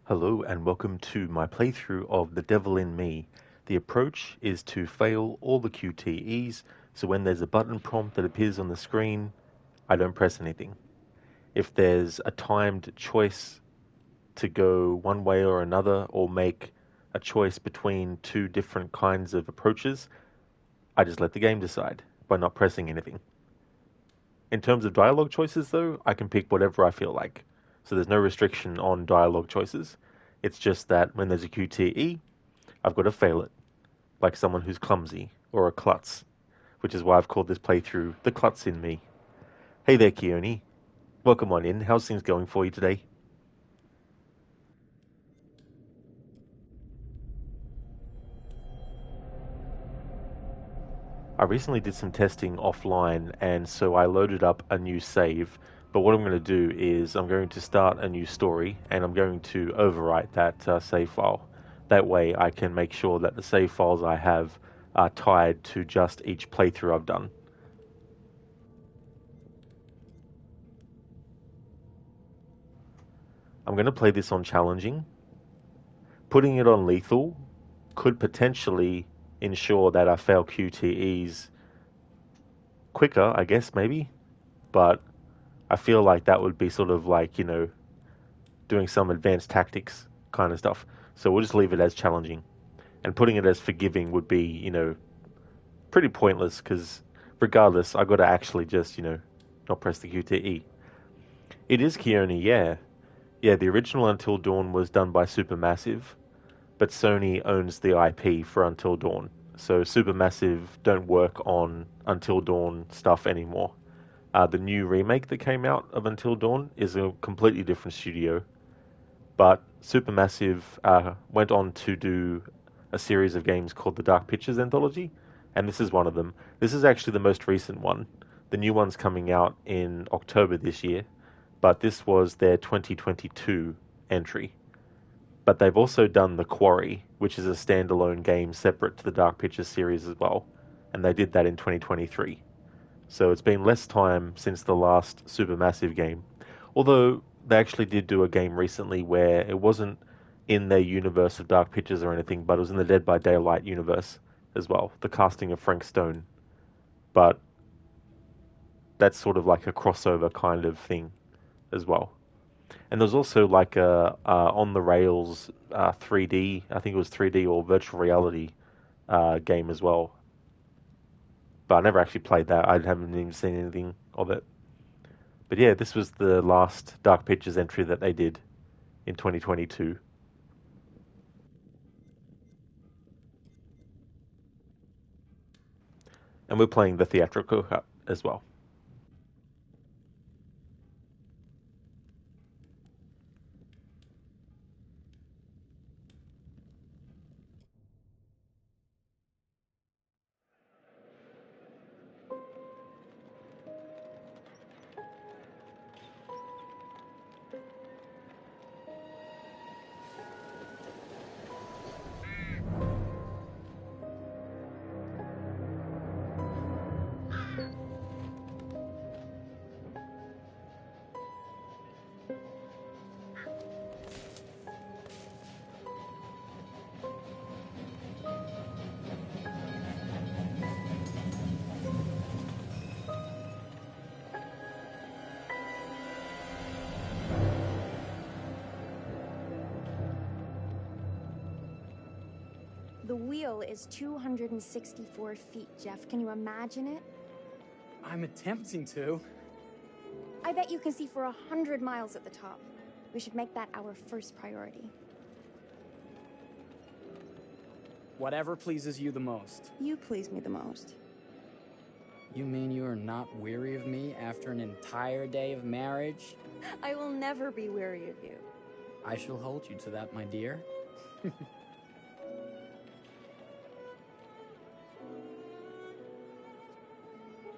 Hello and welcome to my playthrough of The Devil in Me. The approach is to fail all the QTEs, so when there's a button prompt that appears on the screen, I don't press anything. If there's a timed choice to go one way or another, or make a choice between two different kinds of approaches, I just let the game decide by not pressing anything. In terms of dialogue choices, though, I can pick whatever I feel like. So there's no restriction on dialogue choices. It's just that when there's a QTE, I've got to fail it, like someone who's clumsy, or a klutz, which is why I've called this playthrough The Klutz in Me. Hey there, Keone. Welcome on in. How's things going for you today? I recently did some testing offline, and so I loaded up a new save. But what I'm going to do is I'm going to start a new story, and I'm going to overwrite that save file. That way I can make sure that the save files I have are tied to just each playthrough I've done. I'm going to play this on challenging. Putting it on lethal could potentially ensure that I fail QTEs quicker, I guess, maybe. But I feel like that would be sort of like, doing some advanced tactics kind of stuff. So we'll just leave it as challenging. And putting it as forgiving would be, pretty pointless because regardless, I got to actually just, not press the QTE. It is Keone, yeah. Yeah, the original Until Dawn was done by Supermassive, but Sony owns the IP for Until Dawn. So Supermassive don't work on Until Dawn stuff anymore. The new remake that came out of Until Dawn is a completely different studio, but Supermassive went on to do a series of games called the Dark Pictures Anthology, and this is one of them. This is actually the most recent one. The new one's coming out in October this year, but this was their 2022 entry. But they've also done The Quarry, which is a standalone game separate to the Dark Pictures series as well, and they did that in 2023. So it's been less time since the last Supermassive game. Although they actually did do a game recently where it wasn't in their universe of Dark Pictures or anything, but it was in the Dead by Daylight universe as well, the casting of Frank Stone. But that's sort of like a crossover kind of thing as well. And there's also like a on the rails 3D, I think it was 3D or virtual reality game as well. But I never actually played that. I haven't even seen anything of it. But yeah, this was the last Dark Pictures entry that they did in 2022. And we're playing the theatrical cut as well. The wheel is 264 feet, Jeff. Can you imagine it? I'm attempting to. I bet you can see for 100 miles at the top. We should make that our first priority. Whatever pleases you the most. You please me the most. You mean you are not weary of me after an entire day of marriage? I will never be weary of you. I shall hold you to that, my dear.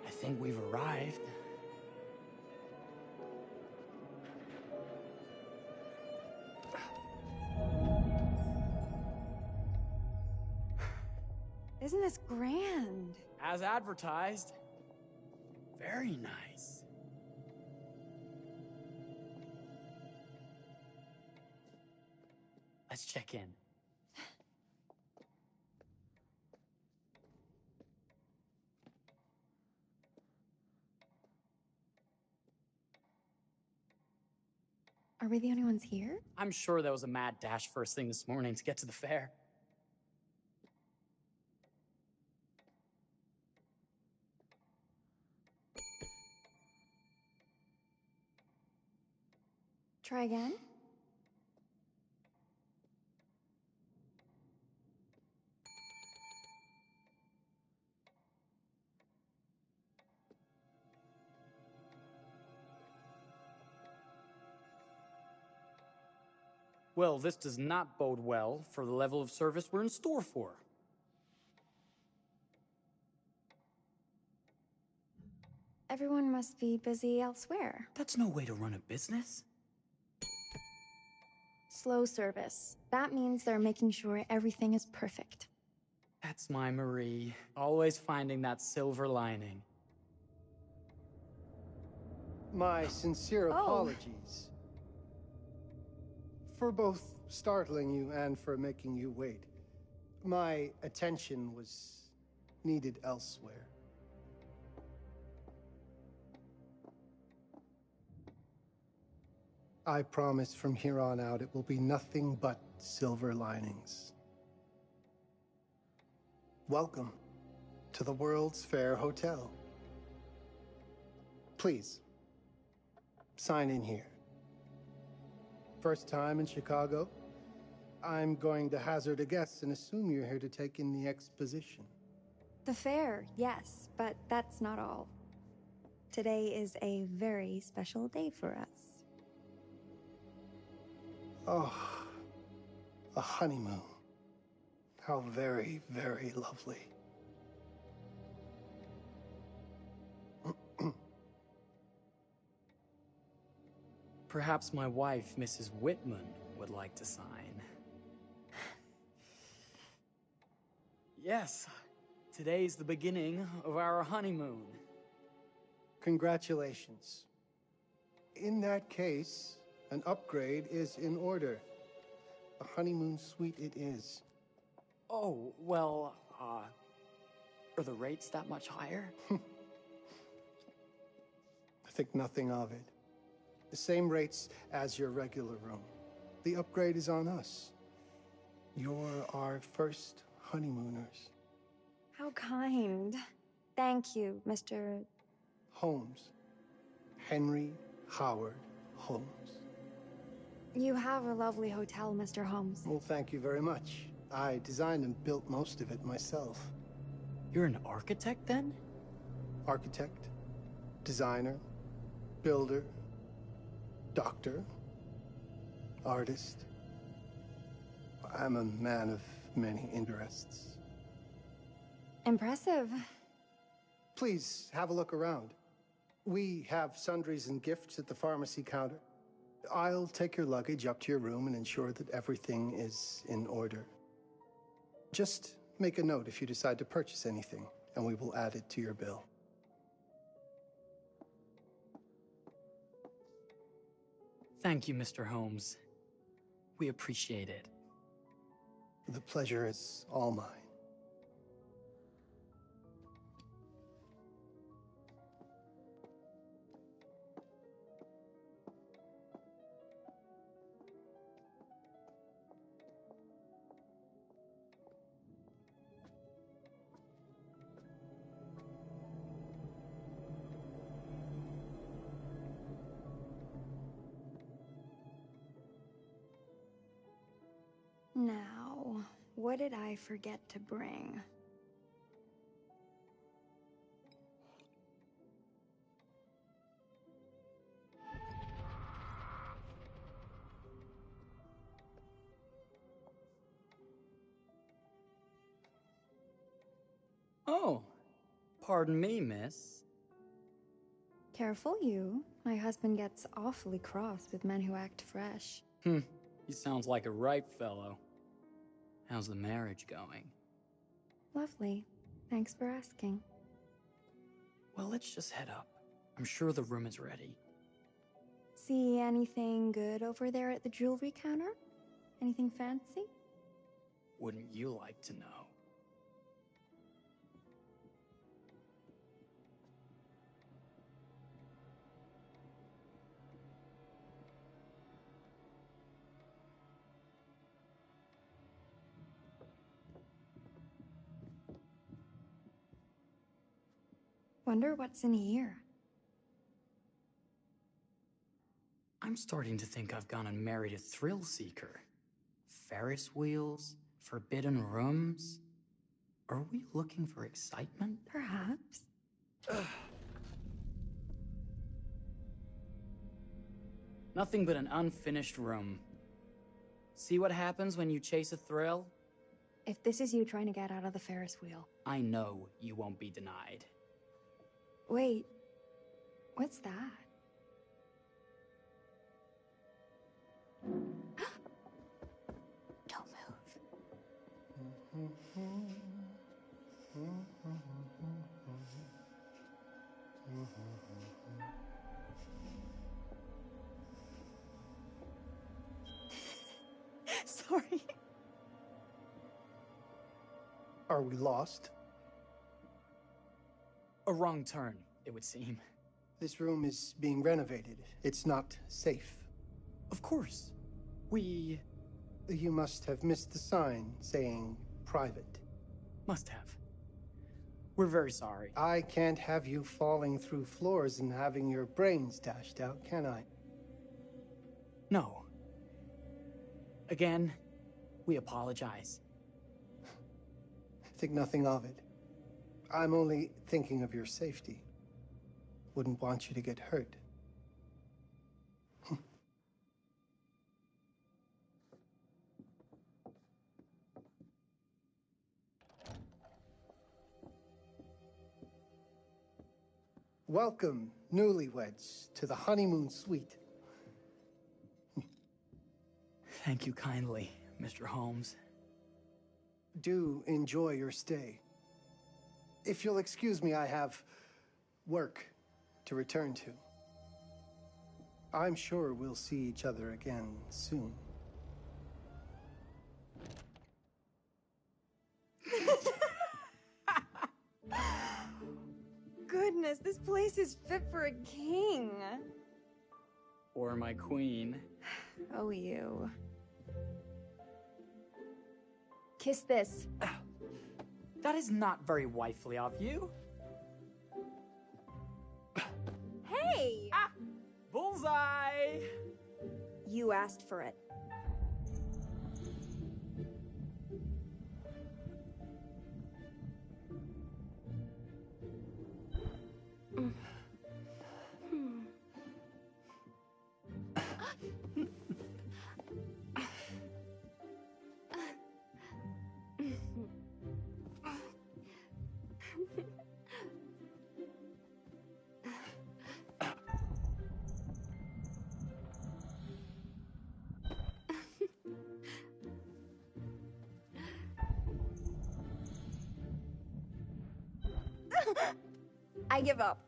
I think we've arrived. Isn't this grand? As advertised. Very nice. Let's check in. Are we the only ones here? I'm sure there was a mad dash first thing this morning to get to the fair. Try again? Well, this does not bode well for the level of service we're in store for. Everyone must be busy elsewhere. That's no way to run a business. Slow service. That means they're making sure everything is perfect. That's my Marie, always finding that silver lining. My sincere apologies for both startling you and for making you wait. My attention was needed elsewhere. I promise from here on out it will be nothing but silver linings. Welcome to the World's Fair Hotel. Please, sign in here. First time in Chicago? I'm going to hazard a guess and assume you're here to take in the exposition. The fair, yes, but that's not all. Today is a very special day for us. Oh, a honeymoon. How very, very lovely. Perhaps my wife, Mrs. Whitman, would like to sign. Yes, today's the beginning of our honeymoon. Congratulations. In that case, an upgrade is in order. A honeymoon suite it is. Oh, well, are the rates that much higher? I think nothing of it. The same rates as your regular room. The upgrade is on us. You're our first honeymooners. How kind. Thank you, Mr. Holmes. Henry Howard Holmes. You have a lovely hotel, Mr. Holmes. Well, thank you very much. I designed and built most of it myself. You're an architect, then? Architect, designer, builder, doctor, artist. I'm a man of many interests. Impressive. Please, have a look around. We have sundries and gifts at the pharmacy counter. I'll take your luggage up to your room and ensure that everything is in order. Just make a note if you decide to purchase anything, and we will add it to your bill. Thank you, Mr. Holmes. We appreciate it. The pleasure is all mine. Now, what did I forget to bring? Oh, pardon me, miss. Careful you. My husband gets awfully cross with men who act fresh. He sounds like a ripe fellow. How's the marriage going? Lovely. Thanks for asking. Well, let's just head up. I'm sure the room is ready. See anything good over there at the jewelry counter? Anything fancy? Wouldn't you like to know? Wonder what's in here. I'm starting to think I've gone and married a thrill seeker. Ferris wheels, forbidden rooms. Are we looking for excitement? Perhaps. Nothing but an unfinished room. See what happens when you chase a thrill? If this is you trying to get out of the Ferris wheel. I know you won't be denied. Wait, what's that? Don't move. Sorry. Are we lost? A wrong turn, it would seem. This room is being renovated. It's not safe. Of course. We You must have missed the sign saying private. must have. We're very sorry. I can't have you falling through floors and having your brains dashed out, can I? No. Again, we apologize. Think nothing of it. I'm only thinking of your safety. Wouldn't want you to get hurt. Welcome, newlyweds, to the honeymoon suite. Thank you kindly, Mr. Holmes. Do enjoy your stay. If you'll excuse me, I have work to return to. I'm sure we'll see each other again soon. Goodness, this place is fit for a king. Or my queen. Oh, you. Kiss this. That is not very wifely of you. Hey! Ah! Bullseye! You asked for it. I give up.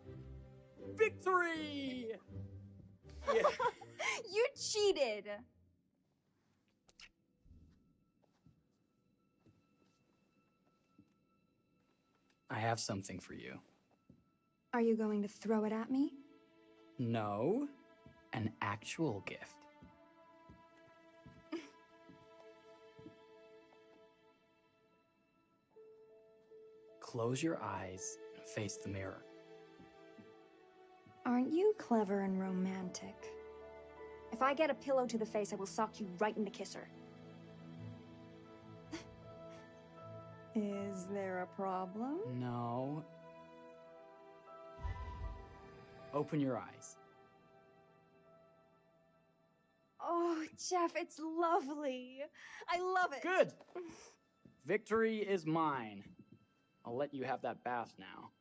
Victory! Yeah. You cheated. I have something for you. Are you going to throw it at me? No, an actual gift. Close your eyes and face the mirror. Aren't you clever and romantic? If I get a pillow to the face, I will sock you right in the kisser. Is there a problem? No. Open your eyes. Oh, Jeff, it's lovely. I love it. Good! Victory is mine. I'll let you have that bath now.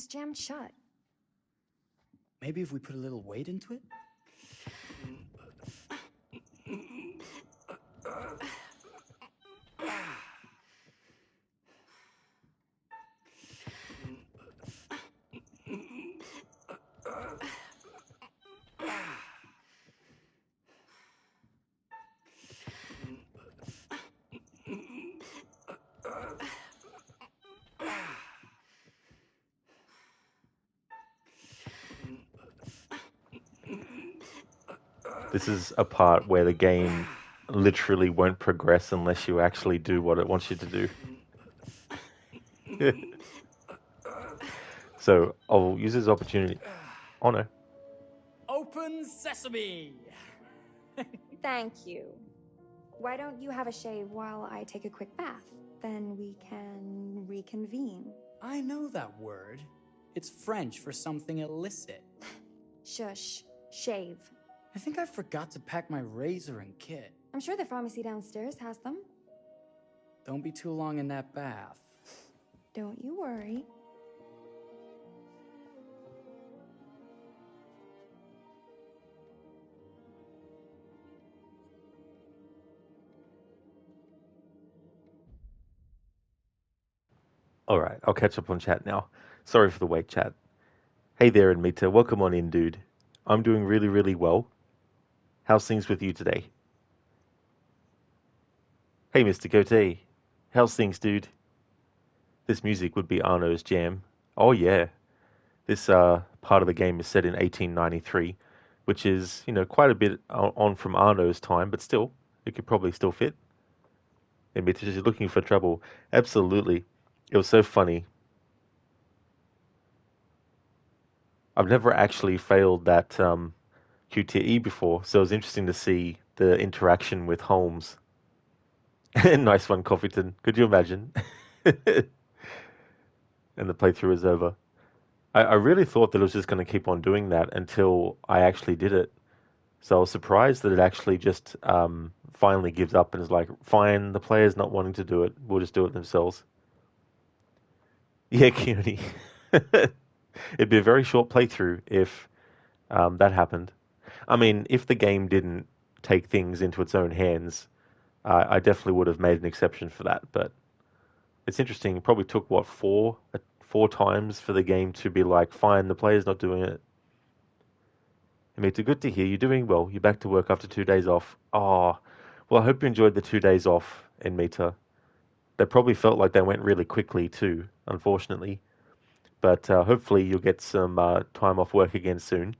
It's jammed shut. Maybe if we put a little weight into it? This is a part where the game literally won't progress unless you actually do what it wants you to do. So I'll use this opportunity. Oh no. Open sesame! Thank you. Why don't you have a shave while I take a quick bath? Then we can reconvene. I know that word. It's French for something illicit. Shush. Shave. I think I forgot to pack my razor and kit. I'm sure the pharmacy downstairs has them. Don't be too long in that bath. Don't you worry. All right, I'll catch up on chat now. Sorry for the wait, chat. Hey there, Anmita. Welcome on in, dude. I'm doing really, really well. How's things with you today? Hey, Mr. Goatee. How's things, dude? This music would be Arno's jam. Oh, yeah. This part of the game is set in 1893, which is, quite a bit on from Arno's time, but still, it could probably still fit. Anmita is looking for trouble. Absolutely. It was so funny. I've never actually failed that QTE before, so it was interesting to see the interaction with Holmes. Nice one, Coffeeton. Could you imagine? And the playthrough is over. I really thought that it was just going to keep on doing that until I actually did it. So I was surprised that it actually just finally gives up and is like, fine, the player's not wanting to do it. We'll just do it themselves. Yeah, Keone. It'd be a very short playthrough if that happened. I mean, if the game didn't take things into its own hands, I definitely would have made an exception for that. But it's interesting. It probably took, what, four times for the game to be like, fine, the player's not doing it. Amita, good to hear. You're doing well. You're back to work after 2 days off. Oh, well, I hope you enjoyed the 2 days off, Amita. They probably felt like they went really quickly too, unfortunately. But hopefully you'll get some time off work again soon.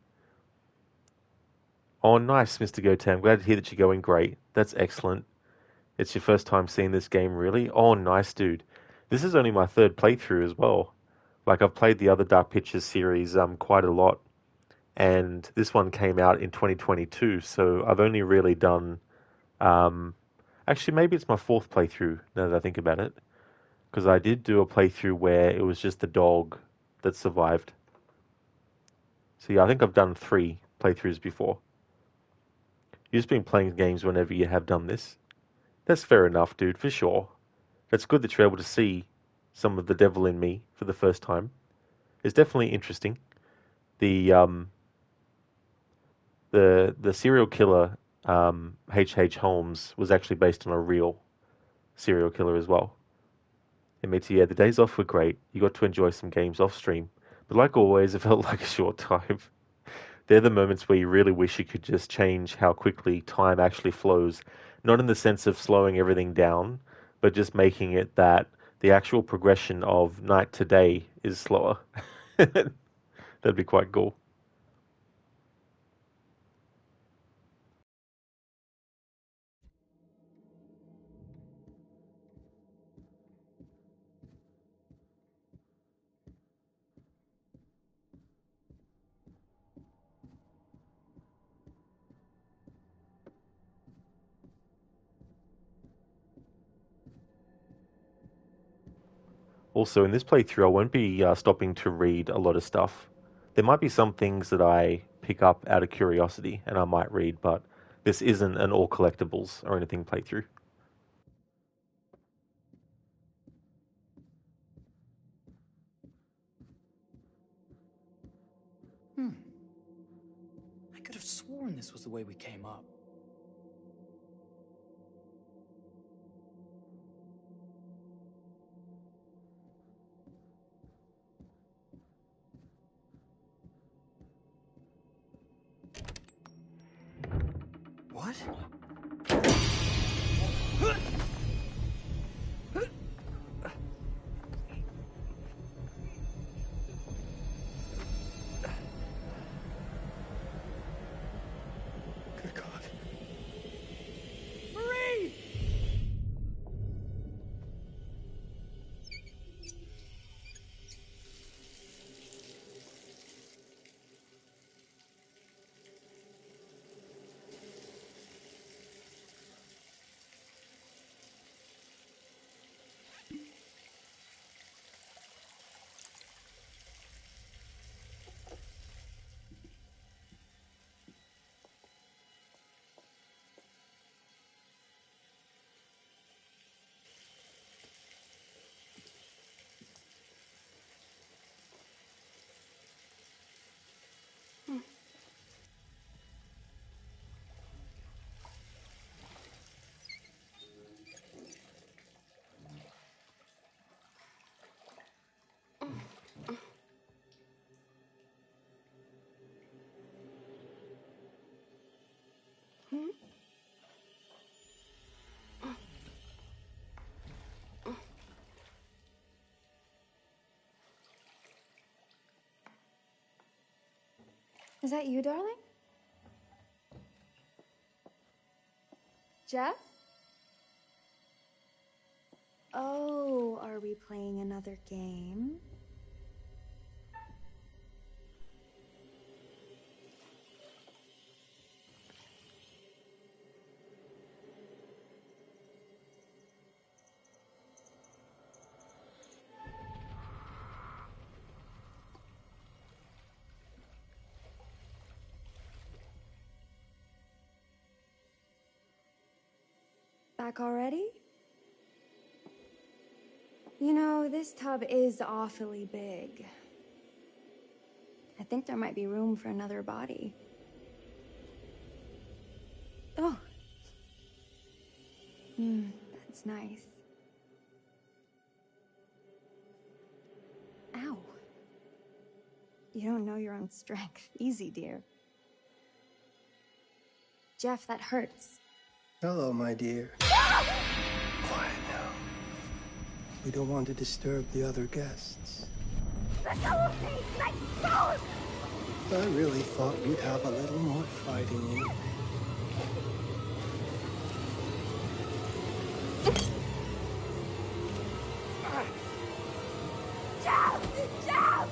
Oh, nice, Mr. Gote. I'm glad to hear that you're going great. That's excellent. It's your first time seeing this game, really? Oh, nice, dude. This is only my third playthrough as well. Like, I've played the other Dark Pictures series quite a lot. And this one came out in 2022, so I've only really done... actually, maybe it's my fourth playthrough, now that I think about it. Because I did do a playthrough where it was just the dog that survived. So yeah, I think I've done 3 playthroughs before. You've just been playing games whenever you have done this. That's fair enough, dude, for sure. It's good that you're able to see some of the devil in me for the first time. It's definitely interesting. The serial killer H.H. Holmes was actually based on a real serial killer as well. It made yeah, the days off were great. You got to enjoy some games off stream. But like always, it felt like a short time. They're the moments where you really wish you could just change how quickly time actually flows. Not in the sense of slowing everything down, but just making it that the actual progression of night to day is slower. That'd be quite cool. Also, in this playthrough, I won't be stopping to read a lot of stuff. There might be some things that I pick up out of curiosity and I might read, but this isn't an all collectibles or anything playthrough. sworn this was the way we came up. What? Good God. Marie! Is that you, darling? Jeff? Oh, are we playing another game? Back already? You know, this tub is awfully big. I think there might be room for another body. Oh. That's nice. Ow. You don't know your own strength. Easy, dear. Jeff, that hurts. Hello, my dear. Quiet now. We don't want to disturb the other guests. Let go of me! Let go! I really thought we'd have a little more fighting in you. Jeff! Jeff!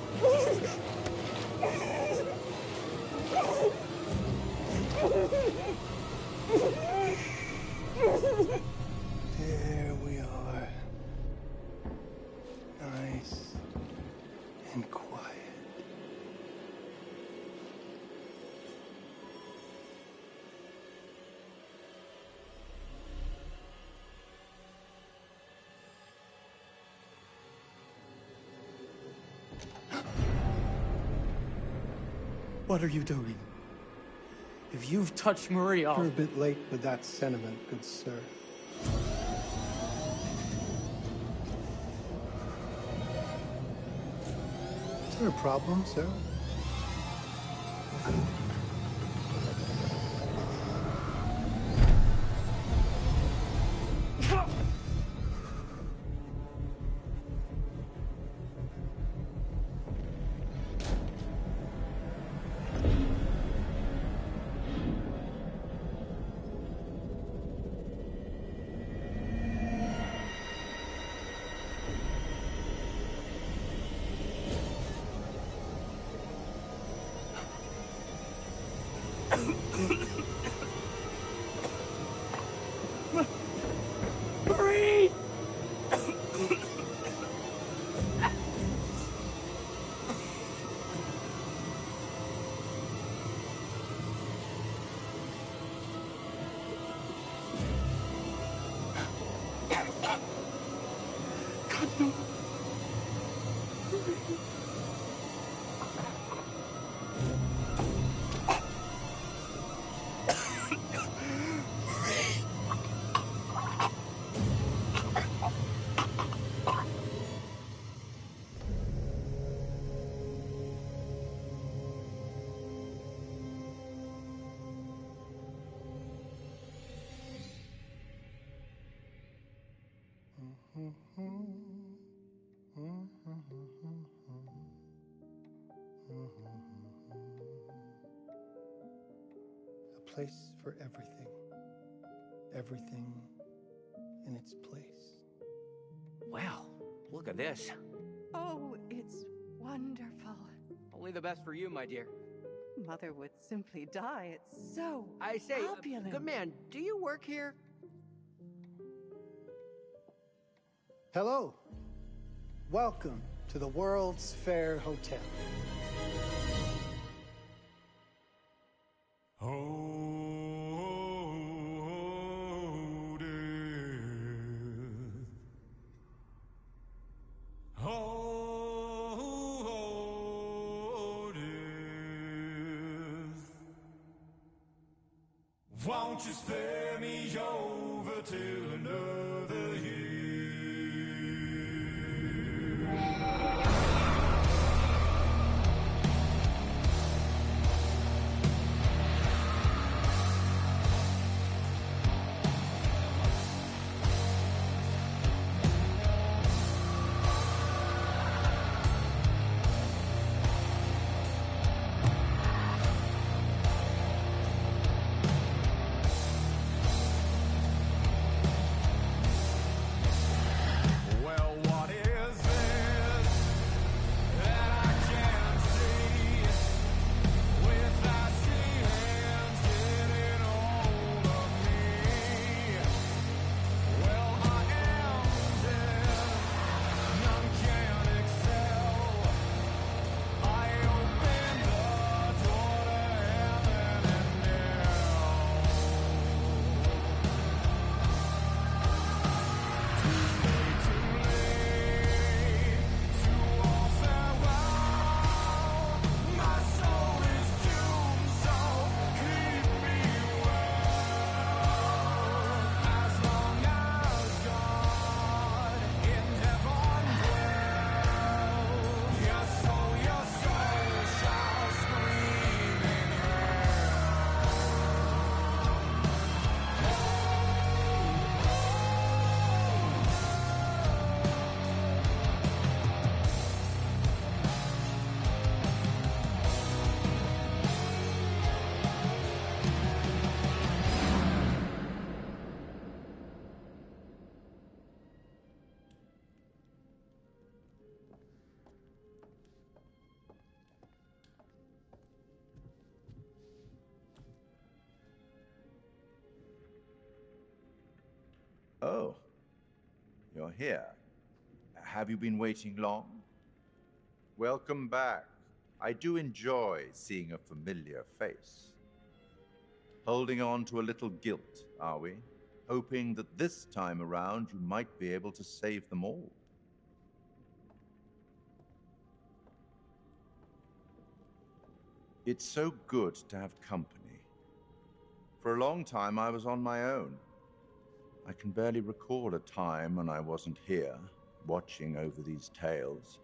There we are. Nice and quiet. What are you doing? If you've touched Marie, I'll... You're a bit late with that sentiment, good sir. Is there a problem, sir? Marie! God, no. place for everything. Everything in its place. Well, look at this. Oh, it's wonderful. Only the best for you, my dear. Mother would simply die. It's so I say, opulent. good man, do you work here? Hello. Welcome to the World's Fair Hotel. Won't you spare me over till another year? Oh, you're here. Have you been waiting long? Welcome back. I do enjoy seeing a familiar face. Holding on to a little guilt, are we? Hoping that this time around you might be able to save them all. It's so good to have company. For a long time I was on my own. I can barely recall a time when I wasn't here, watching over these tales.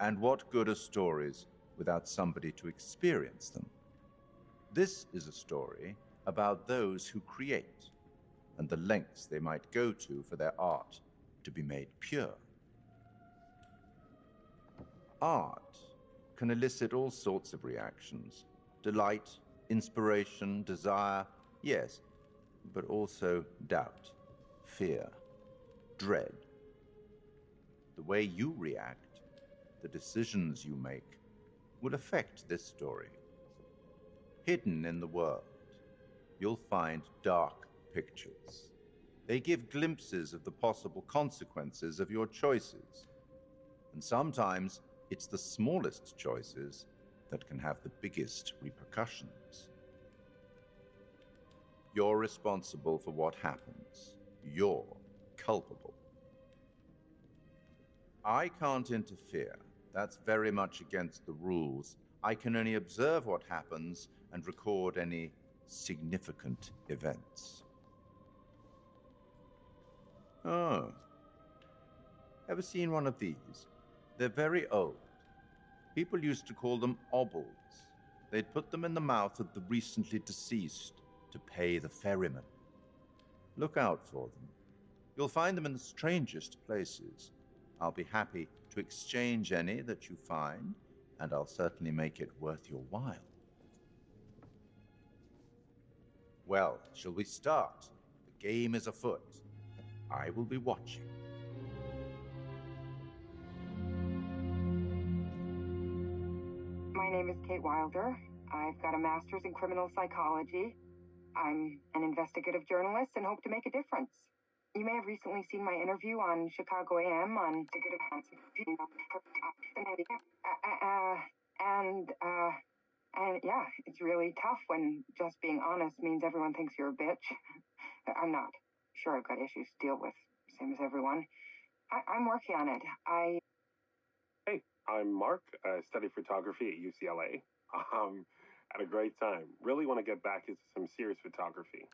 And what good are stories without somebody to experience them? This is a story about those who create, and the lengths they might go to for their art to be made pure. Art can elicit all sorts of reactions. Delight, inspiration, desire, yes, but also doubt, fear, dread. The way you react, the decisions you make, will affect this story. Hidden in the world, you'll find dark pictures. They give glimpses of the possible consequences of your choices. And sometimes it's the smallest choices that can have the biggest repercussions. You're responsible for what happens. You're culpable. I can't interfere. That's very much against the rules. I can only observe what happens and record any significant events. Oh. Ever seen one of these? They're very old. People used to call them obols. They'd put them in the mouth of the recently deceased to pay the ferryman. Look out for them. You'll find them in the strangest places. I'll be happy to exchange any that you find, and I'll certainly make it worth your while. Well, shall we start? The game is afoot. I will be watching. My name is Kate Wilder. I've got a master's in criminal psychology. I'm an investigative journalist and hope to make a difference. You may have recently seen my interview on Chicago AM on and yeah, it's really tough when just being honest means everyone thinks you're a bitch. I'm not. Sure, I've got issues to deal with, same as everyone. I'm working on it. Hey, I'm Mark. I study photography at UCLA. Had a great time. Really want to get back into some serious photography.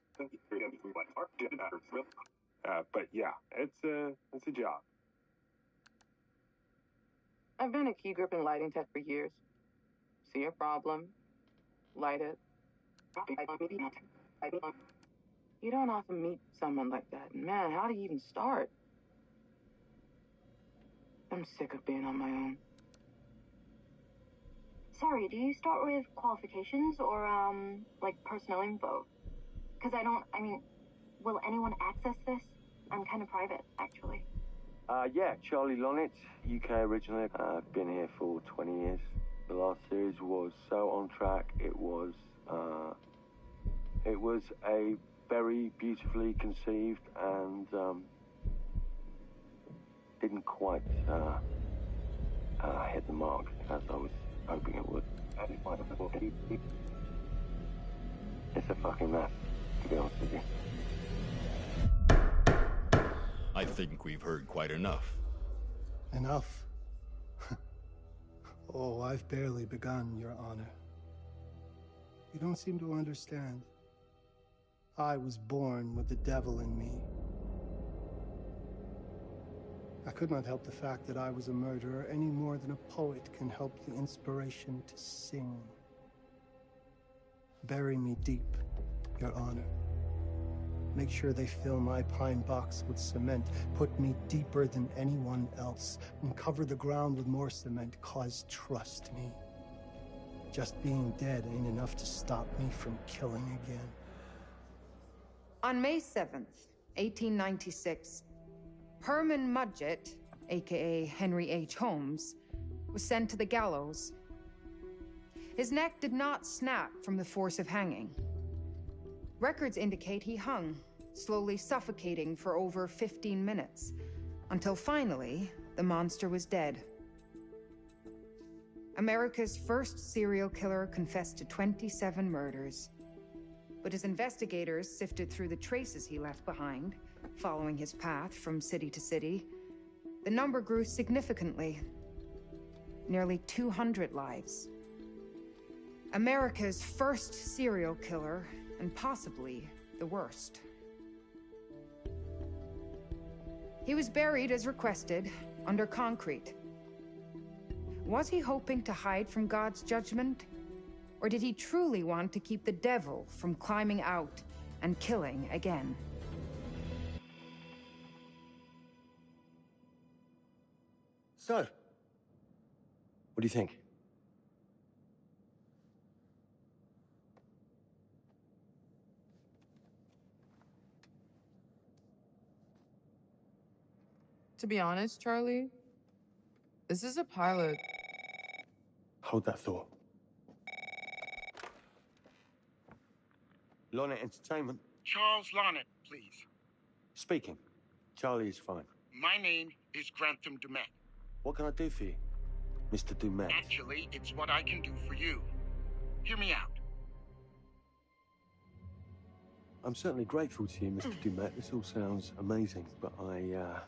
But yeah, it's a job. I've been a key grip and lighting tech for years. See a problem, light it. You don't often meet someone like that. Man, how do you even start? I'm sick of being on my own. Sorry, do you start with qualifications or, like personnel info? Because will anyone access this? I'm kind of private, actually. Yeah, Charlie Lonitz, UK originally. I've been here for 20 years. The last series was so on track. It was a very beautifully conceived and didn't quite hit the mark as I was hoping it would. It's a fucking mess, to be honest with you. I think we've heard quite enough. Enough? Oh, I've barely begun, Your Honor. You don't seem to understand. I was born with the devil in me. I could not help the fact that I was a murderer any more than a poet can help the inspiration to sing. Bury me deep, Your Honor. Make sure they fill my pine box with cement. Put me deeper than anyone else. And cover the ground with more cement, 'cause trust me, just being dead ain't enough to stop me from killing again. On May 7th, 1896, Herman Mudgett, aka Henry H. Holmes, was sent to the gallows. His neck did not snap from the force of hanging. Records indicate he hung, slowly suffocating for over 15 minutes, until finally, the monster was dead. America's first serial killer confessed to 27 murders. But as investigators sifted through the traces he left behind, following his path from city to city, the number grew significantly. Nearly 200 lives. America's first serial killer, and possibly the worst. He was buried as requested, under concrete. Was he hoping to hide from God's judgment? Or did he truly want to keep the devil from climbing out and killing again? So, what do you think? To be honest, Charlie, this is a pilot. Hold that thought. Lonnet Entertainment. Charles Lonnet, please. Speaking. Charlie is fine. My name is Grantham Dumet. What can I do for you, Mr. Dumet? Actually, it's what I can do for you. Hear me out. I'm certainly grateful to you, Mr. Dumet. This all sounds amazing, but I'm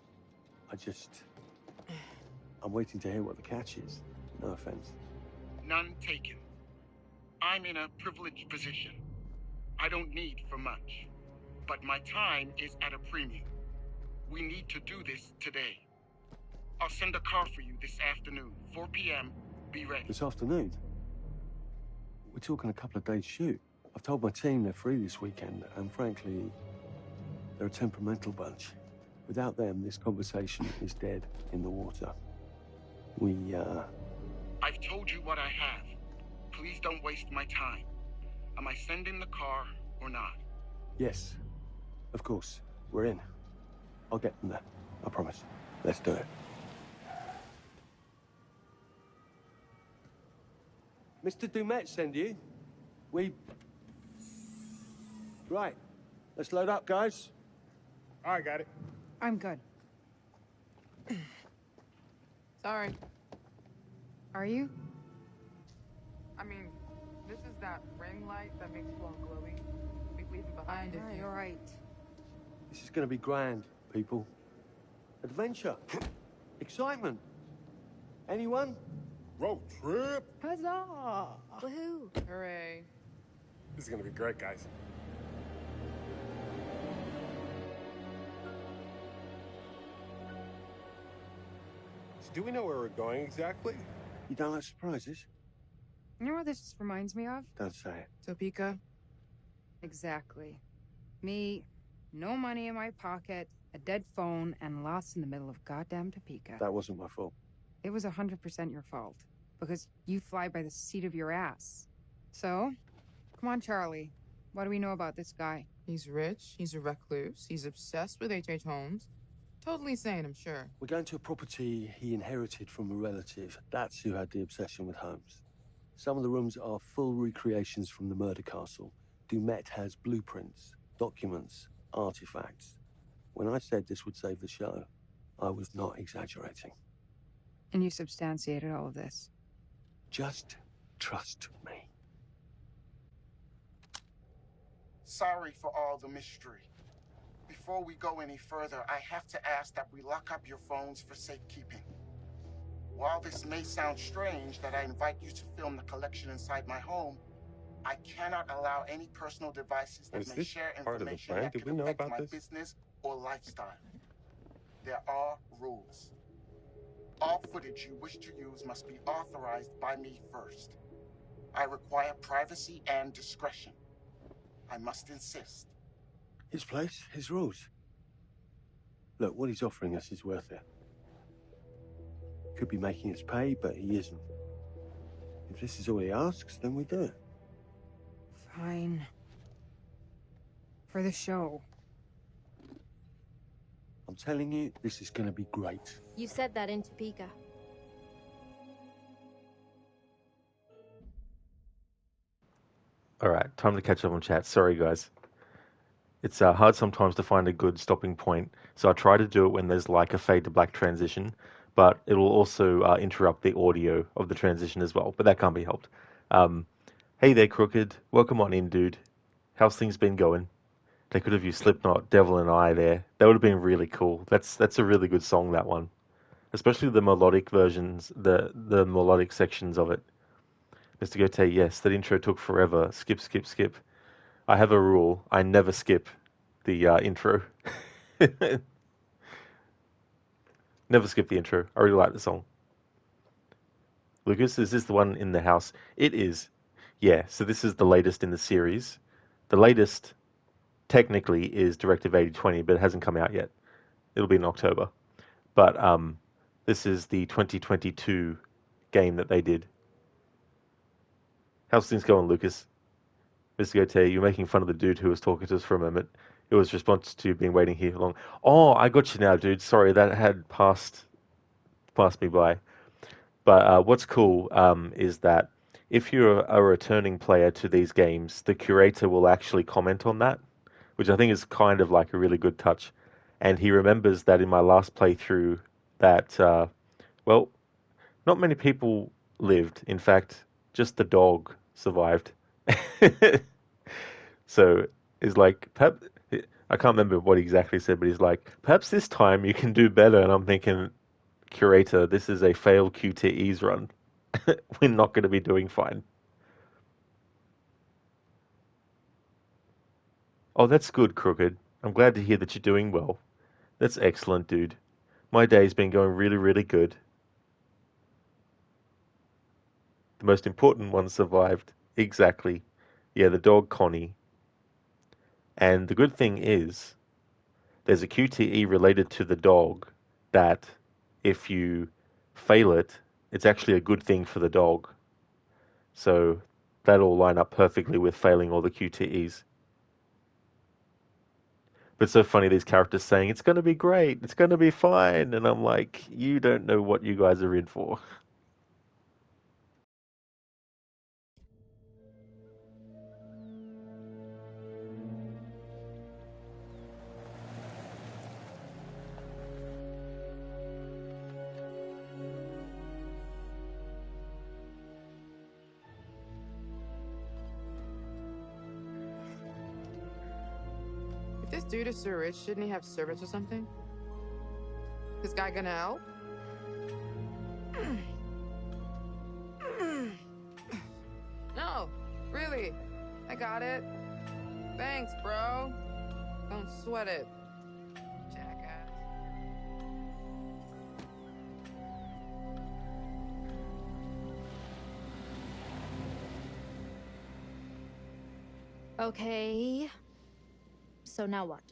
waiting to hear what the catch is. No offense. None taken. I'm in a privileged position. I don't need for much, but my time is at a premium. We need to do this today. I'll send a car for you this afternoon, 4 p.m. Be ready. This afternoon? We're talking a couple of days shoot. I've told my team they're free this weekend, and frankly, they're a temperamental bunch. Without them, this conversation is dead in the water. I've told you what I have. Please don't waste my time. Am I sending the car or not? Yes, of course. We're in. I'll get them there. I promise. Let's do it. Mr. Dumet send you? Right. Let's load up, guys. All right, got it. I'm good. Sorry. Are you? I mean, this is that ring light that makes you all glowy. We leave it behind if you... All right. This is going to be grand, people. Adventure. Excitement. Anyone? Road trip. Huzzah! Woohoo! Hooray. This is gonna be great, guys. So do we know where we're going exactly? You don't like surprises? You know what this reminds me of? Don't say it. Topeka? Exactly. Me, no money in my pocket, a dead phone, and lost in the middle of goddamn Topeka. That wasn't my fault. It was 100% your fault. Because you fly by the seat of your ass. So, come on, Charlie. What do we know about this guy? He's rich, he's a recluse, he's obsessed with H.H. Holmes. Totally sane, I'm sure. We're going to a property he inherited from a relative. That's who had the obsession with Holmes. Some of the rooms are full recreations from the murder castle. Dumet has blueprints, documents, artifacts. When I said this would save the show, I was not exaggerating. And you substantiated all of this? Just trust me. Sorry for all the mystery. Before we go any further, I have to ask that we lock up your phones for safekeeping. While this may sound strange that I invite you to film the collection inside my home, I cannot allow any personal devices that may share information that could affect my business or lifestyle. There are rules. All footage you wish to use must be authorized by me first. I require privacy and discretion. I must insist. His place, his rules. Look, what he's offering us is worth it. Could be making us pay, but he isn't. If this is all he asks, then we do it. Fine. For the show. I'm telling you, this is going to be great. You said that in Topeka. All right, time to catch up on chat. Sorry, guys. It's hard sometimes to find a good stopping point, so I try to do it when there's like a fade to black transition, but it will also interrupt the audio of the transition as well, but that can't be helped. Hey there, Crooked. Welcome on in, dude. How's things been going? They could have used Slipknot, Devil and I there. That would have been really cool. That's a really good song, that one. Especially the melodic versions, the melodic sections of it. Mr. Gote, yes, that intro took forever. Skip, skip, skip. I have a rule. I never skip the intro. Never skip the intro. I really like the song. Lucas, is this the one in the house? It is. Yeah, so this is the latest in the series. The latest, technically, is Directive 8020, but it hasn't come out yet. It'll be in October. But this is the 2022 game that they did. How's things going, Lucas? Mr. Gote, you're making fun of the dude who was talking to us for a moment. It was response to been waiting here long. Oh, I got you now, dude. Sorry, that had passed me by. But what's cool is that if you're a returning player to these games, the curator will actually comment on that, which I think is kind of like a really good touch. And he remembers that in my last playthrough that, well, not many people lived. In fact, just the dog survived. So he's like, perhaps, I can't remember what he exactly said, but he's like, perhaps this time you can do better. And I'm thinking, curator, this is a Fail QTEs run. We're not going to be doing fine. Oh, that's good, Crooked. I'm glad to hear that you're doing well. That's excellent, dude. My day's been going really, really good. The most important one survived. Exactly. Yeah, the dog Connie. And the good thing is, there's a QTE related to the dog that if you fail it, it's actually a good thing for the dog. So that'll line up perfectly with failing all the QTEs. But it's so funny, these characters saying, it's going to be great, it's going to be fine. And I'm like, you don't know what you guys are in for. If this dude is so rich, shouldn't he have servants or something? This guy gonna help? No, really. I got it. Thanks, bro. Don't sweat it. Jackass. Okay. So now what?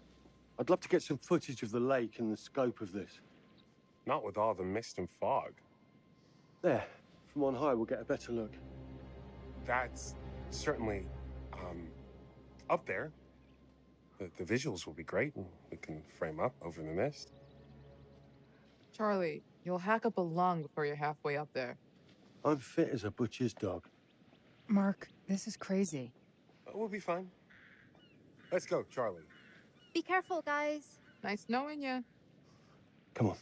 I'd love to get some footage of the lake and the scope of this. Not with all the mist and fog. There. From on high, we'll get a better look. That's certainly, up there. The visuals will be great, and we can frame up over the mist. Charlie, you'll hack up a lung before you're halfway up there. I'm fit as a butcher's dog. Mark, this is crazy. We'll be fine. Let's go, Charlie. Be careful, guys. Nice knowing you. Come on.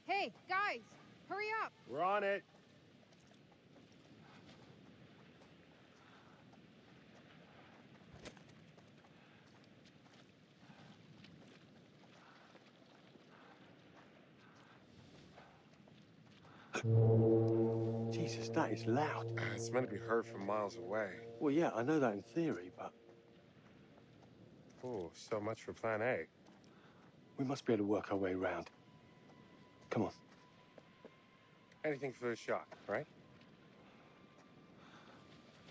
Hey, guys, hurry up! We're on it. Jesus, that is loud. It's meant to be heard from miles away. Well, yeah, I know that in theory, but... Oh, so much for plan A. we must be able to work our way around. Come on. Anything for the shot, right?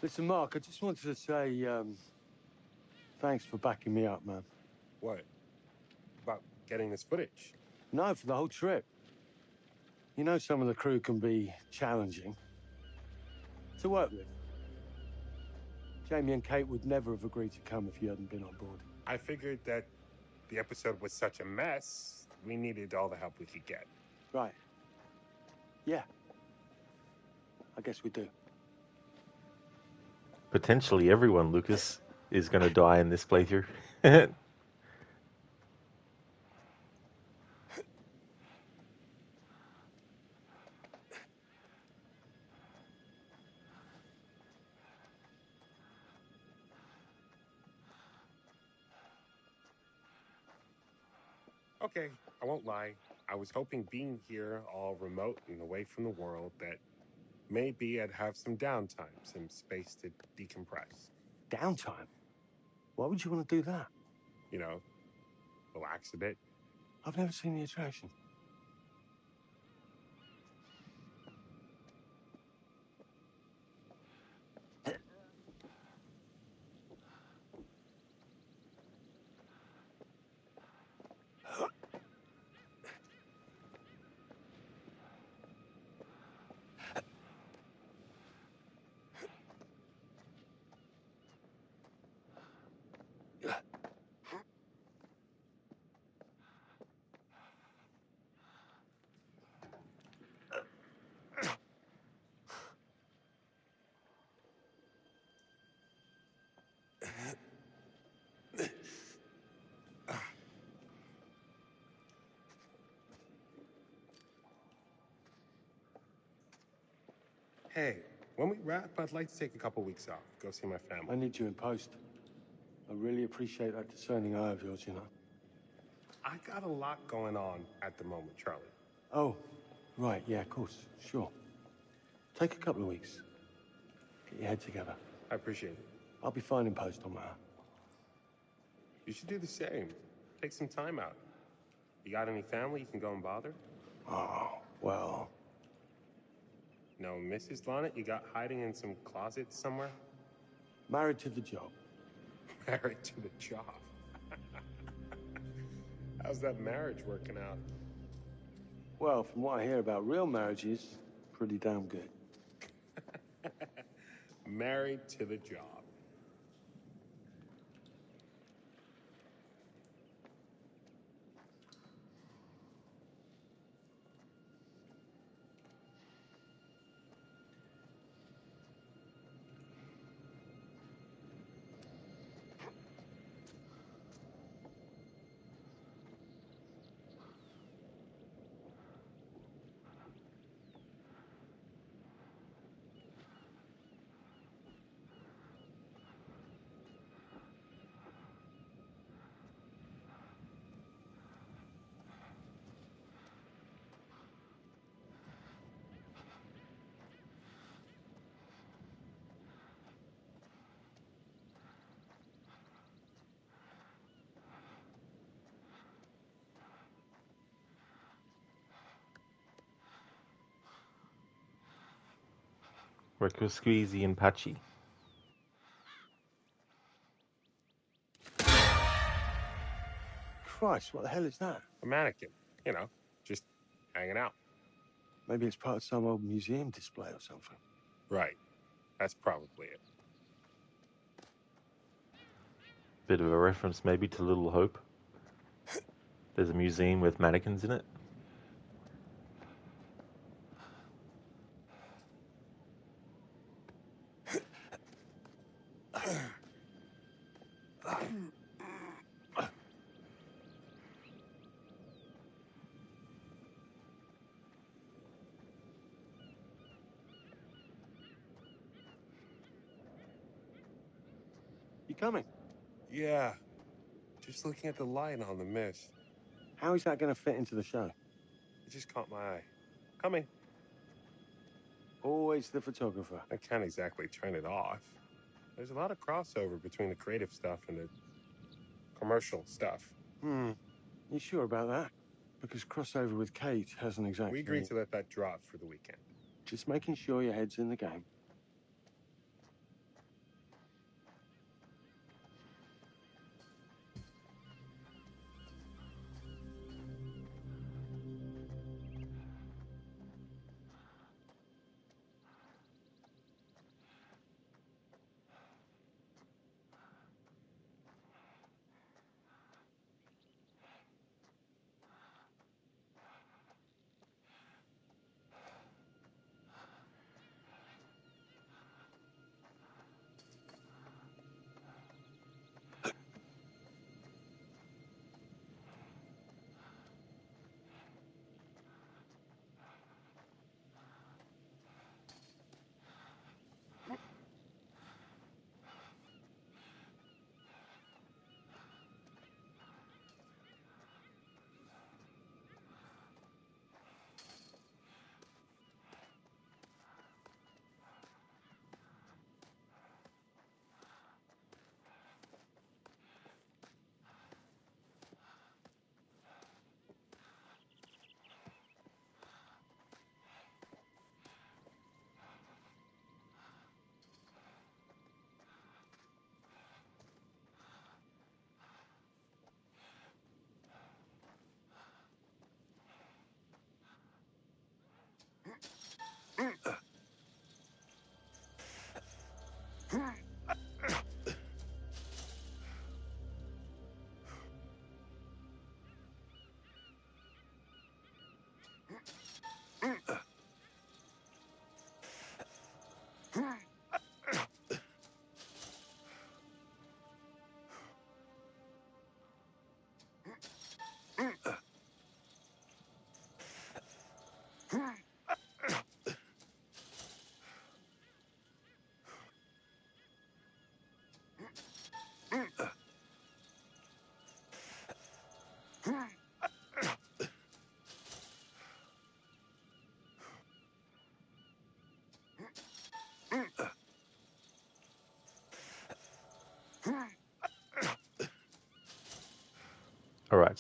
Listen, Mark, I just wanted to say, thanks for backing me up, man. What? About getting this footage? No, for the whole trip. You know some of the crew can be challenging to work with. Jamie and Kate would never have agreed to come if you hadn't been on board. I figured that the episode was such a mess, we needed all the help we could get. Right. Yeah. I guess we do. Potentially everyone, Lucas, is going to die in this playthrough. Okay, I won't lie. I was hoping being here all remote and away from the world that maybe I'd have some downtime, some space to decompress. Downtime? Why would you want to do that? You know, relax a bit. I've never seen the attraction. Hey, when we wrap, I'd like to take a couple weeks off, go see my family. I need you in post. I really appreciate that discerning eye of yours, you know. I got a lot going on at the moment, Charlie. Oh, right, yeah, of course, sure. Take a couple of weeks. Get your head together. I appreciate it. I'll be fine in post on my own. You should do the same. Take some time out. You got any family you can go and bother? Oh, well. No Mrs. Lonnet you got hiding in some closet somewhere? Married to the job. Married to the job. How's that marriage working out? Well, from what I hear about real marriages, pretty damn good. Married to the job. Rico Squeezy and Patchy. Christ, what the hell is that? A mannequin. You know, just hanging out. Maybe it's part of some old museum display or something. Right. That's probably it. Bit of a reference maybe to Little Hope. There's a museum with mannequins in it. You coming? Yeah. Just looking at the light on the mist. How is that going to fit into the show? It just caught my eye. Coming. Always the photographer. I can't exactly turn it off. There's a lot of crossover between the creative stuff and the commercial stuff. You sure about that? Because crossover with Kate hasn't exactly... We agreed to let that drop for the weekend. Just making sure your head's in the game.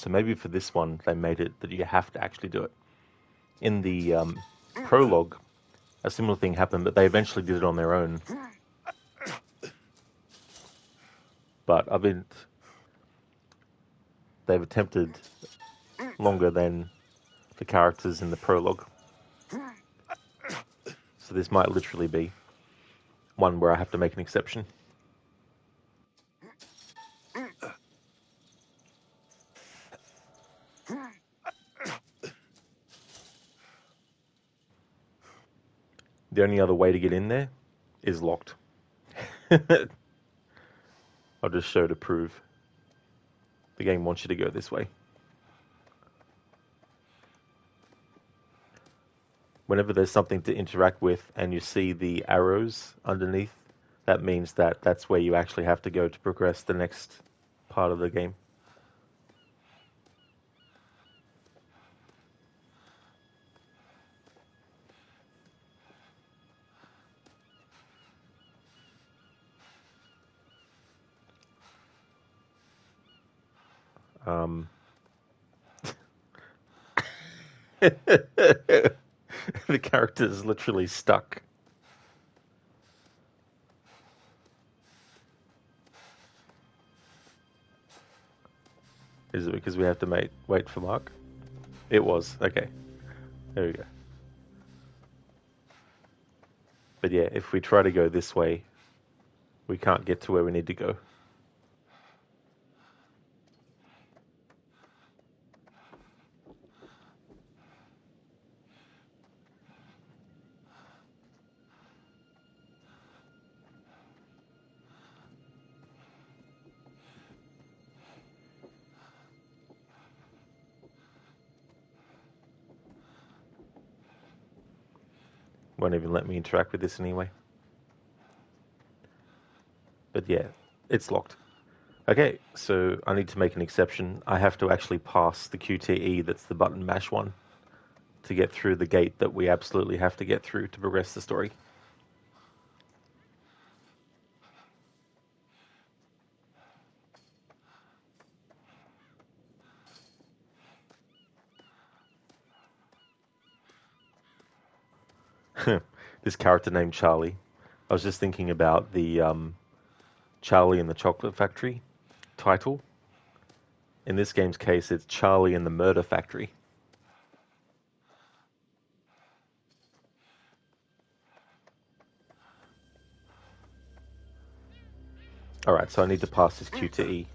So maybe for this one, they made it that you have to actually do it. In the prologue, a similar thing happened, but they eventually did it on their own. But they've attempted longer than the characters in the prologue. So this might literally be one where I have to make an exception. The only other way to get in there is locked. I'll just show to prove. The game wants you to go this way. Whenever there's something to interact with and you see the arrows underneath, that means that that's where you actually have to go to progress the next part of the game. The character is literally stuck. Is it because we have to wait for Mark? It was. Okay. There we go. But yeah, if we try to go this way, we can't get to where we need to go. Won't even let me interact with this anyway. But yeah, it's locked. Okay, so I need to make an exception. I have to actually pass the QTE, that's the button mash one, to get through the gate that we absolutely have to get through to progress the story. This character named Charlie. I was just thinking about the Charlie and the Chocolate Factory title. In this game's case, it's Charlie and the Murder Factory. Alright, so I need to pass this QTE,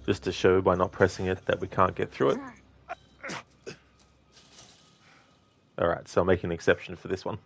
just to show by not pressing it that we can't get through it. Alright, so I'll make an exception for this one.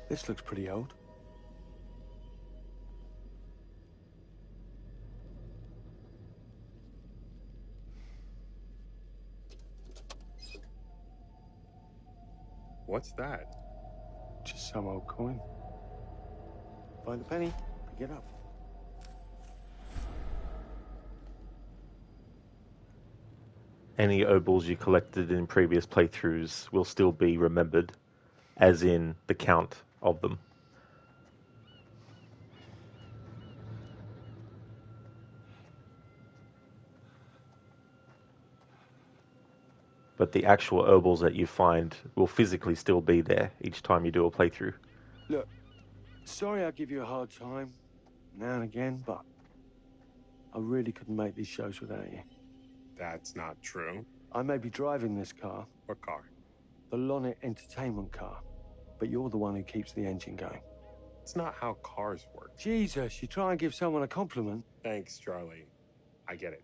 This looks pretty old. What's that? Just some old coin. Find a penny, pick it up. Any obols you collected in previous playthroughs will still be remembered, as in the count of them. But the actual obols that you find will physically still be there each time you do a playthrough. Look, sorry I give you a hard time now and again, but I really couldn't make these shows without you. That's not true. I may be driving this car. What car? The Lonnet Entertainment car. But you're the one who keeps the engine going. It's not how cars work. Jesus, you try and give someone a compliment. Thanks, Charlie. I get it.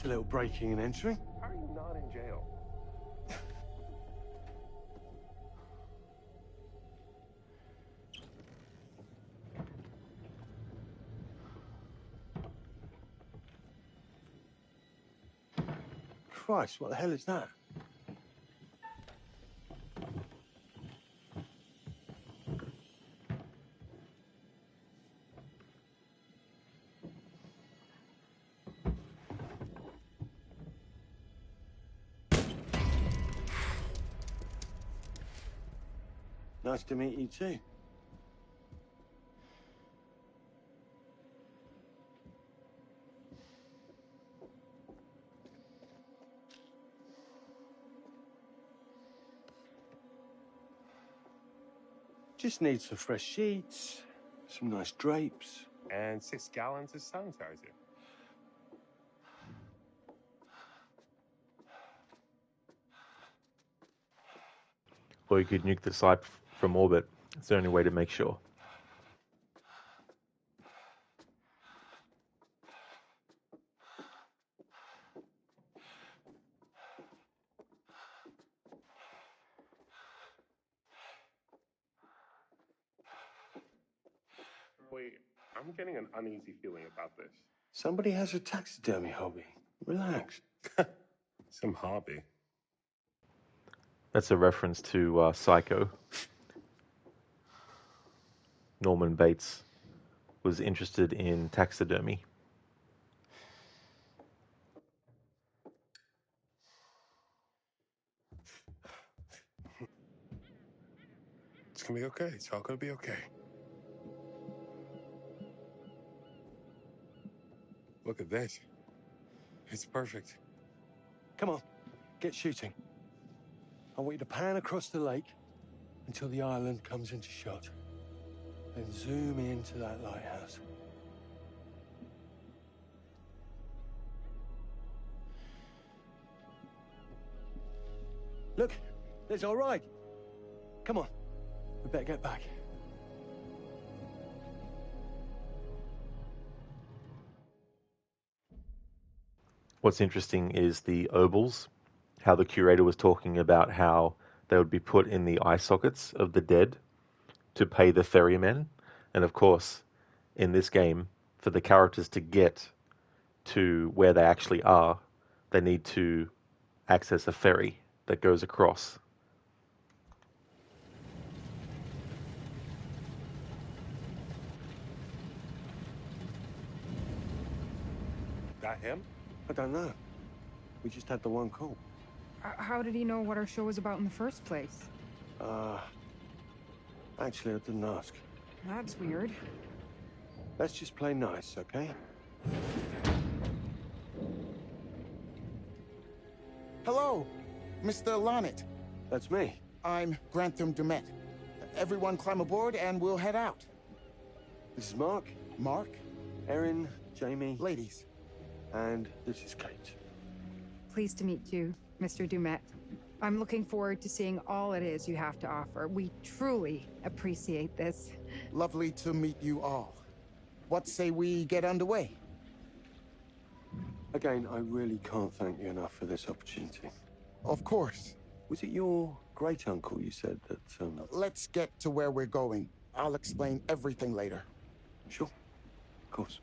a little breaking and entering. How are you not in jail? Christ, what the hell is that? Nice to meet you too. Just need some fresh sheets, some nice drapes. And 6 gallons of sanitizer. Or you could nuke the site from orbit. It's the only way to make sure. Wait, I'm getting an uneasy feeling about this. Somebody has a taxidermy hobby. Relax. Some hobby. That's a reference to Psycho. Norman Bates was interested in taxidermy. It's gonna be okay. It's all gonna be okay. Look at this. It's perfect. Come on, get shooting. I want you to pan across the lake until the island comes into shot. Then zoom into that lighthouse. Look, it's all right. Come on, we better get back. What's interesting is the ovals, how the curator was talking about how they would be put in the eye sockets of the dead to pay the ferrymen. And of course, in this game, for the characters to get to where they actually are, they need to access a ferry that goes across. That him? I don't know. We just had the one call. How did he know what our show was about in the first place? Actually, I didn't ask. That's weird. Let's just play nice, okay? Hello, Mr. Lonnet. That's me. I'm Grantham Dumet. Everyone climb aboard and we'll head out. This is Mark. Mark? Erin, Jamie. Ladies. And this is Kate. Pleased to meet you, Mr. Dumet. I'm looking forward to seeing all it is you have to offer. We truly appreciate this. Lovely to meet you all. What say we get underway? Again, I really can't thank you enough for this opportunity. Of course. Was it your great-uncle you said that, Let's get to where we're going. I'll explain everything later. Sure. Of course.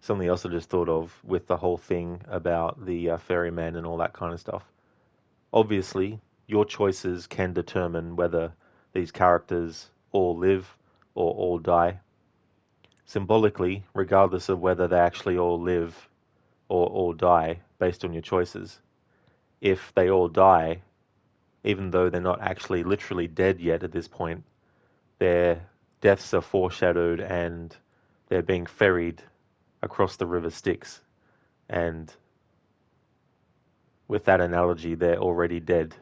Something else I just thought of with the whole thing about the ferryman and all that kind of stuff. Obviously, your choices can determine whether these characters all live or all die. Symbolically, regardless of whether they actually all live or all die based on your choices, if they all die, even though they're not actually literally dead yet at this point, they're deaths are foreshadowed and they're being ferried across the river Styx. And with that analogy, they're already dead.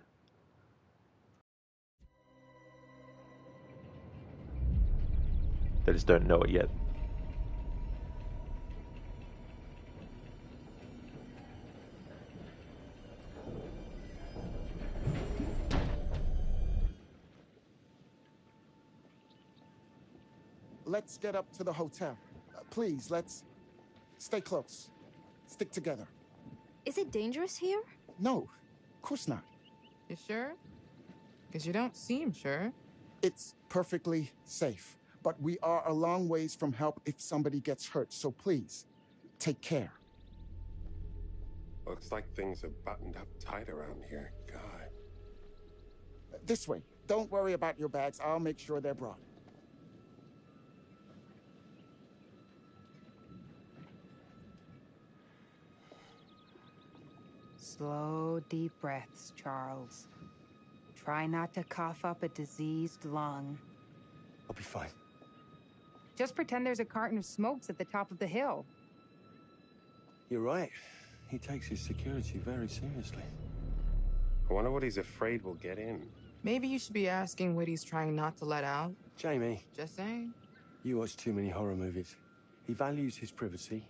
They just don't know it yet. Let's get up to the hotel. Please, let's stay close. Stick together. Is it dangerous here? No, of course not. You sure? Because you don't seem sure. It's perfectly safe, but we are a long ways from help if somebody gets hurt, so please, take care. Looks like things are buttoned up tight around here. God. This way. Don't worry about your bags. I'll make sure they're brought. Slow, deep breaths, Charles. Try not to cough up a diseased lung. I'll be fine. Just pretend there's a carton of smokes at the top of the hill. You're right. He takes his security very seriously. I wonder what he's afraid will get in. Maybe you should be asking what he's trying not to let out. Jamie. Just saying. You watch too many horror movies. He values his privacy.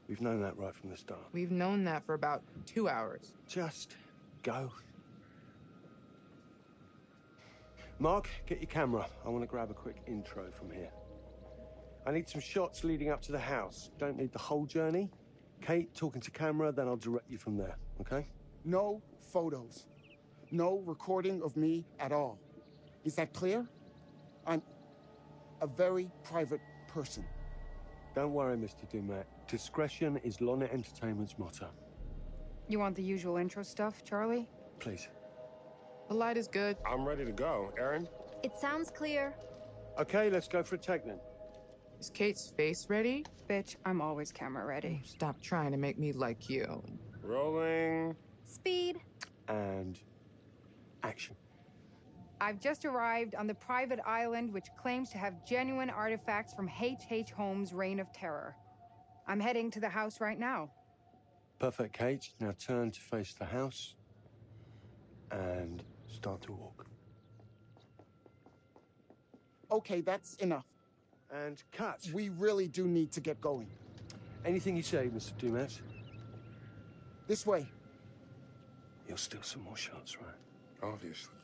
We've known that right from the start. We've known that for about 2 hours. Just go. Mark, get your camera. I want to grab a quick intro from here. I need some shots leading up to the house. Don't need the whole journey. Kate, talking to camera, then I'll direct you from there, okay? No photos. No recording of me at all. Is that clear? I'm a very private person. Don't worry, Mr. Dumet. Discretion is Lonnet Entertainment's motto. You want the usual intro stuff, Charlie? Please. The light is good. I'm ready to go. Aaron? It sounds clear. Okay, let's go for a take then. Is Kate's face ready? Bitch, I'm always camera ready. Stop trying to make me like you. Rolling. Speed. And action. I've just arrived on the private island which claims to have genuine artifacts from H.H. Holmes' Reign of Terror. I'm heading to the house right now. Perfect, Kate. Now turn to face the house and start to walk. Okay, that's enough. And cut. We really do need to get going. Anything you say, Mr. Dumas. This way. You'll steal some more shots, right? Obviously.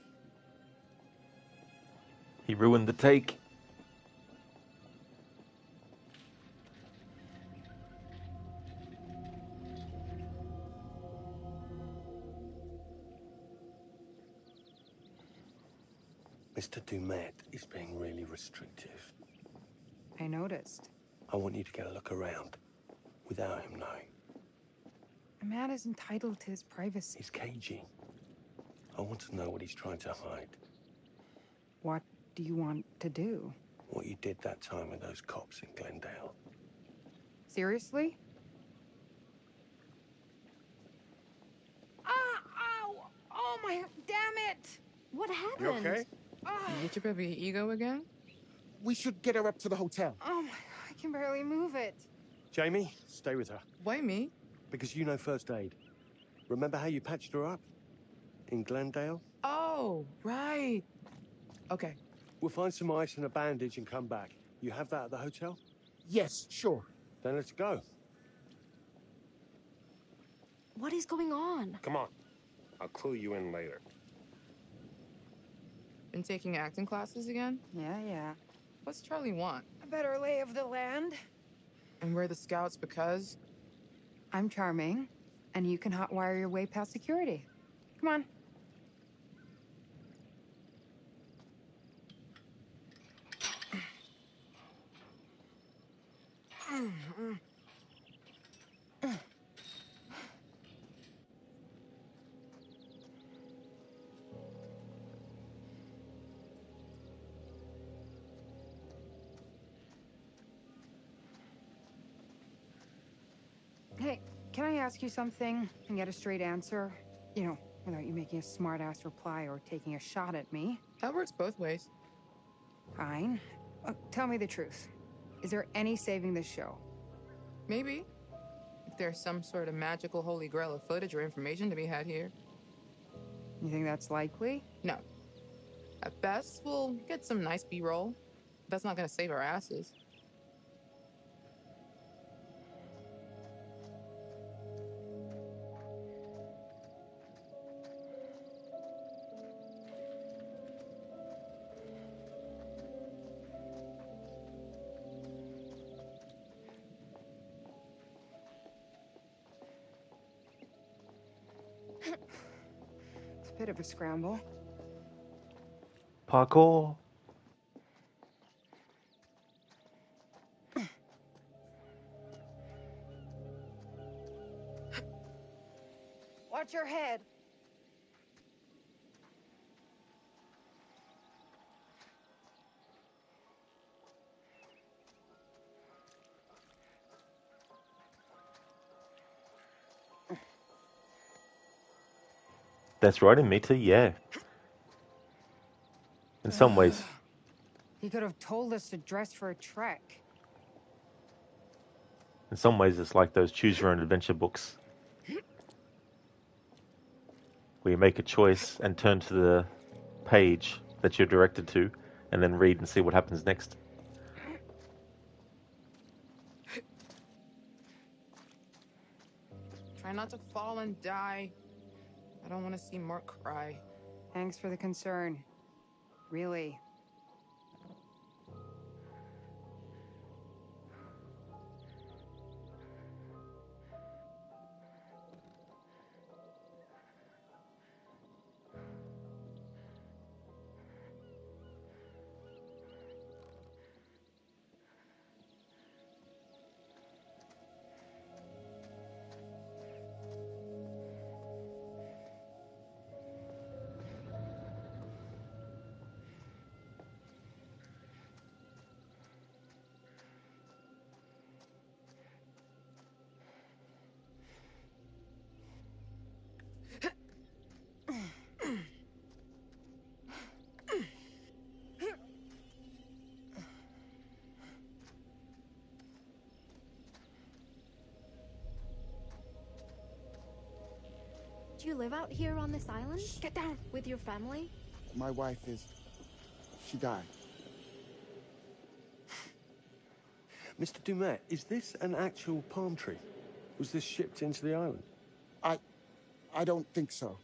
He ruined the take. Mr. Dumet is being really restrictive. I noticed. I want you to get a look around without him knowing. A man is entitled to his privacy. He's cagey. I want to know what he's trying to hide. What do you want to do? What you did that time with those cops in Glendale. Seriously? Ow! Oh my, damn it! What happened? You okay? You get your baby ego again? We should get her up to the hotel. Oh my, I can barely move it. Jamie, stay with her. Why me? Because you know first aid. Remember how you patched her up? In Glendale? Oh, right. Okay. We'll find some ice and a bandage and come back. You have that at the hotel? Yes, sure. Then let's go. What is going on? Come on. I'll clue you in later. Been taking acting classes again? Yeah. What's Charlie want? A better lay of the land. And we're the scouts because? I'm charming, and you can hotwire your way past security. Come on. Hey, can I ask you something and get a straight answer? You know, without you making a smart-ass reply or taking a shot at me. That works both ways. Fine. Tell me the truth. Is there any saving this show? Maybe. If there's some sort of magical holy grail of footage or information to be had here. You think that's likely? No. At best, we'll get some nice B-roll. That's not gonna save our asses. It's a bit of a scramble. Parkour. Watch your head. That's right, Amita, yeah. In some ways. He could have told us to dress for a trek. In some ways, it's like those choose your own adventure books, where you make a choice and turn to the page that you're directed to, and then read and see what happens next. Try not to fall and die. I don't want to see Mark cry. Thanks for the concern. Really. Do you live out here on this island? Get down! With your family? My wife is... she died. Mr. Dumet, is this an actual palm tree? Was this shipped into the island? I don't think so.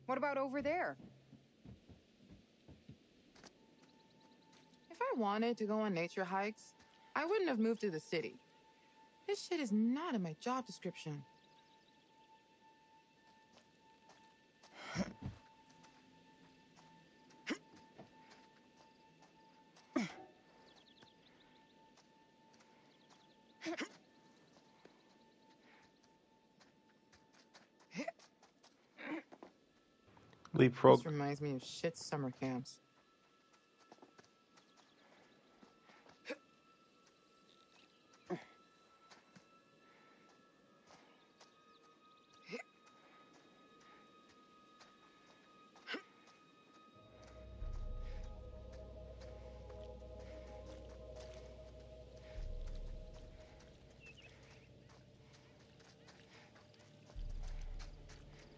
What about over there? If I wanted to go on nature hikes, I wouldn't have moved to the city. This shit is not in my job description. Leapfrog. This reminds me of shit summer camps.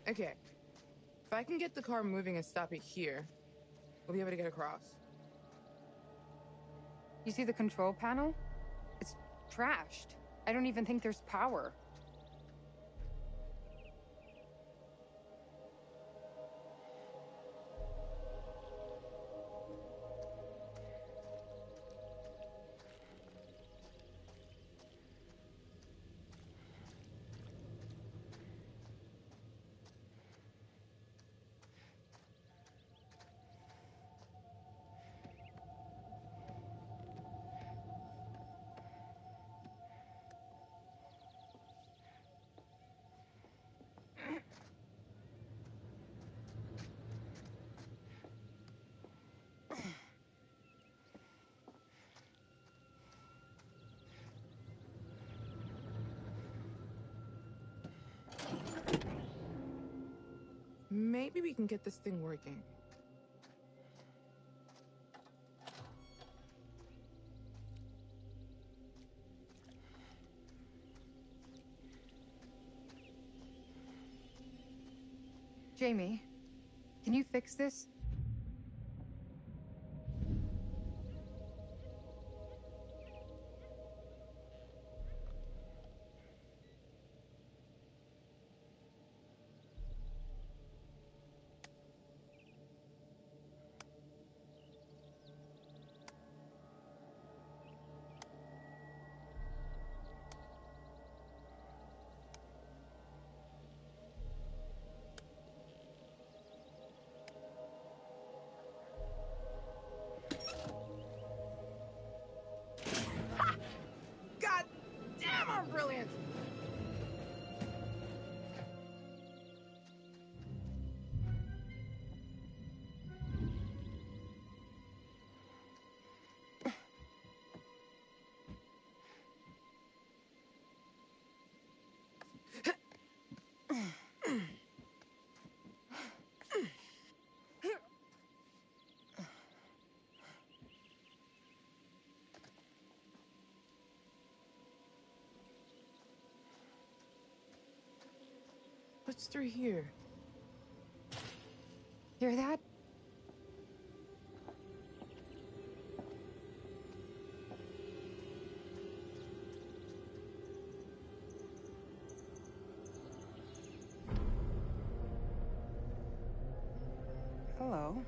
Okay. If I can get the car moving and stop it here, we'll be able to get across. You see the control panel? It's trashed. I don't even think there's power. Maybe we can get this thing working. Jamie, can you fix this? God damn, I'm brilliant! What's through here? Hear that? Hello.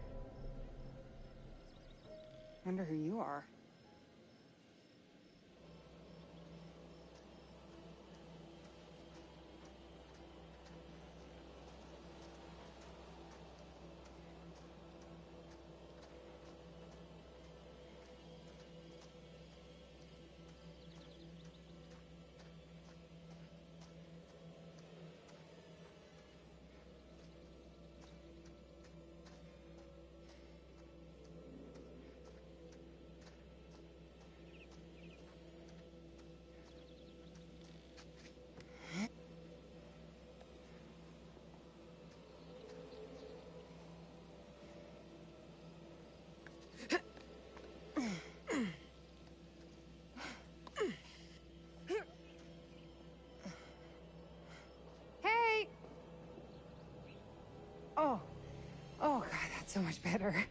Wonder who you are. Hey! Oh. Oh, God, that's so much better.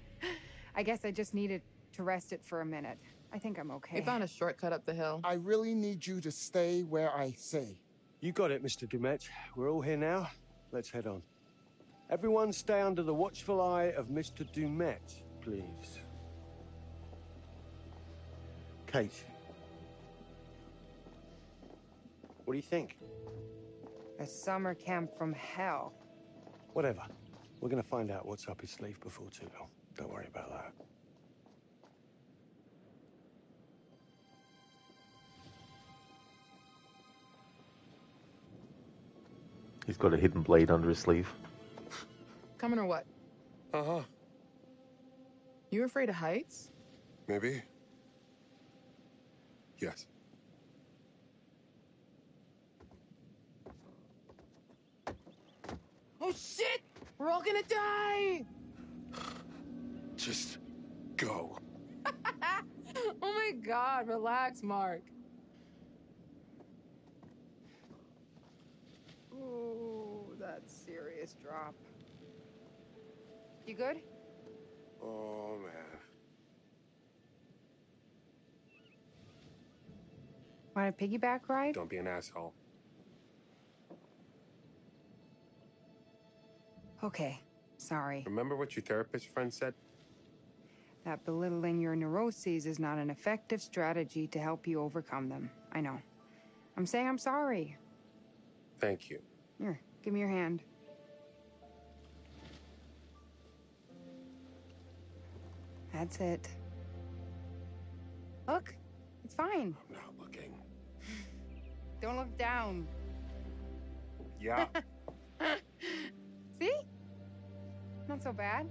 I guess I just needed to rest it for a minute. I think I'm okay. We found a shortcut up the hill. I really need you to stay where I say. You got it, Mr. Dumet. We're all here now. Let's head on. Everyone stay under the watchful eye of Mr. Dumet, please. Kate. What do you think? A summer camp from hell. Whatever. We're gonna find out what's up his sleeve before too long. Don't worry about that. He's got a hidden blade under his sleeve. Coming or what? Uh-huh. You afraid of heights? Maybe. Yes. Oh shit! We're all gonna die! Just go. Oh my God, relax, Mark. Ooh, that's serious drop. You good? Oh, man. Want a piggyback ride? Don't be an asshole. Okay, sorry. Remember what your therapist friend said? That belittling your neuroses is not an effective strategy to help you overcome them. I know. I'm saying I'm sorry. Thank you. Here, give me your hand. That's it. Look, it's fine. I'm not looking. Don't look down. Yeah. See? Not so bad.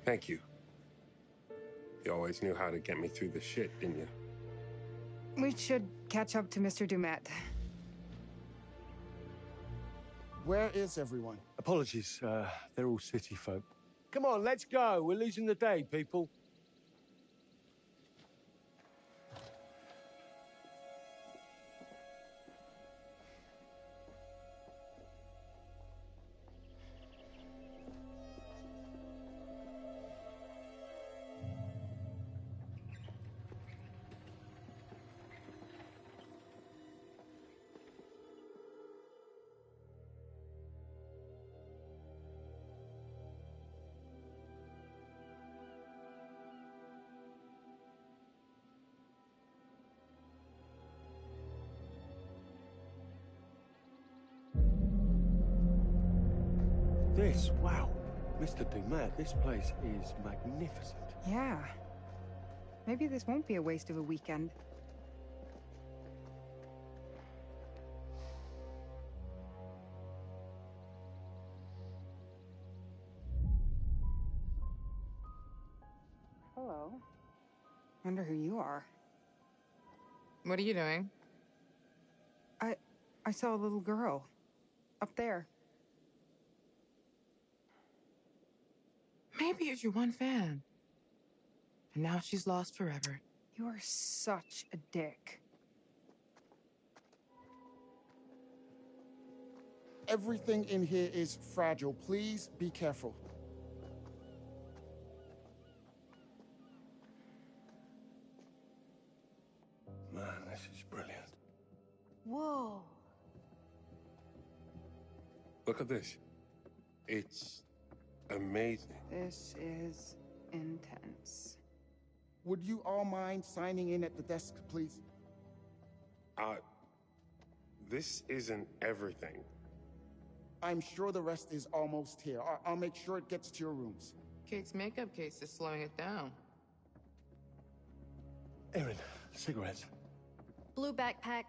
Thank you. You always knew how to get me through the shit, didn't you? We should catch up to Mr. Dumet. Where is everyone? Apologies, they're all city folk. Come on, let's go. We're losing the day, people. Wow. Mr. Dumet, this place is magnificent. Yeah. Maybe this won't be a waste of a weekend. Hello. Wonder who you are. What are you doing? I saw a little girl. Up there. Maybe it's your one fan. And now she's lost forever. You are such a dick. Everything in here is fragile. Please be careful. Man, this is brilliant. Whoa. Look at this. It's amazing. This is intense. Would you all mind signing in at the desk, please? This isn't everything. I'm sure the rest is almost here. I'll make sure it gets to your rooms. Kate's makeup case is slowing it down. Erin, cigarettes. Blue backpack.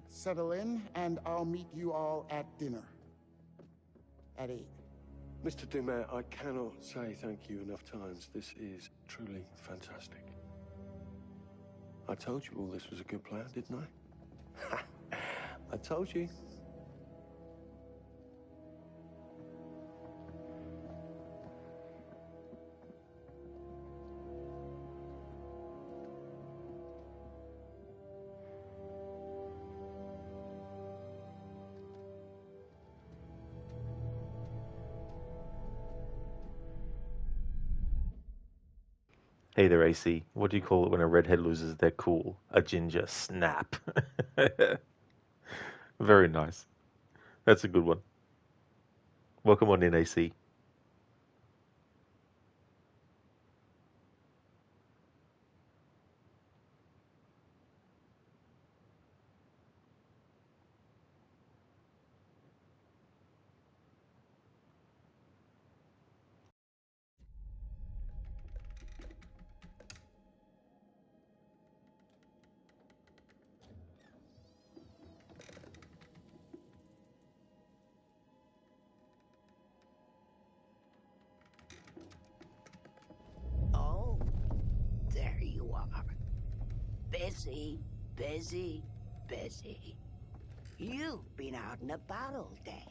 Settle in, and I'll meet you all at dinner. At 8. Mr. Dumet, I cannot say thank you enough times. This is truly fantastic. I told you all this was a good plan, didn't I? I told you. Hey there, AC. What do you call it when a redhead loses their cool? A ginger snap. Very nice. That's a good one. Welcome on in, AC. Oh, there you are. Busy, busy, busy. You've been out and about all day,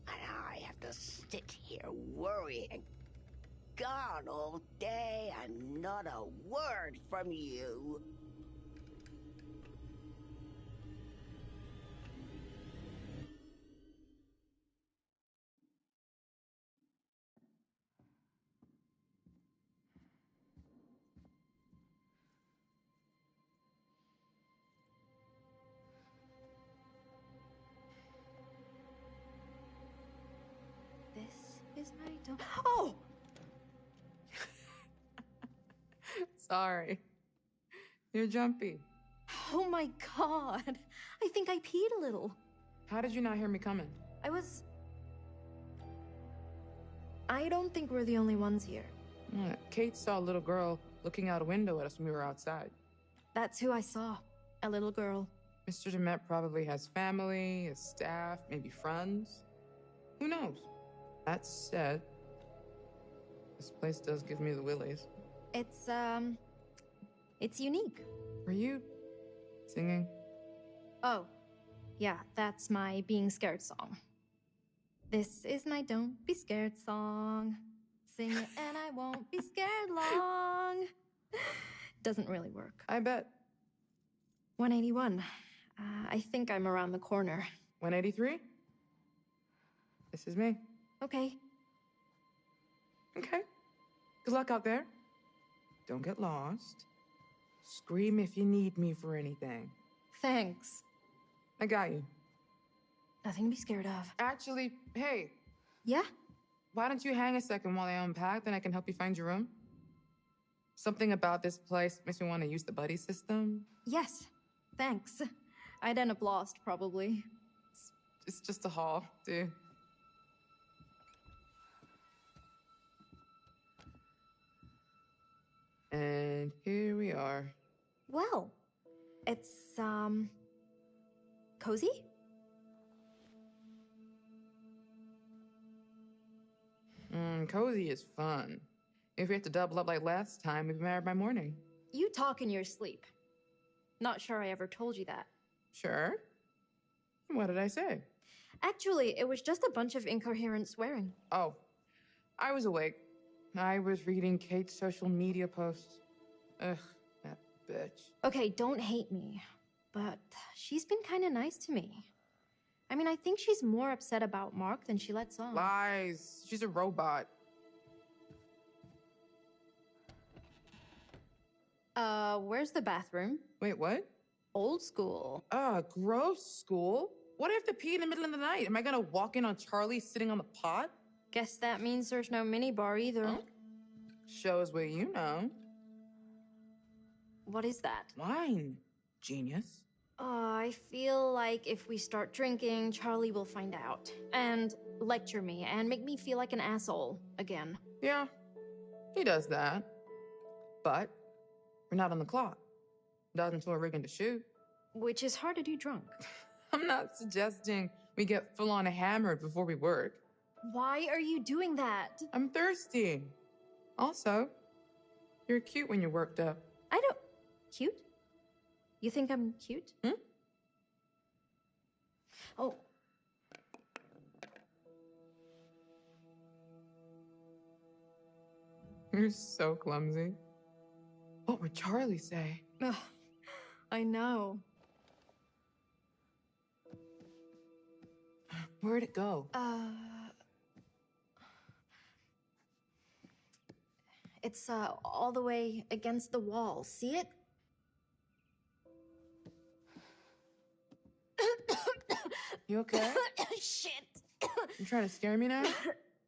and I have to sit here worrying. Gone all day and not a word from you. This is my door. Oh! Sorry. You're jumpy. Oh my god. I think I peed a little. How did you not hear me coming? I don't think we're the only ones here. Kate saw a little girl looking out a window at us when we were outside. That's who I saw. A little girl. Mr. Dumet probably has family, his staff, maybe friends. Who knows? That said, this place does give me the willies. It's unique. Were you Singing? Oh, yeah, that's my being scared song. This is my don't be scared song. Sing it and I won't be scared long. Doesn't really work. I bet. 181. I think I'm around the corner. 183? This is me. Okay. Okay. Good luck out there. Don't get lost. Scream if you need me for anything. Thanks. I got you. Nothing to be scared of. Actually, hey. Yeah? Why don't you hang a second while I unpack, then I can help you find your room? Something about this place makes me want to use the buddy system. Yes. Thanks. I'd end up lost, probably. It's just a hall, dude. And here we are. Well, it's, cozy? Cozy is fun. If we have to double up like last time, we'd be married by morning. You talk in your sleep. Not sure I ever told you that. Sure. What did I say? Actually, it was just a bunch of incoherent swearing. Oh, I was awake. I was reading Kate's social media posts. Ugh, that bitch. Okay, don't hate me, but she's been kind of nice to me. I mean, I think she's more upset about Mark than she lets on. Lies. She's a robot. Where's the bathroom? Wait, what? Old school. Gross school? What if I have to pee in the middle of the night? Am I gonna walk in on Charlie sitting on the pot? Guess that means there's no minibar either. Huh? Shows what you know. What is that? Wine. Genius. I feel like if we start drinking, Charlie will find out. And lecture me and make me feel like an asshole again. Yeah, he does that. But we're not on the clock. Not until we're rigging to shoot. Which is hard to do drunk. I'm not suggesting we get full-on hammered before we work. Why are you doing that? I'm thirsty. Also, you're cute when you're worked up. I don't... Cute? You think I'm cute? Oh. You're so clumsy. What would Charlie say? Ugh, I know. Where'd it go? It's, all the way against the wall. See it? You okay? Shit. You trying to scare me now?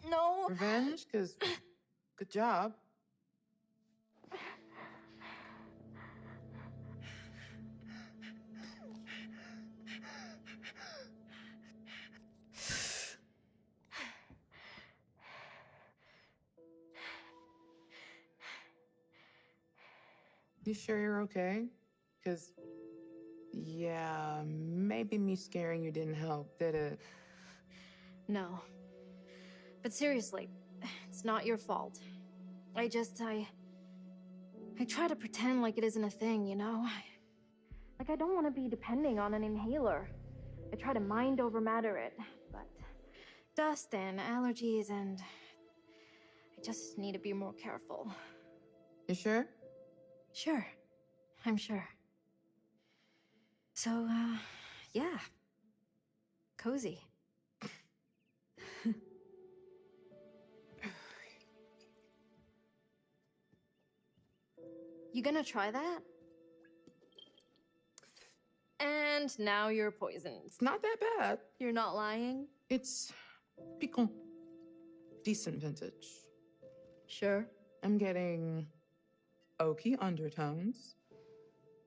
No. Revenge? 'Cause good job. You sure you're okay? 'Cause, yeah, maybe me scaring you didn't help, did it? No. But seriously, it's not your fault. I try to pretend like it isn't a thing, you know? Like, I don't want to be depending on an inhaler. I try to mind over matter it, but dust and allergies and I just need to be more careful. You sure? Sure. I'm sure. So, yeah. Cozy. You gonna try that? And now you're poisoned. It's not that bad. You're not lying? It's piquant. Decent vintage. Sure. I'm getting oaky undertones,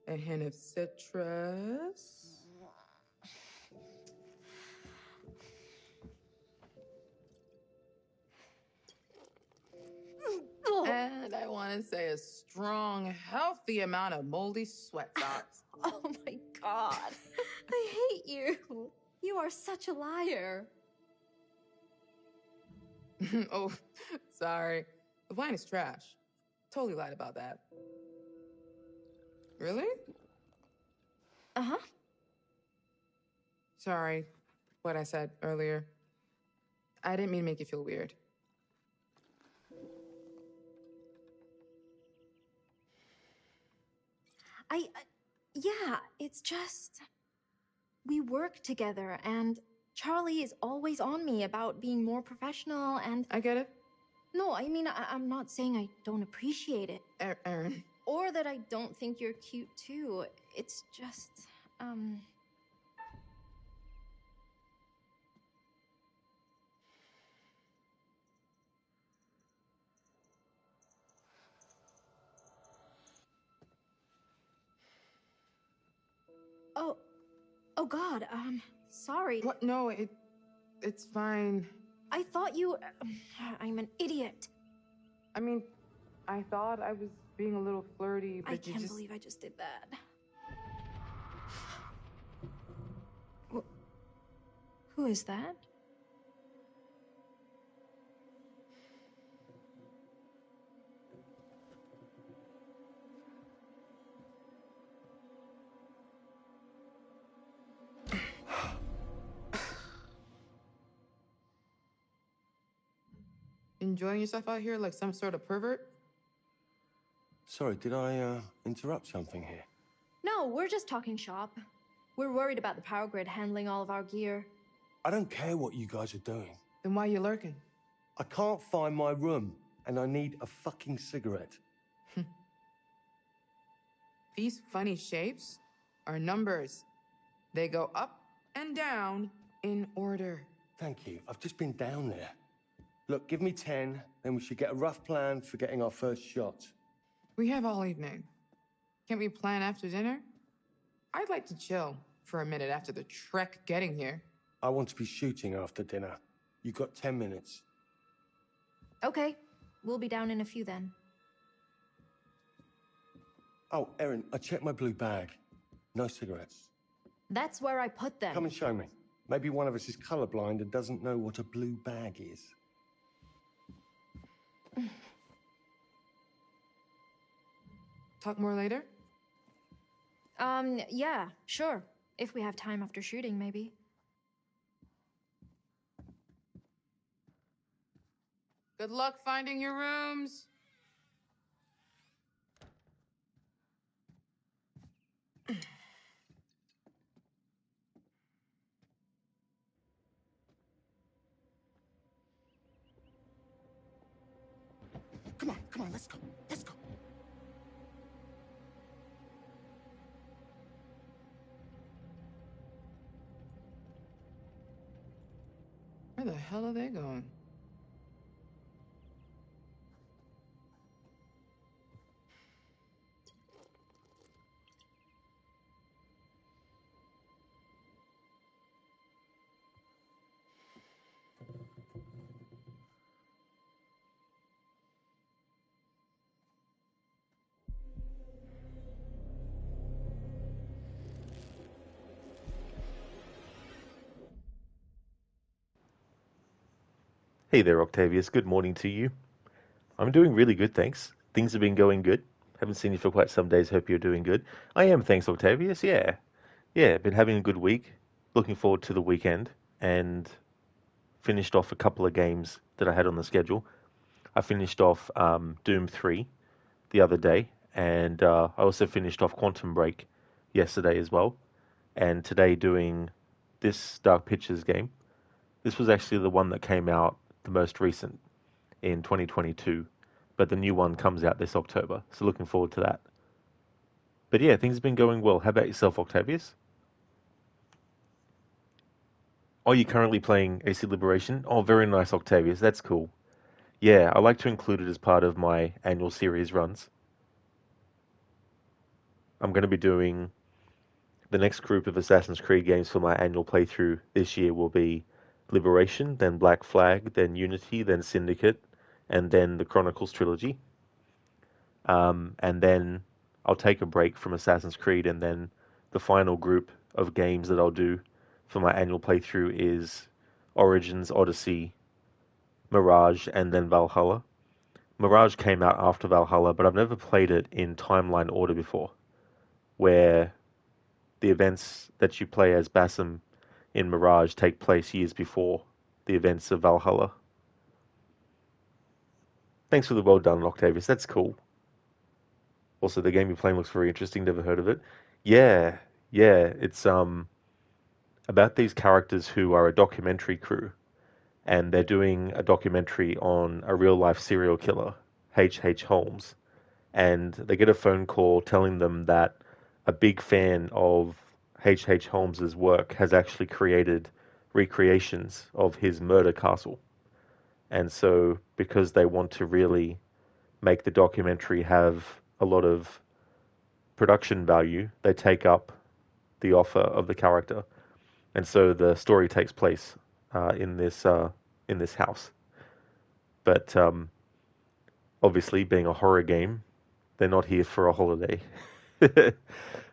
a hint of citrus. And I want to say a strong, healthy amount of moldy sweat socks. Oh my god. I hate you. You are such a liar. Oh, sorry. The wine is trash. Totally lied about that. Really? Uh-huh. Sorry, what I said earlier. I didn't mean to make you feel weird. Yeah, it's just... We work together, and Charlie is always on me about being more professional, and... I get it. No, I mean, I'm not saying I don't appreciate it. Erin. Or that I don't think you're cute, too. It's just, Oh God, sorry. What? No, it's fine. I thought you... I'm an idiot. I mean, I thought I was being a little flirty, but I can't believe I just did that. Who is that? Enjoying yourself out here like some sort of pervert? Sorry, did I interrupt something here? No, we're just talking shop. We're worried about the power grid handling all of our gear. I don't care what you guys are doing. Then why are you lurking? I can't find my room, and I need a fucking cigarette. These funny shapes are numbers. They go up and down in order. Thank you. I've just been down there. Look, give me 10, then we should get a rough plan for getting our first shot. We have all evening. Can't we plan after dinner? I'd like to chill for a minute after the trek getting here. I want to be shooting after dinner. You've got 10 minutes. Okay, we'll be down in a few then. Oh, Erin, I checked my blue bag. No cigarettes. That's where I put them. Come and show me. Maybe one of us is colorblind and doesn't know what a blue bag is. Talk more later? Yeah, sure. If we have time after shooting, maybe. Good luck finding your rooms. Come on, let's go. Let's go. Where the hell are they going? Hey there, Octavius. Good morning to you. I'm doing really good, thanks. Things have been going good. Haven't seen you for quite some days. Hope you're doing good. I am, thanks, Octavius. Yeah. Been having a good week. Looking forward to the weekend. And finished off a couple of games that I had on the schedule. I finished off Doom 3 the other day. And I also finished off Quantum Break yesterday as well. And today doing this Dark Pictures game. This was actually the one that came out the most recent in 2022, but the new one comes out this October, so looking forward to that. But yeah, things have been going well. How about yourself, Octavius? Oh, you're currently playing AC Liberation? Oh, very nice, Octavius. That's cool. Yeah, I like to include it as part of my annual series runs. I'm going to be doing the next group of Assassin's Creed games for my annual playthrough this year will be Liberation, then Black Flag, then Unity, then Syndicate, and then the Chronicles trilogy. And then I'll take a break from Assassin's Creed, and then the final group of games that I'll do for my annual playthrough is Origins, Odyssey, Mirage, and then Valhalla. Mirage came out after Valhalla, but I've never played it in timeline order before, where the events that you play as Basim in Mirage take place years before the events of Valhalla. Thanks for the well done, Octavius. That's cool. Also, the game you're playing looks very interesting. Never heard of it. Yeah, it's about these characters who are a documentary crew, and they're doing a documentary on a real life serial killer, H.H. Holmes, and they get a phone call telling them that a big fan of H.H. Holmes's work has actually created recreations of his murder castle. And so, because they want to really make the documentary have a lot of production value, they take up the offer of the character. And so the story takes place in this house. But obviously, being a horror game, they're not here for a holiday.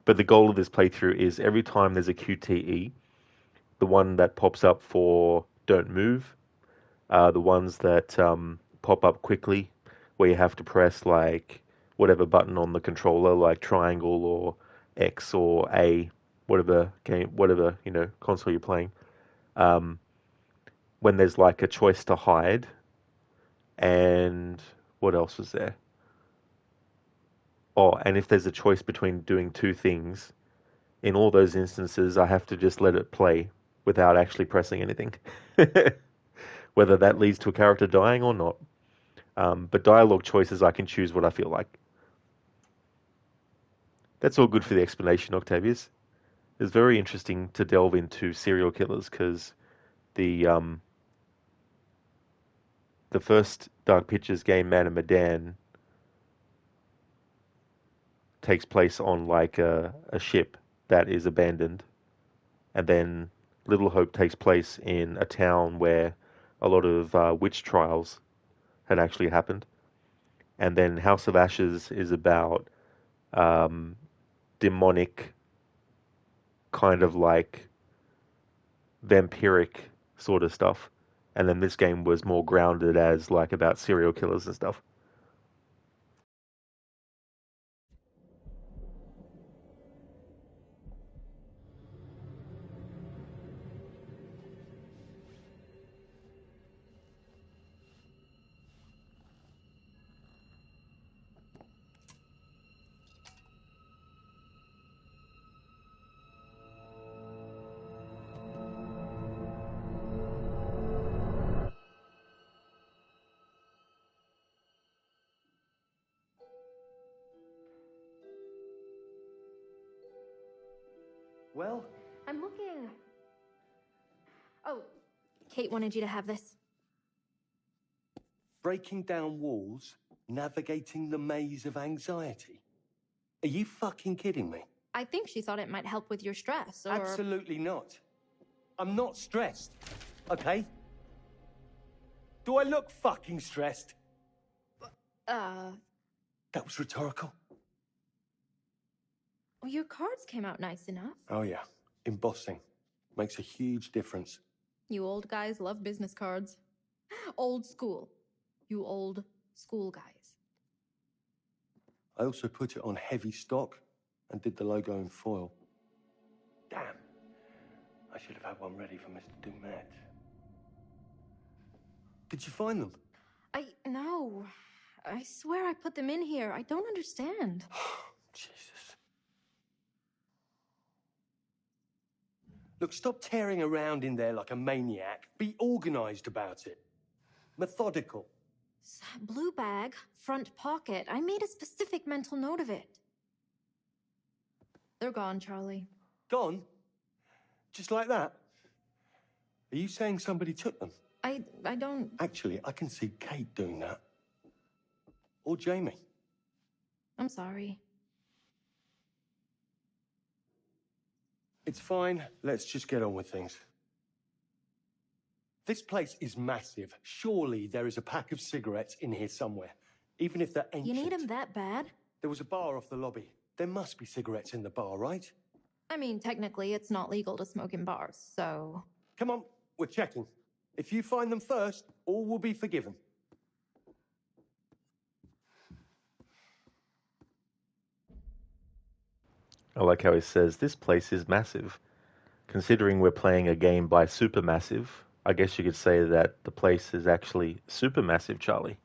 But the goal of this playthrough is every time there's a QTE, the one that pops up for don't move, the ones that pop up quickly, where you have to press like whatever button on the controller, like triangle or X or A, whatever console you're playing. When there's like a choice to hide, and what else was there? Oh, and if there's a choice between doing two things, in all those instances, I have to just let it play without actually pressing anything. Whether that leads to a character dying or not. But dialogue choices, I can choose what I feel like. That's all good for the explanation, Octavius. It's very interesting to delve into serial killers because the first Dark Pictures game, Man of Medan, takes place on like a ship that is abandoned, and then Little Hope takes place in a town where a lot of witch trials had actually happened, and then House of Ashes is about demonic, kind of like vampiric sort of stuff, and then this game was more grounded as like about serial killers and stuff. Well, I'm looking. Oh, Kate wanted you to have this. breaking down walls, navigating the maze of anxiety. Are you fucking kidding me? I think she thought it might help with your stress, or... Absolutely not. I'm not stressed, okay? Do I look fucking stressed? That was rhetorical. Well, your cards came out nice enough. Oh yeah, embossing. Makes a huge difference. You old guys love business cards. Old school. You old school guys. I also put it on heavy stock and did the logo in foil. Damn. I should have had one ready for Mr. Dumet. Did you find them? No. I swear I put them in here. I don't understand. Jesus. Look, stop tearing around in there like a maniac. Be organized about it. Methodical. Blue bag, front pocket. I made a specific mental note of it. They're gone, Charlie. Gone? Just like that? Are you saying somebody took them? I don't... Actually, I can see Kate doing that. Or Jamie. I'm sorry. It's fine. Let's just get on with things. This place is massive. Surely there is a pack of cigarettes in here somewhere. Even if they're ancient. You need them that bad? There was a bar off the lobby. There must be cigarettes in the bar, right? I mean, technically, it's not legal to smoke in bars, so... Come on, we're checking. If you find them first, all will be forgiven. I like how he says, this place is massive. Considering we're playing a game by Supermassive, I guess you could say that the place is actually supermassive, Charlie.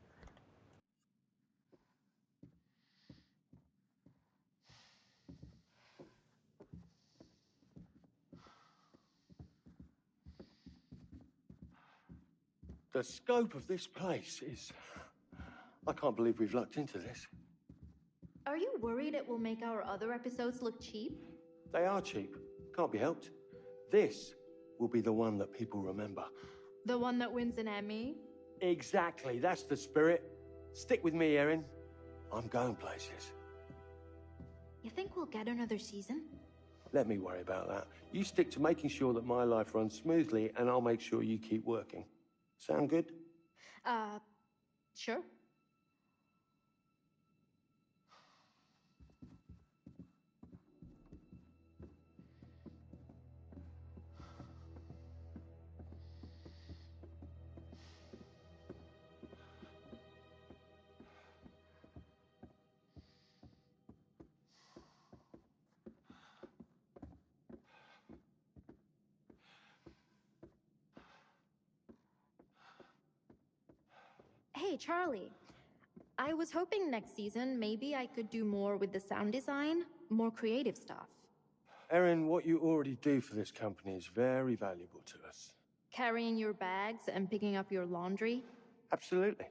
The scope of this place is... I can't believe we've lucked into this. Are you worried it will make our other episodes look cheap? They are cheap. Can't be helped. This will be the one that people remember. The one that wins an Emmy? Exactly. That's the spirit. Stick with me, Erin. I'm going places. You think we'll get another season? Let me worry about that. You stick to making sure that my life runs smoothly, and I'll make sure you keep working. Sound good? Sure. Hey, Charlie. I was hoping next season maybe I could do more with the sound design, more creative stuff. Erin, what you already do for this company is very valuable to us. Carrying your bags and picking up your laundry? Absolutely.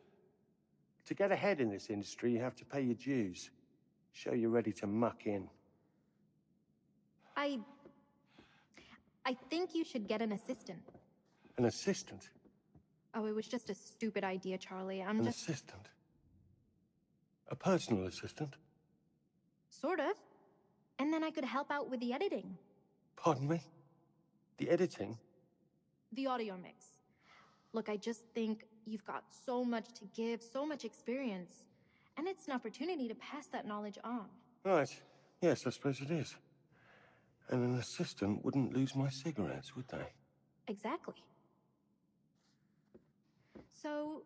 To get ahead in this industry, you have to pay your dues. Show you're ready to muck in. I think you should get an assistant. An assistant? Oh, it was just a stupid idea, Charlie. An assistant? A personal assistant? Sort of. And then I could help out with the editing. Pardon me? The editing? The audio mix. Look, I just think you've got so much to give, so much experience. And it's an opportunity to pass that knowledge on. Right. Yes, I suppose it is. And an assistant wouldn't lose my cigarettes, would they? Exactly. So,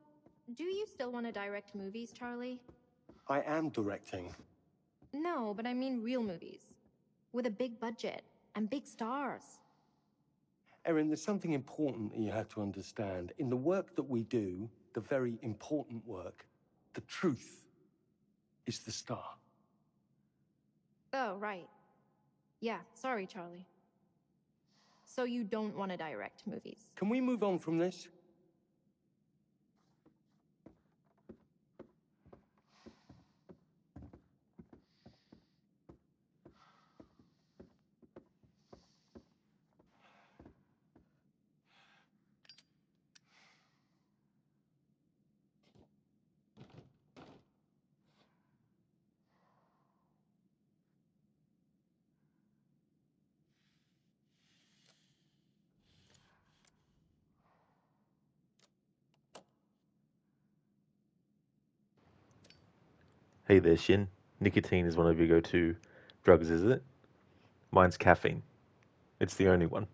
do you still want to direct movies, Charlie? I am directing. No, but I mean real movies. With a big budget and big stars. Erin, there's something important that you have to understand. In the work that we do, the very important work, the truth is the star. Oh, right. Yeah, sorry, Charlie. So you don't want to direct movies? Can we move on from this? Hey there, Shin. Nicotine is one of your go-to drugs, is it? Mine's caffeine. It's the only one.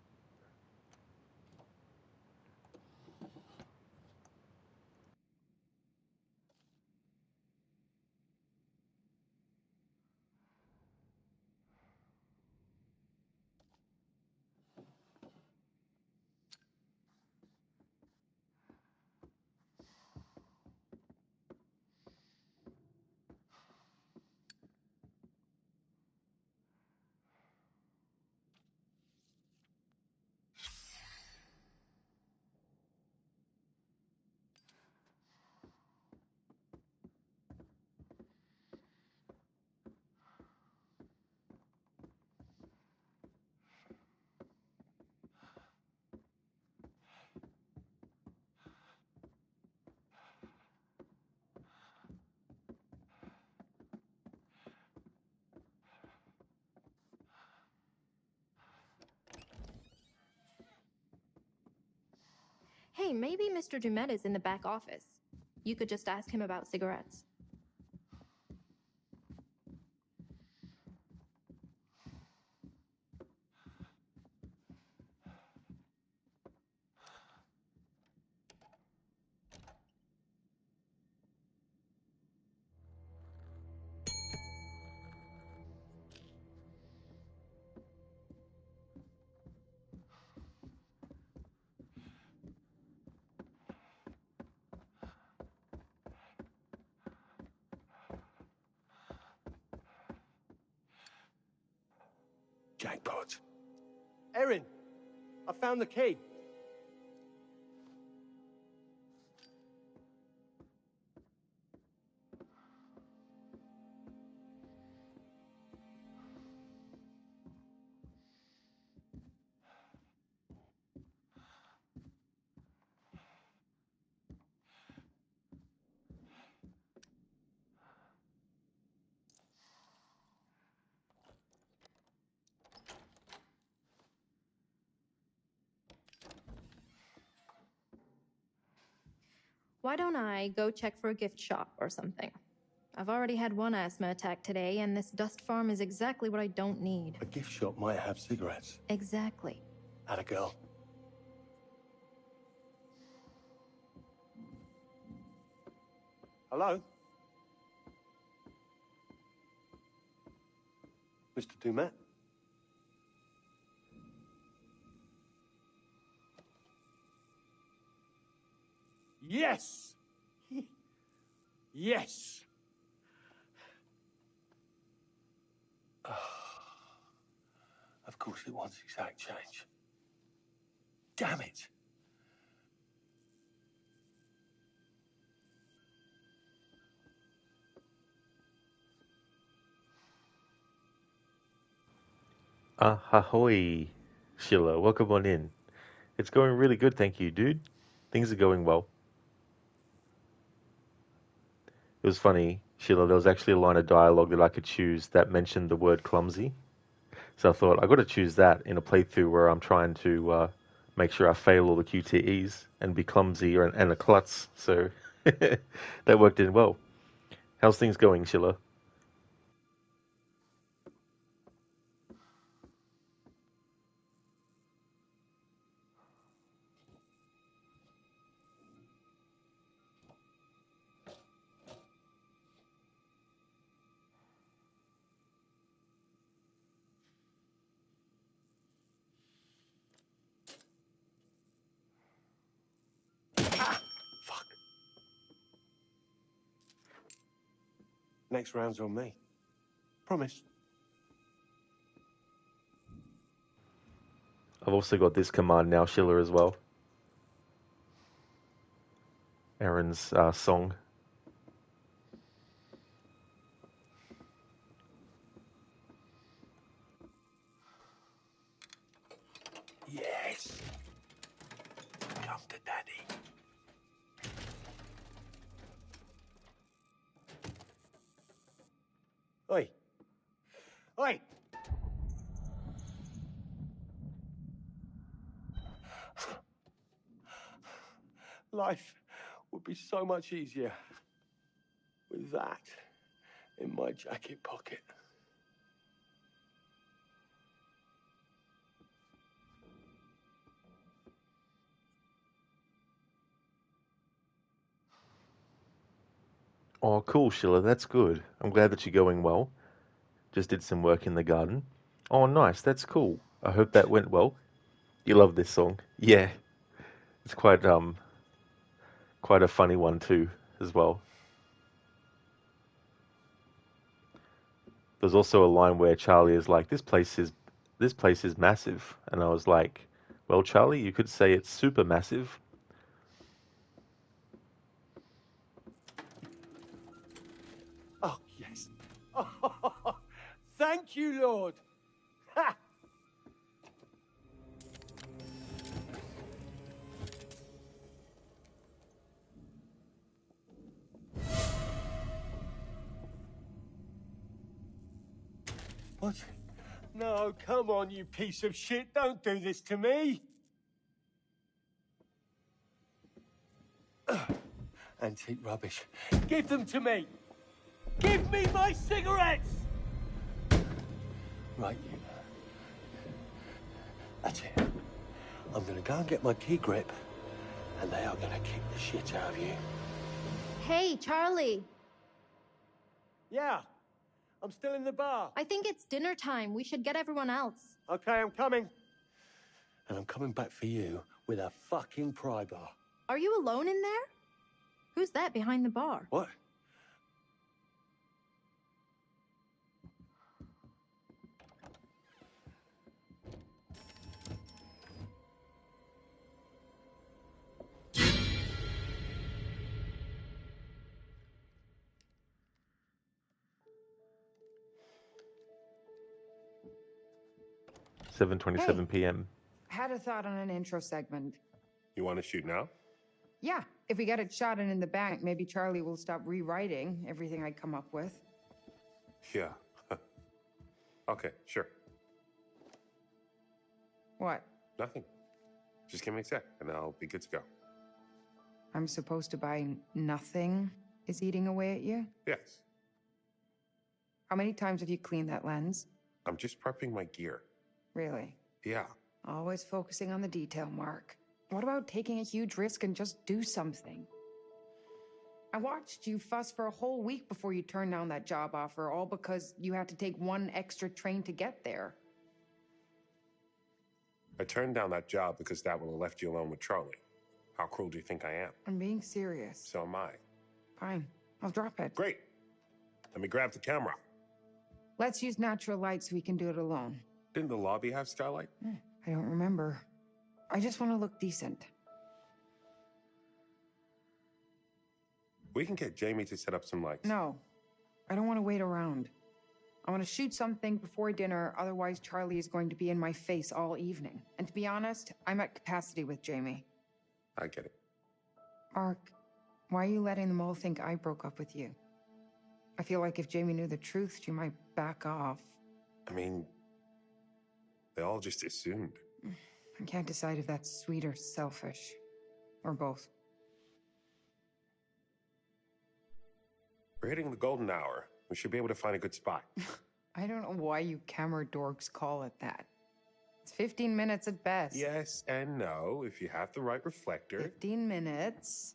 Hey, maybe Mr. Dumet is in the back office. You could just ask him about cigarettes. Jackpot. Erin, I found the key. Why don't I go check for a gift shop or something? I've already had one asthma attack today, and this dust farm is exactly what I don't need. A gift shop might have cigarettes. Exactly. Atta girl. Hello? Mr. Dumet? Yes! Yes! Of course it wants exact change. Damn it! Ahoy, Sheila. Welcome on in. It's going really good, thank you, dude. Things are going well. It was funny, Sheila, there was actually a line of dialogue that I could choose that mentioned the word clumsy. So I thought, I've got to choose that in a playthrough where I'm trying to make sure I fail all the QTEs and be clumsy and a klutz. So that worked in well. How's things going, Sheila? Next round's on me. Promise. I've also got this command now, Sheila, as well. Aaron's song. Yes! Come to daddy. Oi! Oi! Life would be so much easier with that in my jacket pocket. Oh, cool, Sheila. That's good. I'm glad that you're going well. Just did some work in the garden. Oh, nice. That's cool. I hope that went well. You love this song? Yeah. It's quite a funny one too, as well. There's also a line where Charlie is like, this place is massive. And I was like, well, Charlie, you could say it's super massive. Oh, yes. Oh, thank you, Lord. Ha! What? No, come on, you piece of shit. Don't do this to me. Antique rubbish. Give them to me. Give me my cigarettes. Right, you. That's it. I'm gonna go and get my key grip, and they are gonna kick the shit out of you. Hey, Charlie. Yeah, I'm still in the bar. I think it's dinner time. We should get everyone else. Okay, I'm coming. And I'm coming back for you with a fucking pry bar. Are you alone in there? Who's that behind the bar? What? 7:27 p.m. Had a thought on an intro segment. You want to shoot now? Yeah, if we get it shot and in the bank, maybe Charlie will stop rewriting everything I come up with. Yeah. Okay, sure. What? Nothing. Just give me a sec, and I'll be good to go. I'm supposed to buy nothing is eating away at you? Yes. How many times have you cleaned that lens? I'm just prepping my gear. Really? Yeah. Always focusing on the detail, Mark. What about taking a huge risk and just do something? I watched you fuss for a whole week before you turned down that job offer, all because you had to take one extra train to get there. I turned down that job because that would have left you alone with Charlie. How cruel do you think I am? I'm being serious. So am I. Fine. I'll drop it. Great. Let me grab the camera. Let's use natural light so we can do it alone. Didn't the lobby have skylight? I don't remember. I just want to look decent. We can get Jamie to set up some lights. No. I don't want to wait around. I want to shoot something before dinner, otherwise Charlie is going to be in my face all evening. And to be honest, I'm at capacity with Jamie. I get it. Mark, why are you letting them all think I broke up with you? I feel like if Jamie knew the truth, she might back off. I mean, they all just assumed. I can't decide if that's sweet or selfish. Or both. We're hitting the golden hour. We should be able to find a good spot. I don't know why you camera dorks call it that. It's 15 minutes at best. Yes and no, if you have the right reflector. 15 minutes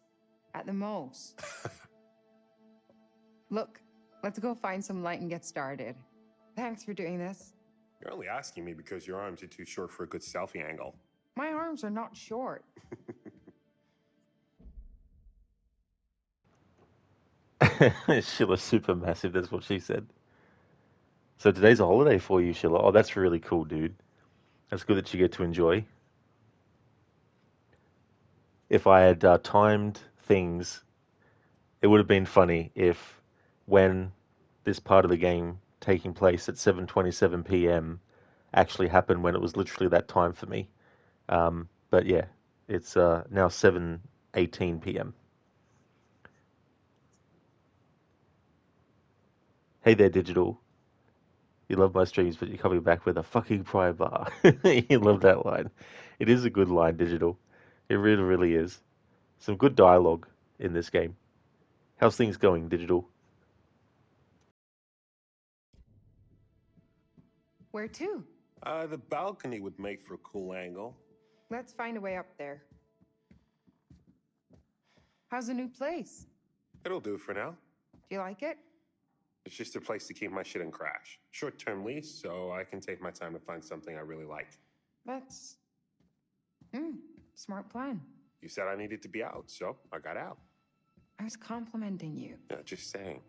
at the most. Look, let's go find some light and get started. Thanks for doing this. You're only asking me because your arms are too short for a good selfie angle. My arms are not short. Sheila's super massive, that's what she said. So today's a holiday for you, Sheila. Oh, that's really cool, dude. That's good that you get to enjoy. If I had timed things, it would have been funny if when this part of the game taking place at 7:27 p.m. actually happened when it was literally that time for me. But yeah, it's now 7:18 p.m. Hey there, Digital. You love my streams, but you're coming back with a fucking pry bar. You love that line. It is a good line, Digital. It really, really is. Some good dialogue in this game. How's things going, Digital? Where to? The balcony would make for a cool angle. Let's find a way up there. How's the new place? It'll do for now. Do you like it? It's just a place to keep my shit and crash. Short-term lease, so I can take my time to find something I really like. That's... smart plan. You said I needed to be out, so I got out. I was complimenting you. Yeah, just saying.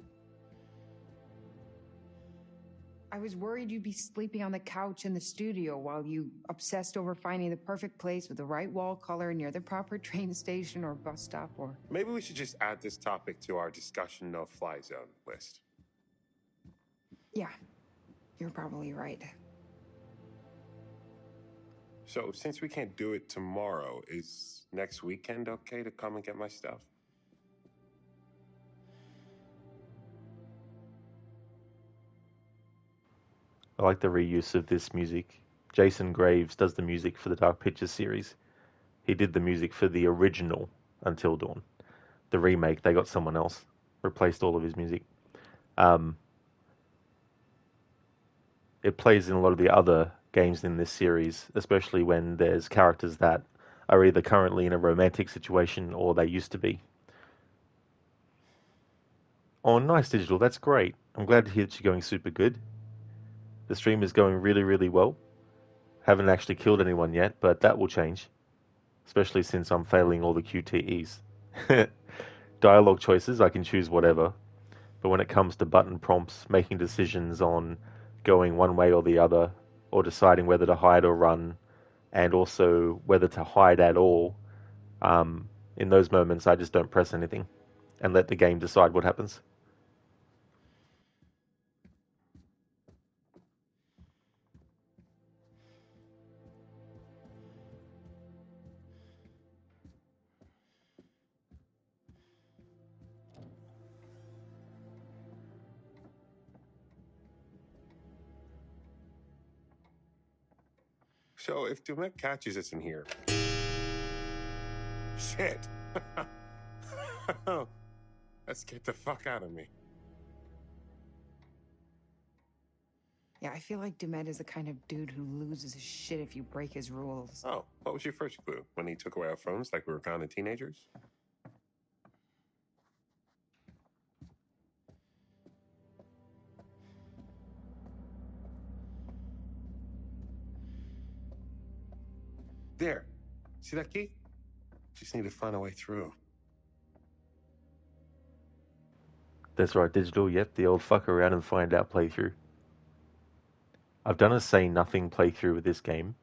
I was worried you'd be sleeping on the couch in the studio while you obsessed over finding the perfect place with the right wall color near the proper train station or bus stop or... Maybe we should just add this topic to our discussion no-fly zone list. Yeah, you're probably right. So, since we can't do it tomorrow, is next weekend okay to come and get my stuff? I like the reuse of this music. Jason Graves does the music for the Dark Pictures series. He did the music for the original Until Dawn. The remake, they got someone else. Replaced all of his music. It plays in a lot of the other games in this series, especially when there's characters that are either currently in a romantic situation or they used to be. Oh, nice, Digital. That's great. I'm glad to hear that you're going super good. The stream is going really, really well. Haven't actually killed anyone yet, but that will change. Especially since I'm failing all the QTEs. Dialogue choices, I can choose whatever. But when it comes to button prompts, making decisions on going one way or the other, or deciding whether to hide or run, and also whether to hide at all, in those moments I just don't press anything and let the game decide what happens. So if Dumet catches us in here... Shit! That scared the fuck out of me. Yeah, I feel like Dumet is the kind of dude who loses his shit if you break his rules. Oh, what was your first clue? When he took away our phones like we were kind of teenagers? There. See that key? Just need to find a way through. That's right, Digital. Yep, the old fuck around and find out playthrough. I've done a say nothing playthrough with this game.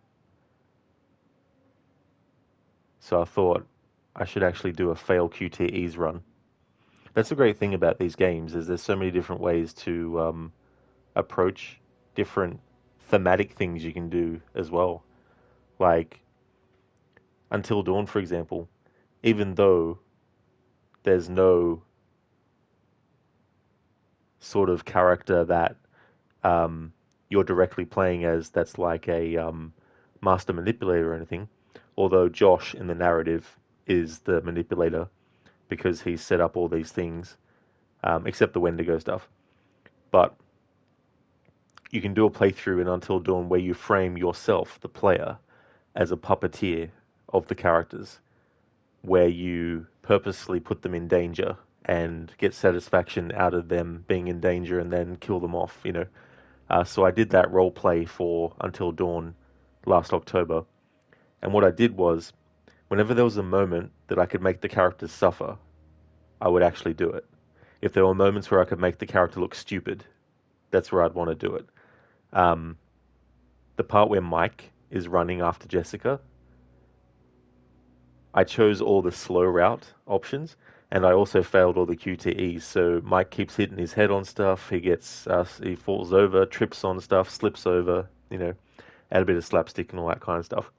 So I thought I should actually do a Fail QTEs run. That's the great thing about these games, is there's so many different ways to approach different thematic things you can do as well. Like Until Dawn, for example, even though there's no sort of character that you're directly playing as that's like a master manipulator or anything, although Josh in the narrative is the manipulator because he's set up all these things, except the Wendigo stuff. But you can do a playthrough in Until Dawn where you frame yourself, the player, as a puppeteer of the characters, where you purposely put them in danger and get satisfaction out of them being in danger and then kill them off, you know. So I did that role play for Until Dawn last October. And what I did was, whenever there was a moment that I could make the characters suffer, I would actually do it. If there were moments where I could make the character look stupid, that's where I'd want to do it. The part where Mike is running after Jessica, I chose all the slow route options, and I also failed all the QTEs. So Mike keeps hitting his head on stuff. He falls over, trips on stuff, slips over. You know, add a bit of slapstick and all that kind of stuff.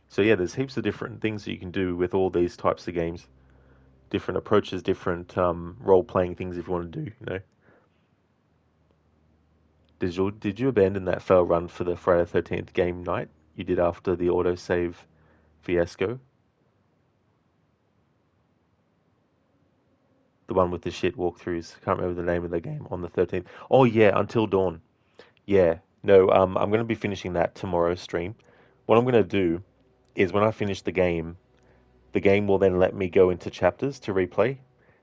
So yeah, there's heaps of different things that you can do with all these types of games. Different approaches, different role-playing things if you want to do. You know, did you abandon that fail run for the Friday the 13th game night you did after the autosave fiasco? The one with the shit walkthroughs. Can't remember the name of the game on the 13th. Oh yeah, Until Dawn. Yeah. No, I'm going to be finishing that tomorrow's stream. What I'm going to do is when I finish the game will then let me go into chapters to replay,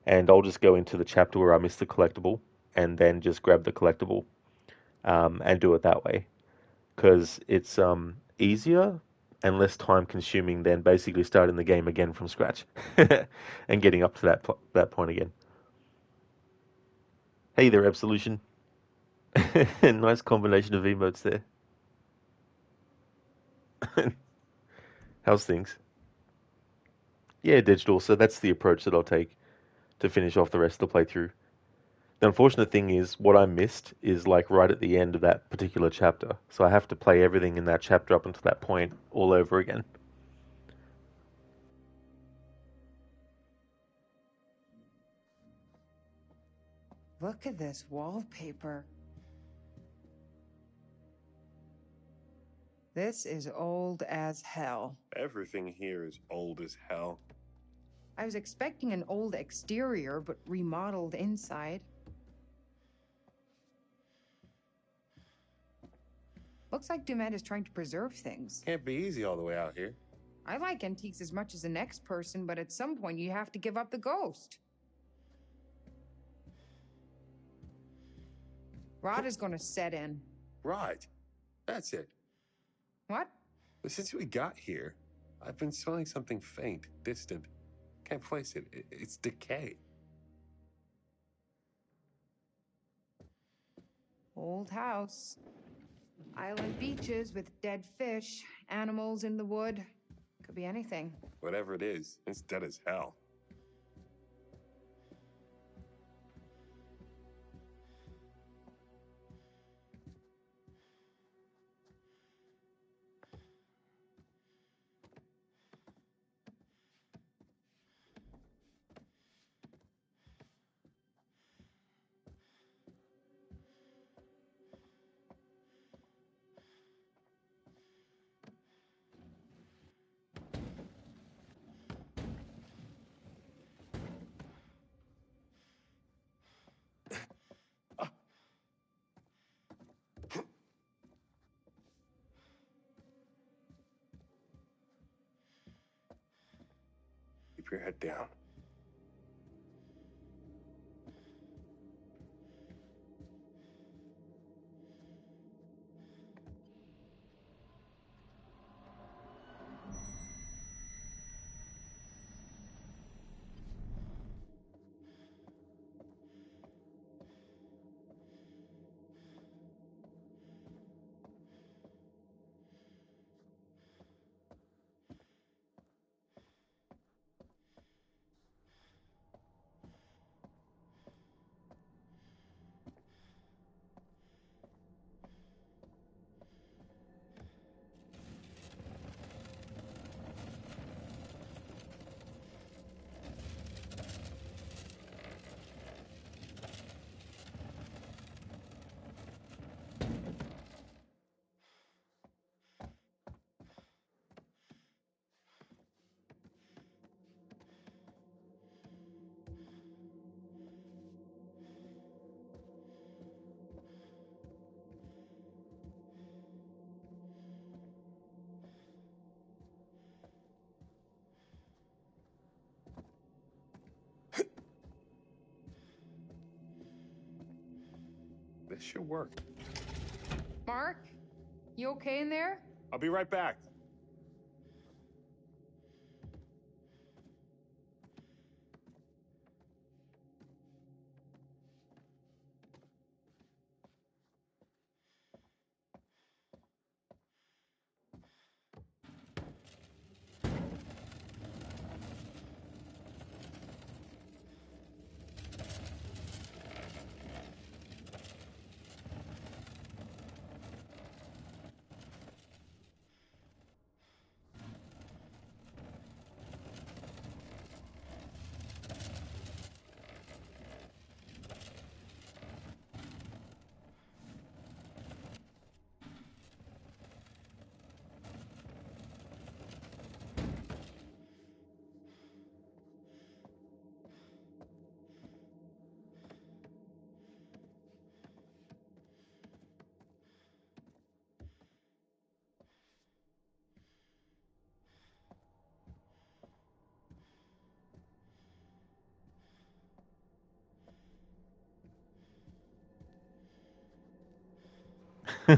and I'll just go into the chapter where I missed the collectible and then just grab the collectible and do it that way. Because it's easier and less time consuming than basically starting the game again from scratch and getting up to that point again. Hey there, Absolution. Nice combination of emotes there. How's things? Yeah, Digital, so that's the approach that I'll take to finish off the rest of the playthrough. The unfortunate thing is, what I missed is like right at the end of that particular chapter. So I have to play everything in that chapter up until that point all over again. Look at this wallpaper. This is old as hell. Everything here is old as hell. I was expecting an old exterior, but remodeled inside. Looks like Dumet is trying to preserve things. Can't be easy all the way out here. I like antiques as much as the next person, but at some point you have to give up the ghost. Rot is going to set in. Right. That's it. What? But since we got here, I've been smelling something faint, distant. Can't place it. It's decay. Old house. Island beaches with dead fish, animals in the wood. Could be anything. Whatever it is, it's dead as hell. keep your head down. This should work. Mark, you okay in there? I'll be right back.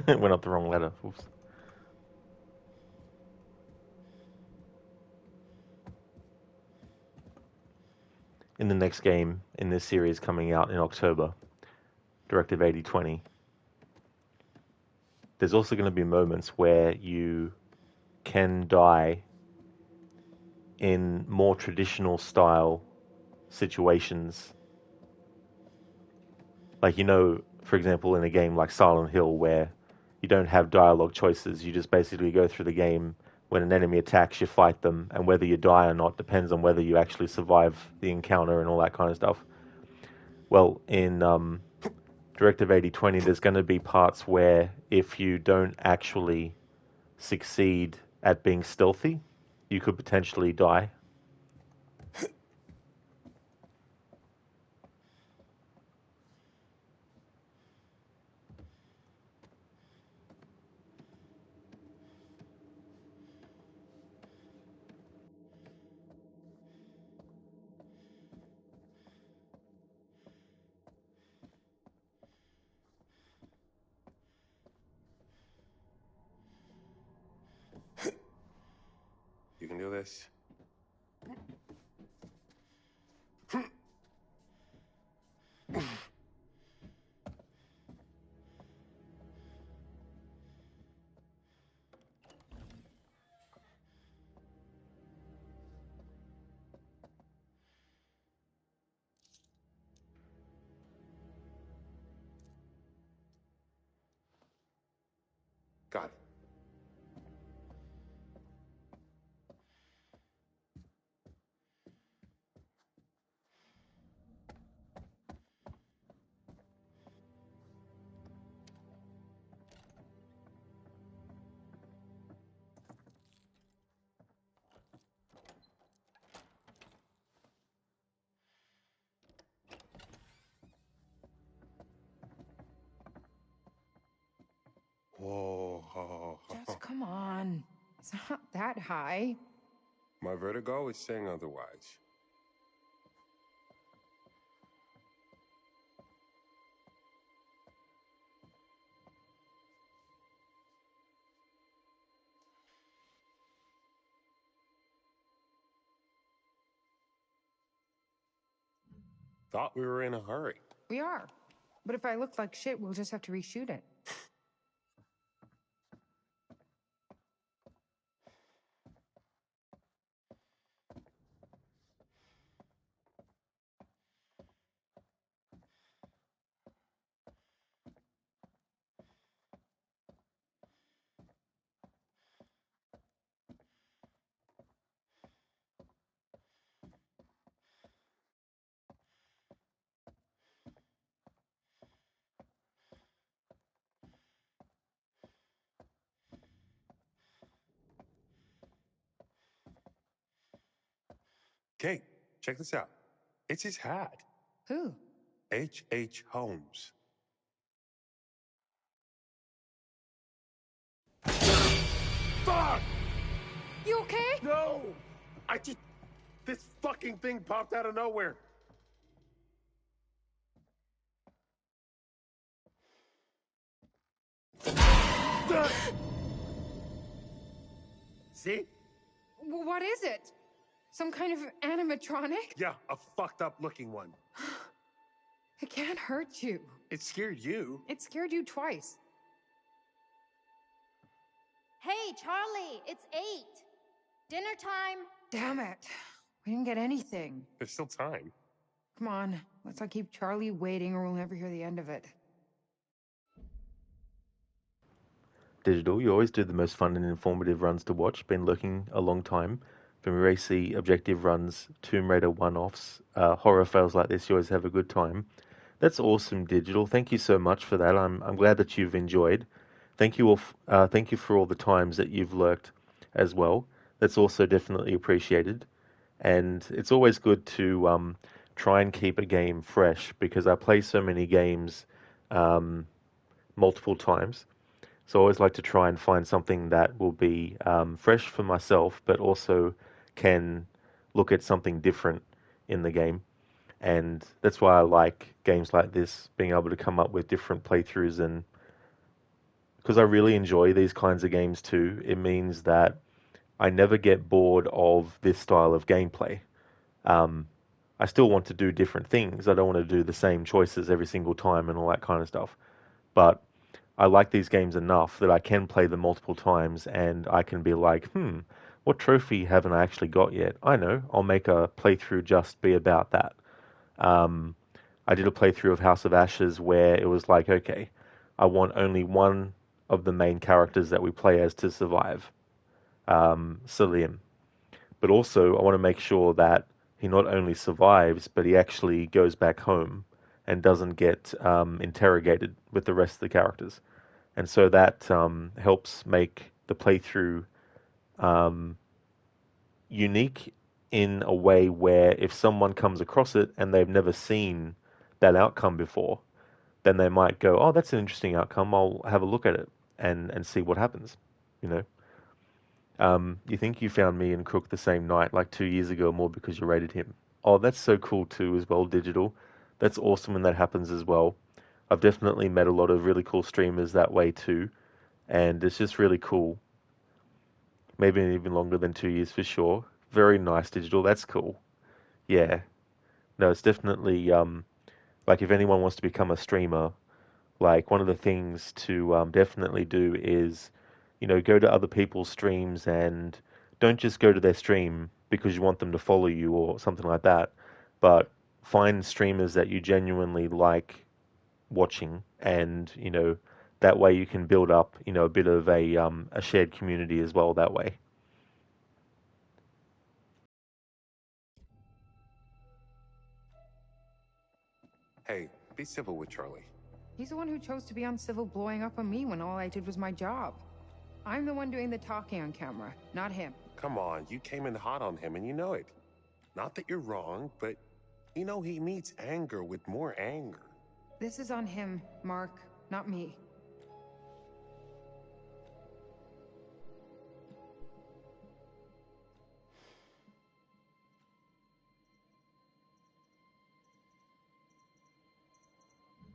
Went up the wrong ladder. Oops. In the next game in this series coming out in October, Directive 8020, there's also going to be moments where you can die in more traditional style situations. Like, for example, in a game like Silent Hill where you don't have dialogue choices, you just basically go through the game. When an enemy attacks, you fight them, and whether you die or not depends on whether you actually survive the encounter and all that kind of stuff. Well, in Directive 8020, there's going to be parts where if you don't actually succeed at being stealthy, you could potentially die. You can do this. Got it. Whoa. Just come on. It's not that high. My vertigo is saying otherwise. Thought we were in a hurry. We are. But if I look like shit, we'll just have to reshoot it. Kate, check this out. It's his hat. Who? H.H. Holmes. Fuck! You okay? No! This fucking thing popped out of nowhere. See? What is it? Some kind of animatronic? Yeah, a fucked up looking one. It can't hurt you. It scared you. It scared you twice. Hey, Charlie, it's 8. Dinner time. Damn it. We didn't get anything. There's still time. Come on, let's not keep Charlie waiting or we'll never hear the end of it. Digital, you always do the most fun and informative runs to watch. Been looking a long time. From your AC objective runs, Tomb Raider one-offs, horror fails like this, you always have a good time. That's awesome, Digital. Thank you so much for that. I'm glad that you've enjoyed. Thank you all. Thank you for all the times that you've lurked as well. That's also definitely appreciated. And it's always good to try and keep a game fresh because I play so many games multiple times. So I always like to try and find something that will be fresh for myself, but also can look at something different in the game. And that's why I like games like this, being able to come up with different playthroughs. And because I really enjoy these kinds of games too, it means that I never get bored of this style of gameplay. I still want to do different things. I don't want to do the same choices every single time and all that kind of stuff. But I like these games enough that I can play them multiple times and I can be like, what trophy haven't I actually got yet? I know, I'll make a playthrough just be about that. I did a playthrough of House of Ashes where it was like, okay, I want only one of the main characters that we play as to survive, Salim. But also, I want to make sure that he not only survives, but he actually goes back home and doesn't get interrogated with the rest of the characters. And so that helps make the playthrough unique in a way where if someone comes across it and they've never seen that outcome before, then they might go, oh, that's an interesting outcome. I'll have a look at it and see what happens, you know. You think you found me and Crook the same night, like 2 years ago or more, because you rated him. Oh, that's so cool too as well, Digital. That's awesome when that happens as well. I've definitely met a lot of really cool streamers that way too, and it's just really cool. Maybe even longer than 2 years for sure. Very nice, Digital. That's cool. Yeah. No, it's definitely, like if anyone wants to become a streamer, like one of the things to definitely do is, you know, go to other people's streams and don't just go to their stream because you want them to follow you or something like that, but find streamers that you genuinely like watching, and you know that way you can build up, you know, a bit of a shared community as well that way. Hey, be civil with Charlie. He's the one who chose to be uncivil blowing up on me when all I did was my job. I'm the one doing the talking on camera, not him. Come on, you came in hot on him and you know it. Not that you're wrong, but you know he meets anger with more anger. This is on him, Mark, not me.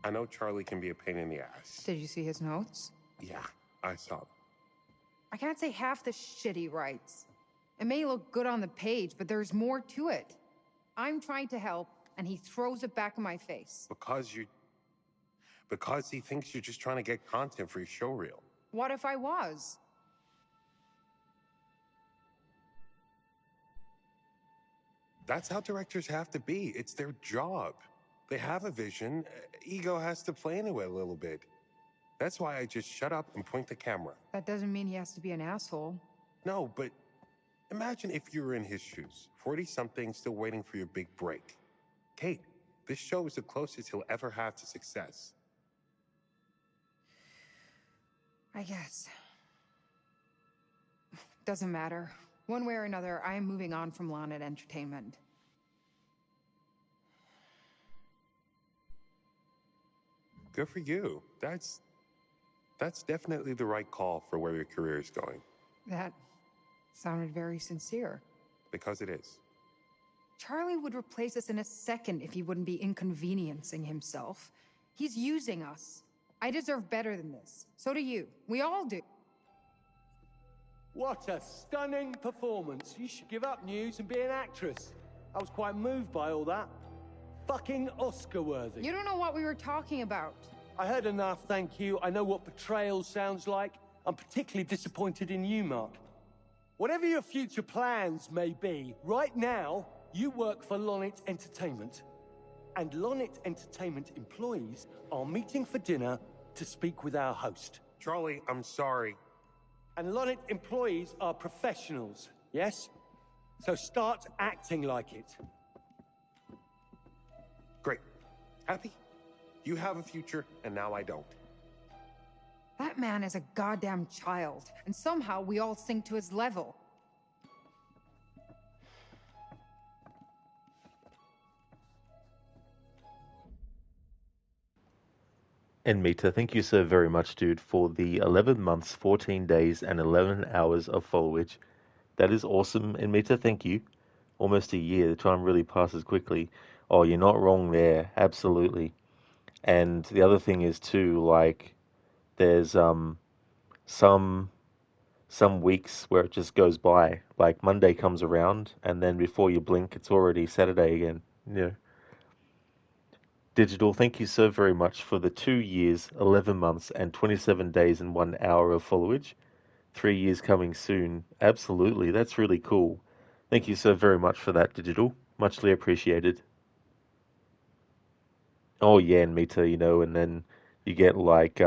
I know Charlie can be a pain in the ass. Did you see his notes? Yeah, I saw them. I can't say half the shit he writes. It may look good on the page, but there's more to it. I'm trying to help, and he throws it back in my face. Because he thinks you're just trying to get content for your show reel. What if I was? That's how directors have to be. It's their job. They have a vision. Ego has to play into it a little bit. That's why I just shut up and point the camera. That doesn't mean he has to be an asshole. No, but imagine if you were in his shoes, 40-something, still waiting for your big break. Kate, this show is the closest he'll ever have to success. I guess. Doesn't matter. One way or another, I am moving on from Lonnet Entertainment. Good for you. That's definitely the right call for where your career is going. That sounded very sincere. Because it is. Charlie would replace us in a second if he wouldn't be inconveniencing himself. He's using us. I deserve better than this. So do you. We all do. What a stunning performance. You should give up news and be an actress. I was quite moved by all that. Fucking Oscar-worthy. You don't know what we were talking about. I heard enough, thank you. I know what betrayal sounds like. I'm particularly disappointed in you, Mark. Whatever your future plans may be, right now, you work for Lonnet Entertainment. And Lonnet Entertainment employees are meeting for dinner to speak with our host. Charlie, I'm sorry. And Lonnet employees are professionals, yes? So start acting like it. Great. Happy? You have a future, and now I don't. That man is a goddamn child, and somehow we all sink to his level. And Mita, thank you so very much, dude, for the 11 months, 14 days, and 11 hours of followage. That is awesome. And Mita, thank you. Almost a year. The time really passes quickly. Oh, you're not wrong there. Absolutely. And the other thing is too, like, there's some weeks where it just goes by. Like Monday comes around, and then before you blink, it's already Saturday again. You know. Digital, thank you so very much for the 2 years, 11 months, and 27 days and 1 hour of followage. 3 years coming soon. Absolutely, that's really cool. Thank you so very much for that, Digital. Muchly appreciated. Oh yeah, and Mita, you know, and then you get like,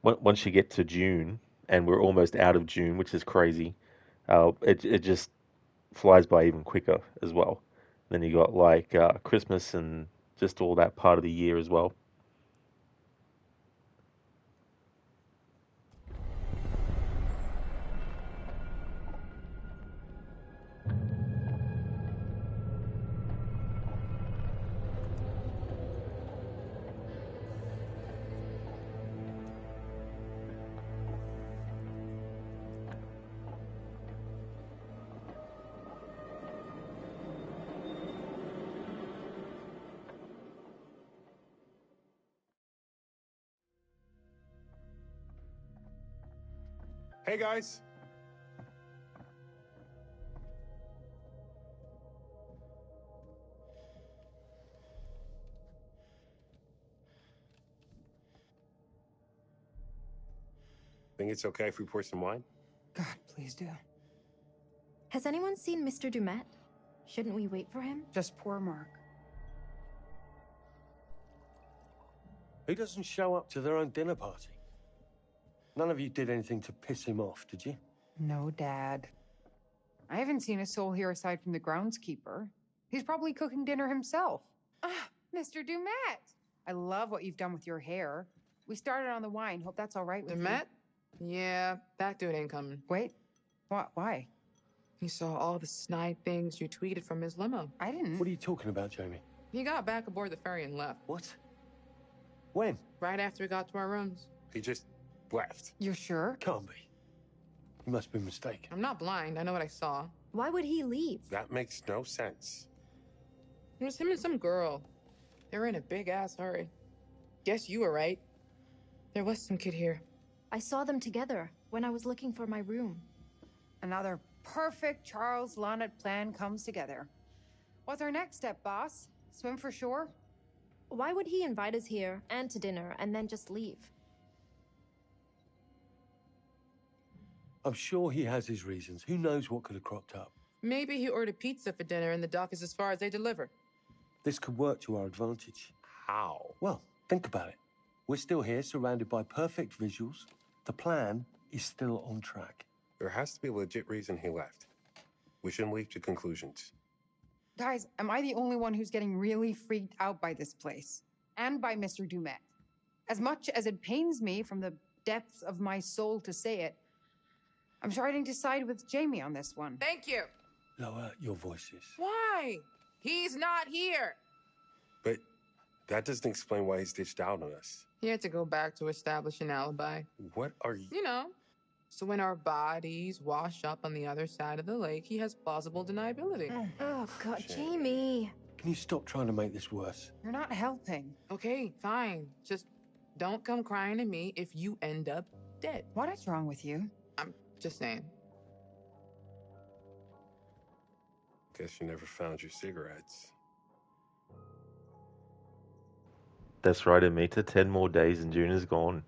once you get to June, and we're almost out of June, which is crazy, it just flies by even quicker as well. Then you got like Christmas and just all that part of the year as well. Hey, guys. Think it's okay if we pour some wine? God, please do. Has anyone seen Mr. Dumet? Shouldn't we wait for him? Just poor Mark. Who doesn't show up to their own dinner party? None of you did anything to piss him off, did you? No, Dad. I haven't seen a soul here aside from the groundskeeper. He's probably cooking dinner himself. Ah, Mr. Dumet! I love what you've done with your hair. We started on the wine. Hope that's all right with Dumet? Yeah, that dude ain't coming. Wait, what? Why? He saw all the snide things you tweeted from his limo. I didn't. What are you talking about, Jamie? He got back aboard the ferry and left. What? When? Right after we got to our rooms. He just left. You're sure? Can't be. You must be mistaken. I'm not blind. I know what I saw. Why would he leave? That makes no sense. It was him and some girl. They were in a big-ass hurry. guess you were right. There was some kid here. I saw them together when I was looking for my room. Another perfect Charles Lonnet plan comes together. What's our next step, boss? Swim for shore? Why would he invite us here and to dinner and then just leave? I'm sure he has his reasons. Who knows what could have cropped up? Maybe he ordered pizza for dinner and the dock is as far as they deliver. This could work to our advantage. How? Well, think about it. We're still here, surrounded by perfect visuals. The plan is still on track. There has to be a legit reason he left. We shouldn't leap to conclusions. Guys, am I the only one who's getting really freaked out by this place? And by Mr. Dumet? As much as it pains me from the depths of my soul to say it, I'm starting to side with Jamie on this one. Thank you. Lower your voices. Why? He's not here. But that doesn't explain why he's ditched out on us. He had to go back to establish an alibi. What are you... You know, so when our bodies wash up on the other side of the lake, he has plausible deniability. Oh, God, Jamie. Can you stop trying to make this worse? You're not helping. Okay, fine. Just don't come crying to me if you end up dead. What is wrong with you? I'm just saying. Guess you never found your cigarettes. That's right, Amita. 10 more days and June is gone.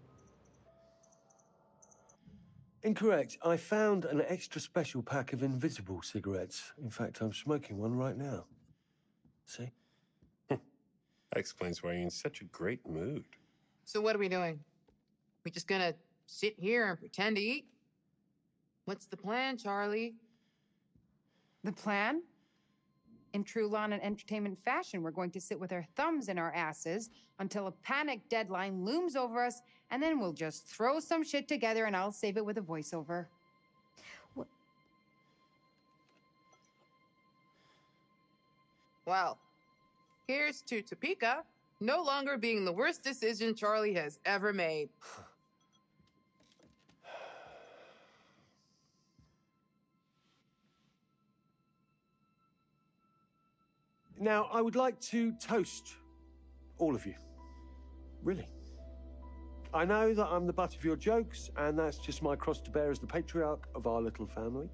Incorrect. I found an extra special pack of invisible cigarettes. In fact, I'm smoking one right now. See? That explains why you're in such a great mood. So what are we doing? We just gonna sit here and pretend to eat? What's the plan, Charlie? The plan? In true Lonnet entertainment fashion, we're going to sit with our thumbs in our asses until a panic deadline looms over us, and then we'll just throw some shit together and I'll save it with a voiceover. What? Well, here's to Topeka no longer being the worst decision Charlie has ever made. Now, I would like to toast all of you. Really. I know that I'm the butt of your jokes, and that's just my cross to bear as the patriarch of our little family.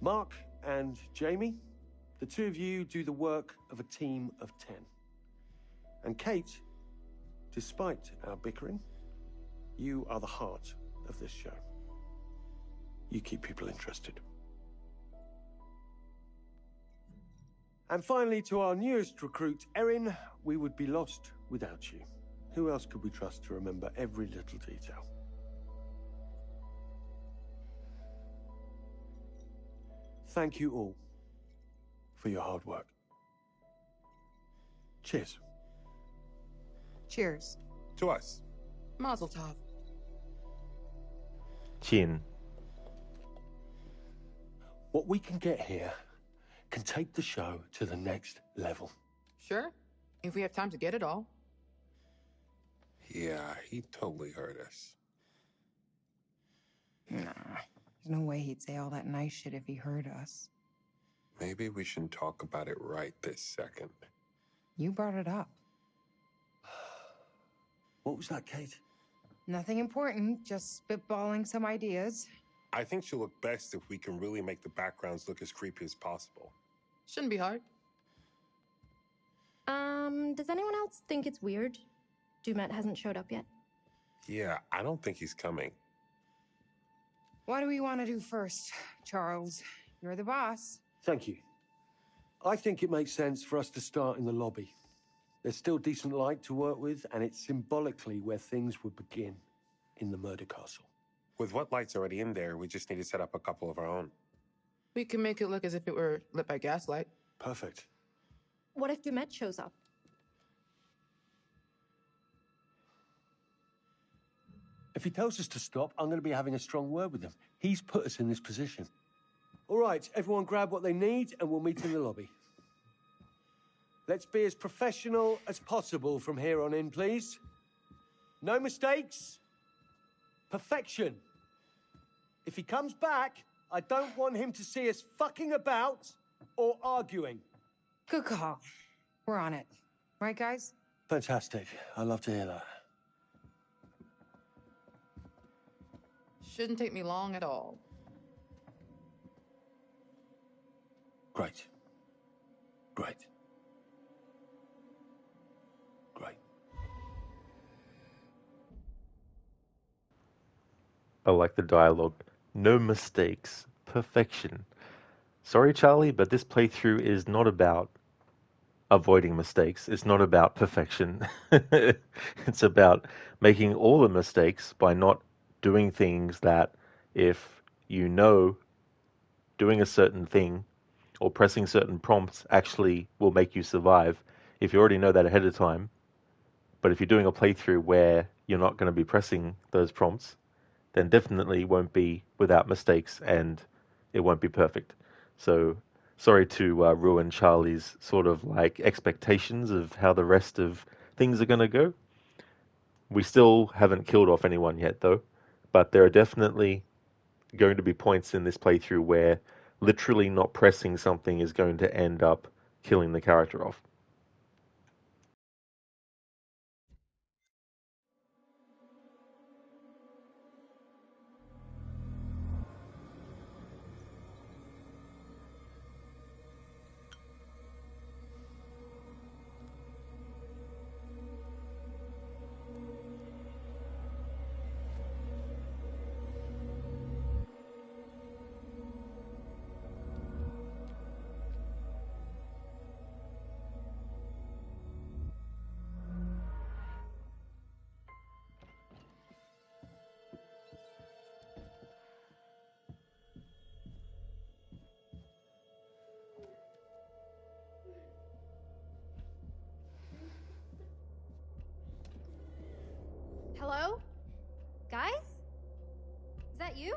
Mark and Jamie, the two of you do the work of a team of 10. And Kate, despite our bickering, you are the heart of this show. You keep people interested. And finally, to our newest recruit, Erin, we would be lost without you. Who else could we trust to remember every little detail? Thank you all for your hard work. Cheers. Cheers. To us. Mazel tov. Chin. What we can get here can take the show to the next level. Sure, if we have time to get it all. Yeah, he totally heard us. Nah, there's no way he'd say all that nice shit if he heard us. Maybe we shouldn't talk about it right this second. You brought it up. What was that, Kate? Nothing important, just spitballing some ideas. I think she'll look best if we can really make the backgrounds look as creepy as possible. Shouldn't be hard. Does anyone else think it's weird Dumet hasn't showed up yet? Yeah, I don't think he's coming. What do we want to do first, Charles? You're the boss. Thank you. I think it makes sense for us to start in the lobby. There's still decent light to work with, and it's symbolically where things would begin in the murder castle. With what light's already in there, we just need to set up a couple of our own. We can make it look as if it were lit by gaslight. Perfect. What if Dumet shows up? If he tells us to stop, I'm going to be having a strong word with him. He's put us in this position. All right, everyone grab what they need, and we'll meet in the lobby. Let's be as professional as possible from here on in, please. No mistakes. Perfection. If he comes back, I don't want him to see us fucking about or arguing. Good call. We're on it. Right, guys? Fantastic. I love to hear that. Shouldn't take me long at all. Great. Great. Great. I like the dialogue. No mistakes. Perfection. Sorry, Charlie, but this playthrough is not about avoiding mistakes. It's not about perfection. It's about making all the mistakes by not doing things that, if you know doing a certain thing or pressing certain prompts actually will make you survive, if you already know that ahead of time. But if you're doing a playthrough where you're not going to be pressing those prompts, then definitely won't be without mistakes and it won't be perfect. So sorry to ruin Charlie's sort of like expectations of how the rest of things are going to go. We still haven't killed off anyone yet though, but there are definitely going to be points in this playthrough where literally not pressing something is going to end up killing the character off. Hello? Guys? Is that you?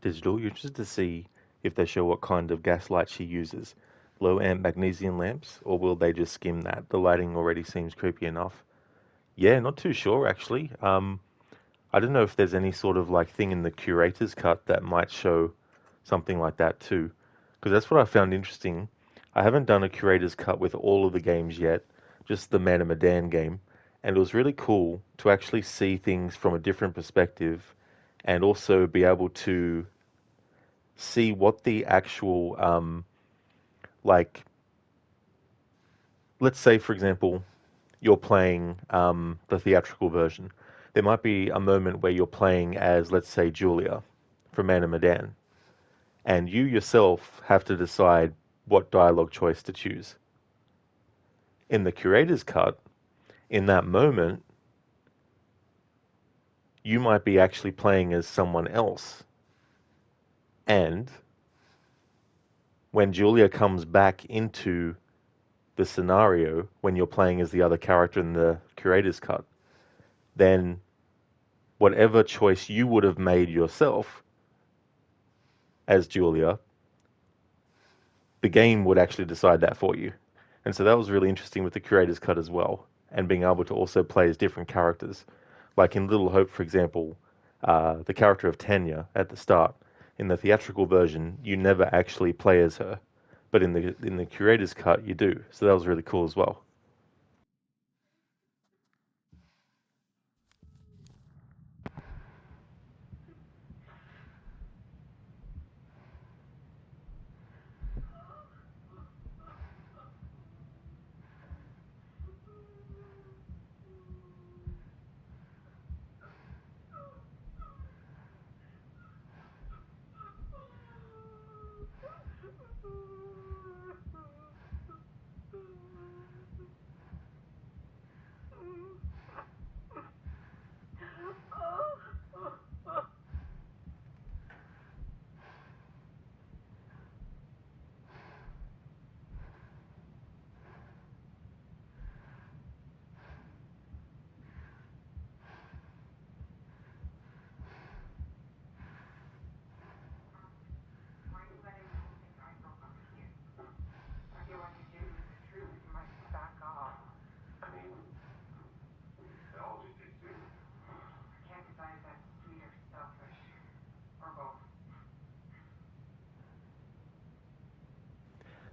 Digital, you're interested to see if they show what kind of gas light she uses. Low amp magnesium lamps, or will they just skim that? The lighting already seems creepy enough. Yeah, not too sure actually. I don't know if there's any sort of like thing in the curator's cut that might show something like that too, because that's what I found interesting. I haven't done a curator's cut with all of the games yet, just the Man of Medan game, and it was really cool to actually see things from a different perspective, and also be able to see what the actual like, let's say for example you're playing the theatrical version. There might be a moment where you're playing as, let's say, Julia from Man of Medan, and you yourself have to decide what dialogue choice to choose. In the curator's cut, in that moment, you might be actually playing as someone else. And when Julia comes back into the scenario, when you're playing as the other character in the curator's cut, then whatever choice you would have made yourself as Julia, the game would actually decide that for you. And so that was really interesting with the curator's cut as well, and being able to also play as different characters. Like in Little Hope, for example, the character of Tanya at the start, in the theatrical version, you never actually play as her, but in the curator's cut, you do. So that was really cool as well.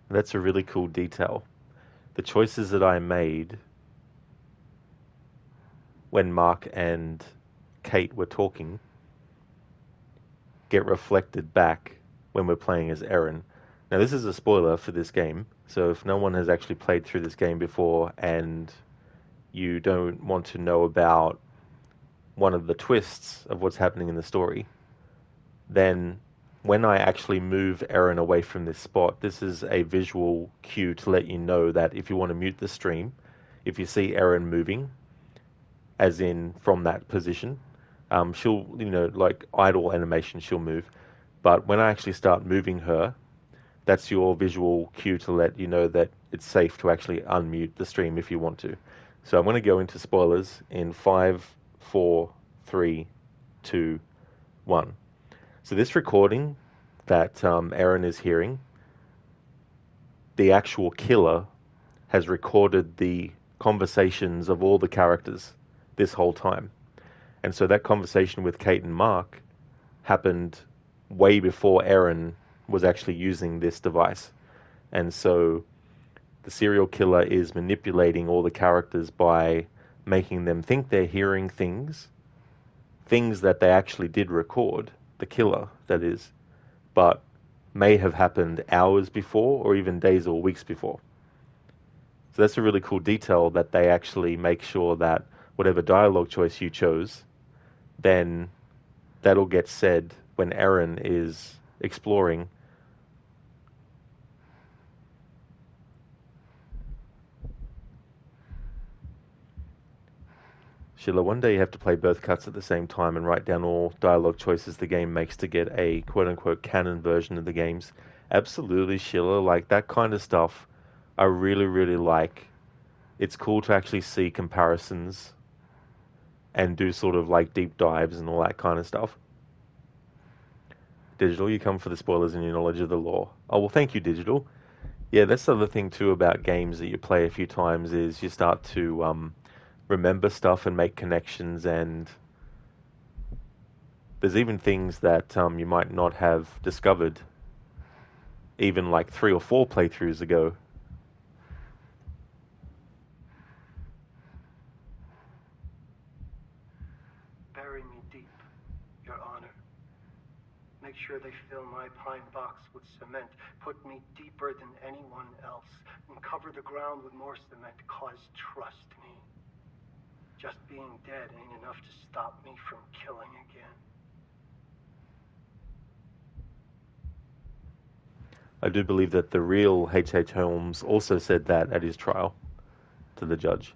That's a really cool detail. The choices that I made when Mark and Kate were talking get reflected back when we're playing as Erin. Now, this is a spoiler for this game, so if no one has actually played through this game before and you don't want to know about one of the twists of what's happening in the story, then when I actually move Erin away from this spot, this is a visual cue to let you know that if you want to mute the stream, if you see Erin moving, as in from that position, she'll, like idle animation, she'll move. But when I actually start moving her, that's your visual cue to let you know that it's safe to actually unmute the stream if you want to. So I'm going to go into spoilers in 5, 4, 3, 2, 1. So this recording that Erin is hearing, the actual killer has recorded the conversations of all the characters this whole time. And so that conversation with Kate and Mark happened way before Erin was actually using this device. And so the serial killer is manipulating all the characters by making them think they're hearing things that they actually did record, the killer, that is, but may have happened hours before or even days or weeks before. So that's a really cool detail, that they actually make sure that whatever dialogue choice you chose, then that'll get said when Erin is exploring. Sheila, one day you have to play both cuts at the same time and write down all dialogue choices the game makes to get a quote-unquote canon version of the games. Absolutely, Sheila. Like, that kind of stuff I really, really like. It's cool to actually see comparisons and do sort of like deep dives and all that kind of stuff. Digital, you come for the spoilers and your knowledge of the lore. Oh, well, thank you, Digital. Yeah, that's the other thing too about games that you play a few times, is you start to remember stuff and make connections, and there's even things that you might not have discovered even like 3 or 4 playthroughs ago. Bury me deep, Your Honor. Make sure they fill my pine box with cement. Put me deeper than anyone else. And cover the ground with more cement, cause trust me. Just being dead ain't enough to stop me from killing again. I do believe that the real H.H. Holmes also said that at his trial to the judge.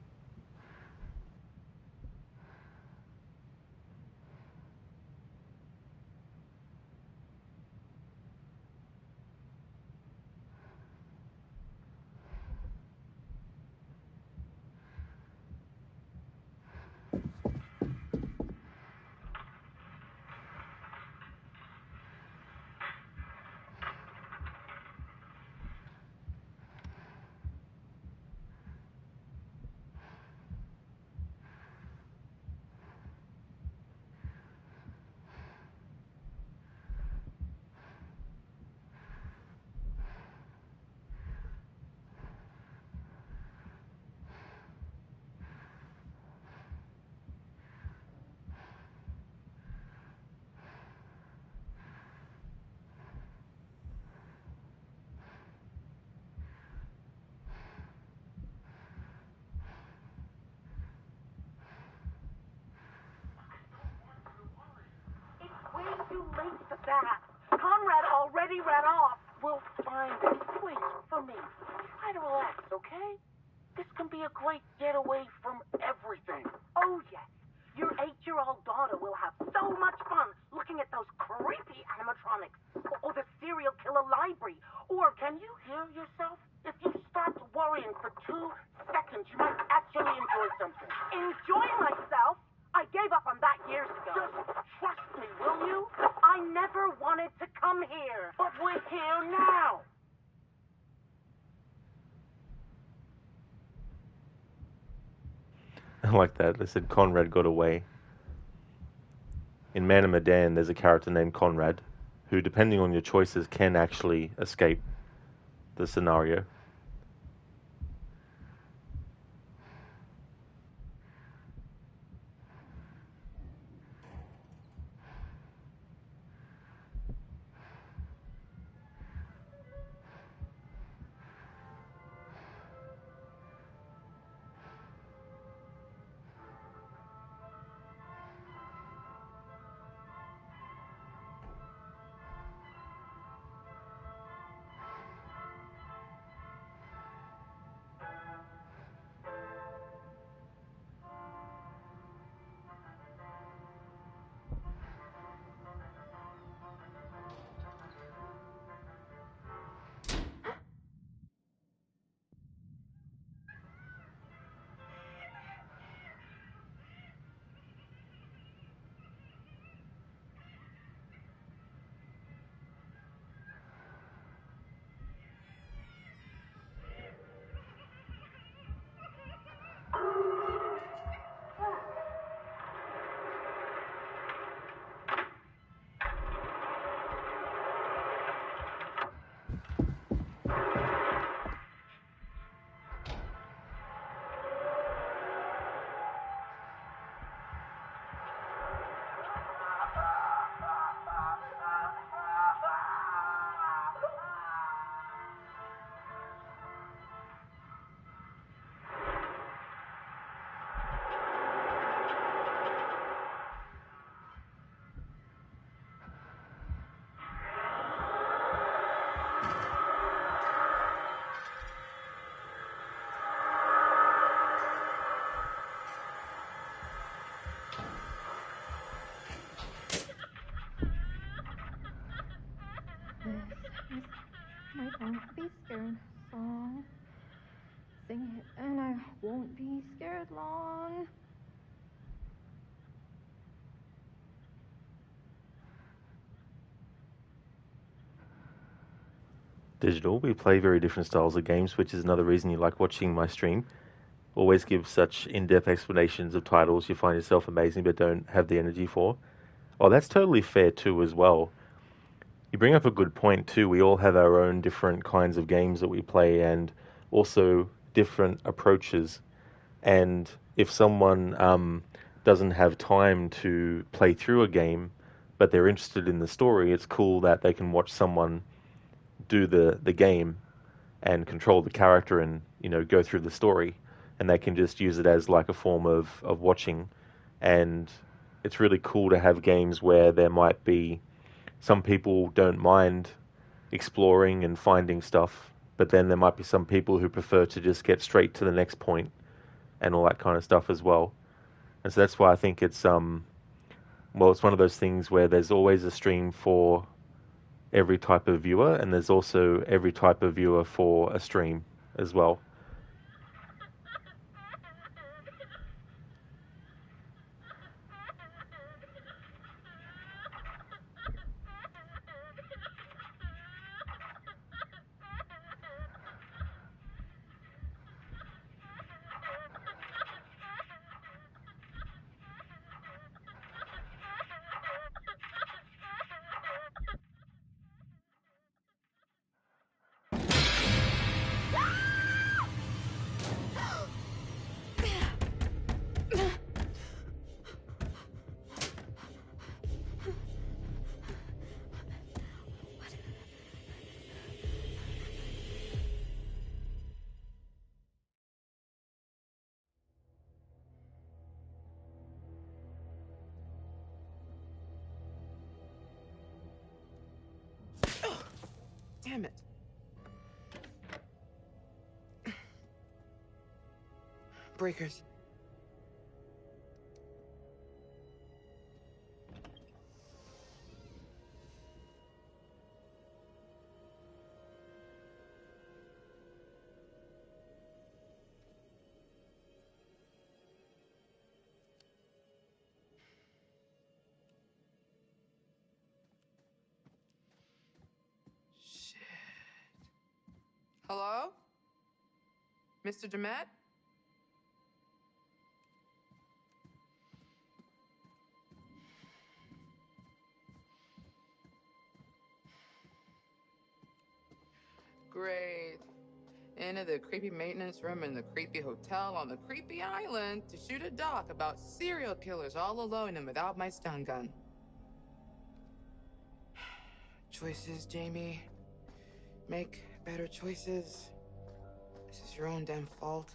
Way too late for that. Conrad already ran off. We'll find it. Please, for me. Try to relax, okay? This can be a great getaway from everything. Oh, yes. Your 8-year-old daughter will have so much fun looking at those creepy animatronics. Or the serial killer library. Or Can you hear yourself? If you stopped worrying for 2 seconds, you might actually enjoy something. enjoy myself? I gave up on that years ago. Just trust me, will you? I never wanted to come here. But we're here now. I like that. They said Conrad got away. In Man of Medan, there's a character named Conrad who, depending on your choices, can actually escape the scenario. This is my Don't Be Scared song. Sing it and I won't be scared long. Digital, we play very different styles of games, which is another reason you like watching my stream. Always give such in-depth explanations of titles you find yourself amazing but don't have the energy for. Oh, that's totally fair too as well. You bring up a good point too. We all have our own different kinds of games that we play and also different approaches. And if someone doesn't have time to play through a game, but they're interested in the story, it's cool that they can watch someone do the game and control the character and, you know, go through the story. And they can just use it as like a form of watching. And it's really cool to have games where there might be some people don't mind exploring and finding stuff, but then there might be some people who prefer to just get straight to the next point and all that kind of stuff as well. And so that's why I think it's it's one of those things where there's always a stream for every type of viewer, and there's also every type of viewer for a stream as well. Damn it. Breakers. Shit. Hello? Mr. Demet? Great. Into the creepy maintenance room in the creepy hotel on the creepy island to shoot a doc about serial killers all alone and without my stun gun. Choices, Jamie. Make better choices. This is your own damn fault.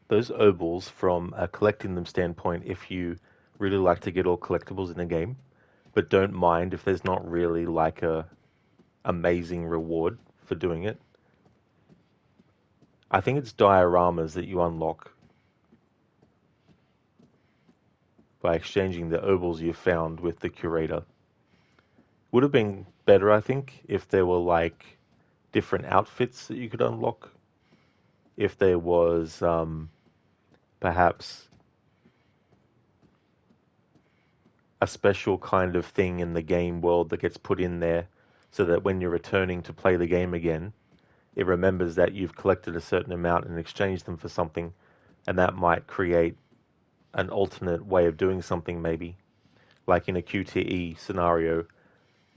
Those ovals, from a collecting them standpoint, if you really like to get all collectibles in a game, but don't mind if there's not really like a amazing reward for doing it, I think it's dioramas that you unlock by exchanging the ovals you found with the curator. Would have been better, I think, if there were like different outfits that you could unlock. If there was perhaps a special kind of thing in the game world that gets put in there so that when you're returning to play the game again, it remembers that you've collected a certain amount and exchanged them for something, and that might create an alternate way of doing something maybe. Like in a QTE scenario,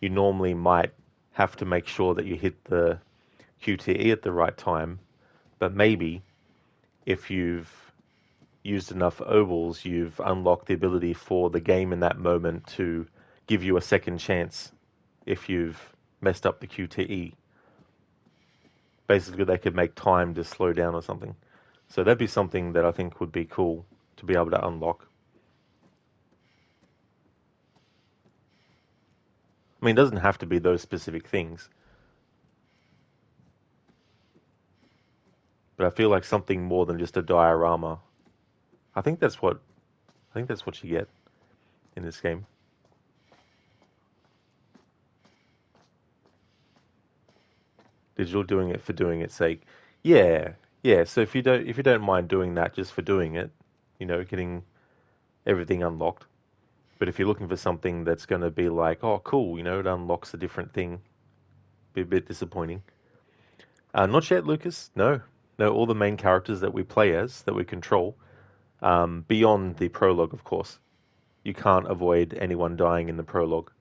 you normally might have to make sure that you hit the QTE at the right time, but maybe if you've used enough ovals, you've unlocked the ability for the game in that moment to give you a second chance if you've messed up the QTE. Basically, they could make time to slow down or something. So that'd be something that I think would be cool to be able to unlock. I mean, it doesn't have to be those specific things, but I feel like something more than just a diorama. I think that's what you get in this game. Digital doing it for doing its sake. Yeah, yeah. So if you don't mind doing that just for doing it, getting everything unlocked. But if you're looking for something that's going to be like, oh, cool, it unlocks a different thing, be a bit disappointing. Not yet, Lucas. No. All the main characters that we play as, that we control, beyond the prologue, of course. You can't avoid anyone dying in the prologue.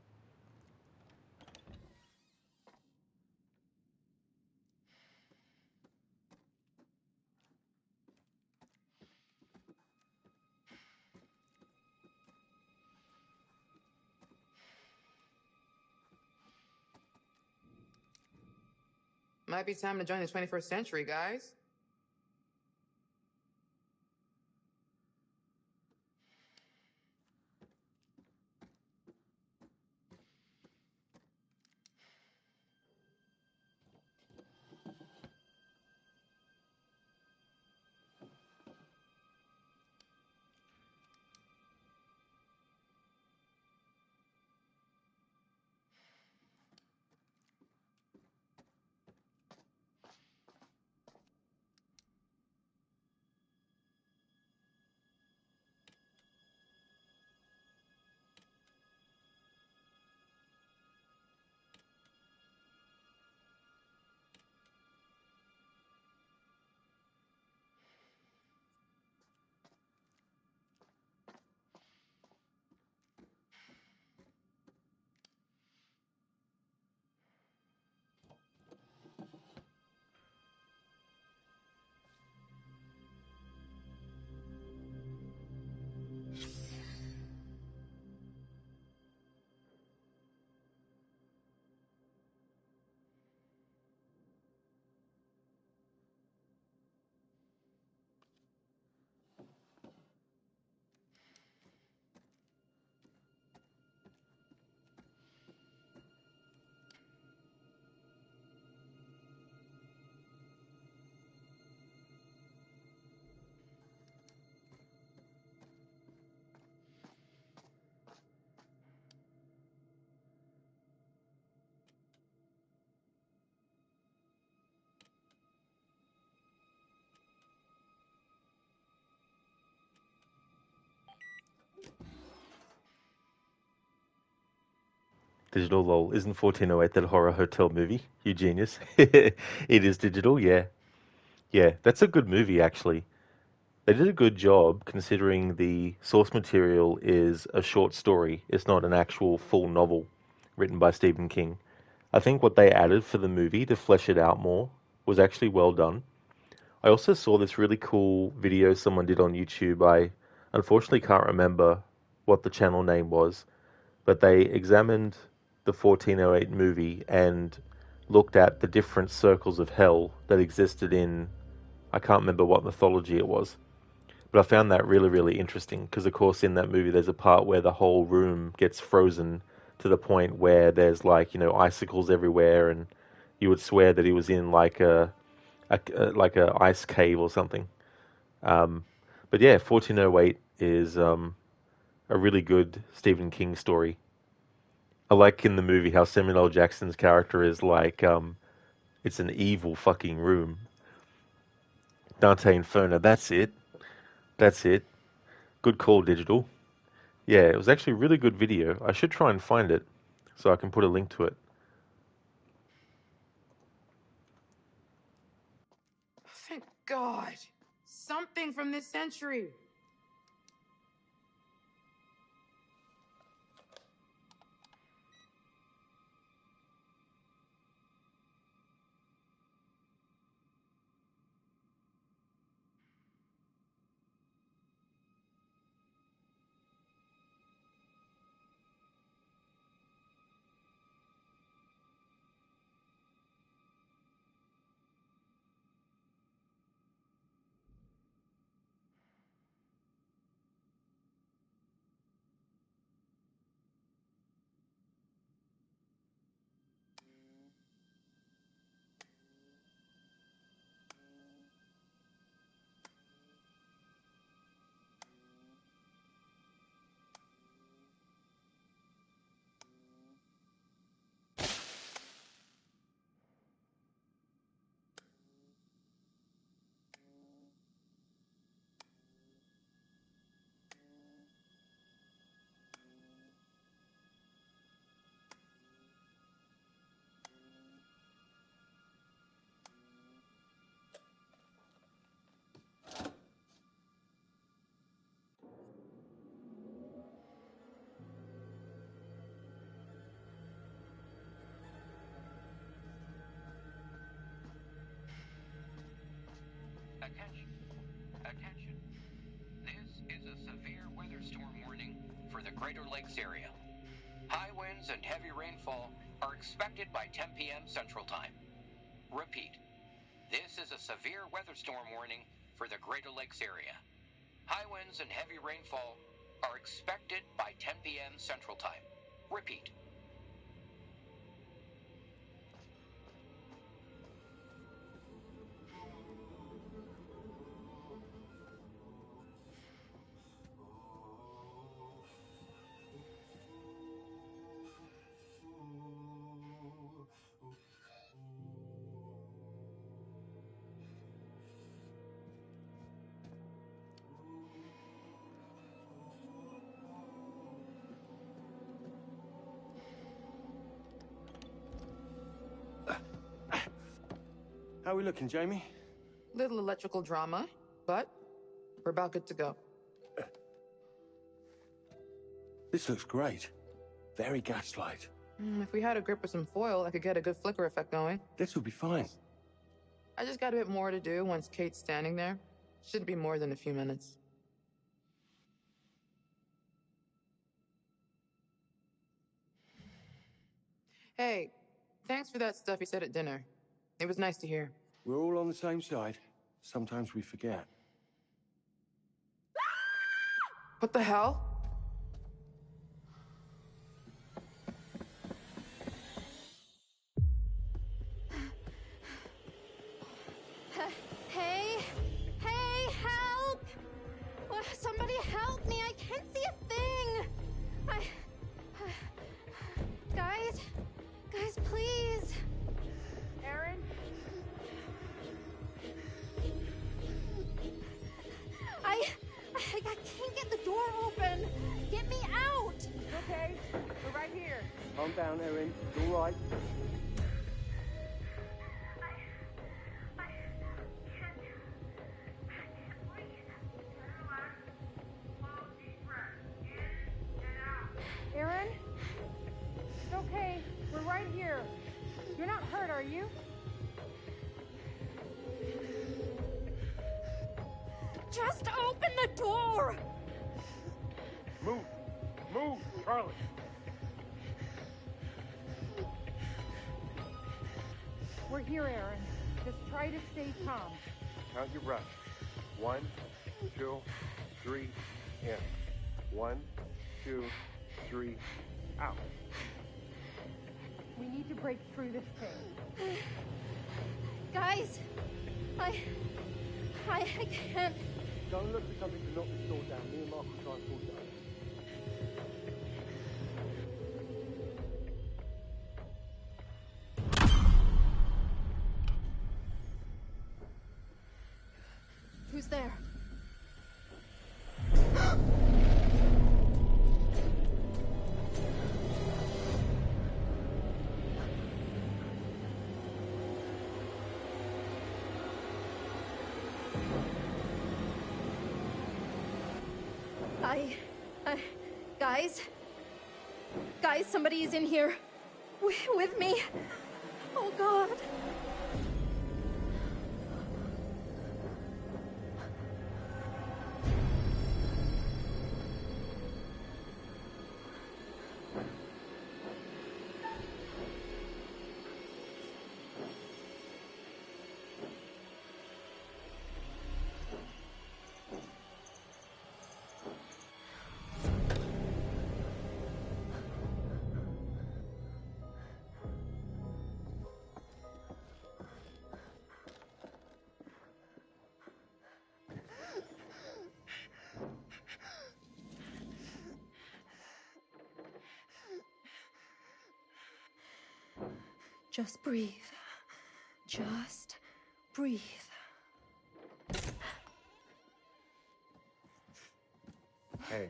Might be time to join the 21st century, guys. Digital lol. Isn't 1408 that horror hotel movie? You genius. It is digital, yeah. Yeah, that's a good movie, actually. They did a good job considering the source material is a short story. It's not an actual full novel written by Stephen King. I think what they added for the movie to flesh it out more was actually well done. I also saw this really cool video someone did on YouTube. I unfortunately can't remember what the channel name was, but they examined the 1408 movie and looked at the different circles of hell that existed in, I can't remember what mythology it was, but I found that really, really interesting because, of course, in that movie there's a part where the whole room gets frozen to the point where there's icicles everywhere, and you would swear that he was in like a ice cave or something. But yeah, 1408 is a really good Stephen King story. I like in the movie how Samuel L. Jackson's character is like, it's an evil fucking room. Dante Inferno, that's it. That's it. Good call, Digital. Yeah, it was actually a really good video. I should try and find it so I can put a link to it. Thank God. Something from this century. Attention. Attention. This is a severe weather storm warning for the Greater Lakes area. High winds and heavy rainfall are expected by 10 p.m. Central Time. Repeat. This is a severe weather storm warning for the Greater Lakes area. High winds and heavy rainfall are expected by 10 p.m. Central Time. Repeat. How are we looking, Jamie? Little electrical drama, but we're about good to go. This looks great. Very gaslight. If we had a grip with some foil, I could get a good flicker effect going. This will be fine. I just got a bit more to do once Kate's standing there. Shouldn't be more than a few minutes. Hey, thanks for that stuff you said at dinner. It was nice to hear. We're all on the same side. Sometimes we forget. What the hell? Hey! Hey, help! Somebody help me! I can't see a thing! Guys, please! Aaron? I can't get the door open! Calm down, Erin. It's all right. Aaron? It's okay. We're right here. You're not hurt, are you? Just open the door! Move! Move, Charlie! We're here, Aaron. Just try to stay calm. Count your breath. 1, 2, 3, in. 1, 2, 3, out. We need to break through this thing. Guys, I can't. Don't look for something to knock this door down. Me and Mark will try and force it open. Who's there? Guys, somebody is in here. With me. Oh, God. Just breathe. Just breathe. Hey.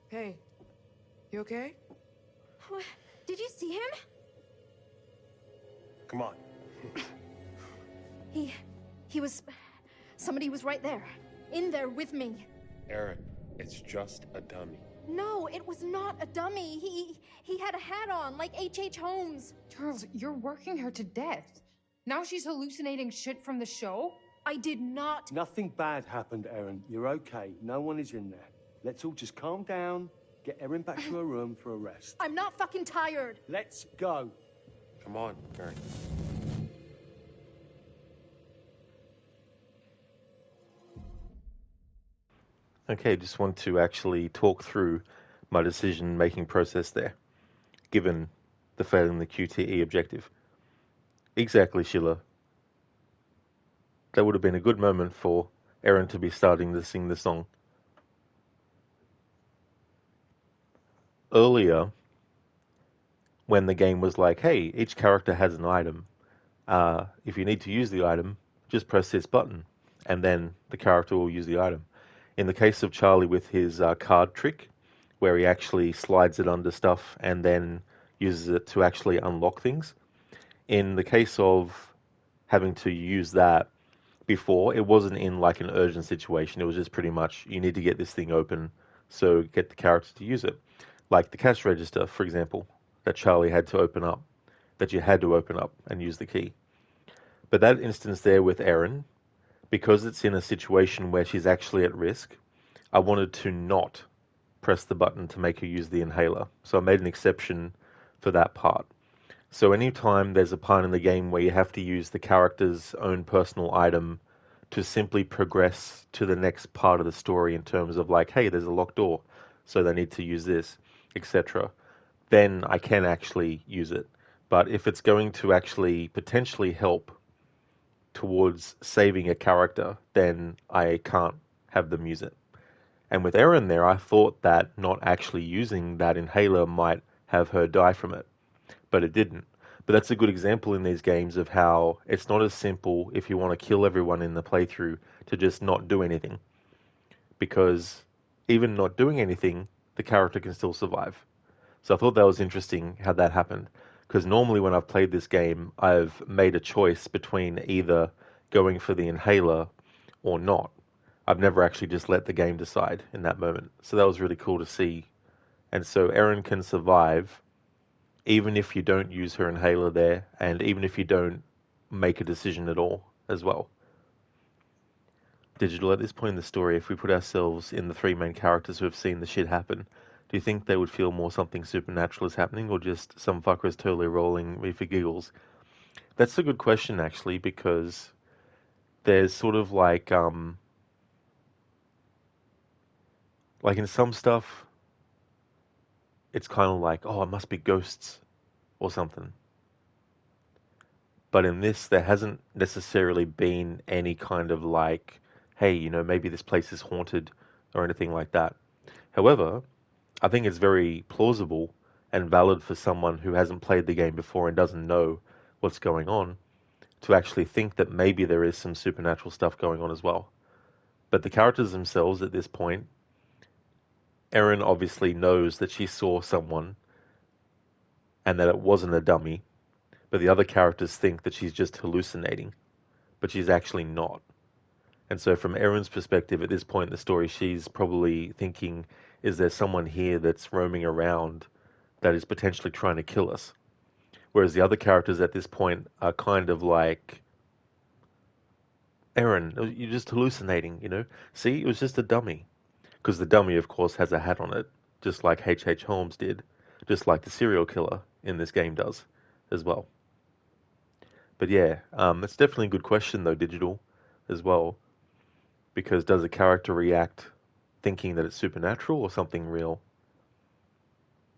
Hey, you okay? What? Did you see him? Come on. He was... Somebody was right there. In there with me. Aaron, it's just a dummy. No, it was not a dummy. He had a hat on, like H.H. Holmes. Charles, you're working her to death. Now she's hallucinating shit from the show? I did not. Nothing bad happened, Erin. You're okay. No one is in there. Let's all just calm down, get Erin back to her room for a rest. I'm not fucking tired. Let's go. Come on, Aaron. Okay, just want to actually talk through my decision-making process there, given the failing the QTE objective. Exactly, Sheila. That would have been a good moment for Erin to be starting to sing the song. Earlier, when the game was like, hey, each character has an item. If you need to use the item, just press this button, and then the character will use the item. In the case of Charlie with his card trick, where he actually slides it under stuff and then uses it to actually unlock things. In the case of having to use that before, it wasn't in like an urgent situation. It was just pretty much, you need to get this thing open, so get the character to use it. Like the cash register, for example, that Charlie had to open up, that you had to open up and use the key. But that instance there with Erin, because it's in a situation where she's actually at risk, I wanted to not press the button to make her use the inhaler. So I made an exception for that part. So anytime there's a part in the game where you have to use the character's own personal item to simply progress to the next part of the story in terms of like, hey, there's a locked door, so they need to use this, etc., then I can actually use it. But if it's going to actually potentially help towards saving a character, then I can't have them use it. And with Erin there, I thought that not actually using that inhaler might have her die from it, but it didn't. But that's a good example in these games of how it's not as simple, if you want to kill everyone in the playthrough, to just not do anything. Because even not doing anything the character can still survive. So I thought that was interesting how that happened. Because normally when I've played this game, I've made a choice between either going for the inhaler or not. I've never actually just let the game decide in that moment. So that was really cool to see. And so Erin can survive even if you don't use her inhaler there, and even if you don't make a decision at all as well. Digital, at this point in the story, if we put ourselves in the three main characters who have seen the shit happen, do you think they would feel more something supernatural is happening, or just some fucker is totally rolling me for giggles? That's a good question, actually, because there's sort of like in some stuff, it's kind of like, oh, it must be ghosts or something. But in this, there hasn't necessarily been any kind of like, hey, you know, maybe this place is haunted or anything like that. However, I think it's very plausible and valid for someone who hasn't played the game before and doesn't know what's going on to actually think that maybe there is some supernatural stuff going on as well. But the characters themselves at this point, Erin obviously knows that she saw someone and that it wasn't a dummy, but the other characters think that she's just hallucinating, but she's actually not. And so from Erin's perspective at this point in the story, she's probably thinking, is there someone here that's roaming around that is potentially trying to kill us? Whereas the other characters at this point are kind of like, Erin, you're just hallucinating, you know? See, it was just a dummy. Because the dummy, of course, has a hat on it, just like H.H. Holmes did, just like the serial killer in this game does as well. But yeah, it's definitely a good question, though, Digital, as well. Because does a character react thinking that it's supernatural or something real?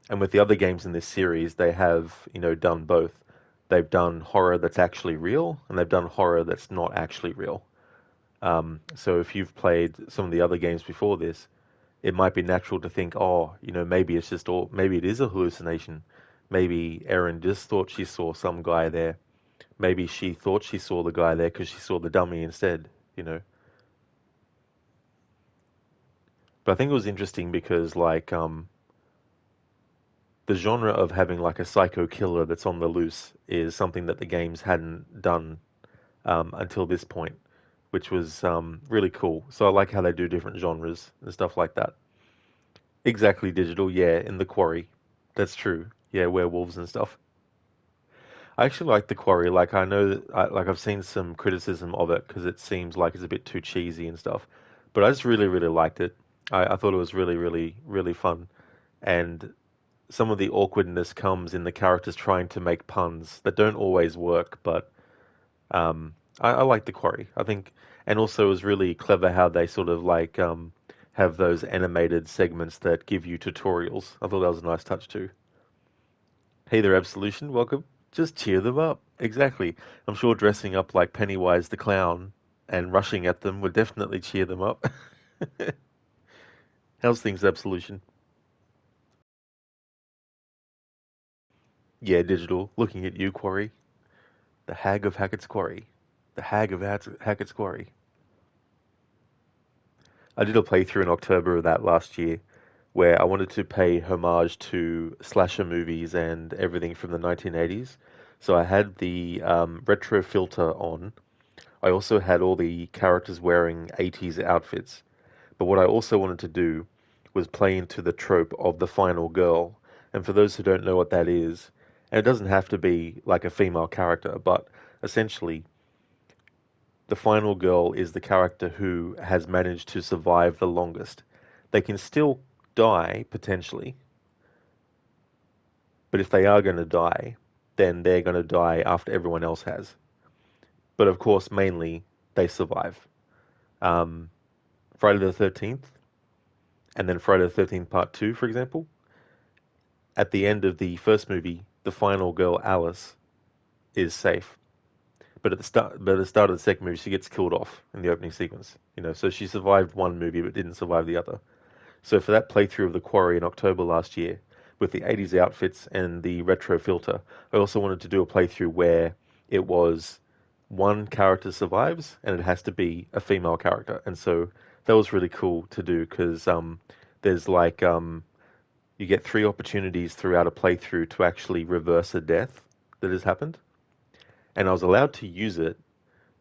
And with the other games in this series, they have, you know, done both. They've done horror that's actually real, and they've done horror that's not actually real. So if you've played some of the other games before this, it might be natural to think, oh, you know, maybe it's just all, maybe it is a hallucination. Maybe Erin just thought she saw some guy there. Maybe she thought she saw the guy there because she saw the dummy instead, you know. But I think it was interesting because, like, the genre of having like a psycho killer that's on the loose is something that the games hadn't done until this point, which was really cool. So I like how they do different genres and stuff like that. Exactly, Digital, yeah, in the Quarry. That's true. Yeah, werewolves and stuff. I actually like the Quarry. Like I know that, like I've seen some criticism of it because it seems like it's a bit too cheesy and stuff. But I just really, really liked it. I thought it was really, really, really fun. And some of the awkwardness comes in the characters trying to make puns that don't always work, but I like the Quarry. I think, and also it was really clever how they sort of like have those animated segments that give you tutorials. I thought that was a nice touch too. Hey there, Absolution, welcome. Just cheer them up. Exactly. I'm sure dressing up like Pennywise the Clown and rushing at them would definitely cheer them up. How's things, Absolution? Yeah, Digital. Looking at you, Quarry. The Hag of Hackett's Quarry. The Hag of Hackett's Quarry. I did a playthrough in October of that last year where I wanted to pay homage to slasher movies and everything from the 1980s. So I had the retro filter on. I also had all the characters wearing 80s outfits. But what I also wanted to do was play into the trope of the final girl. And for those who don't know what that is, and it doesn't have to be like a female character, but essentially the final girl is the character who has managed to survive the longest. They can still die, potentially, but if they are going to die, then they're going to die after everyone else has. But of course, mainly, they survive. Friday the 13th, and then Friday the 13th Part 2, for example. At the end of the first movie, the final girl, Alice, is safe. But at the start of the second movie, she gets killed off in the opening sequence. You know, so she survived one movie but didn't survive the other. So for that playthrough of The Quarry in October last year, with the 80s outfits and the retro filter, I also wanted to do a playthrough where it was one character survives and it has to be a female character. And so that was really cool to do because there's like You get 3 opportunities throughout a playthrough to actually reverse a death that has happened. And I was allowed to use it,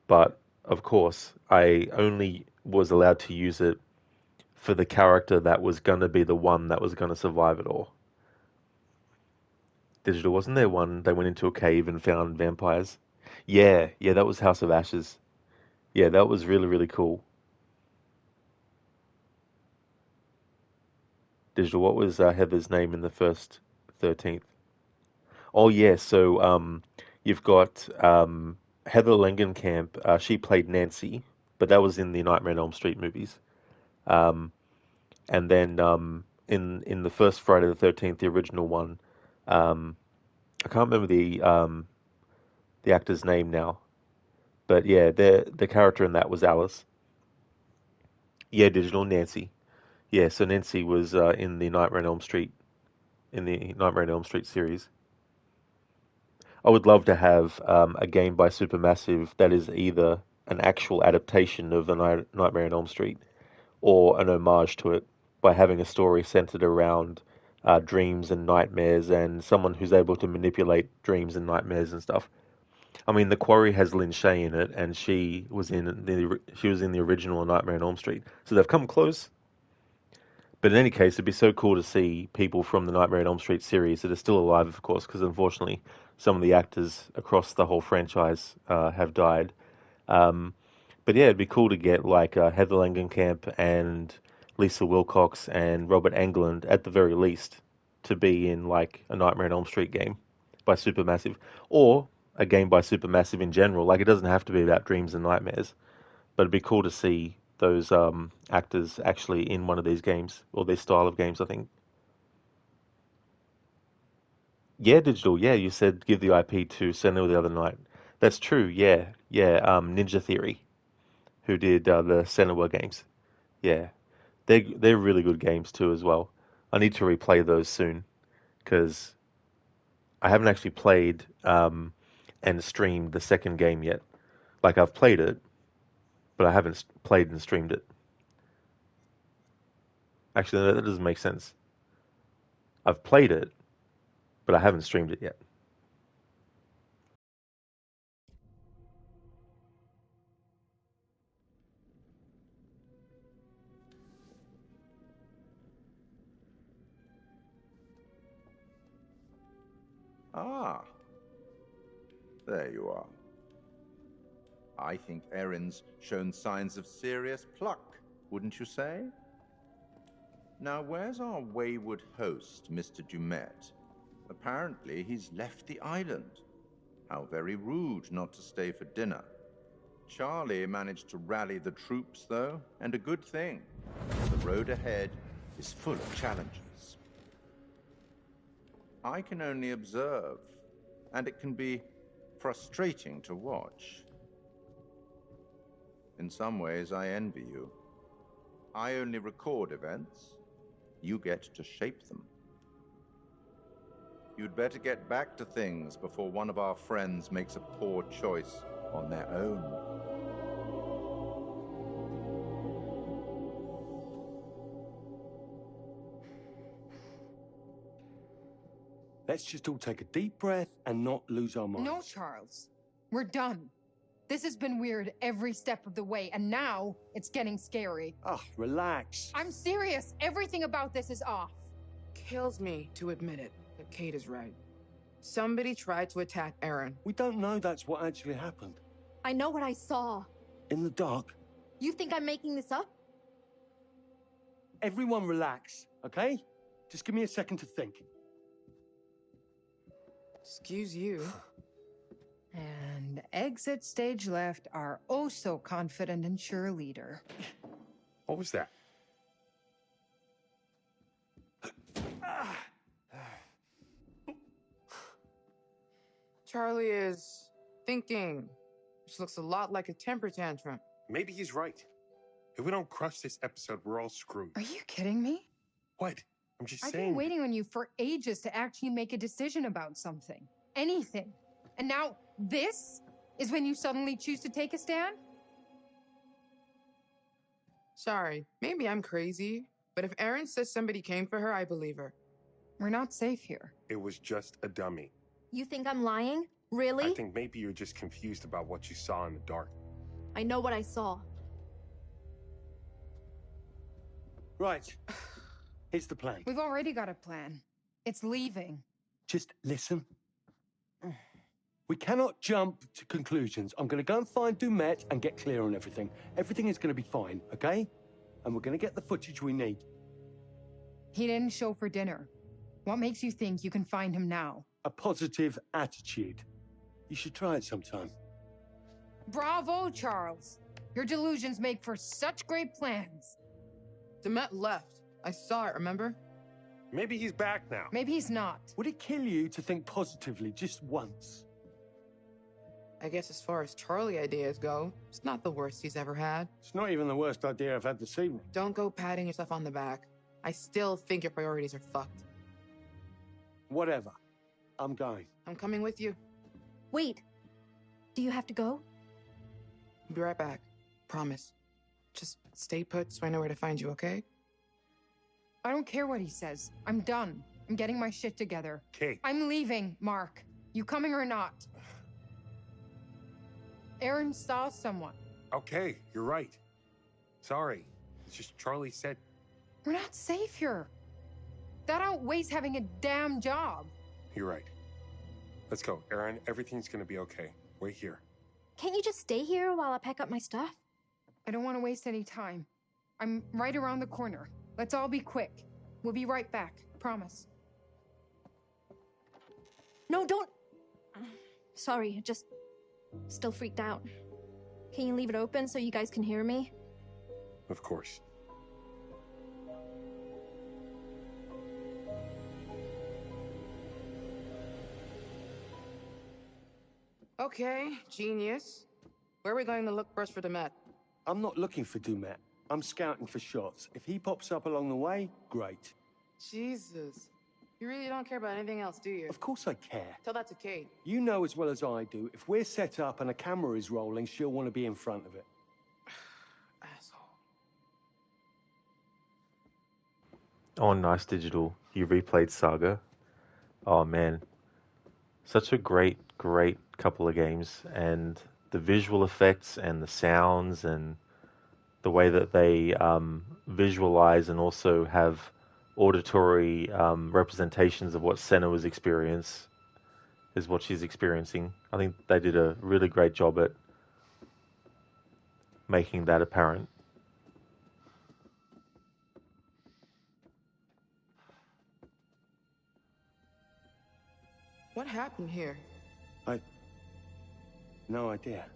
but of course, I only was allowed to use it for the character that was going to be the one that was going to survive it all. Digital, wasn't there one they went into a cave and found vampires? Yeah, that was House of Ashes. Yeah, that was really, really cool. Digital, what was Heather's name in the first 13th? Oh, yeah, so you've got Heather Langenkamp. She played Nancy, but that was in the Nightmare on Elm Street movies. Um, and then in the first Friday the 13th, the original one, I can't remember the actor's name now, but yeah, the character in that was Alice. Yeah, Digital Nancy. Yeah, so Nancy was in the Nightmare on Elm Street series. I would love to have a game by Supermassive that is either an actual adaptation of the Nightmare on Elm Street or an homage to it by having a story centered around dreams and nightmares and someone who's able to manipulate dreams and nightmares and stuff. I mean, The Quarry has Lin Shaye in it, and she was in the original Nightmare on Elm Street, so they've come close. But in any case, it'd be so cool to see people from the Nightmare on Elm Street series that are still alive, of course, because unfortunately, some of the actors across the whole franchise have died. Um, but yeah, it'd be cool to get like Heather Langenkamp and Lisa Wilcox and Robert Englund at the very least to be in like a Nightmare on Elm Street game by Supermassive, or a game by Supermassive in general. Like it doesn't have to be about dreams and nightmares, but it'd be cool to see those actors actually in one of these games or their style of games. I think. Yeah, Digital. Yeah, you said give the IP to Sentinel the other night. That's true. Yeah. Ninja Theory, who did the Sentinel games. Yeah, they're really good games too as well. I need to replay those soon because I haven't actually played and streamed the second game yet. Like I've played it, but I haven't played and streamed it. Actually, that doesn't make sense. I've played it, but I haven't streamed it yet. Ah, there you are. I think Erin's shown signs of serious pluck, wouldn't you say? Now, where's our wayward host, Mr. Dumet? Apparently, he's left the island. How very rude not to stay for dinner. Charlie managed to rally the troops, though, and a good thing. The road ahead is full of challenges. I can only observe, and it can be frustrating to watch. In some ways, I envy you. I only record events. You get to shape them. You'd better get back to things before one of our friends makes a poor choice on their own. Let's just all take a deep breath and not lose our minds. No, Charles. We're done. This has been weird every step of the way, and now it's getting scary. Oh, relax. I'm serious. Everything about this is off. Kills me to admit it, but Kate is right. Somebody tried to attack Erin. We don't know that's what actually happened. I know what I saw. In the dark? You think I'm making this up? Everyone relax, okay? Just give me a second to think. Excuse you. And exit stage left our oh so confident and sure leader. What was that? Charlie is thinking, which looks a lot like a temper tantrum. Maybe he's right. If we don't crush this episode, we're all screwed. Are you kidding me? What? I'm just I've saying. been waiting on you for ages to actually make a decision about something. Anything. And now this is when you suddenly choose to take a stand? Sorry, maybe I'm crazy, but if Erin says somebody came for her, I believe her. We're not safe here. It was just a dummy. You think I'm lying? Really? I think maybe you're just confused about what you saw in the dark. I know what I saw. Right. Here's the plan. We've already got a plan. It's leaving. Just listen. We cannot jump to conclusions. I'm going to go and find Dumet and get clear on everything. Everything is going to be fine, okay? And we're going to get the footage we need. He didn't show for dinner. What makes you think you can find him now? A positive attitude. You should try it sometime. Bravo, Charles. Your delusions make for such great plans. Demet left. I saw it, remember? Maybe he's back now. Maybe he's not. Would it kill you to think positively just once? I guess as far as Charlie ideas go, it's not the worst he's ever had. It's not even the worst idea I've had this evening. Don't go patting yourself on the back. I still think your priorities are fucked. Whatever. I'm going. I'm coming with you. Wait. Do you have to go? I'll be right back. Promise. Just stay put so I know where to find you, okay? I don't care what he says. I'm done. I'm getting my shit together. Kate. I'm leaving, Mark. You coming or not? Aaron saw someone. Okay, you're right. Sorry. It's just Charlie said... We're not safe here. That outweighs having a damn job. You're right. Let's go. Aaron, everything's gonna be okay. Wait here. Can't you just stay here while I pack up my stuff? I don't want to waste any time. I'm right around the corner. Let's all be quick. We'll be right back. Promise. No, don't... Sorry, just... Still freaked out. Can you leave it open so you guys can hear me? Of course. Okay, genius. Where are we going to look first for Demet? I'm not looking for Dumet. I'm scouting for shots. If he pops up along the way, great. Jesus. You really don't care about anything else, do you? Of course I care. Tell that to Kate. You know as well as I do, if we're set up and a camera is rolling, she'll want to be in front of it. Asshole. Oh, nice digital. You replayed Saga. Oh, man. Such a great couple of games. And the visual effects and the sounds and the way that they visualize and also have auditory representations of what Senna was experiencing is what she's experiencing. I think they did a really great job at making that apparent. What happened here? No idea.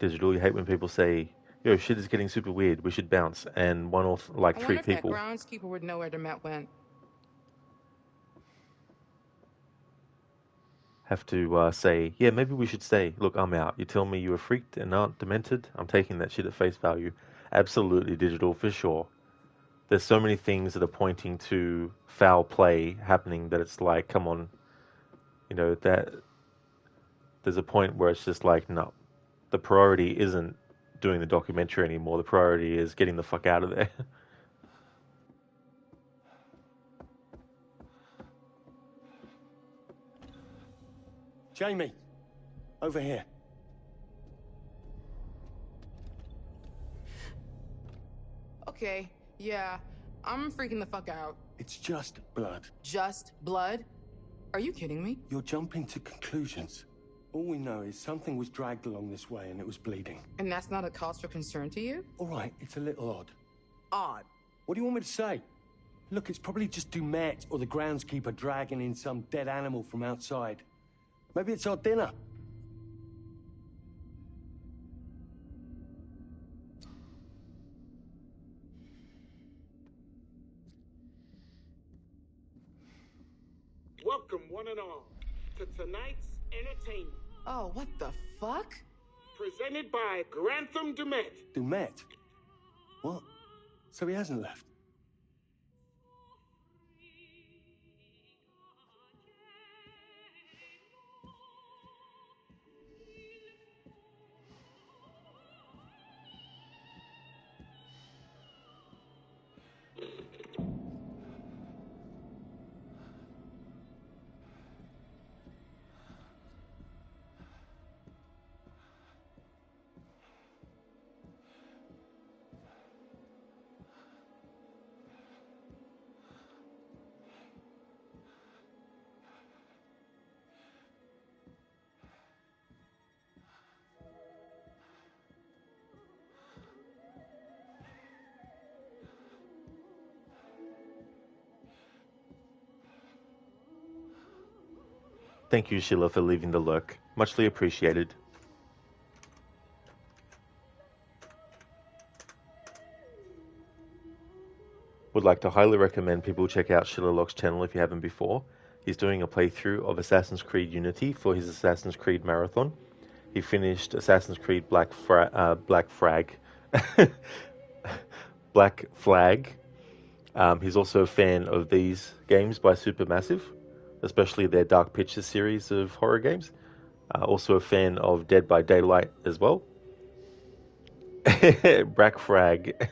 Digital, you hate when people say, yo, shit is getting super weird, we should bounce, and one or like three people. I wonder if that groundskeeper would know where Demet went. Have to say, yeah, maybe we should stay. Look, I'm out. You tell me you were freaked and aren't demented, I'm taking that shit at face value. Absolutely, Digital, for sure. There's so many things that are pointing to foul play happening that it's like, come on. You know, that there's a point where it's just like, no. The priority isn't doing the documentary anymore. The priority is getting the fuck out of there. Jamie, over here. Okay, yeah, I'm freaking the fuck out. It's just blood. Just blood? Are you kidding me? You're jumping to conclusions. All we know is something was dragged along this way and it was bleeding. And that's not a cause for concern to you? All right, it's a little odd. Odd? What do you want me to say? Look, it's probably just Dumet or the groundskeeper dragging in some dead animal from outside. Maybe it's our dinner. Welcome, one and all, to tonight's entertainment. Oh, what the fuck? Presented by Grantham Demet. Dumet? What? So he hasn't left? Thank you, Sheila, for leaving the lurk. Muchly appreciated. Would like to highly recommend people check out Sheila Locke's channel if you haven't before. He's doing a playthrough of Assassin's Creed Unity for his Assassin's Creed Marathon. He finished Assassin's Creed Black Flag. He's also a fan of these games by Supermassive, especially their Dark Pictures series of horror games. Also a fan of Dead by Daylight as well. Black Frag.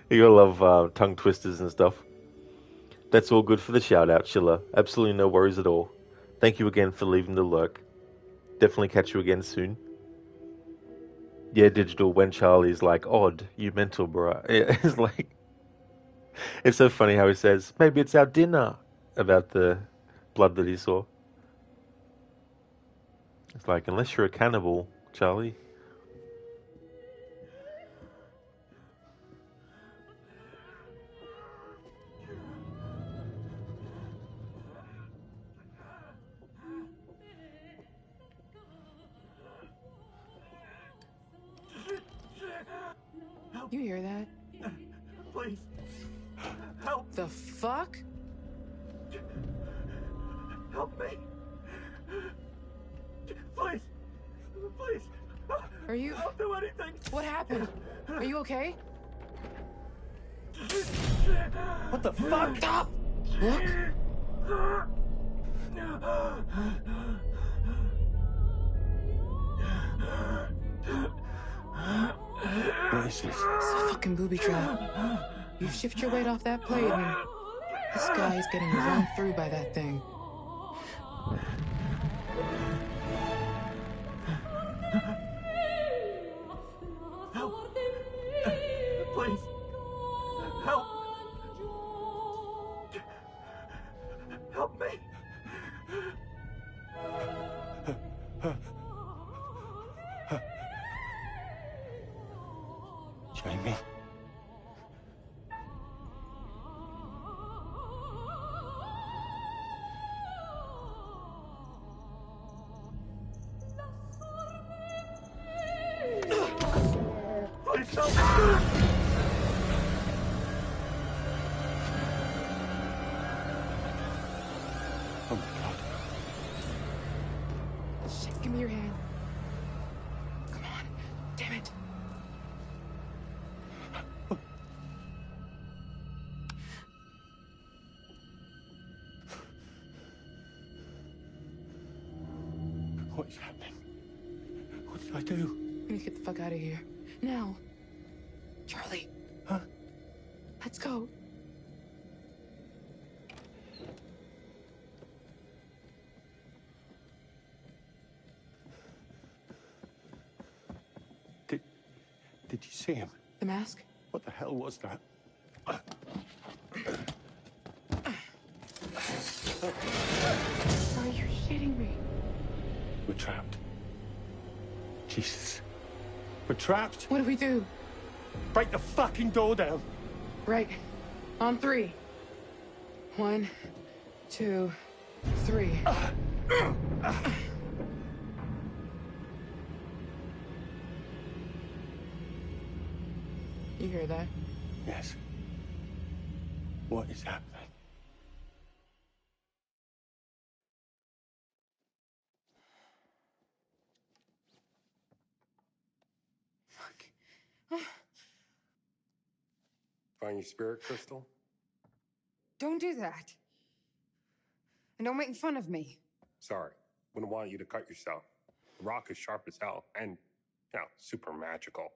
You gotta love tongue twisters and stuff. That's all good for the shout out, Sheila. Absolutely no worries at all. Thank you again for leaving the lurk. Definitely catch you again soon. Yeah, Digital, when Charlie's like, odd, you mental, bruh. It's like, it's so funny how he says, maybe it's our dinner, about the blood that he saw. It's like, unless you're a cannibal, Charlie. You hear that? Please. Help. The fuck? Help me. Please. Please. Are you... I'll do anything. What happened? Are you okay? What the fuck? Stop! Look. What is this? It's a fucking booby trap. You shift your weight off that plate and this guy is getting run through by that thing. Help. Please. Help. Help me. Jamie. Please help me. Oh my God. Shit, give me your hand. Come on. Damn it. What is happening? What did I do? We need to get the fuck out of here. Now. Charlie. Huh? Let's go. Did you see him? The mask? What the hell was that? Are you shitting me? We're trapped. Jesus. We're trapped. What do we do? Break the fucking door down. Right. On 3. 1, 2, 3. You hear that? Yes. What is happening? Find your spirit crystal? Don't do that. And don't make fun of me. Sorry. Wouldn't want you to cut yourself. The rock is sharp as hell and, you know, super magical.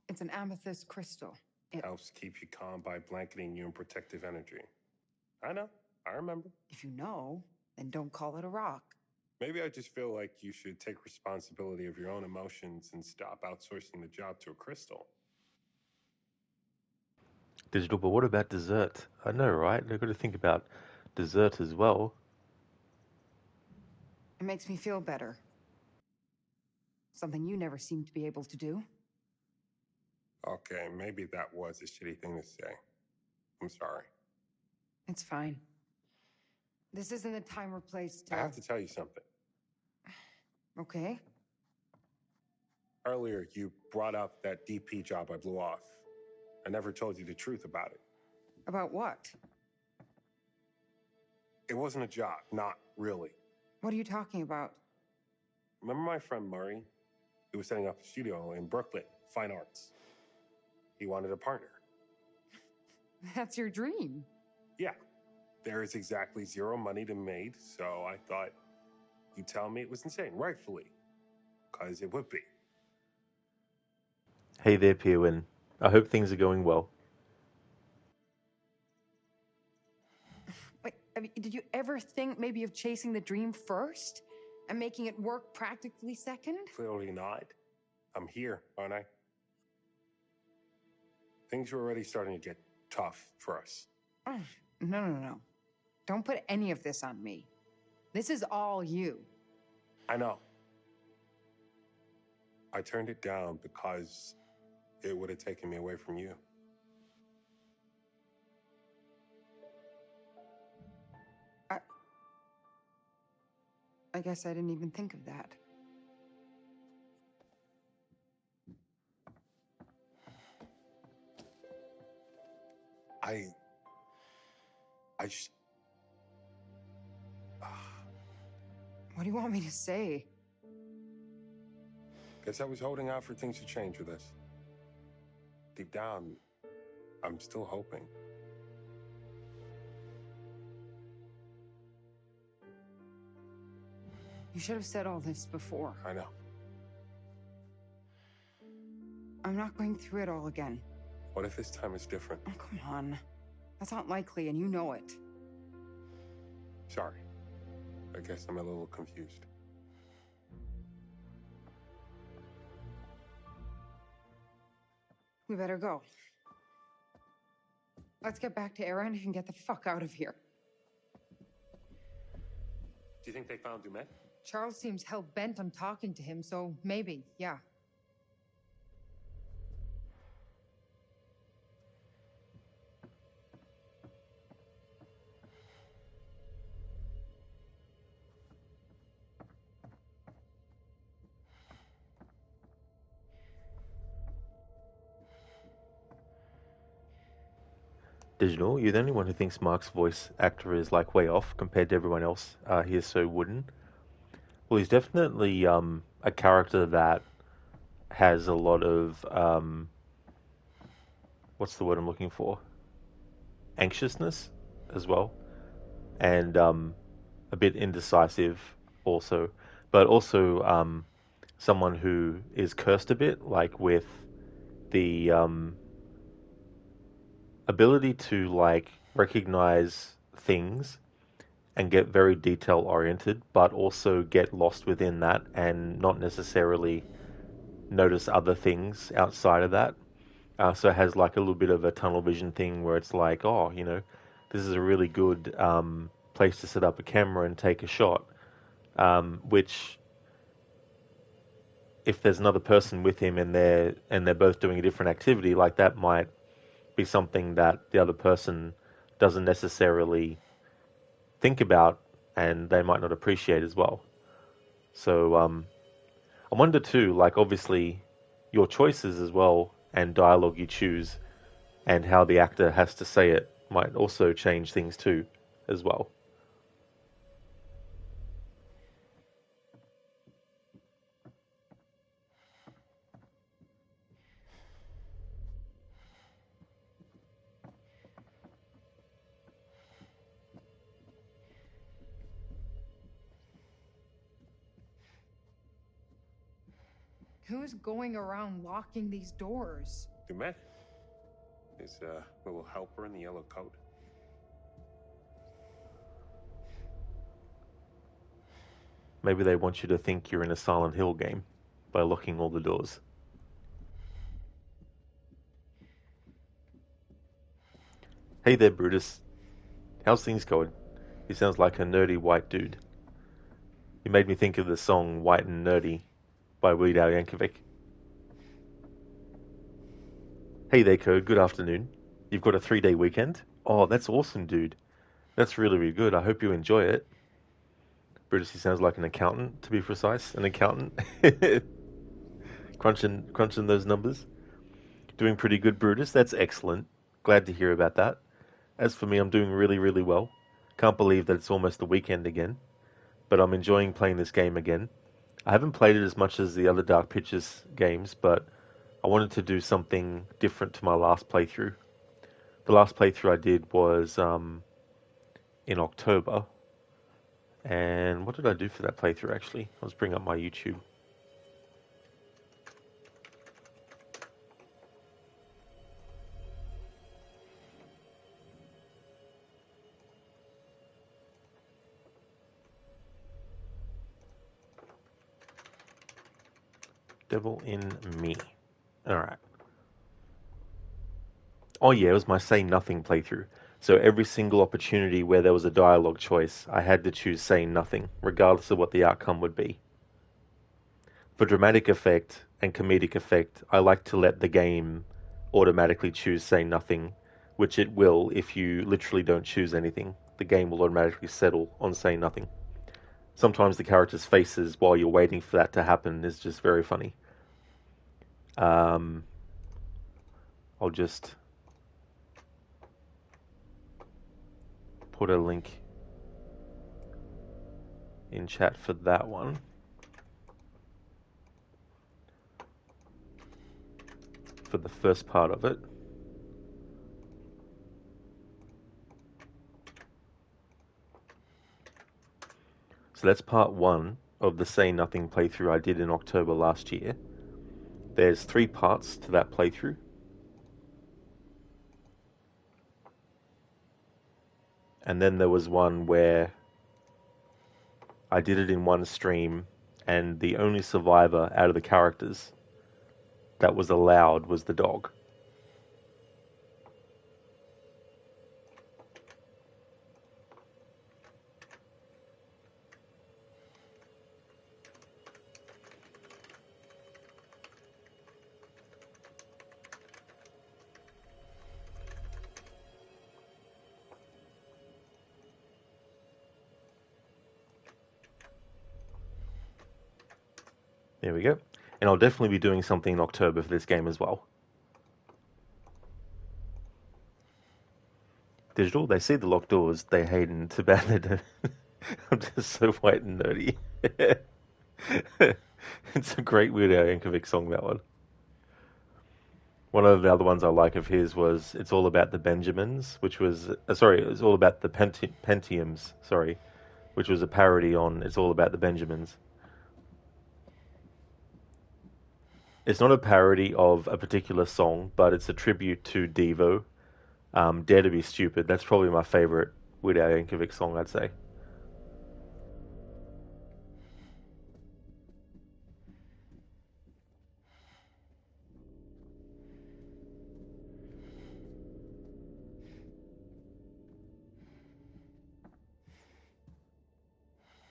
It's an amethyst crystal. It Helps keep you calm by blanketing you in protective energy. I know. I remember. If you know, then don't call it a rock. Maybe I just feel like you should take responsibility of your own emotions and stop outsourcing the job to a crystal. Digital, but what about dessert? I know, right? They've got to think about dessert as well. It makes me feel better. Something you never seem to be able to do. Okay, maybe that was a shitty thing to say. I'm sorry. It's fine. This isn't the time or place to... I have to tell you something. Okay. Earlier, you brought up that DP job I blew off. I never told you the truth about it. About what? It wasn't a job, not really. What are you talking about? Remember my friend Murray? He was setting up a studio in Brooklyn, fine arts. He wanted a partner. That's your dream. Yeah. There is exactly zero money to be made, so I thought you'd tell me it was insane, rightfully. Because it would be. Hey there, Pewin. I hope things are going well. Wait, I mean, did you ever think maybe of chasing the dream first and making it work practically second? Clearly not. I'm here, aren't I? Things are already starting to get tough for us. Oh, no. Don't put any of this on me. This is all you. I know. I turned it down because it would have taken me away from you. I guess I didn't even think of that. I just... What do you want me to say? Guess I was holding out for things to change with us. Deep down, I'm still hoping. You should have said all this before. I know. I'm not going through it all again. What if this time is different? Oh, come on. That's not likely, and you know it. Sorry. I guess I'm a little confused. We better go. Let's get back to Aaron and get the fuck out of here. Do you think they found Dumet? Charles seems hell-bent on talking to him, so maybe, yeah. Digital, you're the only one who thinks Mark's voice actor is like way off compared to everyone else. He is so wooden. Well, he's definitely a character that has a lot of what's the word I'm looking for? Anxiousness as well, and a bit indecisive also, but also someone who is cursed a bit, like with the ability to like recognize things and get very detail oriented, but also get lost within that and not necessarily notice other things outside of that. So it has like a little bit of a tunnel vision thing where it's like, oh, you know, this is a really good place to set up a camera and take a shot, which if there's another person with him and they're both doing a different activity, like that might be something that the other person doesn't necessarily think about and they might not appreciate as well. So I wonder too, like obviously your choices as well and dialogue you choose and how the actor has to say it might also change things too as well. Who's going around locking these doors? Dumet? His little helper in the yellow coat. Maybe they want you to think you're in a Silent Hill game by locking all the doors. Hey there, Brutus. How's things going? He sounds like a nerdy white dude. He made me think of the song White and Nerdy by Weird Al Yankovic. Hey there, Code. Good afternoon. You've got a 3-day weekend? Oh, that's awesome, dude. That's really, really good. I hope you enjoy it. Brutus, he sounds like an accountant, to be precise. An accountant. crunching those numbers. Doing pretty good, Brutus. That's excellent. Glad to hear about that. As for me, I'm doing really, really well. Can't believe that it's almost the weekend again. But I'm enjoying playing this game again. I haven't played it as much as the other Dark Pictures games, but I wanted to do something different to my last playthrough. The last playthrough I did was in October. And what did I do for that playthrough, actually? Let's bring up my YouTube. Devil in Me. Alright. Oh yeah, it was my Say Nothing playthrough. So every single opportunity where there was a dialogue choice, I had to choose Say Nothing, regardless of what the outcome would be. For dramatic effect and comedic effect, I like to let the game automatically choose Say Nothing, which it will if you literally don't choose anything. The game will automatically settle on Say Nothing. Sometimes the characters' faces while you're waiting for that to happen is just very funny. I'll just put a link in chat for that one. For the first part of it. So that's part one of the Say Nothing playthrough I did in October last year. There's 3 parts to that playthrough. And then there was one where I did it in one stream, and the only survivor out of the characters that was allowed was the dog. There we go. And I'll definitely be doing something in October for this game as well. Digital, they see the locked doors, they hate and too bad they don't. I'm just so white and nerdy. It's a great Weird Al Yankovic song, that one. One of the other ones I like of his was It's All About the Benjamins, which was, it was all about the Pentiums, which was a parody on It's All About the Benjamins. It's not a parody of a particular song, but it's a tribute to Devo. Dare to Be Stupid. That's probably my favorite Weird Al Yankovic song, I'd say.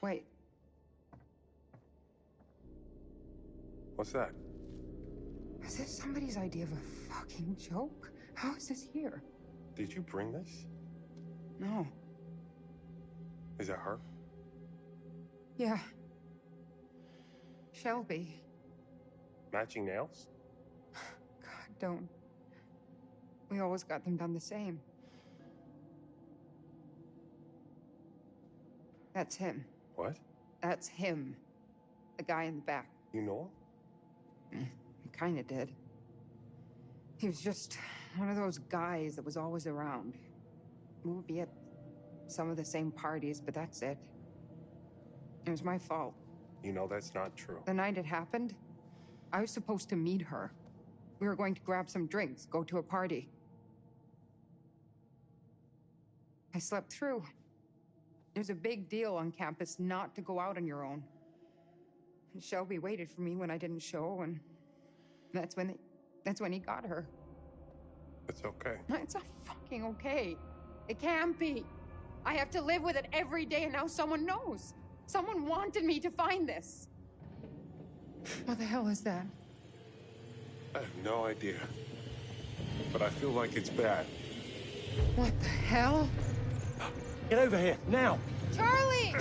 Wait. What's that? Is this somebody's idea of a fucking joke? How is this here? Did you bring this? No. Is it her? Yeah. Shelby. Matching nails? God, don't. We always got them done the same. That's him. What? That's him. The guy in the back. You know him? I kinda did. He was just one of those guys that was always around. We would be at some of the same parties, but that's it. It was my fault. You know that's not true. The night it happened, I was supposed to meet her. We were going to grab some drinks, go to a party. I slept through. There's a big deal on campus not to go out on your own. And Shelby waited for me when I didn't show, and that's when he got her. It's okay. No, it's not fucking okay. It can't be. I have to live with it every day, and now someone knows. Someone wanted me to find this. What the hell is that? I have no idea. But I feel like it's bad. What the hell? Get over here, now! Charlie!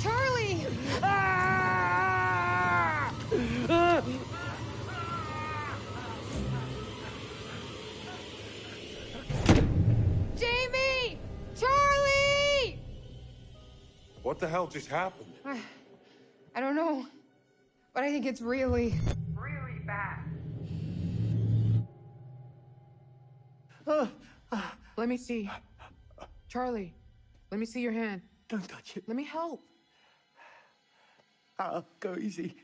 Charlie! Jamie! Charlie! What the hell just happened? I don't know, but I think it's really bad. Let me see. Charlie, let me see your hand. Don't touch it. Let me help. Go easy,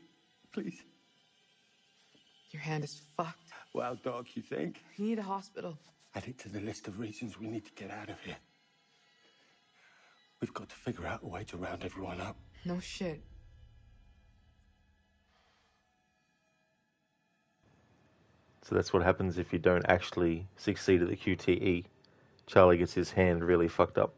please. Your hand is fucked. Wow, Doc, you think? You need a hospital. Add it to the list of reasons we need to get out of here. We've got to figure out a way to round everyone up. No shit. So that's what happens if you don't actually succeed at the QTE. Charlie gets his hand really fucked up.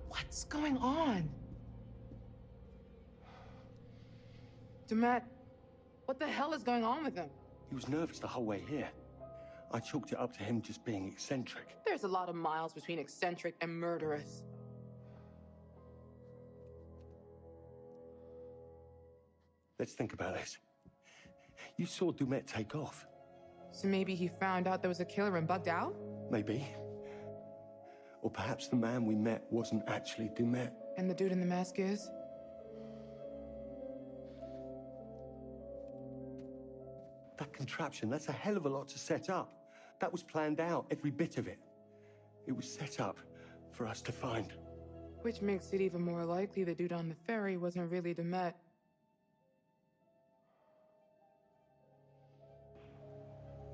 What's going on? Demet, what the hell is going on with him? He was nervous the whole way here. I chalked it up to him just being eccentric. There's a lot of miles between eccentric and murderous. Let's think about this. You saw Dumet take off. So maybe he found out there was a killer and bugged out? Maybe. Or perhaps the man we met wasn't actually Dumet. And the dude in the mask is? That contraption, that's a hell of a lot to set up. That was planned out, every bit of it. It was set up for us to find. Which makes it even more likely the dude on the ferry wasn't really Demet.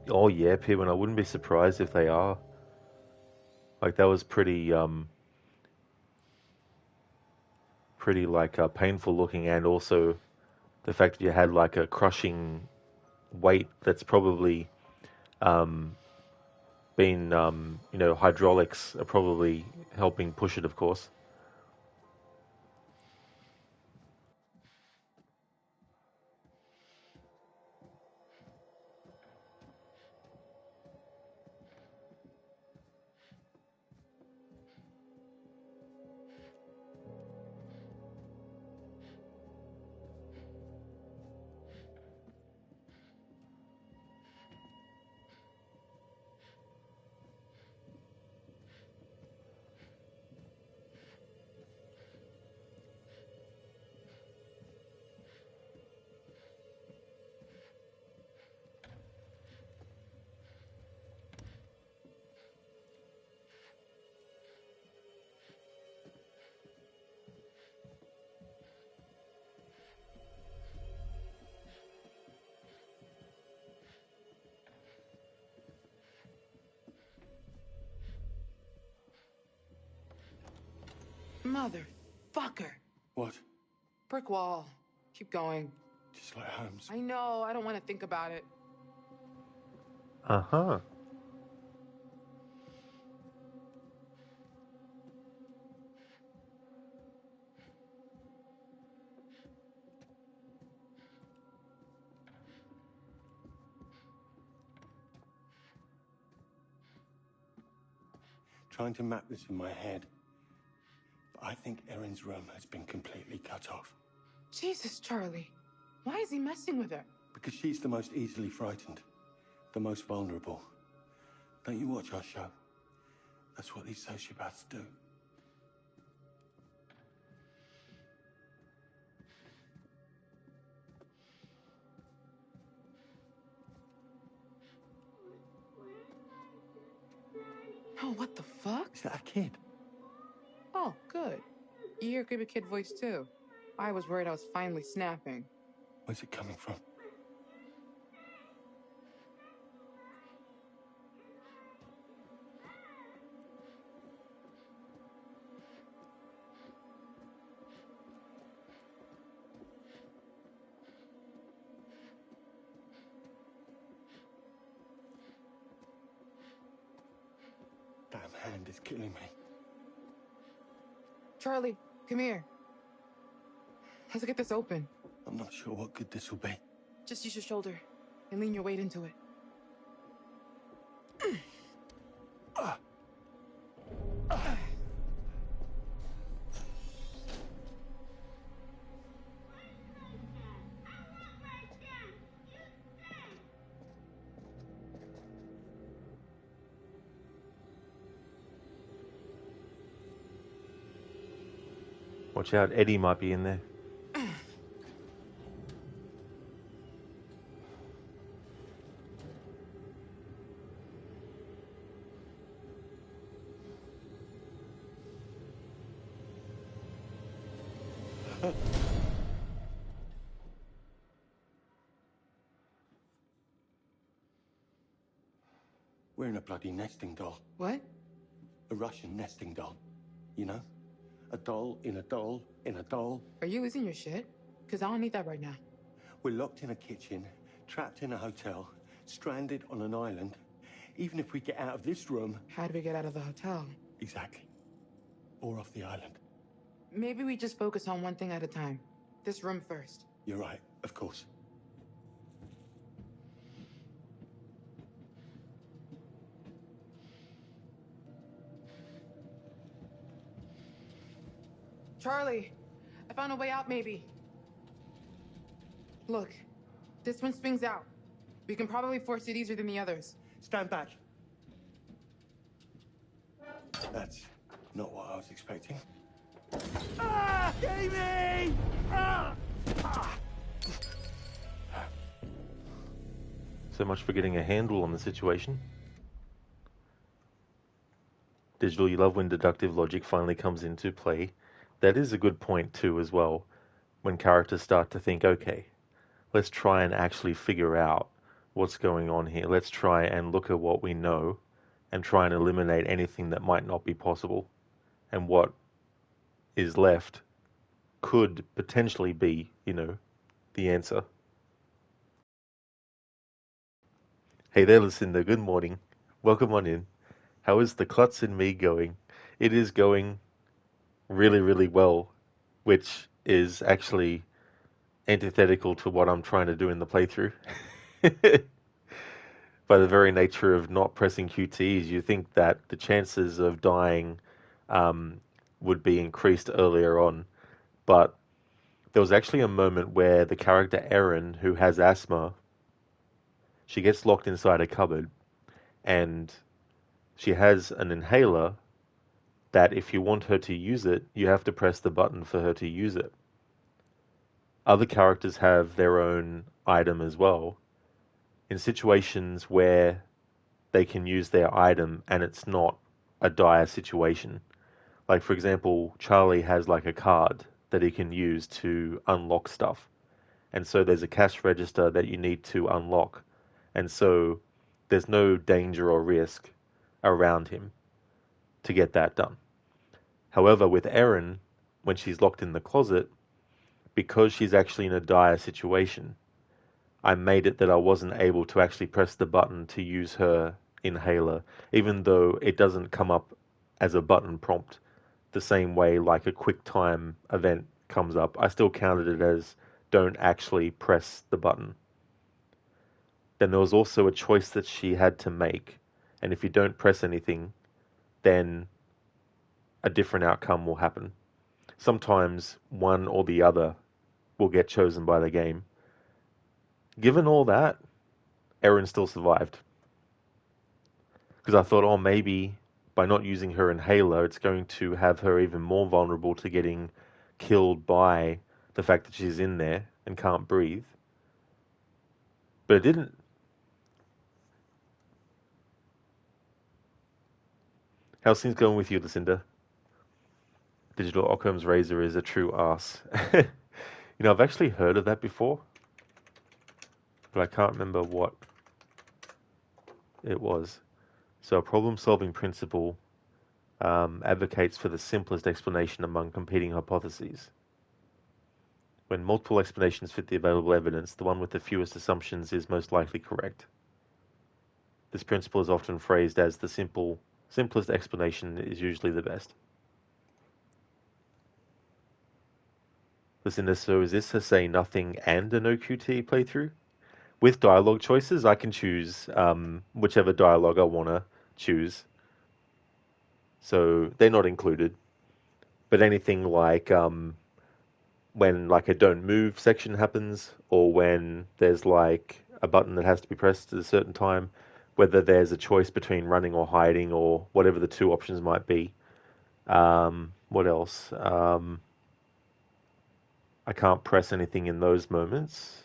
Oh yeah, Piven, I wouldn't be surprised if they are. Like, that was pretty painful looking, and also the fact that you had like a crushing weight that's probably been, hydraulics are probably helping push it, of course. Motherfucker. What? Brick wall. Keep going. Just like Holmes. I know, I don't want to think about it. Uh-huh. Trying to map this in my head. But I think Erin's room has been completely cut off. Jesus, Charlie. Why is he messing with her? Because she's the most easily frightened. The most vulnerable. Don't you watch our show? That's what these sociopaths do. Oh, what the fuck? Is that a kid? Oh, good. You hear creepy kid voice too. I was worried I was finally snapping. Where's it coming from? hand is killing me. Charlie, come here. Let's get this open. I'm not sure what good this will be. Just use your shoulder and lean your weight into it. Watch out, Eddie might be in there. We're in a bloody nesting doll. What? A Russian nesting doll. You know? A doll in a doll in a doll. Are you losing your shit? Because I don't need that right now. We're locked in a kitchen, trapped in a hotel, stranded on an island. Even if we get out of this room... How do we get out of the hotel? Exactly. Or off the island. Maybe we just focus on one thing at a time. This room first. You're right, of course. Charlie, I found a way out, maybe. Look, this one swings out. We can probably force it easier than the others. Stand back. That's not what I was expecting. Ah! Amy! Ah! Ah! So much for getting a handle on the situation. Digital, you love when deductive logic finally comes into play. That is a good point too as well, when characters start to think, okay, let's try and actually figure out what's going on here. Let's try and look at what we know and try and eliminate anything that might not be possible. And what is left could potentially be, you know, the answer. Hey there, Lucinda. Good morning. Welcome on in. How is the Klutz and me going? It is going really, really well, which is actually antithetical to what I'm trying to do in the playthrough. By the very nature of not pressing QTEs, you think that the chances of dying would be increased earlier on. But there was actually a moment where the character Erin, who has asthma, she gets locked inside a cupboard, and she has an inhaler that if you want her to use it, you have to press the button for her to use it. Other characters have their own item as well. In situations where they can use their item and it's not a dire situation. Like, for example, Charlie has like a card that he can use to unlock stuff. And so there's a cash register that you need to unlock. And so there's no danger or risk around him to get that done. However, with Erin, when she's locked in the closet, because she's actually in a dire situation, I made it that I wasn't able to actually press the button to use her inhaler, even though it doesn't come up as a button prompt the same way like a quick time event comes up. I still counted it as don't actually press the button. Then there was also a choice that she had to make, and if you don't press anything, then a different outcome will happen. Sometimes one or the other will get chosen by the game. Given all that, Erin still survived. Because I thought, oh, maybe by not using her inhaler, it's going to have her even more vulnerable to getting killed by the fact that she's in there and can't breathe. But it didn't. How's things going with you, Lucinda? Digital Occam's razor is a true arse. You know, I've actually heard of that before, but I can't remember what it was. So a problem-solving principle advocates for the simplest explanation among competing hypotheses. When multiple explanations fit the available evidence, the one with the fewest assumptions is most likely correct. This principle is often phrased as the simple Simplest explanation is usually the best. Listen, so is this a say nothing and a no QTE playthrough? With dialogue choices, I can choose whichever dialogue I want to choose. So they're not included. But anything like when like a don't move section happens, or when there's like a button that has to be pressed at a certain time, whether there's a choice between running or hiding, or whatever the two options might be. What else? I can't press anything in those moments.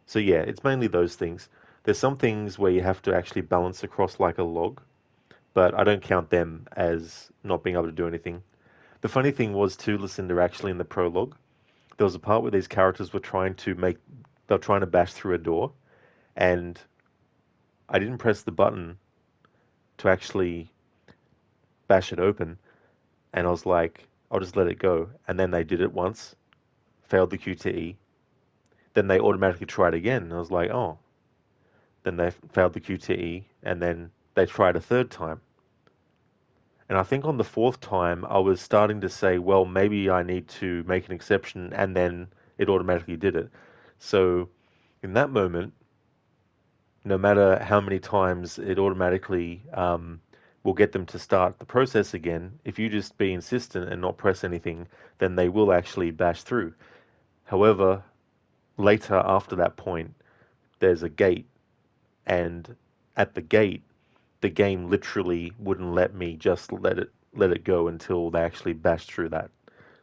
So yeah, it's mainly those things. There's some things where you have to actually balance across like a log, but I don't count them as not being able to do anything. The funny thing was too, Lucinda, actually in the prologue, there was a part where these characters were trying to bash through a door, and I didn't press the button to actually bash it open, and I was like, I'll just let it go. And then they did it once, failed the QTE, then they automatically tried again, and I was like, oh. Then they failed the QTE, and then they tried a third time. And I think on the fourth time, I was starting to say, well, maybe I need to make an exception, and then it automatically did it. So in that moment, no matter how many times it automatically will get them to start the process again, if you just be insistent and not press anything, then they will actually bash through. However, later after that point, there's a gate, and at the gate, the game literally wouldn't let me just let it go until they actually bashed through that.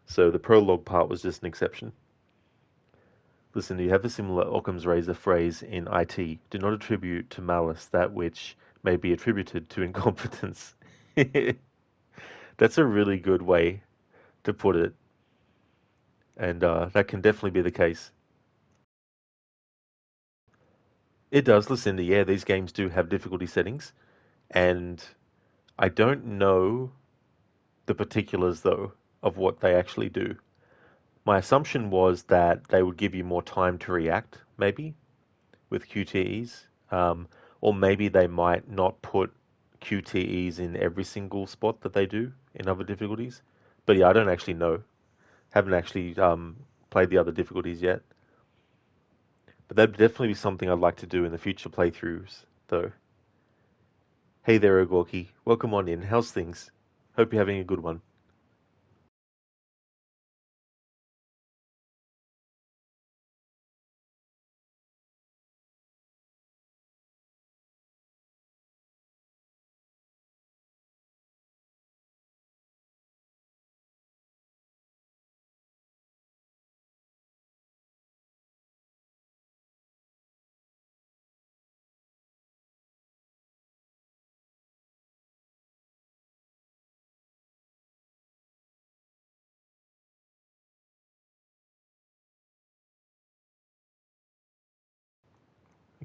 So the prologue part was just an exception. Listen, you have a similar Occam's razor phrase in IT. Do not attribute to malice that which may be attributed to incompetence. That's a really good way to put it. And that can definitely be the case. It does, Lucinda. Yeah, these games do have difficulty settings. And I don't know the particulars, though, of what they actually do. My assumption was that they would give you more time to react, maybe, with QTEs. Or maybe they might not put QTEs in every single spot that they do in other difficulties. But yeah, I don't actually know. Haven't actually played the other difficulties yet. But that'd definitely be something I'd like to do in the future playthroughs, though. Hey there, Ogorki. Welcome on in. How's things? Hope you're having a good one.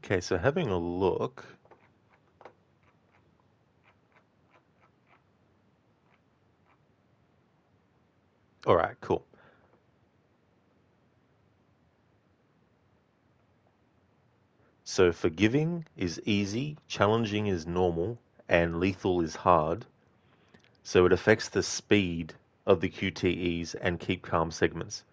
Okay, so having a look. All right, cool. So forgiving is easy, challenging is normal, and lethal is hard. So it affects the speed of the QTEs and keep calm segments.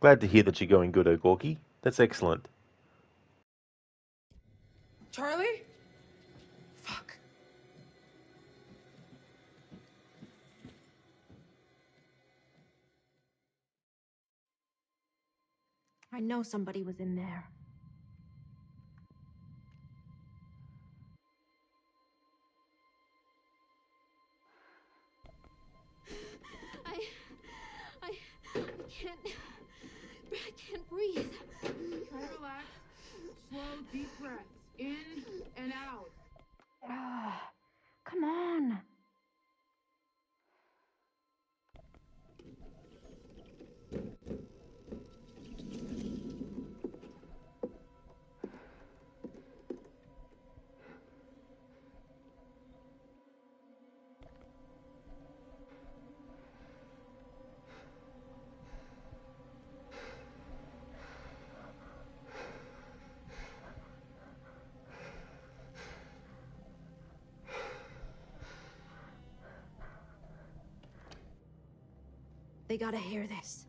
Glad to hear that you're going good, Ogorki. That's excellent. Charlie? Fuck. I know somebody was in there. I can't breathe. Try to relax. Slow, deep breaths. In and out. Come on. They gotta hear this.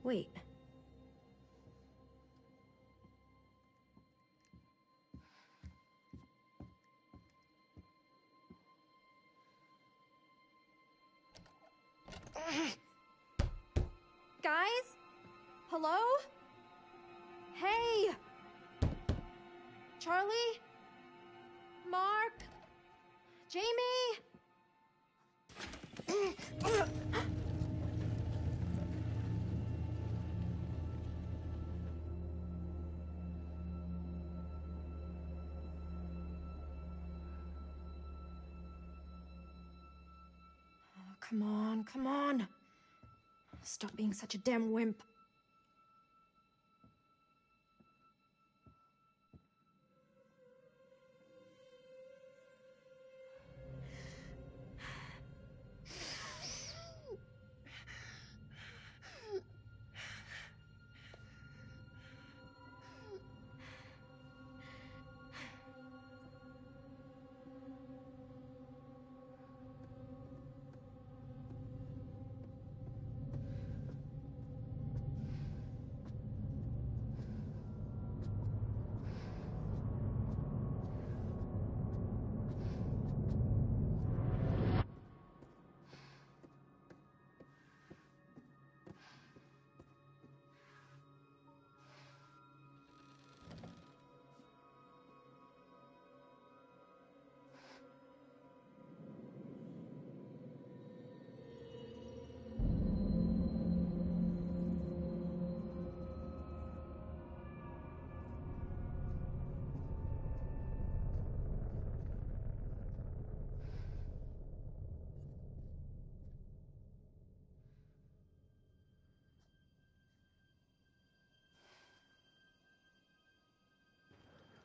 Wait. Guys? Hello? Hey! Charlie? Mark? Jamie? Oh, come on, come on. Stop being such a damn wimp.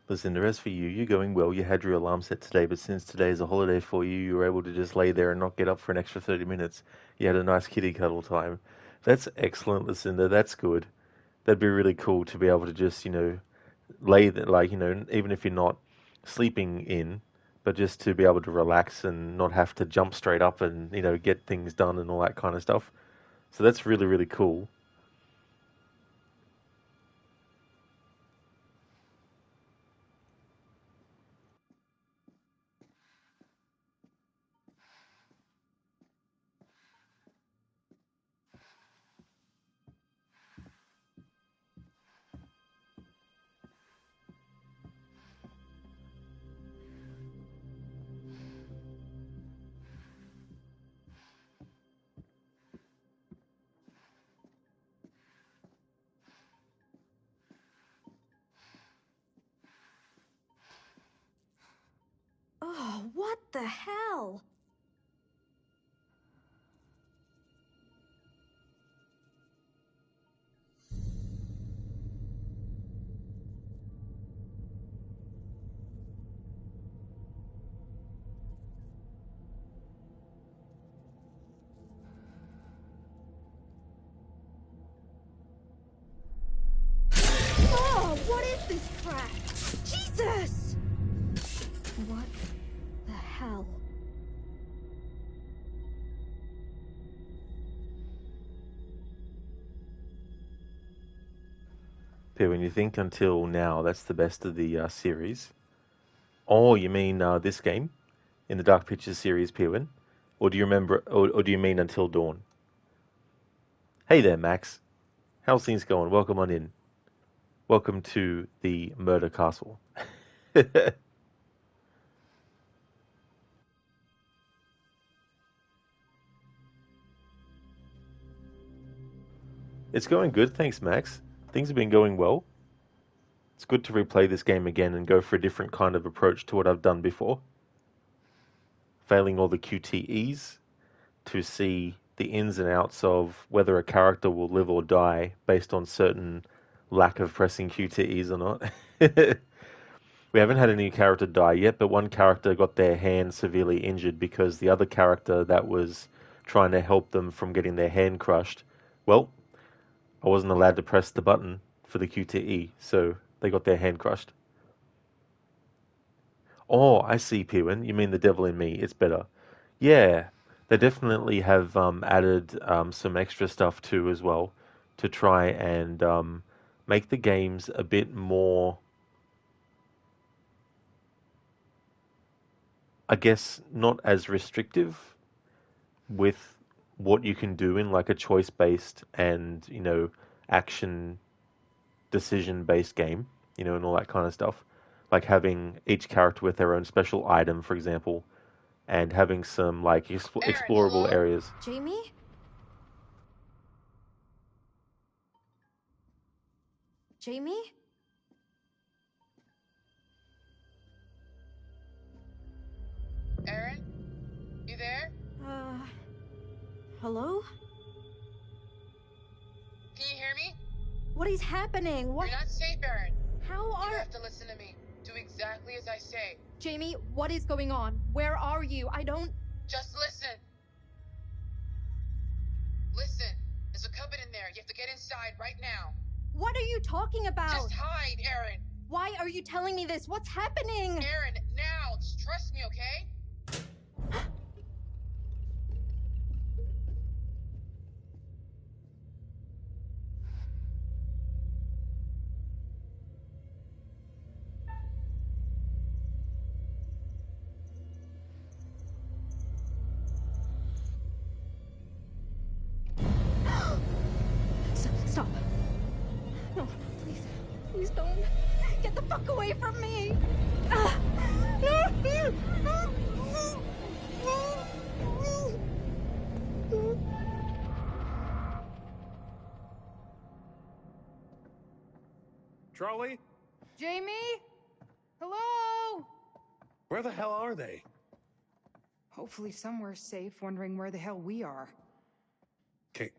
Listen, the rest for you, you're going well. You had your alarm set today, but since today is a holiday for you, you were able to just lay there and not get up for an extra 30 minutes. You had a nice kitty cuddle time. That's excellent, Lucinda. That's good. That'd be really cool to be able to just, lay there, like, even if you're not sleeping in, but just to be able to relax and not have to jump straight up and, get things done and all that kind of stuff. So that's really, really cool. Oh, what the hell? Oh, what is this crap? Jesus! What the hell? Yeah, when you think until now, that's the best of the series. Oh, you mean this game in the Dark Pictures series, Pewin? Or do you remember, or do you mean Until Dawn? Hey there, Max. How's things going? Welcome on in. Welcome to the Murder Castle. It's going good, thanks, Max. Things have been going well. It's good to replay this game again and go for a different kind of approach to what I've done before. Failing all the QTEs to see the ins and outs of whether a character will live or die based on certain lack of pressing QTEs or not. We haven't had any character die yet, but one character got their hand severely injured because the other character that was trying to help them from getting their hand crushed, well, I wasn't allowed to press the button for the QTE, so they got their hand crushed. Oh, I see, Pewin. You mean the devil in me. It's better. Yeah, they definitely have added some extra stuff too as well to try and make the games a bit more, I guess, not as restrictive with what you can do in like a choice-based and, action decision-based game, and all that kind of stuff. Like having each character with their own special item, for example, and having some like explorable areas. Jamie? Jamie? Aaron? You there? Hello? Can you hear me? What is happening? What? You're not safe, Aaron. How are... You have to listen to me. Do exactly as I say. Jamie, what is going on? Where are you? I don't... Just listen. Listen. There's a cupboard in there. You have to get inside right now. What are you talking about? Just hide, Aaron. Why are you telling me this? What's happening? Aaron, now. Just trust me, okay? Stop. No, please. Please don't. Get the fuck away from me. Charlie? Jamie? Hello? Where the hell are they? Hopefully somewhere safe, wondering where the hell we are. Okay,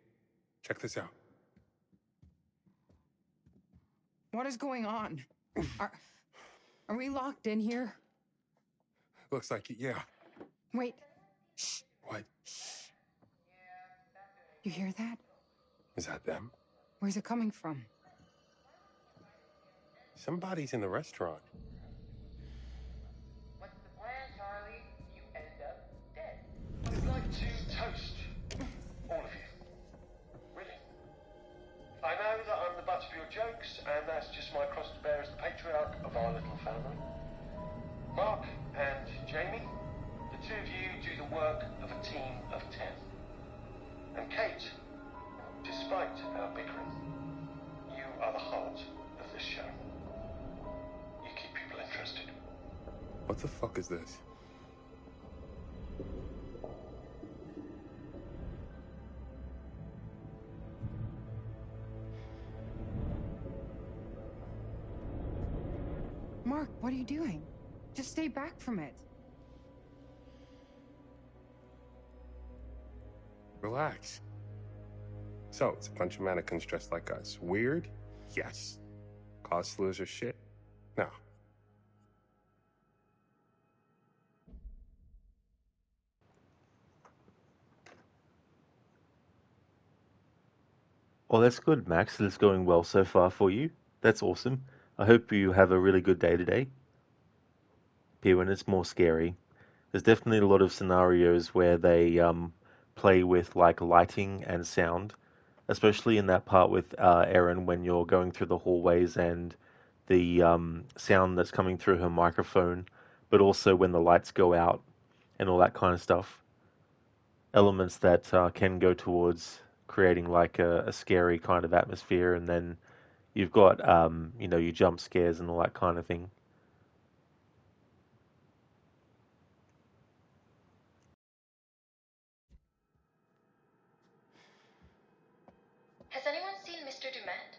check this out. What is going on? Are we locked in here? Looks like it, yeah. Wait. Shh. What? You hear that? Is that them? Where's it coming from? Somebody's in the restaurant. What's the plan, Charlie? You end up dead. I'd like to toast all of you. Really. I know that I'm the butt of your jokes, and that's just my cross to bear as the patriarch of our little family. Mark and Jamie, the two of you do the work of a team of 10. And Kate, despite our bickering, you are the heart of this show. You keep people interested. What the fuck is this? Mark, what are you doing? Just stay back from it. Relax. So, it's a bunch of mannequins dressed like us. Weird? Yes. Cosplay or shit? No. Well, that's good, Max. It's going well so far for you. That's awesome. I hope you have a really good day today. Here, when it's more scary, there's definitely a lot of scenarios where they play with like lighting and sound, especially in that part with Erin when you're going through the hallways and the sound that's coming through her microphone, but also when the lights go out and all that kind of stuff. Elements that can go towards creating like a scary kind of atmosphere, and then you've got your jump scares and all that kind of thing. Has anyone seen Mr. Dumont?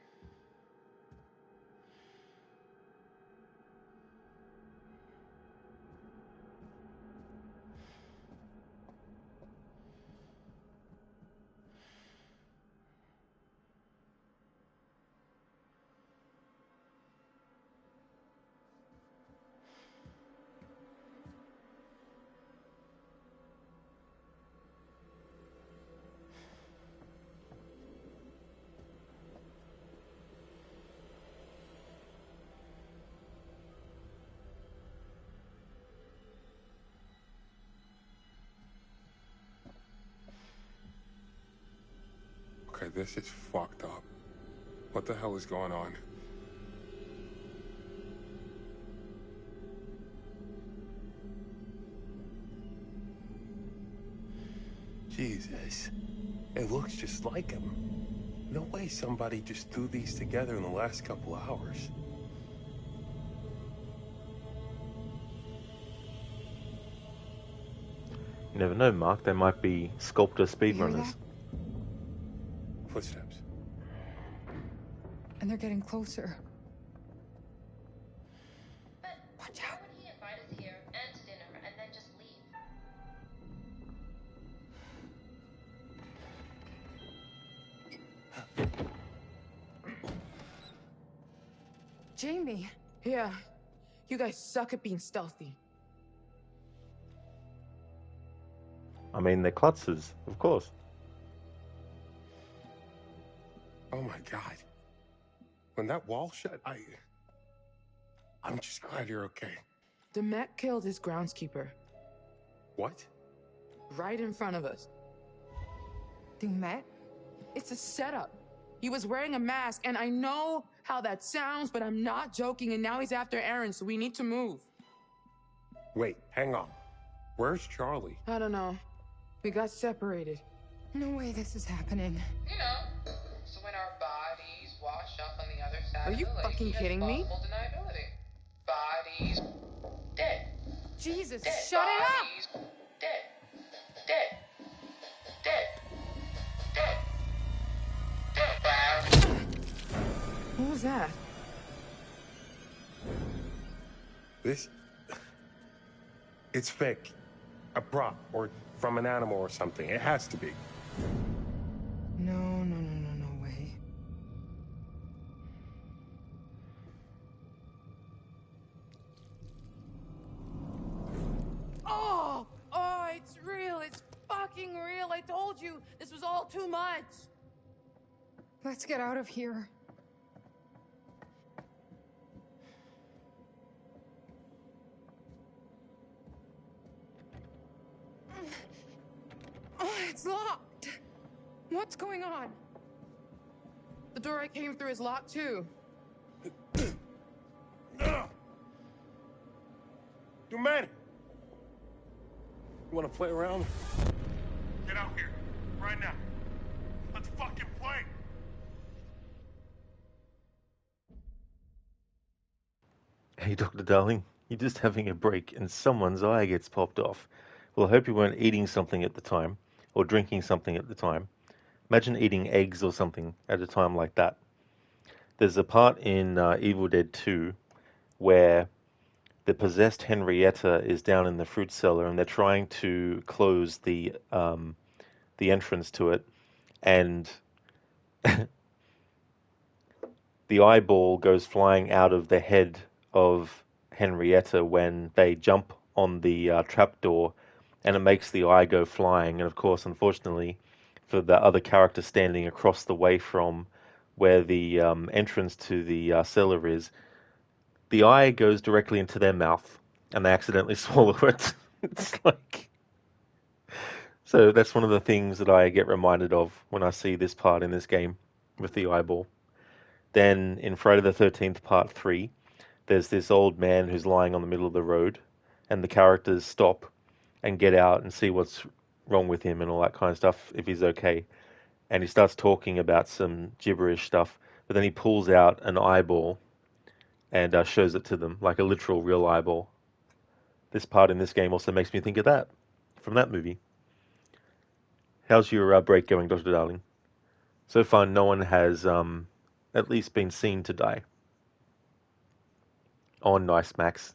Okay, this is fucked up. What the hell is going on? Jesus. It looks just like him. No way somebody just threw these together in the last couple hours. You never know, Mark. They might be sculptor speedrunners. Footsteps. And they're getting closer. Watch out. Why would he invite us here and to dinner and then just leave? Jamie. Yeah. You guys suck at being stealthy. I mean, they're Klutzes, of course. Oh my God. When that wall shut, I'm just glad you're okay. Demet killed his groundskeeper. What? Right in front of us. Demet? It's a setup. He was wearing a mask, and I know how that sounds, but I'm not joking, and now he's after Aaron, so we need to move. Wait, hang on. Where's Charlie? I don't know. We got separated. No way this is happening. You know, so when our bodies wash up on the other side Are of you the lake, fucking kidding me? plausible deniability. Bodies dead. Jesus, Dead. shut it up! Bodies dead. Dead. Dead. Dead. Dead. What was that? This... It's fake. A prop, or from an animal or something. It has to be. No way. Oh, it's real. It's fucking real. I told you. This was all too much. Let's get out of here. Oh, it's locked. What's going on? The door I came through is locked too. Dumet! You wanna play around? Get out here. Right now. Let's fucking play! Hey, Dr. Darling, you're just having a break and someone's eye gets popped off. Well, I hope you weren't eating something at the time, or drinking something at the time. Imagine eating eggs or something at a time like that. There's a part in Evil Dead 2 where the possessed Henrietta is down in the fruit cellar and they're trying to close the entrance to it, and the eyeball goes flying out of the head of Henrietta when they jump on the trapdoor, and it makes the eye go flying. And of course, unfortunately, for the other character standing across the way from where the entrance to the cellar is, the eye goes directly into their mouth, and they accidentally swallow it. It's like... So that's one of the things that I get reminded of when I see this part in this game with the eyeball. Then in Friday the 13th Part 3, there's this old man who's lying on the middle of the road, and the characters stop and get out and see what's wrong with him and all that kind of stuff, if he's okay. And he starts talking about some gibberish stuff, but then he pulls out an eyeball and shows it to them, like a literal real eyeball. This part in this game also makes me think of that, from that movie. How's your break going, Dr. Darling? So far, no one has at least been seen to die. Oh, nice, Max.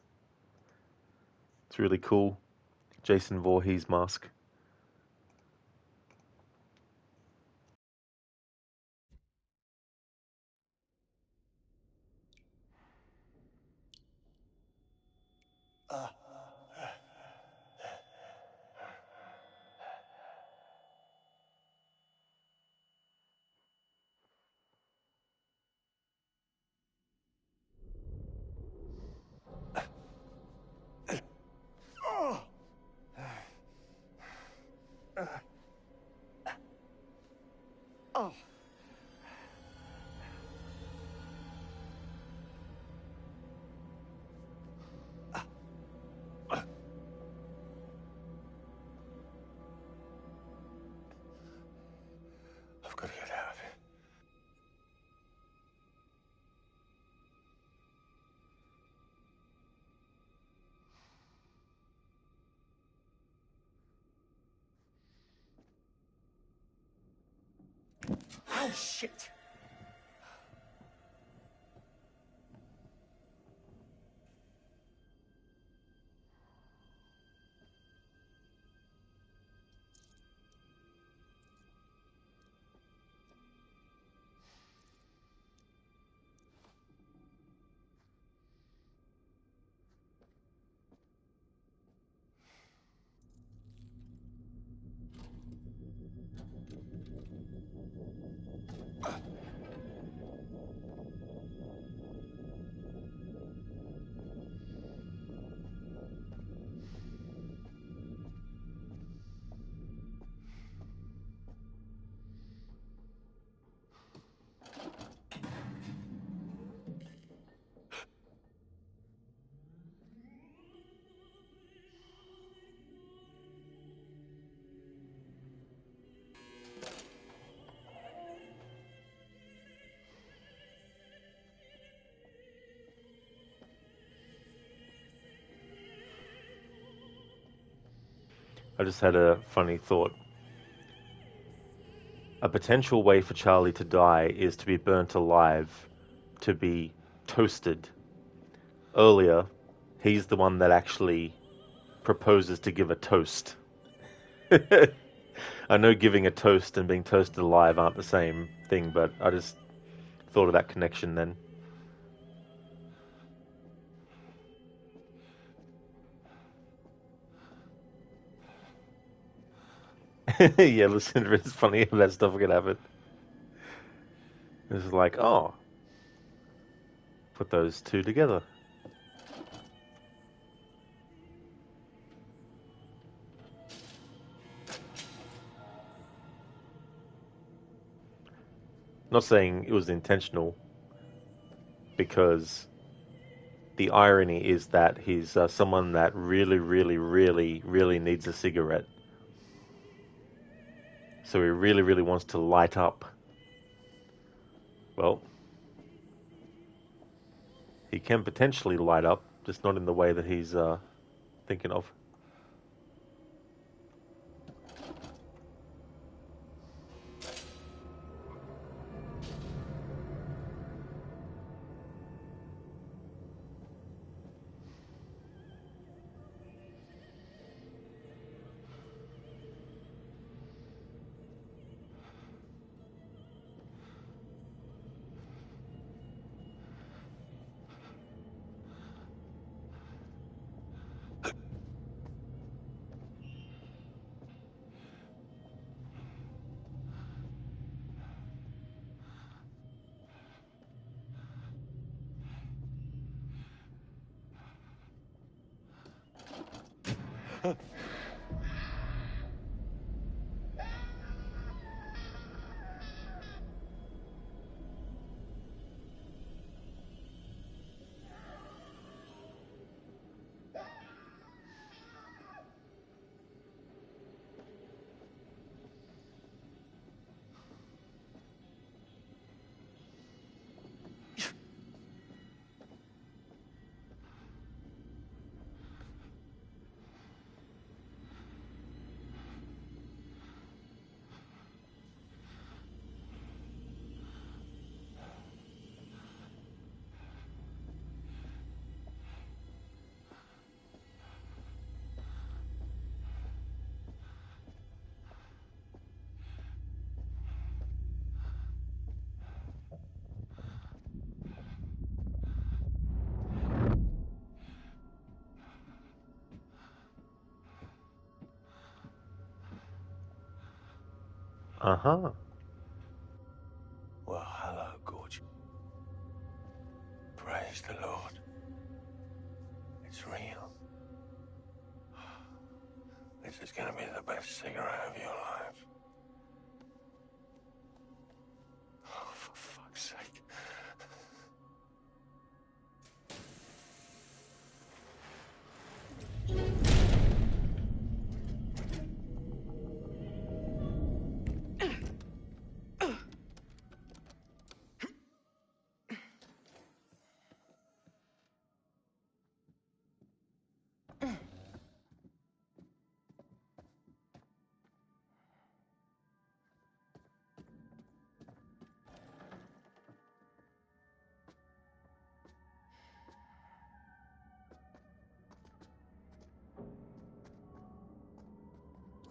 It's really cool. Jason Voorhees mask. Oh, shit! I just had a funny thought. A potential way for Charlie to die is to be burnt alive, to be toasted. Earlier, he's the one that actually proposes to give a toast. I know giving a toast and being toasted alive aren't the same thing, but I just thought of that connection then. Yeah, listen, it's funny how that stuff can happen. It's like, oh, put those two together. Not saying it was intentional, because the irony is that he's someone that really, really, really, really needs a cigarette. So he really, really wants to light up. Well, he can potentially light up, just not in the way that he's thinking of. Uh-huh. Well, hello, Gorge. Praise the Lord. It's real. This is gonna be the best cigarette of your life. Oh, for fuck's sake.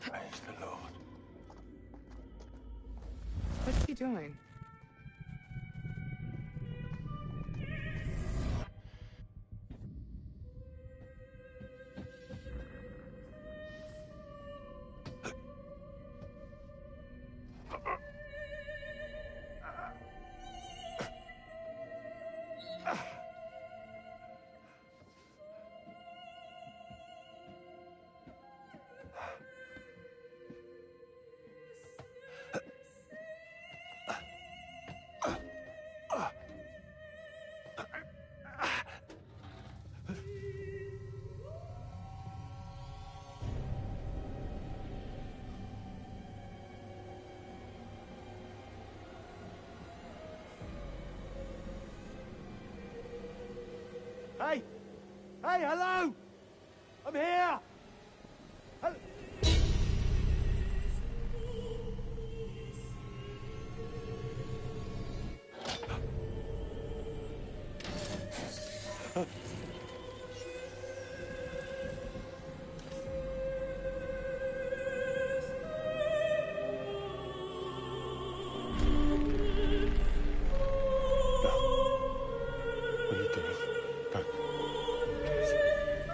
Praise the Lord. What's he doing? Hey! Hey, hello! I'm here! What are you doing? Go.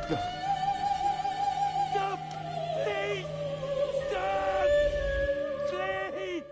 Go. Stop! Please! Stop! Please!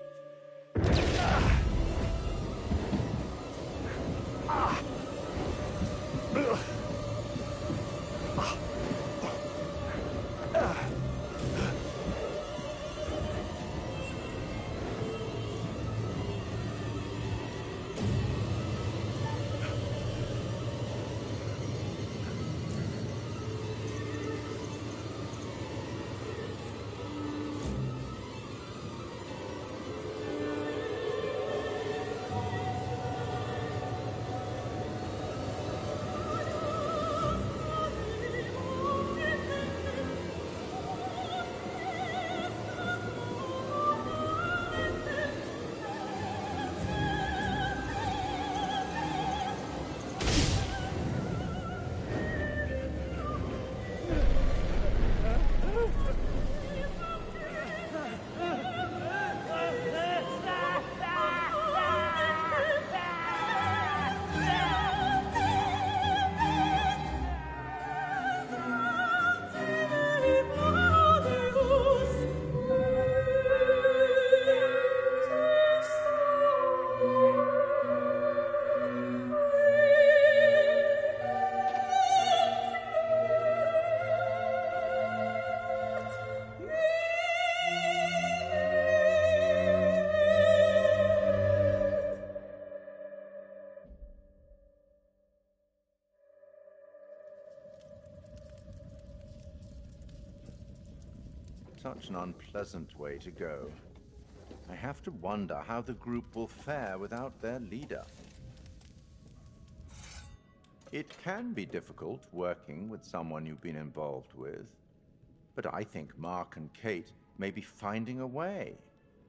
Such an unpleasant way to go. I have to wonder how the group will fare without their leader. It can be difficult working with someone you've been involved with, but I think Mark and Kate may be finding a way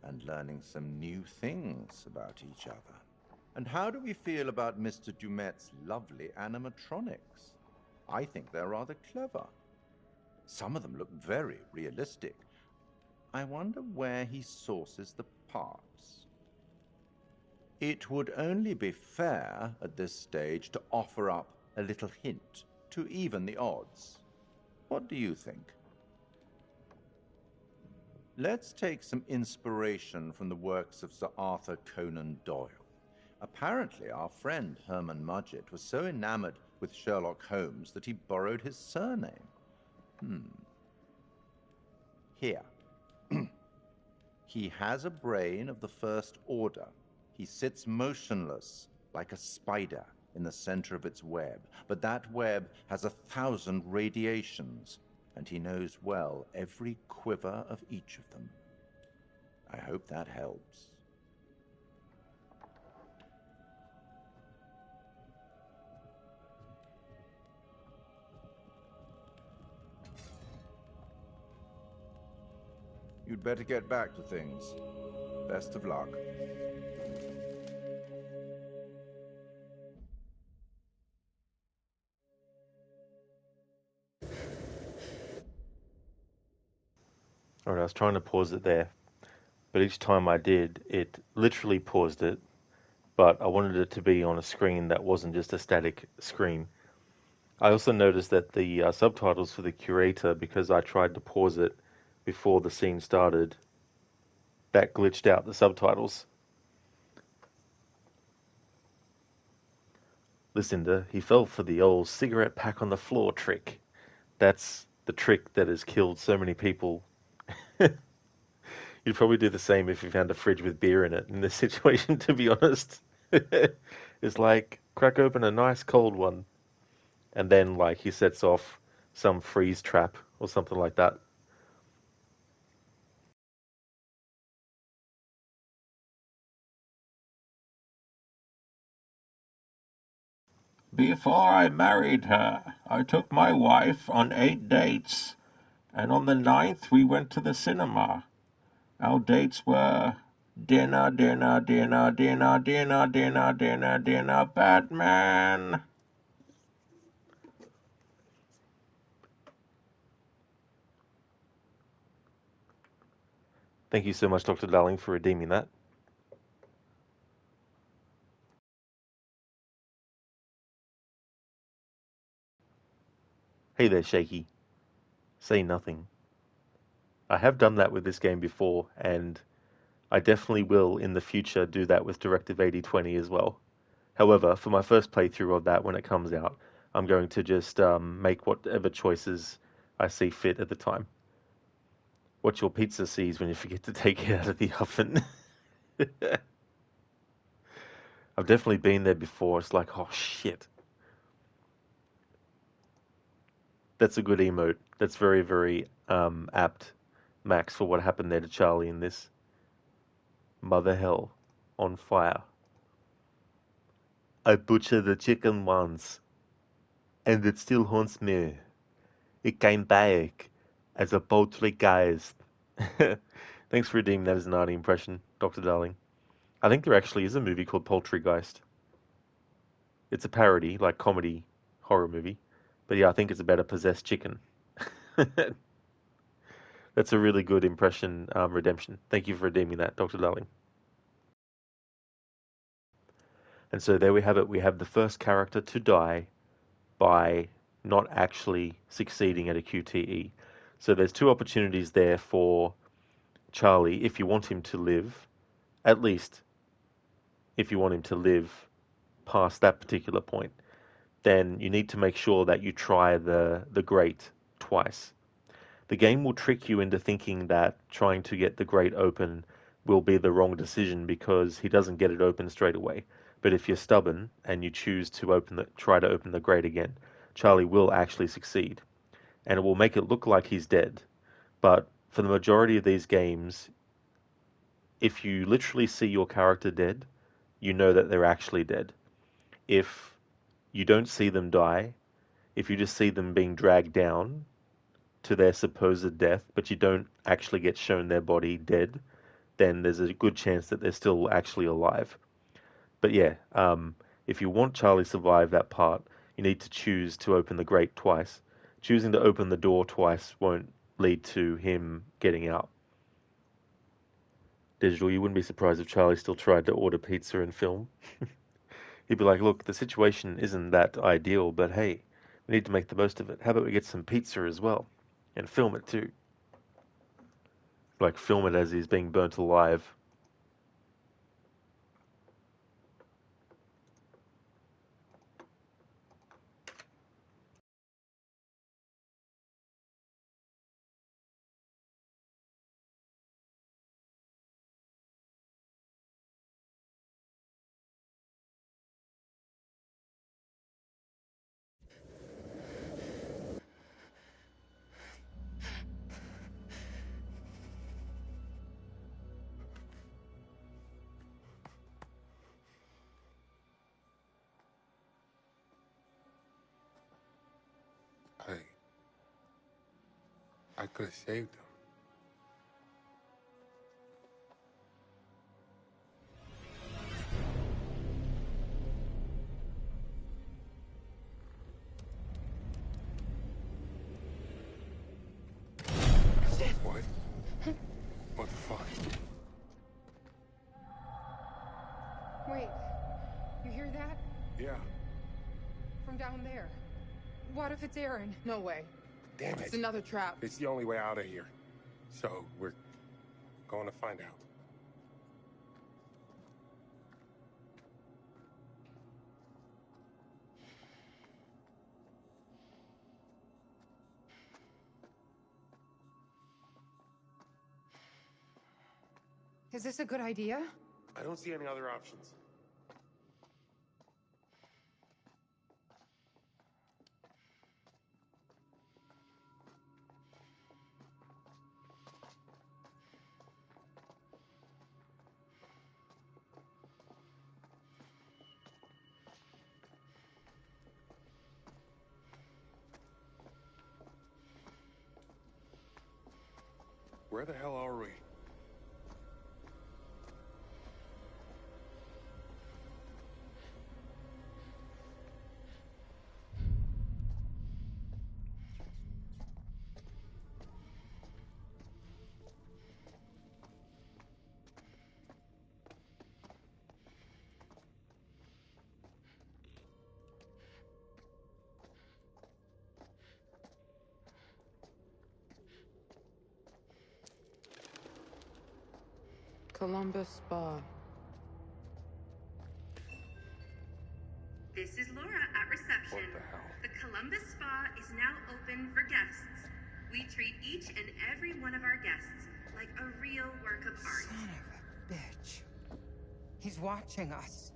and learning some new things about each other. And how do we feel about Mr. Dumet's lovely animatronics? I think they're rather clever. Some of them look very realistic. I wonder where he sources the parts. It would only be fair at this stage to offer up a little hint to even the odds. What do you think? Let's take some inspiration from the works of Sir Arthur Conan Doyle. Apparently, our friend Herman Mudgett was so enamored with Sherlock Holmes that he borrowed his surname. Here. He has a brain of the first order. He sits motionless, like a spider, in the center of its web. But that web has 1,000 radiations, and he knows well every quiver of each of them. I hope that helps. You'd better get back to things. Best of luck. Alright, I was trying to pause it there, but each time I did, it literally paused it, but I wanted it to be on a screen that wasn't just a static screen. I also noticed that the subtitles for the curator, because I tried to pause it before the scene started, that glitched out the subtitles. Lucinda, he fell for the old cigarette pack on the floor trick. That's the trick that has killed so many people. You'd probably do the same if you found a fridge with beer in it in this situation, to be honest. It's like, crack open a nice cold one, and then, like, he sets off some freeze trap or something like that. Before I married her, I took my wife on 8 dates, and on the 9th we went to the cinema. Our dates were dinner, dinner, dinner, dinner, dinner, dinner, dinner, dinner, Batman. Thank you so much, Dr. Darling, for redeeming that. Hey there, Shaky. Say nothing. I have done that with this game before, and I definitely will in the future do that with Directive 8020 as well. However, for my first playthrough of that when it comes out, I'm going to just make whatever choices I see fit at the time. What your pizza sees when you forget to take it out of the oven. I've definitely been there before. It's like, oh shit. That's a good emote. That's very, very apt, Max, for what happened there to Charlie in this. Mother hell. On fire. I butchered the chicken once, and it still haunts me. It came back as a poltergeist. Thanks for redeeming that as an Arnie impression, Dr. Darling. I think there actually is a movie called Poultrygeist. It's a parody, like comedy horror movie. But yeah, I think it's about a possessed chicken. That's a really good impression redemption. Thank you for redeeming that, Dr. Darling. And so there we have it. We have the first character to die by not actually succeeding at a QTE. So there's two opportunities there for Charlie, if you want him to live, at least if you want him to live past that particular point, then you need to make sure that you try the grate twice. The game will trick you into thinking that trying to get the grate open will be the wrong decision because he doesn't get it open straight away. But if you're stubborn and you choose to try to open the grate again, Charlie will actually succeed. And it will make it look like he's dead. But for the majority of these games, if you literally see your character dead, you know that they're actually dead. If you don't see them die, if you just see them being dragged down to their supposed death, but you don't actually get shown their body dead, then there's a good chance that they're still actually alive. But yeah, if you want Charlie to survive that part, you need to choose to open the grate twice. Choosing to open the door twice won't lead to him getting out. Digital, you wouldn't be surprised if Charlie still tried to order pizza and film. He'd be like, look, the situation isn't that ideal, but hey, we need to make the most of it. How about we get some pizza as well? And film it too. Like, film it as he's being burnt alive. I could have saved him. What? Wait. You hear that? Yeah. From down there. What if it's Aaron? No way. Damn it. It's another trap. It's the only way out of here. So, we're going to find out. Is this a good idea? I don't see any other options. Where the hell are we? Columbus Spa. This is Laura at reception. What the hell? The Columbus Spa is now open for guests. We treat each and every one of our guests like a real work of art. Son of a bitch. He's watching us.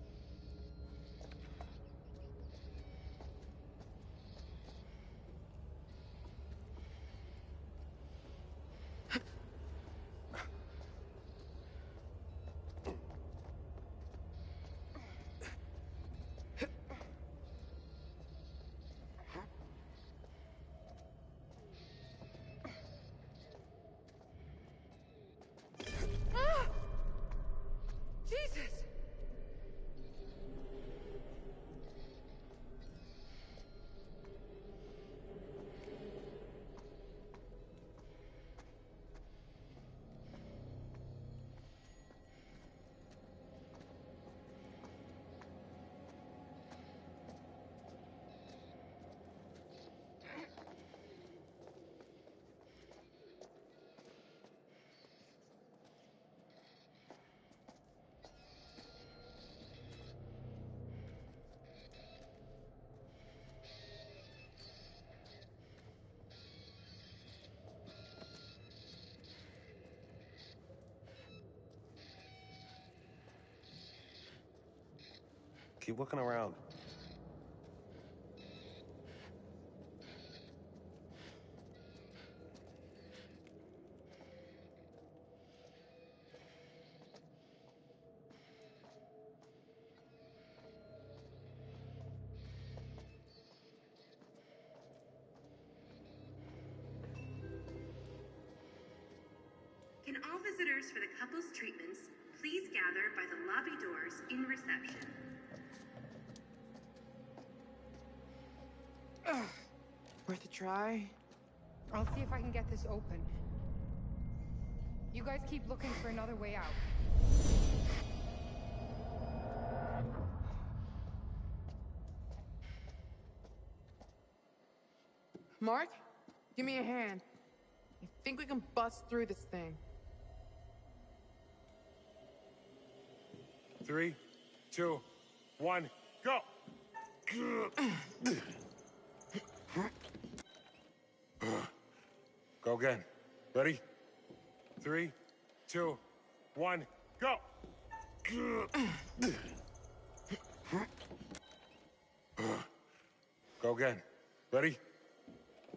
Jesus! Keep looking around. Can all visitors for the couple's treatments please gather by the lobby doors in reception? Worth a try? I'll see if I can get this open. You guys keep looking for another way out. Mark, give me a hand. I think we can bust through this thing. 3, 2, 1, go! Go again. Ready? 3, 2, 1, go! Go again. Ready?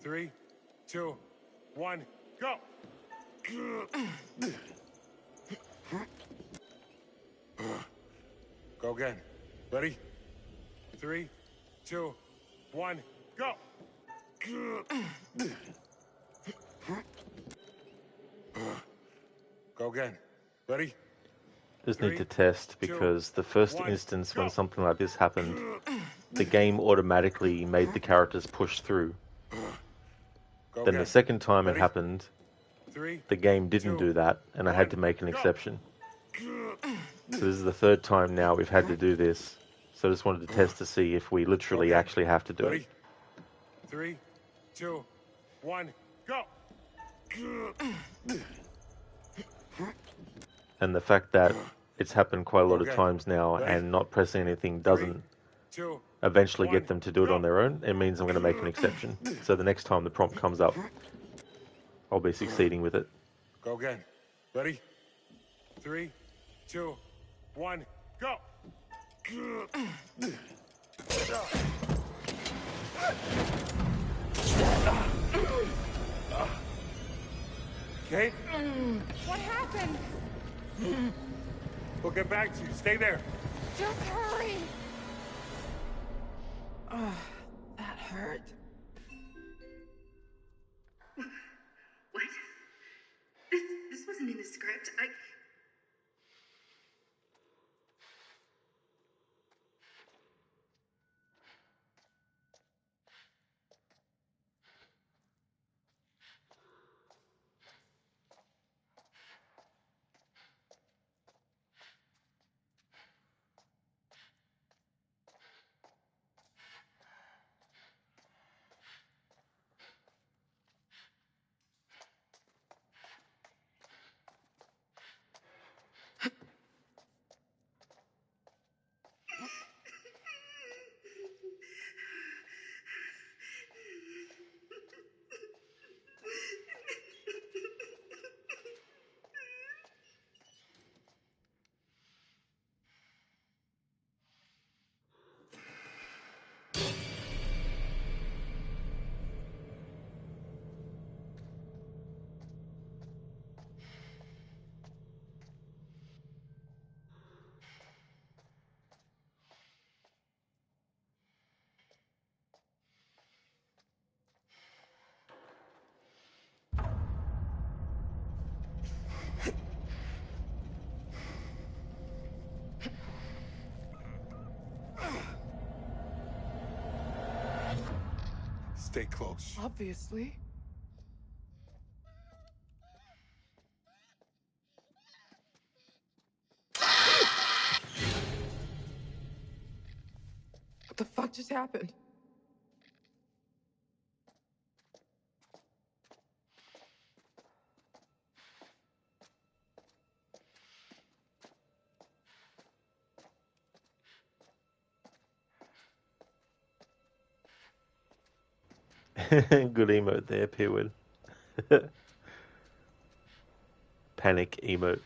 3, 2, 1, go! Go again. Ready? 3, 2, 1, go! Go again. Ready? Just need to test because the first instance when something like this happened, the game automatically made the characters push through. Then the second time it happened, the game didn't do that, and I had to make an exception. So this is the third time now we've had to do this. So I just wanted to test to see if we literally actually have to do it. Ready? 3, 2, 1, go! And the fact that it's happened quite a lot of times now and not pressing anything doesn't eventually get them to do it on their own, it means I'm going to make an exception. So the next time the prompt comes up, I'll be succeeding with it. Go again. Ready? 3, 2, 1, go! Okay? What happened? We'll get back to you. Stay there. Just hurry! Oh, that hurt. What? This wasn't in the script. Stay close. Obviously. What the fuck just happened? Good emote there, Peerwood. Panic emote.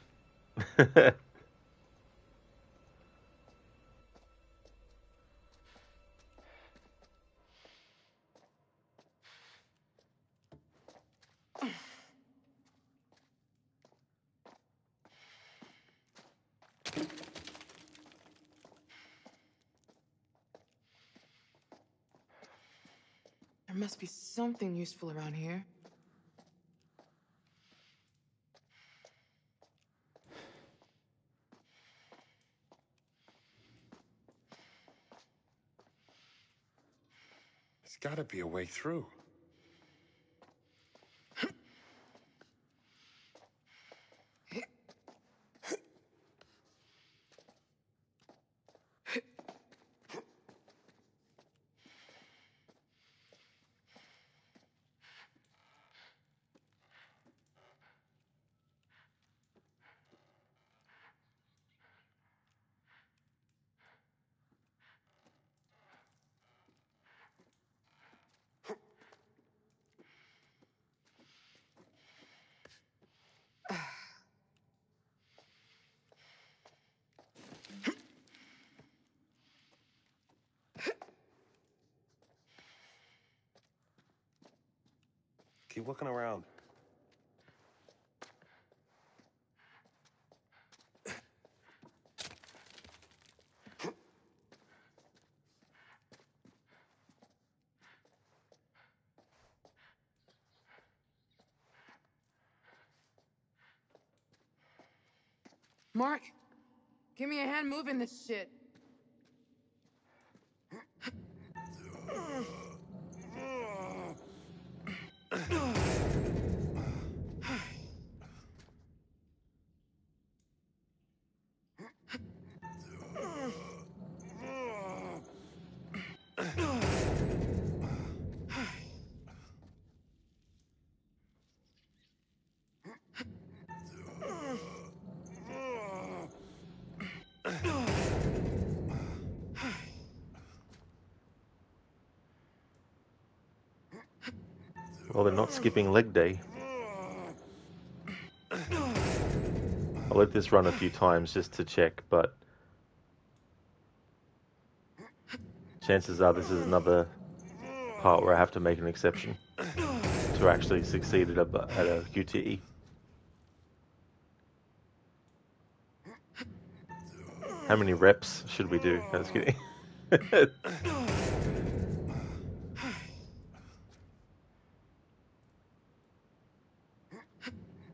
There must be something useful around here. There's gotta be a way through. Keep looking around. Mark, give me a hand moving this shit. Well, they're not skipping leg day. I'll let this run a few times just to check, but chances are this is another part where I have to make an exception to actually succeed at a QTE. How many reps should we do? I was kidding.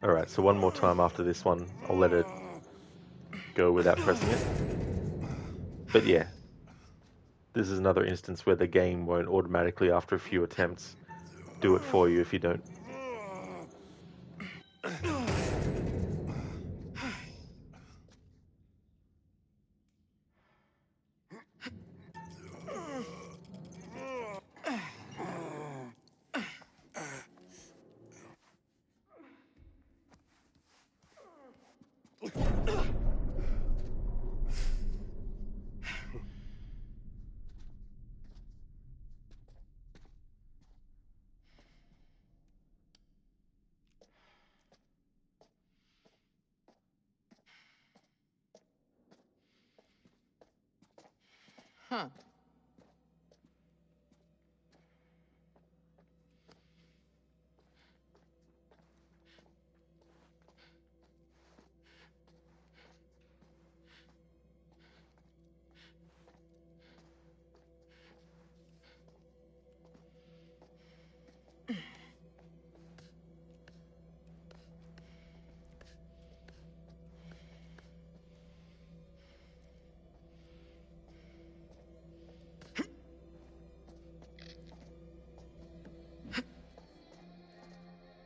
Alright, so one more time after this one. I'll let it go without pressing it. But yeah, this is another instance where the game won't automatically, after a few attempts, do it for you if you don't. Huh.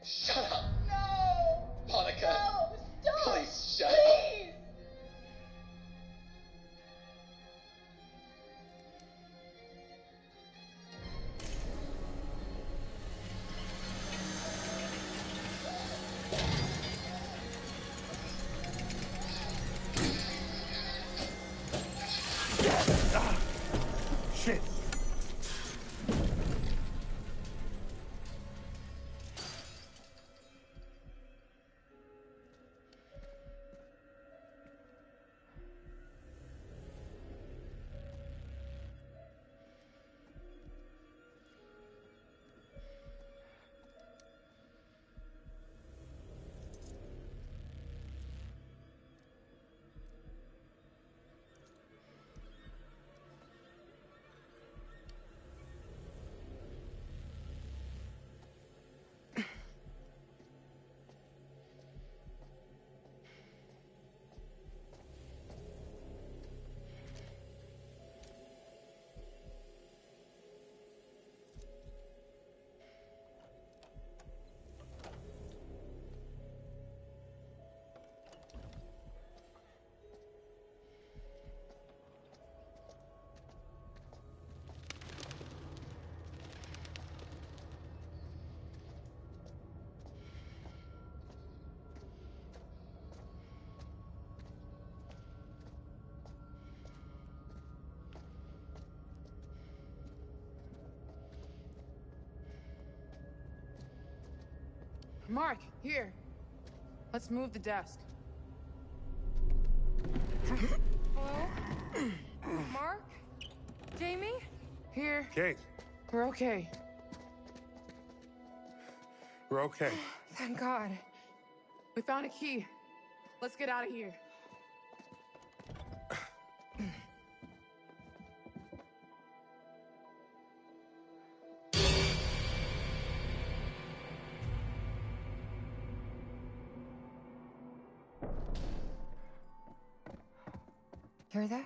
Shut up! No! Monica! No! Stop! Please, shut Please! Shit. Mark, here. Let's move the desk. Hello? Mark? Jamie? Here. Kate, We're okay. we're okay. Thank God. We found a key. Let's get out of here. Hear that?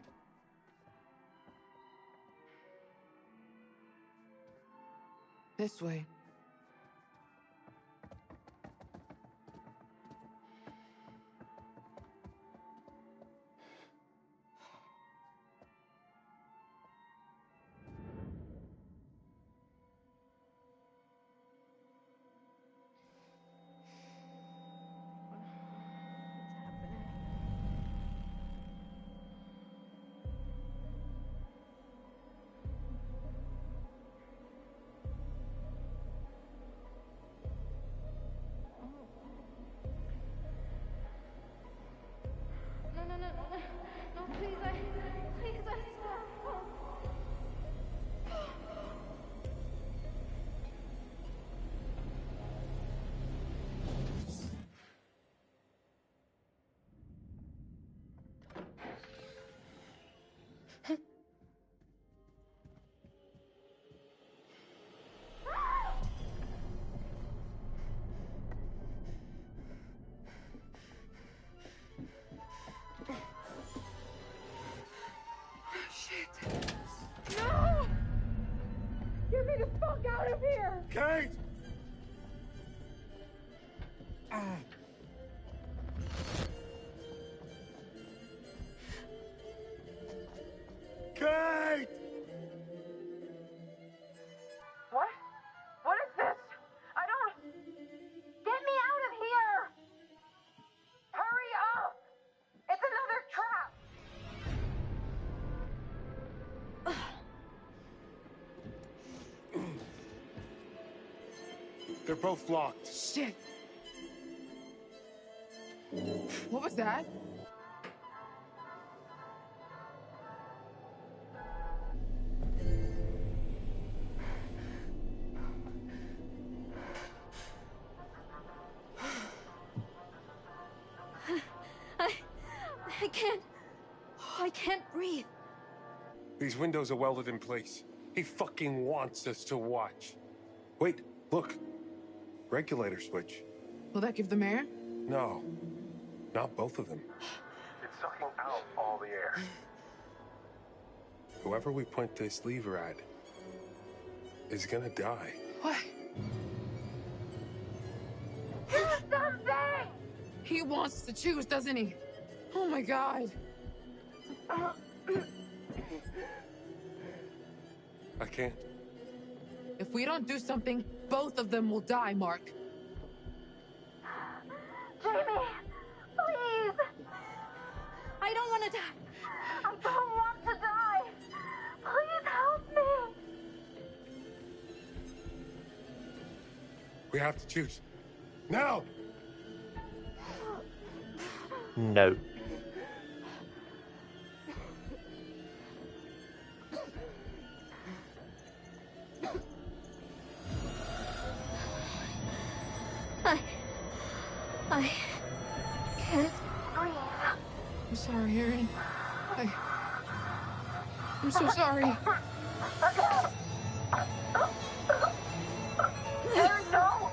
This way. me the fuck out of here! Kate! Kate! What? What is this? I don't... Get me out of here! Hurry up! It's another trap! They're both locked. Shit. What was that? I can't breathe. These windows are welded in place. He fucking wants us to watch. Wait, look. Regulator switch. Will that give them air? No, not both of them. It's sucking out all the air. Whoever we point this lever at is gonna die. What? Do something! He wants to choose, doesn't he? Oh my God. I can't. If we don't do something, both of them will die, Mark. Jamie, please! I don't want to die. I don't want to die! Please help me! We have to choose. Now! No. I can't breathe. I'm sorry, Erin. I'm so sorry. Erin, no!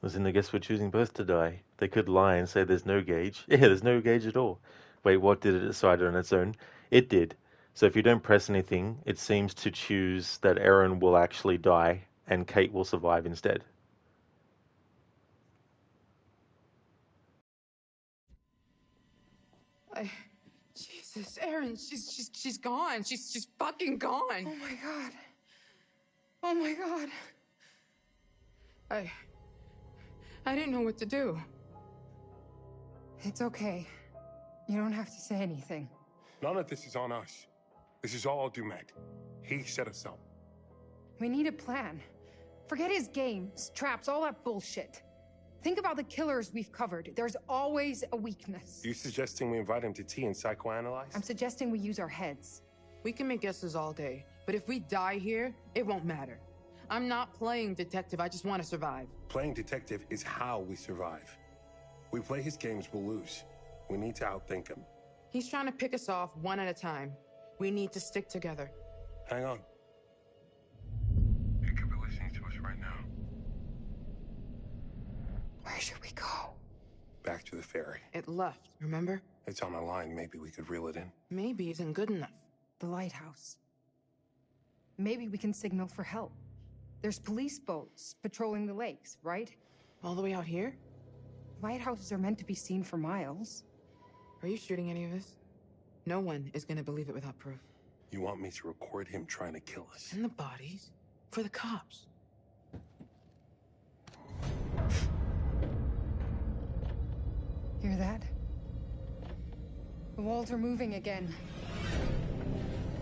Listen, I guess we're choosing both to die. They could lie and say there's no gauge. Yeah, there's no gauge at all. Wait, what did it decide on its own? It did. So if you don't press anything, it seems to choose that Erin will actually die and Kate will survive instead. Jesus, Erin, she's gone. She's fucking gone. Oh my God. Oh my God. I didn't know what to do. It's okay. You don't have to say anything. None of this is on us. This is all Dumet. He set us up. We need a plan. Forget his games, traps, all that bullshit. Think about the killers we've covered. There's always a weakness. You suggesting we invite him to tea and psychoanalyze? I'm suggesting we use our heads. We can make guesses all day, but if we die here, it won't matter. I'm not playing detective, I just want to survive. Playing detective is how we survive. We play his games, we'll lose. We need to outthink him. He's trying to pick us off one at a time. We need to stick together. Hang on. He could be listening to us right now. Where should we go? Back to the ferry. It left, remember? It's on a line, maybe we could reel it in. Maybe isn't good enough. The lighthouse. Maybe we can signal for help. There's police boats patrolling the lakes, right? All the way out here? Lighthouses are meant to be seen for miles. Are you shooting any of this? No one is gonna believe it without proof. You want me to record him trying to kill us? And the bodies? For the cops. Hear that? The walls are moving again.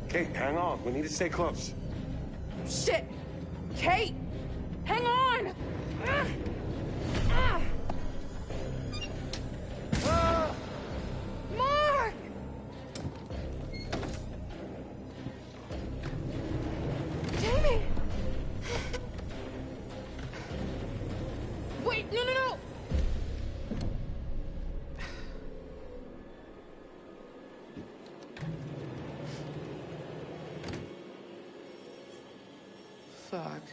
Kate, hang on. We need to stay close. Shit! Kate! Hang on! Ah! Ah! fuck?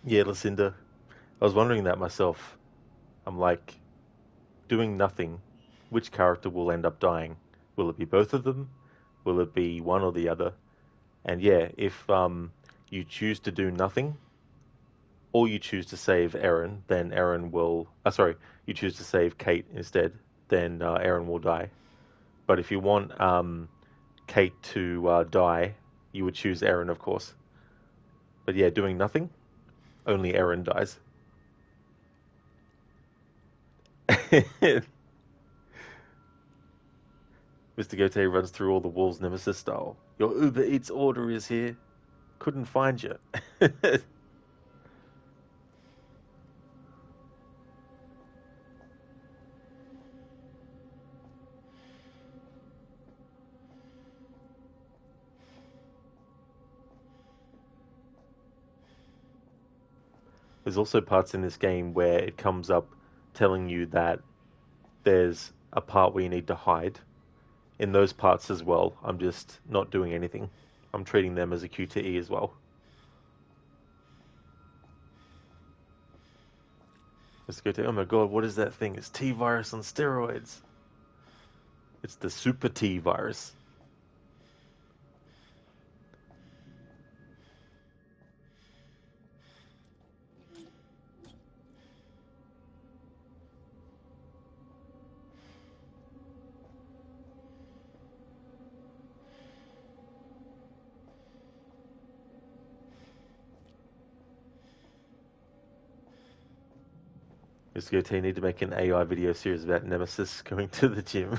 Yeah, Lucinda, I was wondering that myself. I'm like, doing nothing, which character will end up dying? Will it be both of them? Will it be one or the other? And yeah, if you choose to do nothing, or you choose to save Aaron, then Aaron will. Sorry, you choose to save Kate instead, then Aaron will die. But if you want Kate to die, you would choose Aaron, of course. But yeah, doing nothing, only Aaron dies. Mr. Gote runs through all the walls Nemesis style. Your Uber Eats order is here. Couldn't find you. There's also parts in this game where it comes up telling you that there's a part where you need to hide. In those parts as well, I'm just not doing anything. I'm treating them as a QTE as well. Let's go to, oh my god, what is that thing? It's T-virus on steroids. It's the super T-virus. Mr. Gote need to make an AI video series about Nemesis going to the gym.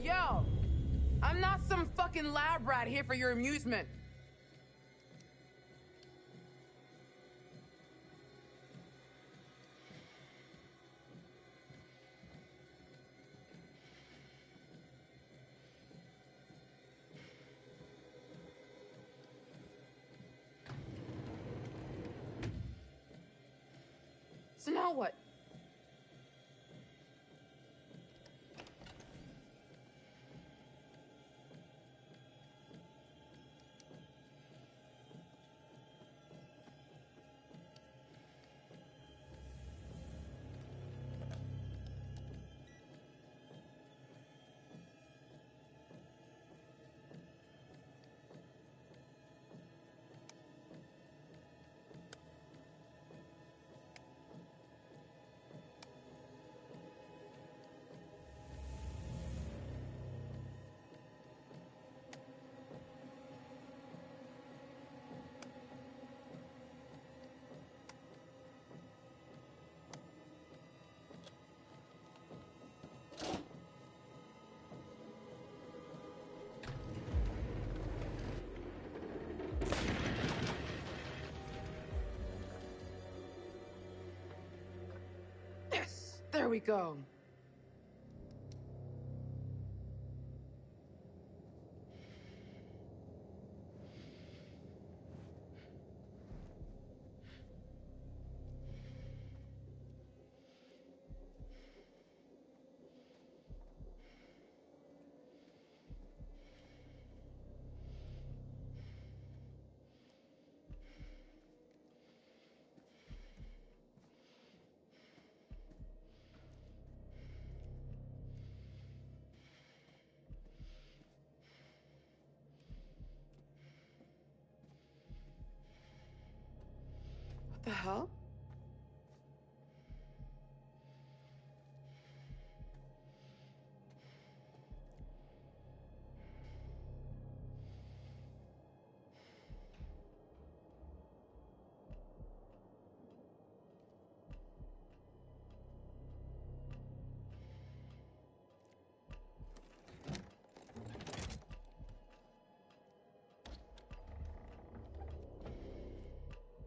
Yo! I'm not some fucking lab rat here for your amusement. So now what? There we go. What the hell?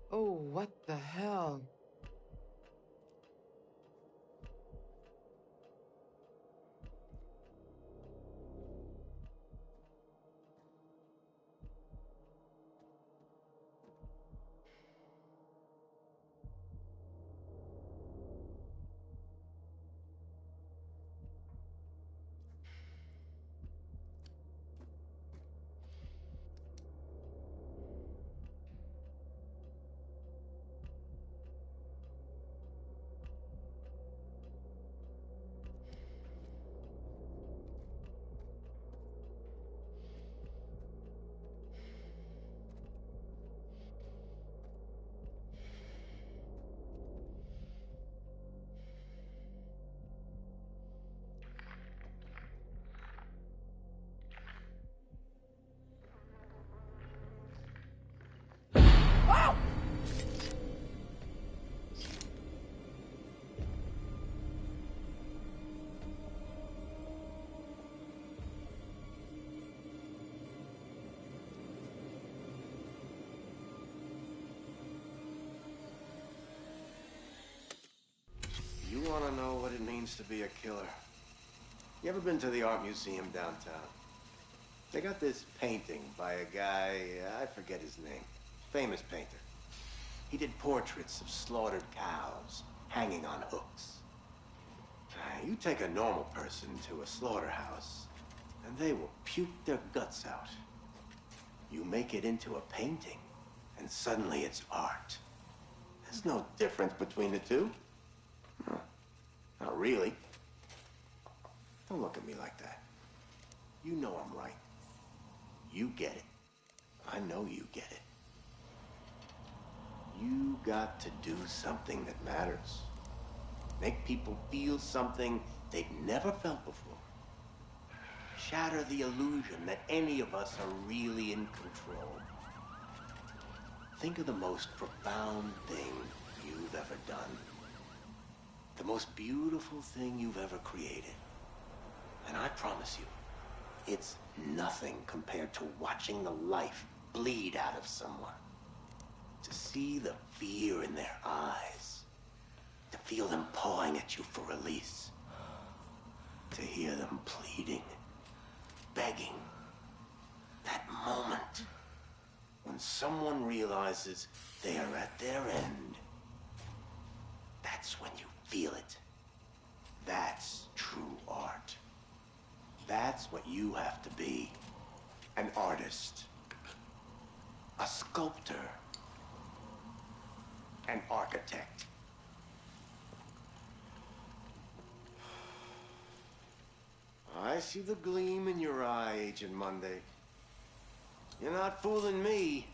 Oh, what the hell? You want to know what it means to be a killer? You ever been to the art museum downtown? They got this painting by a guy, I forget his name. Famous painter. He did portraits of slaughtered cows hanging on hooks. You take a normal person to a slaughterhouse, and they will puke their guts out. You make it into a painting, and suddenly it's art. There's no difference between the two. No, not really. Don't look at me like that. You know I'm right. You get it. I know you get it. You got to do something that matters. Make people feel something they've never felt before. Shatter the illusion that any of us are really in control. Think of the most profound thing you've ever done. The most beautiful thing you've ever created. And I promise you, it's nothing compared to watching the life bleed out of someone. To see the fear in their eyes. To feel them pawing at you for release. To hear them pleading, begging. That moment when someone realizes they are at their end. That's when you feel it. That's true art. That's what you have to be. An artist. A sculptor. An architect. I see the gleam in your eye, Agent Monday. You're not fooling me.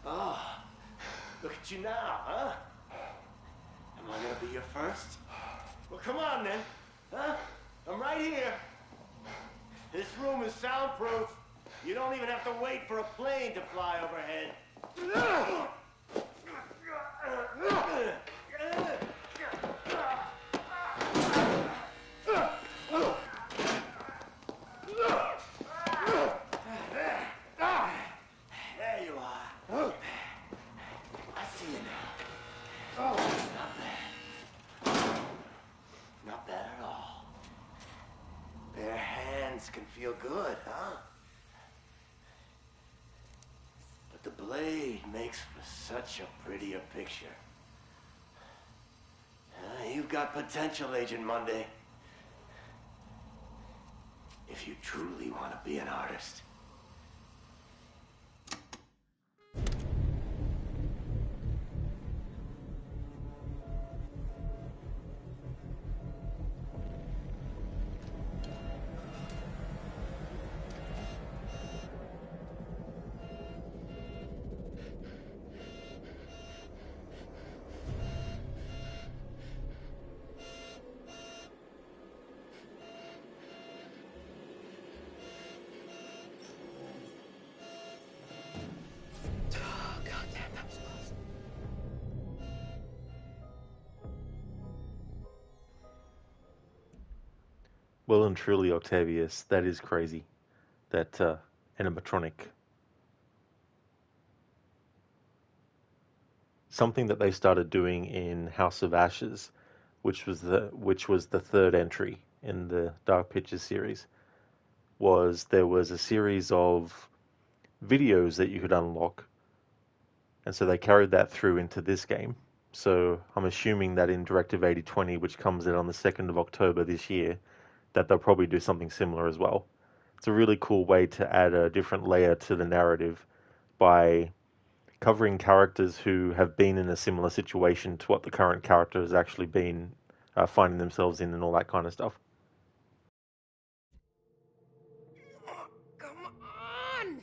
Ah, look at you now, huh? Am I gonna be your first? Well, come on then, huh? I'm right here. This room is soundproof. You don't even have to wait for a plane to fly overhead. There you are. I see you now. hands can feel good, huh? But the blade makes for such a prettier picture. You've got potential, Agent Monday. If you truly want to be an artist. Well and truly, Octavius, that is crazy. That animatronic. Something that they started doing in House of Ashes, which was the third entry in the Dark Pictures series, was there was a series of videos that you could unlock, and so they carried that through into this game. So I'm assuming that in Directive 8020, which comes in on the 2nd of October this year, that they'll probably do something similar as well. It's a really cool way to add a different layer to the narrative by covering characters who have been in a similar situation to what the current character has actually been finding themselves in and all that kind of stuff. Come on!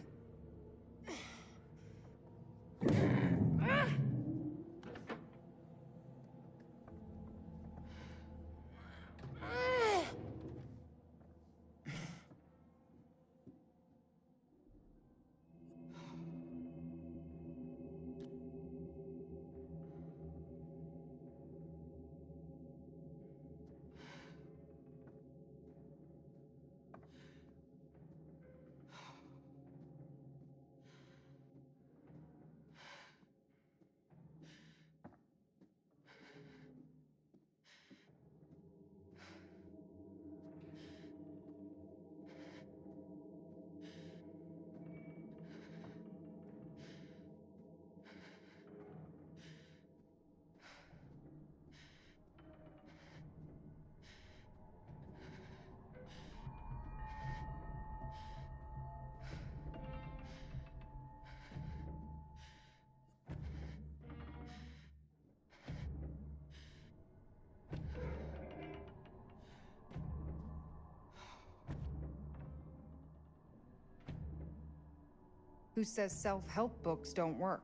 Who says self-help books don't work?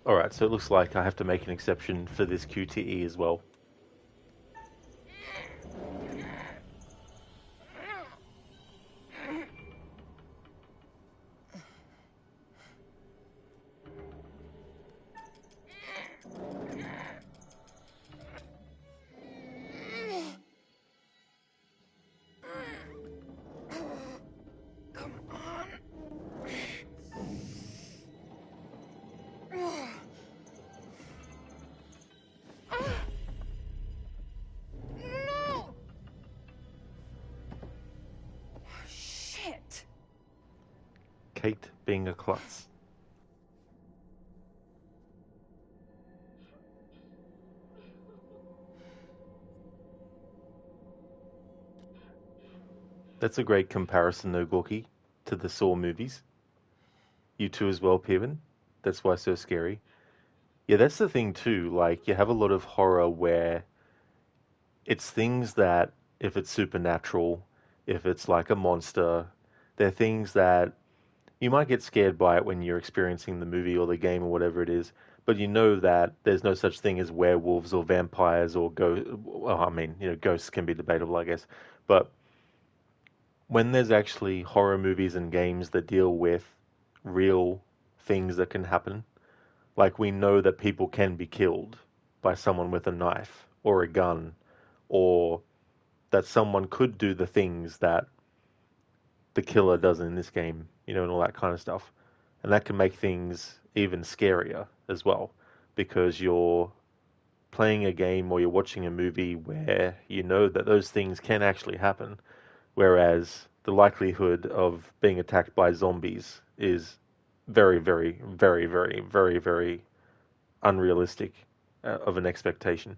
Alright, so it looks like I have to make an exception for this QTE as well. Come on. No! Shit! Kate being a klutz. That's a great comparison though, Gorky, to the Saw movies. You too as well, Piven. That's why it's so scary. Yeah, that's the thing too. Like, you have a lot of horror where it's things that, if it's supernatural, if it's like a monster, they're things that you might get scared by it when you're experiencing the movie or the game or whatever it is, but you know that there's no such thing as werewolves or vampires or well, I mean, ghosts can be debatable, I guess, but when there's actually horror movies and games that deal with real things that can happen, like we know that people can be killed by someone with a knife or a gun, or that someone could do the things that the killer does in this game, and all that kind of stuff. And that can make things even scarier as well, because you're playing a game or you're watching a movie where you know that those things can actually happen, whereas the likelihood of being attacked by zombies is very, very, very, very, very, very unrealistic of an expectation.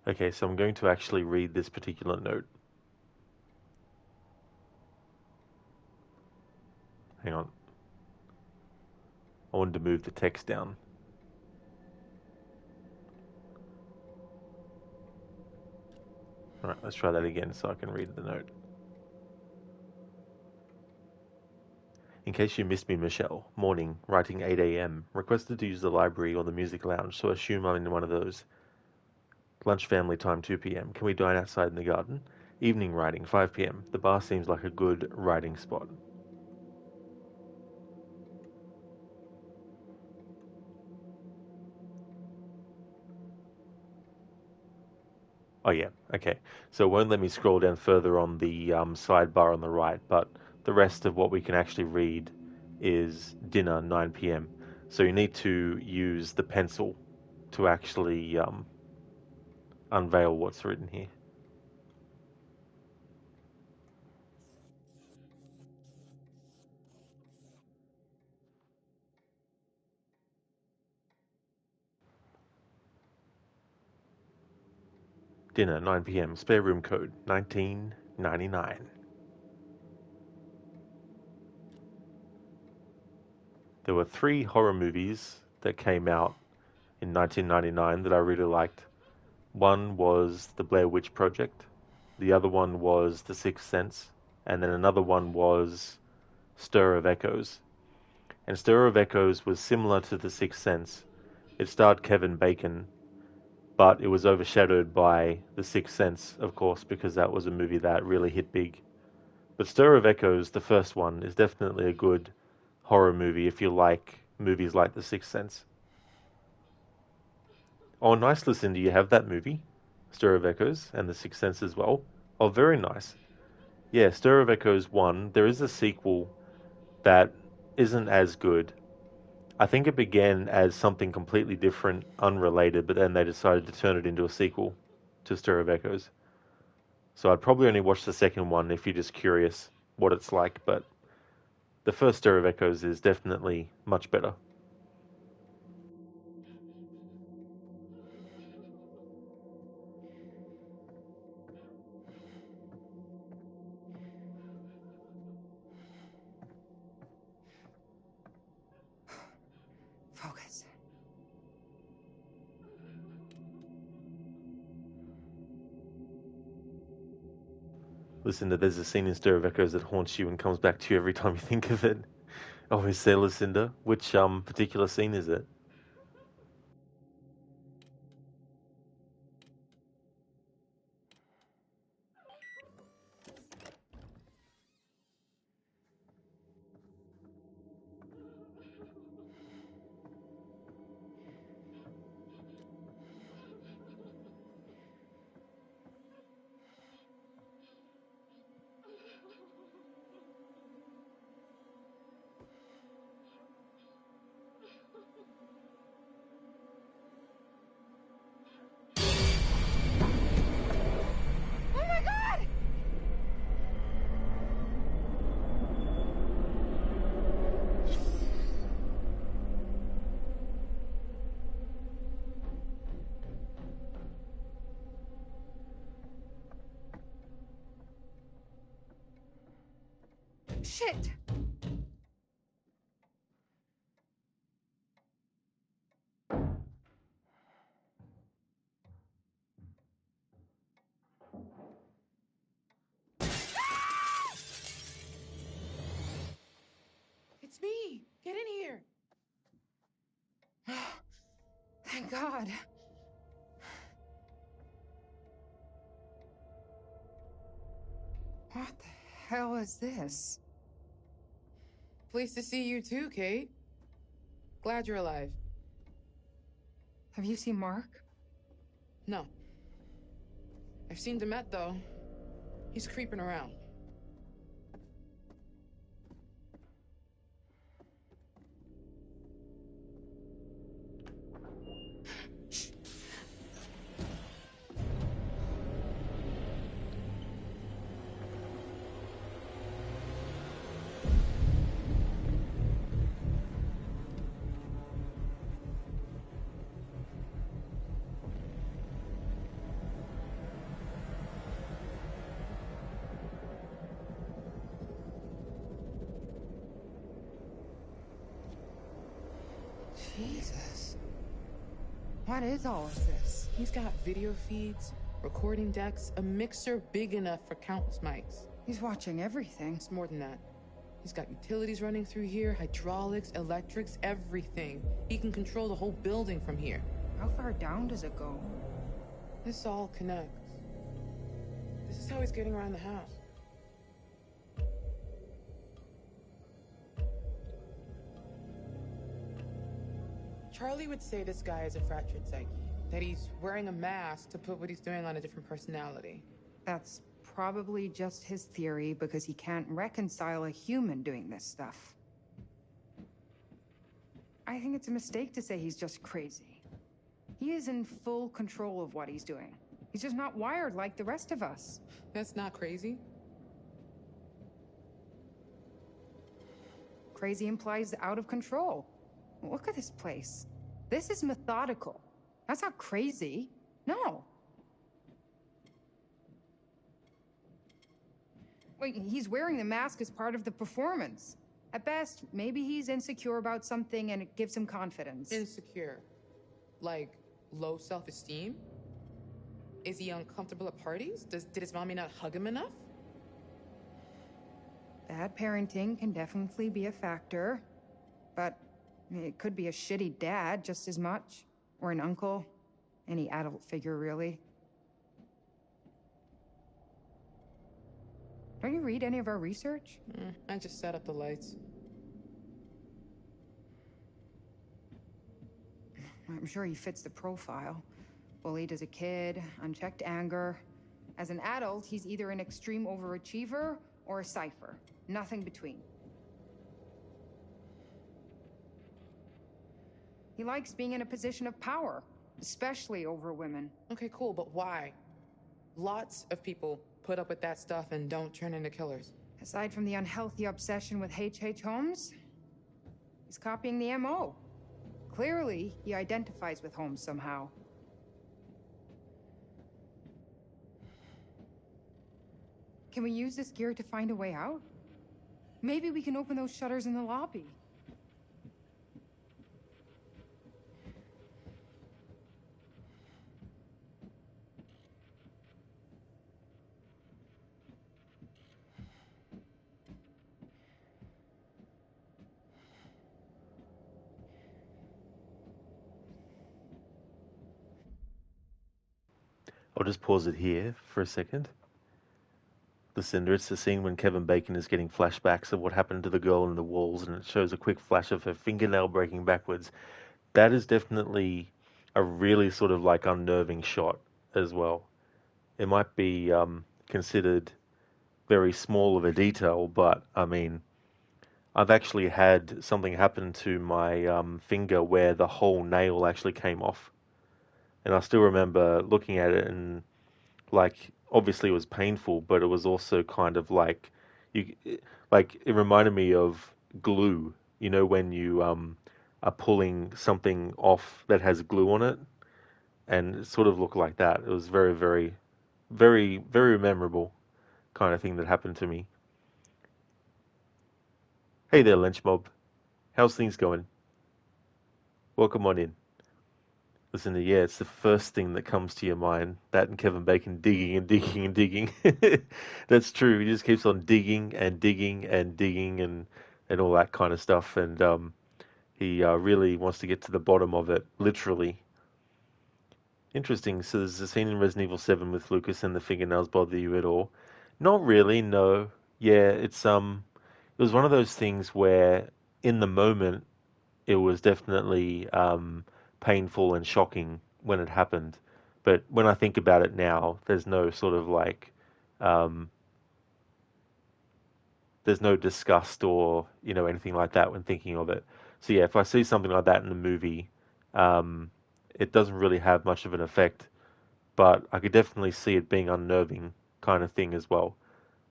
Okay, so I'm going to actually read this particular note. Hang on. I wanted to move the text down. Alright, let's try that again so I can read the note. In case you missed me, Michelle, morning, writing 8 a.m. Requested to use the library or the music lounge, so assume I'm in one of those. Lunch family time 2 p.m. Can we dine outside in the garden? Evening writing 5 p.m. The bar seems like a good writing spot. Oh yeah, okay. So it won't let me scroll down further on the sidebar on the right, but the rest of what we can actually read is dinner 9 p.m. So you need to use the pencil to actually unveil what's written here. Dinner 9 p.m. Spare room code 1999. There were 3 horror movies that came out in 1999 that I really liked. One was The Blair Witch Project, the other one was The Sixth Sense, and then another one was Stir of Echoes. And Stir of Echoes was similar to The Sixth Sense. It starred Kevin Bacon, but it was overshadowed by The Sixth Sense, of course, because that was a movie that really hit big. But Stir of Echoes, the first one, is definitely a good horror movie if you like movies like The Sixth Sense. Oh, nice, Lucinda, you have that movie, Stir of Echoes, and The Sixth Sense as well. Oh, very nice. Yeah, Stir of Echoes 1, there is a sequel that isn't as good. I think it began as something completely different, unrelated, but then they decided to turn it into a sequel to Stir of Echoes. So I'd probably only watch the second one if you're just curious what it's like, but the first Stir of Echoes is definitely much better. Lucinda, there's a scene in Stir of Echoes that haunts you and comes back to you every time you think of it. Always say, Lucinda. Which particular scene is it? Oh my god! Shit! It's me! Get in here! Thank God. What the hell is this? Pleased to see you too, Kate. Glad you're alive. Have you seen Mark? No. I've seen Demet, though. He's creeping around. Jesus. What is all of this? He's got video feeds, recording decks, a mixer big enough for countless mics. He's watching everything. It's more than that. He's got utilities running through here, hydraulics, electrics, everything. He can control the whole building from here. How far down does it go? This all connects. This is how he's getting around the house. Charlie would say this guy is a fractured psyche, that he's wearing a mask to put what he's doing on a different personality. That's probably just his theory because he can't reconcile a human doing this stuff. I think it's a mistake to say he's just crazy. He is in full control of what he's doing. He's just not wired like the rest of us. That's not crazy. Crazy implies out of control. Look at this place. This is methodical. That's not crazy. No. Wait, he's wearing the mask as part of the performance. At best, maybe he's insecure about something and it gives him confidence. Insecure? Like low self-esteem? Is he uncomfortable at parties? Did his mommy not hug him enough? Bad parenting can definitely be a factor, but it could be a shitty dad just as much, or an uncle, any adult figure really. Don't you read any of our research? I just set up the lights. I'm sure he fits the profile. Bullied as a kid, unchecked anger. As an adult, he's either an extreme overachiever or a cipher. Nothing between. He likes being in a position of power, especially over women. Okay, cool, but why? Lots of people put up with that stuff and don't turn into killers. Aside from the unhealthy obsession with H.H. Holmes, he's copying the MO. Clearly, he identifies with Holmes somehow. Can we use this gear to find a way out? Maybe we can open those shutters in the lobby. I'll just pause it here for a second. Lucinda, it's the scene when Kevin Bacon is getting flashbacks of what happened to the girl in the walls, and it shows a quick flash of her fingernail breaking backwards. That is definitely a really sort of like unnerving shot as well. It might be considered very small of a detail, but I mean, I've actually had something happen to my finger where the whole nail actually came off. And I still remember looking at it and like obviously it was painful, but it was also kind of like you like it reminded me of glue. You know when you are pulling something off that has glue on it, and it sort of looked like that. It was very, very, very, very memorable kind of thing that happened to me. Hey there, Lynch Mob. How's things going? Welcome on in. Listen, yeah, it's the first thing that comes to your mind. That and Kevin Bacon digging and digging and digging. That's true. He just keeps on digging and digging and digging and all that kind of stuff. And he really wants to get to the bottom of it, literally. Interesting. So there's a scene in Resident Evil 7 with Lucas and the fingernails bother you at all? Not really, no. Yeah, it was one of those things where in the moment it was definitely painful and shocking when it happened. But when I think about it now, there's no sort of like, there's no disgust or, anything like that when thinking of it. So yeah, if I see something like that in a movie, it doesn't really have much of an effect, but I could definitely see it being unnerving kind of thing as well.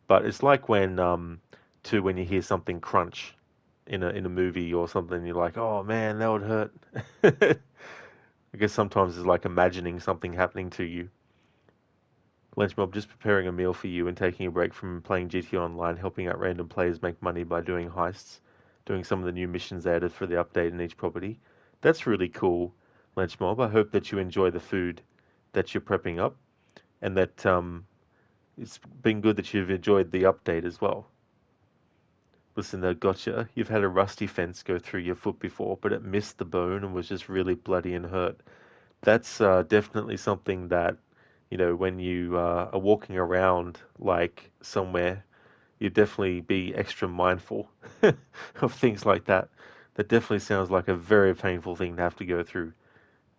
But it's like when you hear something crunch in a movie or something, you're like, oh man, that would hurt. I guess sometimes it's like imagining something happening to you. Lynchmob, just preparing a meal for you and taking a break from playing GTA Online, helping out random players make money by doing heists, doing some of the new missions added for the update in each property. That's really cool, Lynchmob. I hope that you enjoy the food that you're prepping up, and that it's been good that you've enjoyed the update as well. Listen, though, gotcha. You've had a rusty fence go through your foot before, but it missed the bone and was just really bloody and hurt. That's definitely something that, when you are walking around like somewhere, you definitely be extra mindful of things like that. That definitely sounds like a very painful thing to have to go through.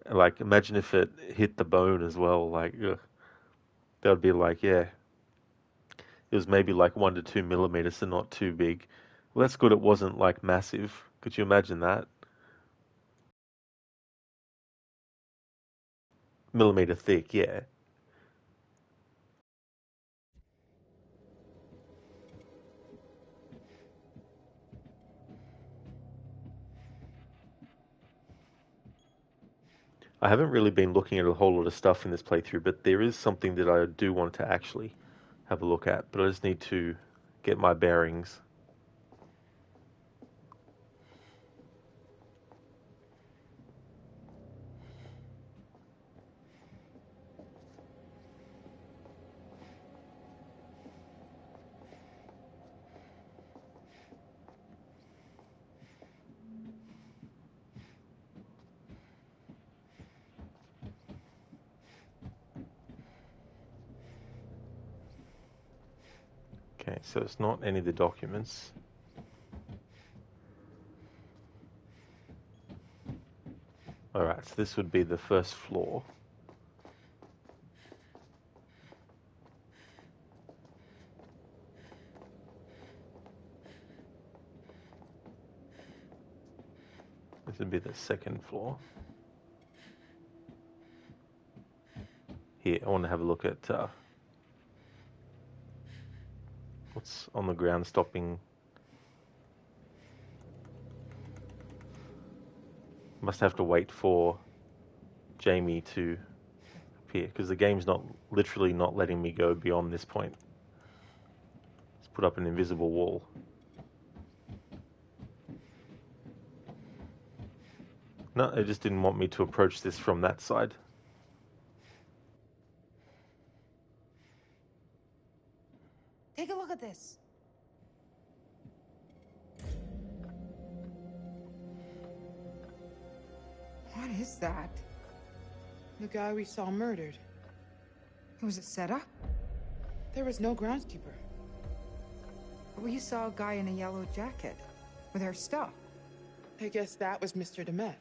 Like, imagine if it hit the bone as well. Like, ugh, that would be like, yeah, it was maybe like 1 to 2 millimeters, so not too big. Well, that's good. It wasn't like massive. Could you imagine that? Millimeter thick, yeah. I haven't really been looking at a whole lot of stuff in this playthrough, but there is something that I do want to actually have a look at, but I just need to get my bearings. Okay, so it's not any of the documents. Alright, so this would be the first floor. This would be the second floor. Here, I want to have a look at what's on the ground stopping. Must have to wait for Jamie to appear, because the game's literally not letting me go beyond this point. Let's put up an invisible wall. No, it just didn't want me to approach this from that side. Take a look at this. What is that? The guy we saw murdered. Was it set up? There was no groundskeeper. We saw a guy in a yellow jacket with our stuff. I guess that was Mr. Demet.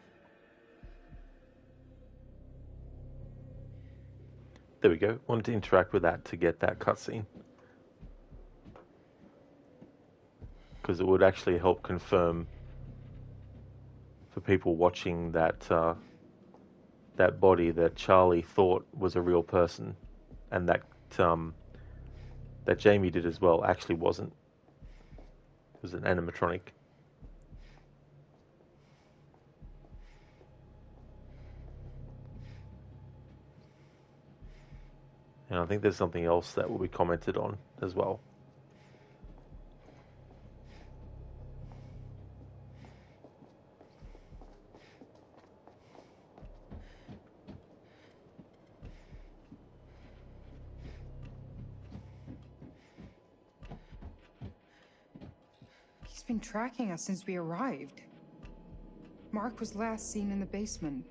There we go. Wanted to interact with that to get that cutscene. Because it would actually help confirm for people watching that that body that Charlie thought was a real person, and that that Jamie did as well actually wasn't. It was an animatronic. And I think there's something else that will be commented on as well. He's been tracking us since we arrived. Mark was last seen in the basement.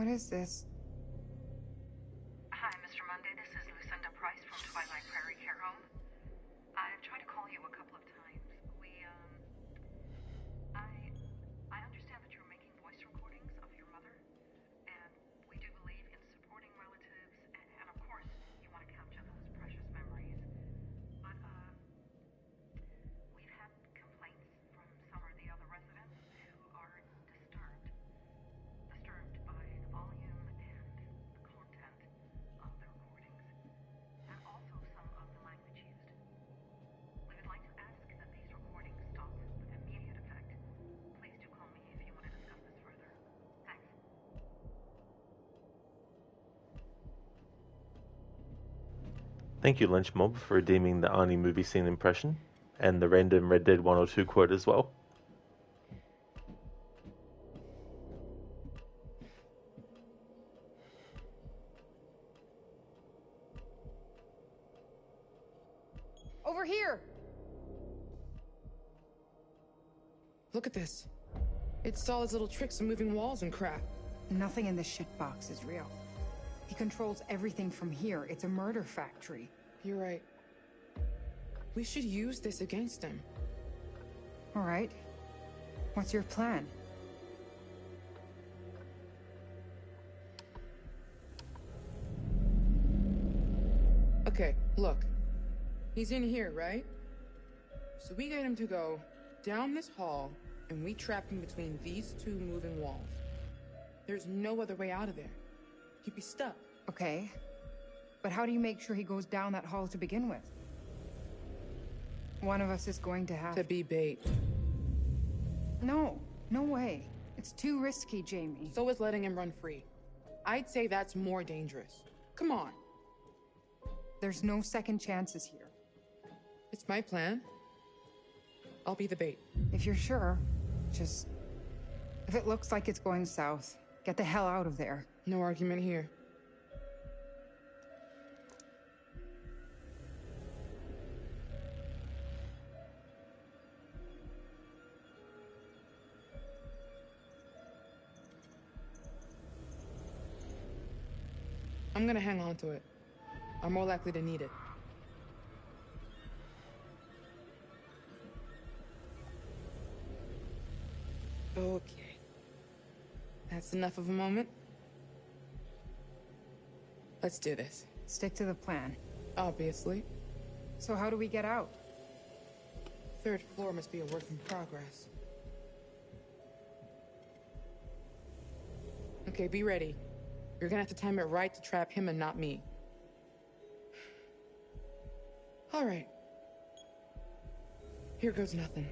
What is this? Hi, Mr. Monday. This is Lucinda Price from Twilight Prairie Care Home. I've tried to call you a couple of times. I understand that you're making voice recordings of your mother, and we do believe in supporting relatives, and of course, you want to capture those precious memories. But, we've had complaints from some of the other residents who are disturbed by the volume and the content of the recordings, and also some of the language used. We would like to ask that these recordings stop with immediate effect. Please do call me if you want to discuss this further. Thanks. Thank you, Lynch Mob, for redeeming the Arnie movie scene impression and the random Red Dead 102 quote as well. Over here! Look at this. It's all his little tricks of moving walls and crap. Nothing in this shitbox is real. He controls everything from here. It's a murder factory. You're right. We should use this against him. All right. What's your plan? Okay, look. He's in here, right? So we get him to go down this hall, and we trap him between these two moving walls. There's no other way out of there. He'd be stuck. Okay. But how do you make sure he goes down that hall to begin with? One of us is going to have to be bait. No, no way. It's too risky, Jamie. So is letting him run free. I'd say that's more dangerous. Come on. There's no second chances here. It's my plan. I'll be the bait. If you're sure, just... If it looks like it's going south, get the hell out of there. No argument here. I'm gonna hang on to it. I'm more likely to need it. Okay. That's enough of a moment. Let's do this. Stick to the plan. Obviously. So how do we get out? Third floor must be a work in progress. Okay, be ready. You're gonna have to time it right to trap him and not me. All right. Here goes nothing.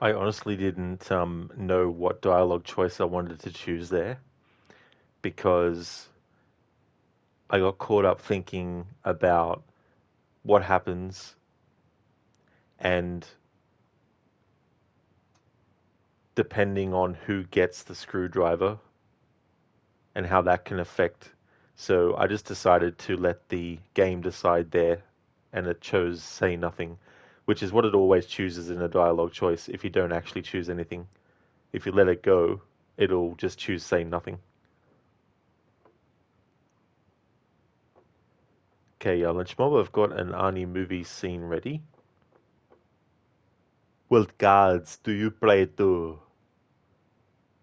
I honestly didn't know what dialogue choice I wanted to choose there because I got caught up thinking about what happens and depending on who gets the screwdriver and how that can affect. So I just decided to let the game decide there, and it chose say nothing, which is what it always chooses in a dialogue choice if you don't actually choose anything. If you let it go, it'll just choose say nothing. Okay, Lunch Mob, I've got an Arnie movie scene ready. What gods do you pray to?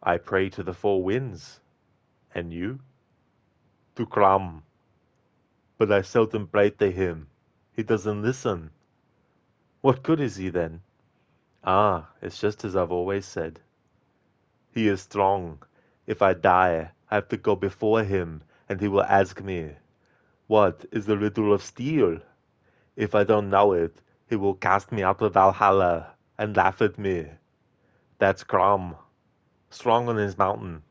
I pray to the four winds. And you? To Kram. But I seldom pray to him. He doesn't listen. What good is he then? Ah, it's just as I've always said. He is strong. If I die, I have to go before him, and he will ask me, what is the riddle of steel? If I don't know it, he will cast me out of Valhalla and laugh at me. That's Kram. Strong on his mountain.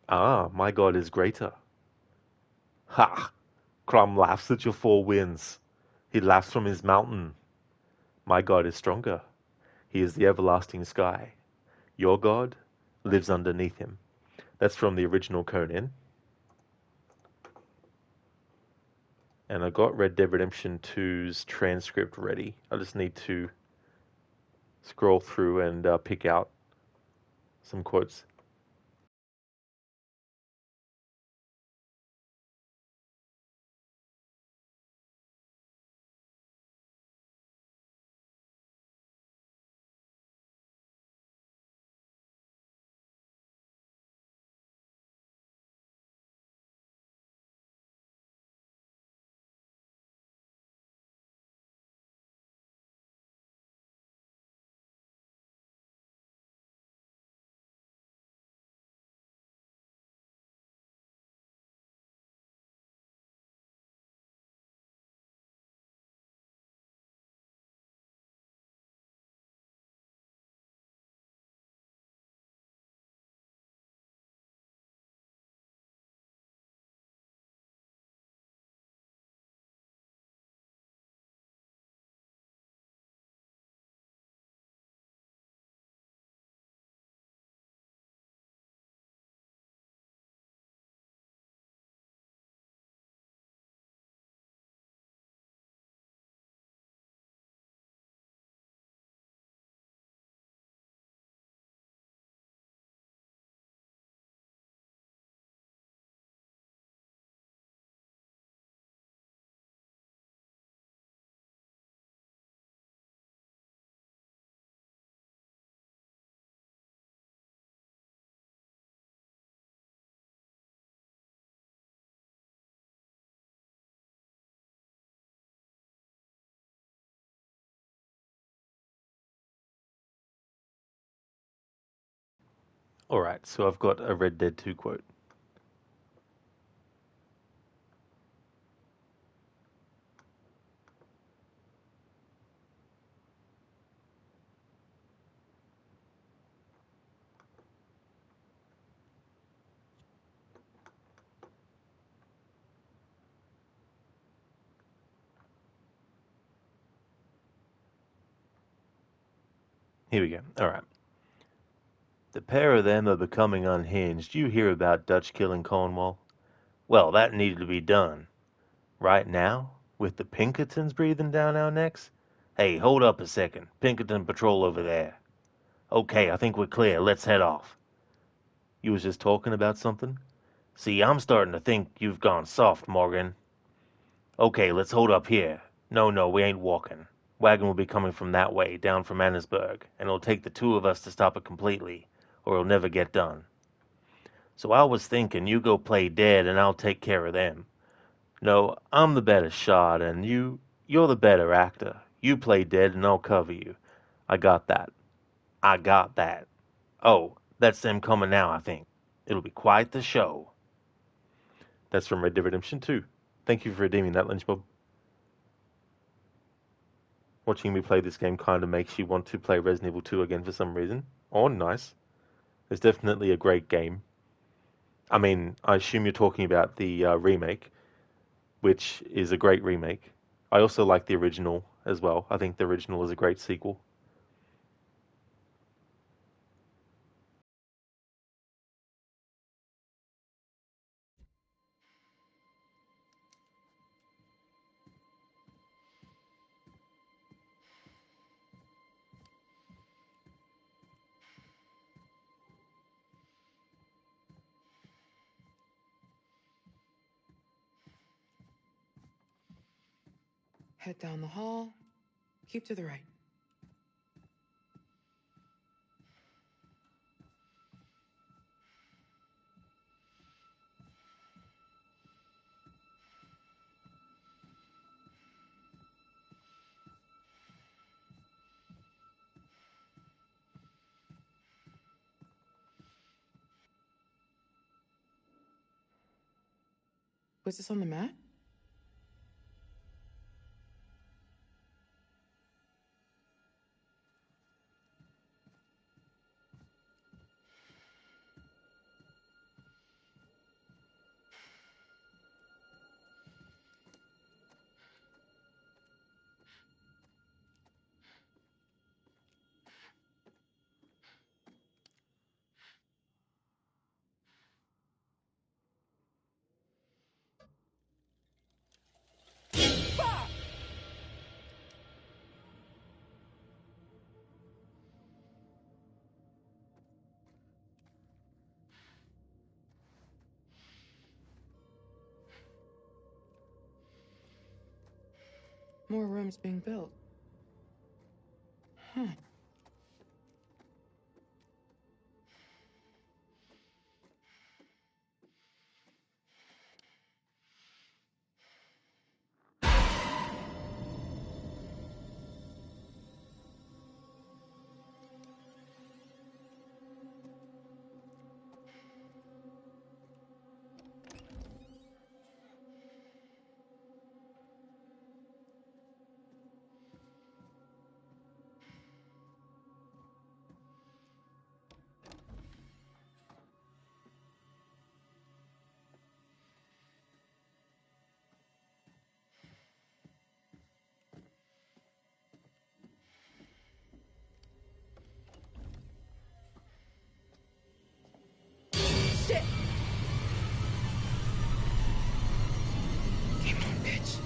Ah, my God is greater. Ha! Kram laughs at your four winds. He laughs from his mountain. My God is stronger. He is the everlasting sky. Your God lives underneath him. That's from the original Conan. And I got Red Dead Redemption 2's transcript ready. I just need to scroll through and pick out some quotes. Alright, so I've got a Red Dead 2 quote. Here we go. Alright. The pair of them are becoming unhinged. You hear about Dutch killing Cornwall? Well, that needed to be done. Right now? With the Pinkertons breathing down our necks? Hey, hold up a second. Pinkerton patrol over there. Okay, I think we're clear. Let's head off. You was just talking about something? See, I'm starting to think you've gone soft, Morgan. Okay, let's hold up here. No, we ain't walking. Wagon will be coming from that way, down from Annesburg, and it'll take the two of us to stop it completely, or it'll never get done. So I was thinking you go play dead and I'll take care of them. No, I'm the better shot, and you're the better actor. You play dead and I'll cover you. I got that. I got that. Oh, that's them coming now, I think. It'll be quite the show. That's from Red Dead Redemption 2. Thank you for redeeming that, Lynchbob. Watching me play this game kind of makes you want to play Resident Evil 2 again for some reason. Oh, nice. It's definitely a great game. I mean, I assume you're talking about the remake, which is a great remake. I also like the original as well. I think the original is a great sequel. Head down the hall. Keep to the right. Was this on the map? More rooms being built. Huh. Shit! Game on, bitch.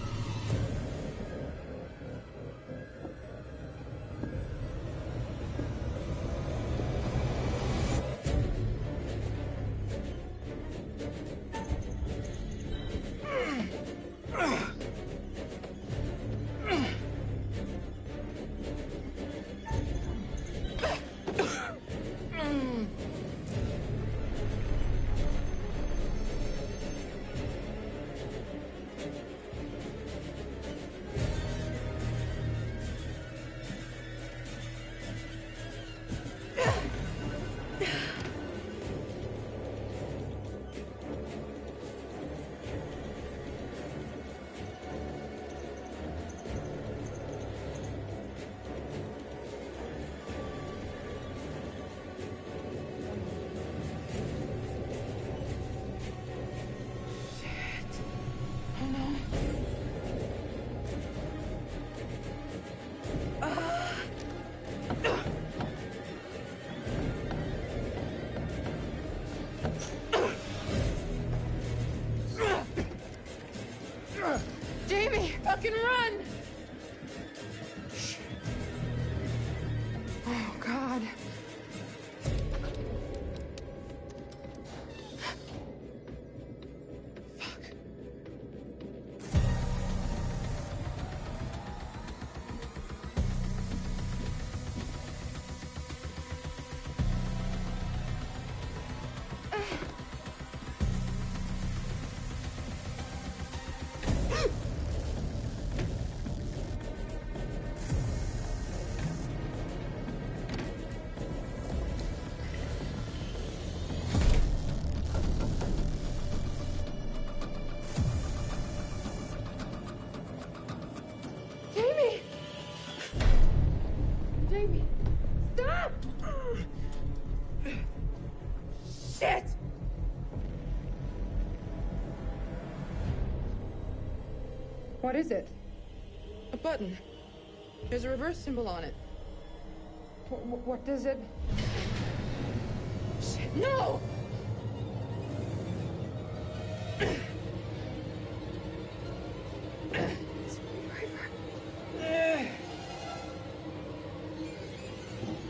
Jamie, fucking run! Oh, God. What is it? A button. There's a reverse symbol on it. What does it... Shit, no!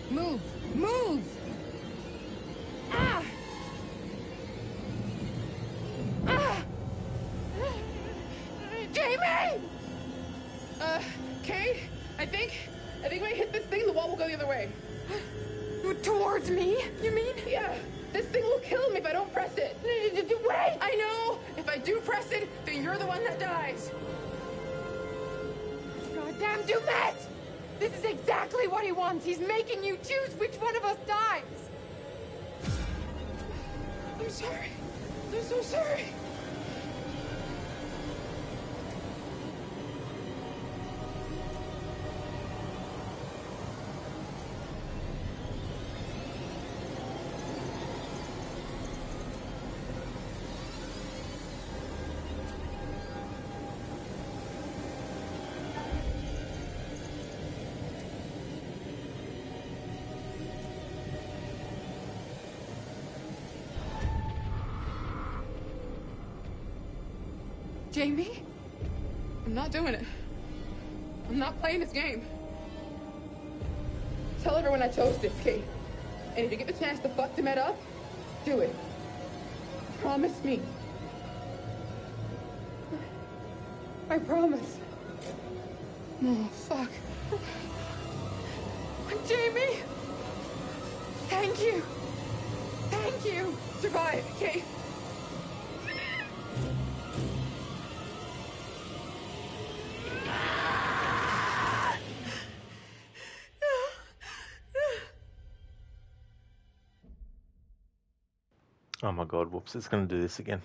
Move! Move! Ah! Ah! Jamie! Kate, I think when I hit this thing, the wall will go the other way. Towards me, you mean? Yeah, this thing will kill me if I don't press it. Wait! I know! If I do press it, then you're the one that dies. Goddamn Dumet! This is exactly what he wants. He's making you choose which one of us dies. I'm sorry. I'm so sorry. Jamie? I'm not doing it. I'm not playing this game. Tell everyone I chose this, Kate. And if you get the chance to fuck Demet up, do it. Promise me. I promise. Oh, fuck. Jamie! Thank you. Thank you. Survive, Kate. Oh my god, whoops, it's going to do this again.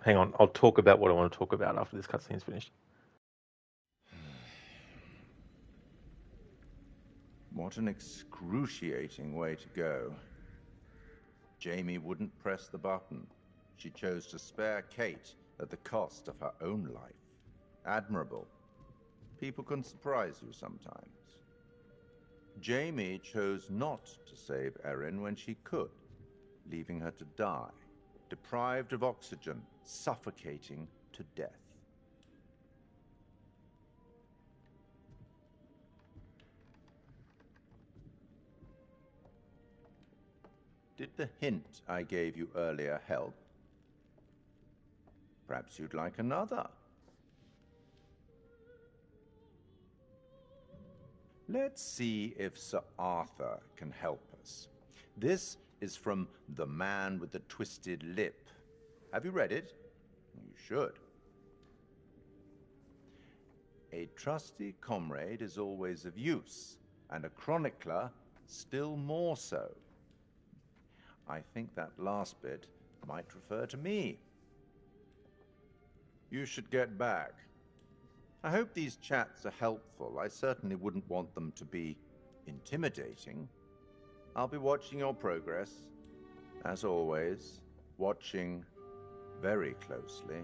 Hang on, I'll talk about what I want to talk about after this cutscene's finished. What an excruciating way to go. Jamie wouldn't press the button. She chose to spare Kate at the cost of her own life. Admirable. People can surprise you sometimes. Jamie chose not to save Erin when she could, leaving her to die, deprived of oxygen, suffocating to death. Did the hint I gave you earlier help? Perhaps you'd like another. Let's see if Sir Arthur can help us. This is from The Man with the Twisted Lip. Have you read it? You should. A trusty comrade is always of use, and a chronicler still more so. I think that last bit might refer to me. You should get back. I hope these chats are helpful. I certainly wouldn't want them to be intimidating. I'll be watching your progress, as always, watching very closely.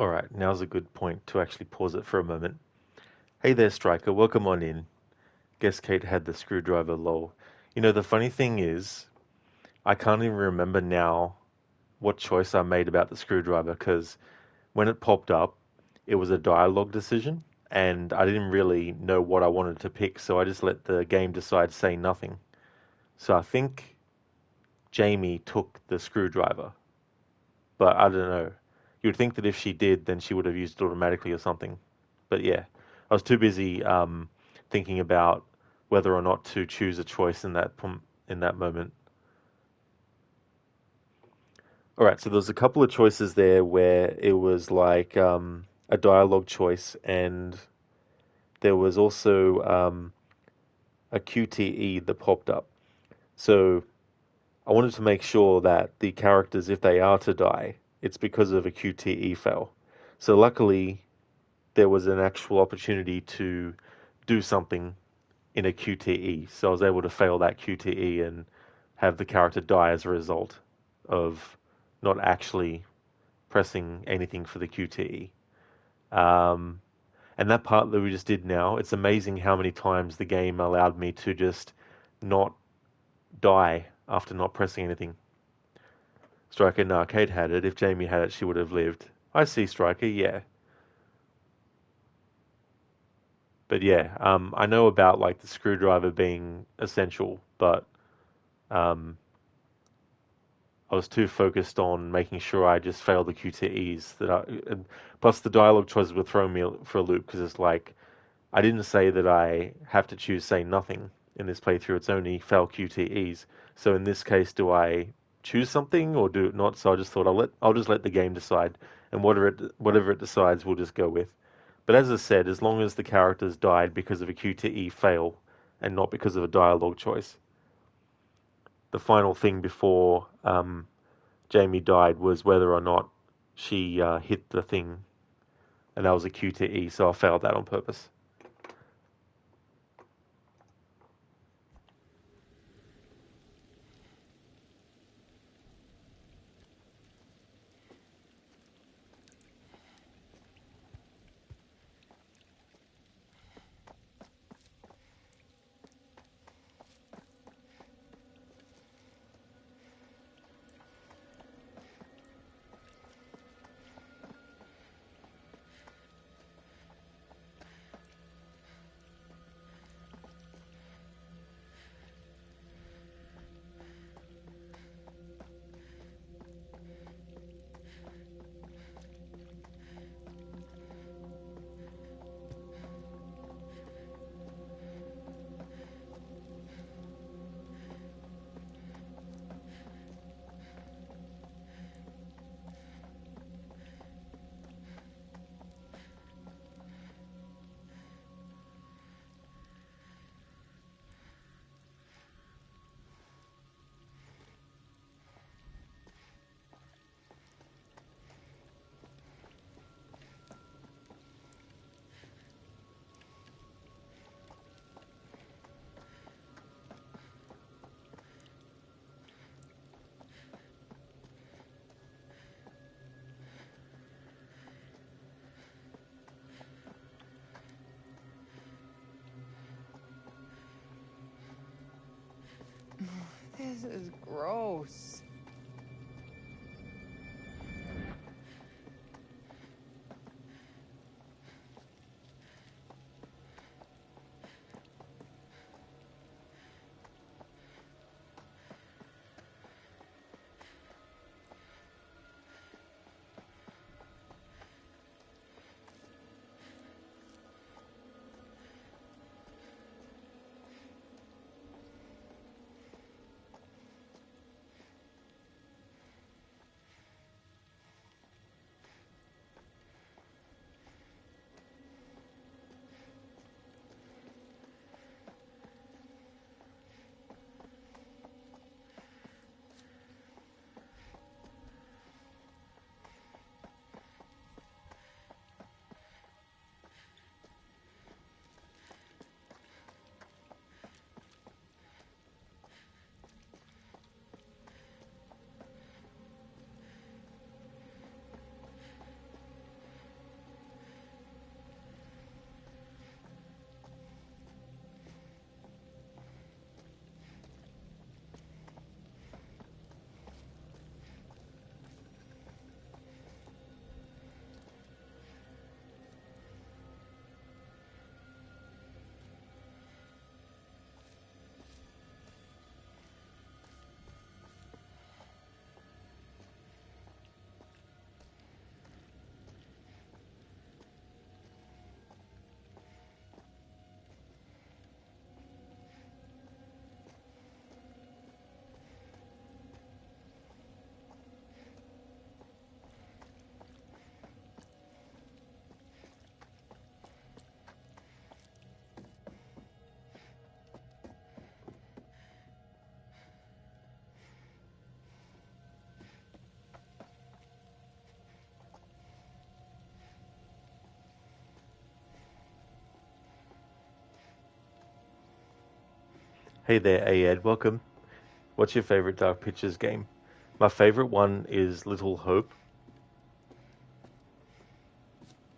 Alright, now's a good point to actually pause it for a moment. Hey there, Striker, welcome on in. Guess Kate had the screwdriver, lol. You know, the funny thing is, I can't even remember now what choice I made about the screwdriver, because when it popped up, it was a dialogue decision, and I didn't really know what I wanted to pick, so I just let the game decide to say nothing. So I think Jamie took the screwdriver, but I don't know. You'd think that if she did, then she would have used it automatically or something. But yeah, I was too busy thinking about whether or not to choose a choice in that moment. All right, so there's a couple of choices there where it was like a dialogue choice, and there was also a QTE that popped up. So I wanted to make sure that the characters, if they are to die, it's because of a QTE fail. So luckily, there was an actual opportunity to do something in a QTE. So I was able to fail that QTE and have the character die as a result of not actually pressing anything for the QTE. And that part that we just did now, it's amazing how many times the game allowed me to just not die after not pressing anything. Striker, no, Kate had it. If Jamie had it, she would have lived. I see, Striker, yeah. But yeah, I know about like the screwdriver being essential, but I was too focused on making sure I just failed the QTEs and plus the dialogue choices were throwing me for a loop because it's like I didn't say that I have to choose say nothing in this playthrough. It's only fail QTEs. So in this case, do I choose something or do it not? So I just thought I'll just let the game decide, and whatever it decides, we'll just go with. But as I said, as long as the characters died because of a QTE fail and not because of a dialogue choice. The final thing before Jamie died was whether or not she hit the thing, and that was a QTE, so I failed that on purpose. This is gross. Hey there, Ed. Welcome. What's your favorite Dark Pictures game? My favorite one is Little Hope,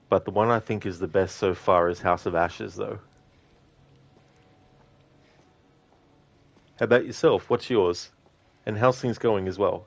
but the one I think is the best so far is House of Ashes, though. How about yourself? What's yours? And how's things going as well?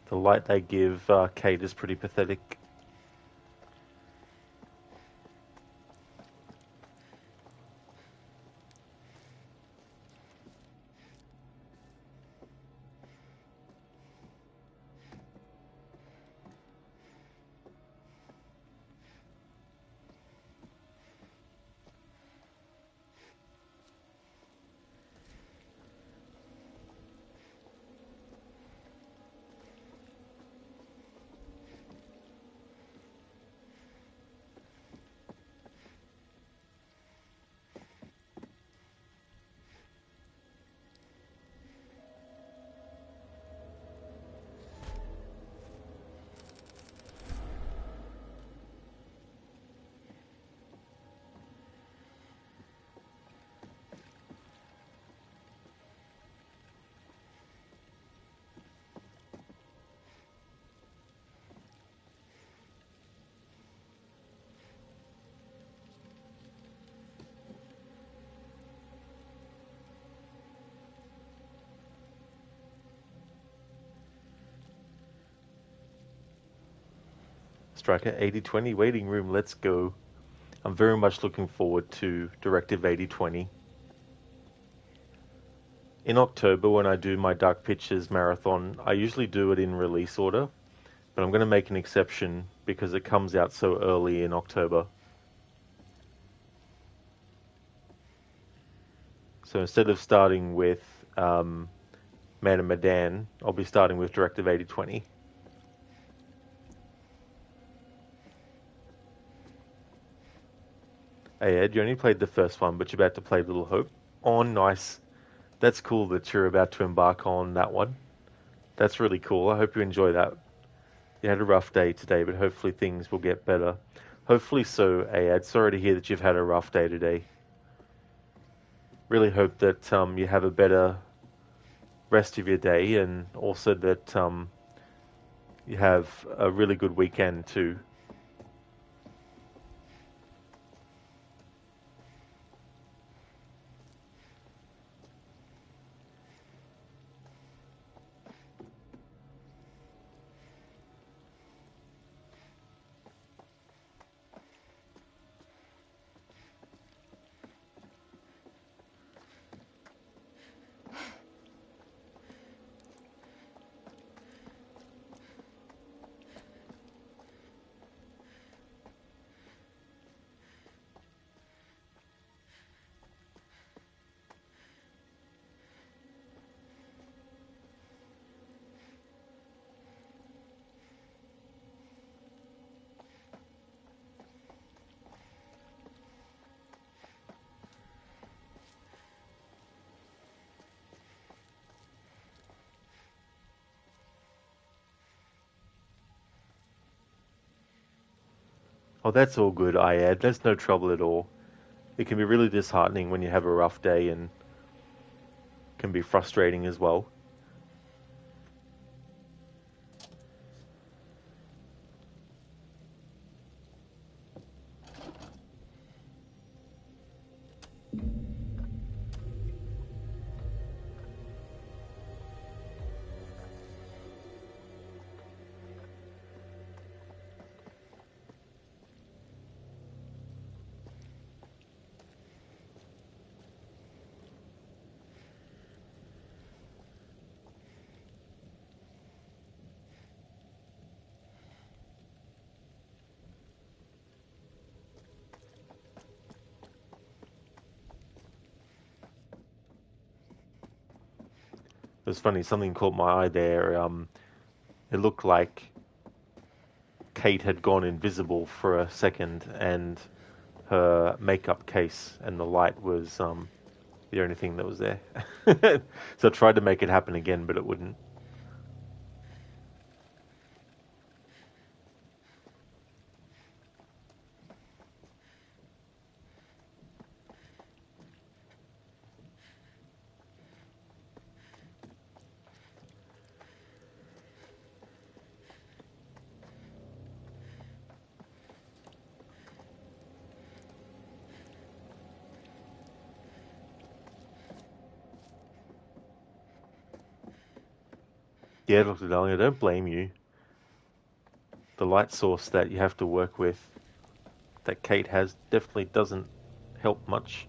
The light they give Kate is pretty pathetic. Striker 8020 waiting room, let's go. I'm very much looking forward to Directive 8020. In October, when I do my Dark Pictures marathon, I usually do it in release order, but I'm going to make an exception because it comes out so early in October. So instead of starting with Man and Medan, I'll be starting with Directive 8020. Hey Ed, you only played the first one, but you're about to play Little Hope. Oh, nice. That's cool that you're about to embark on that one. That's really cool. I hope you enjoy that. You had a rough day today, but hopefully things will get better. Hopefully so, Ed. Sorry to hear that you've had a rough day today. Really hope that you have a better rest of your day, and also that you have a really good weekend too. Oh, that's all good, I add. That's no trouble at all. It can be really disheartening when you have a rough day and can be frustrating as well. It was funny, something caught my eye there. It looked like Kate had gone invisible for a second, and her makeup case and the light was the only thing that was there. So I tried to make it happen again, but it wouldn't. Yeah, Dr. Darling, I don't blame you. The light source that you have to work with, that Kate has, definitely doesn't help much.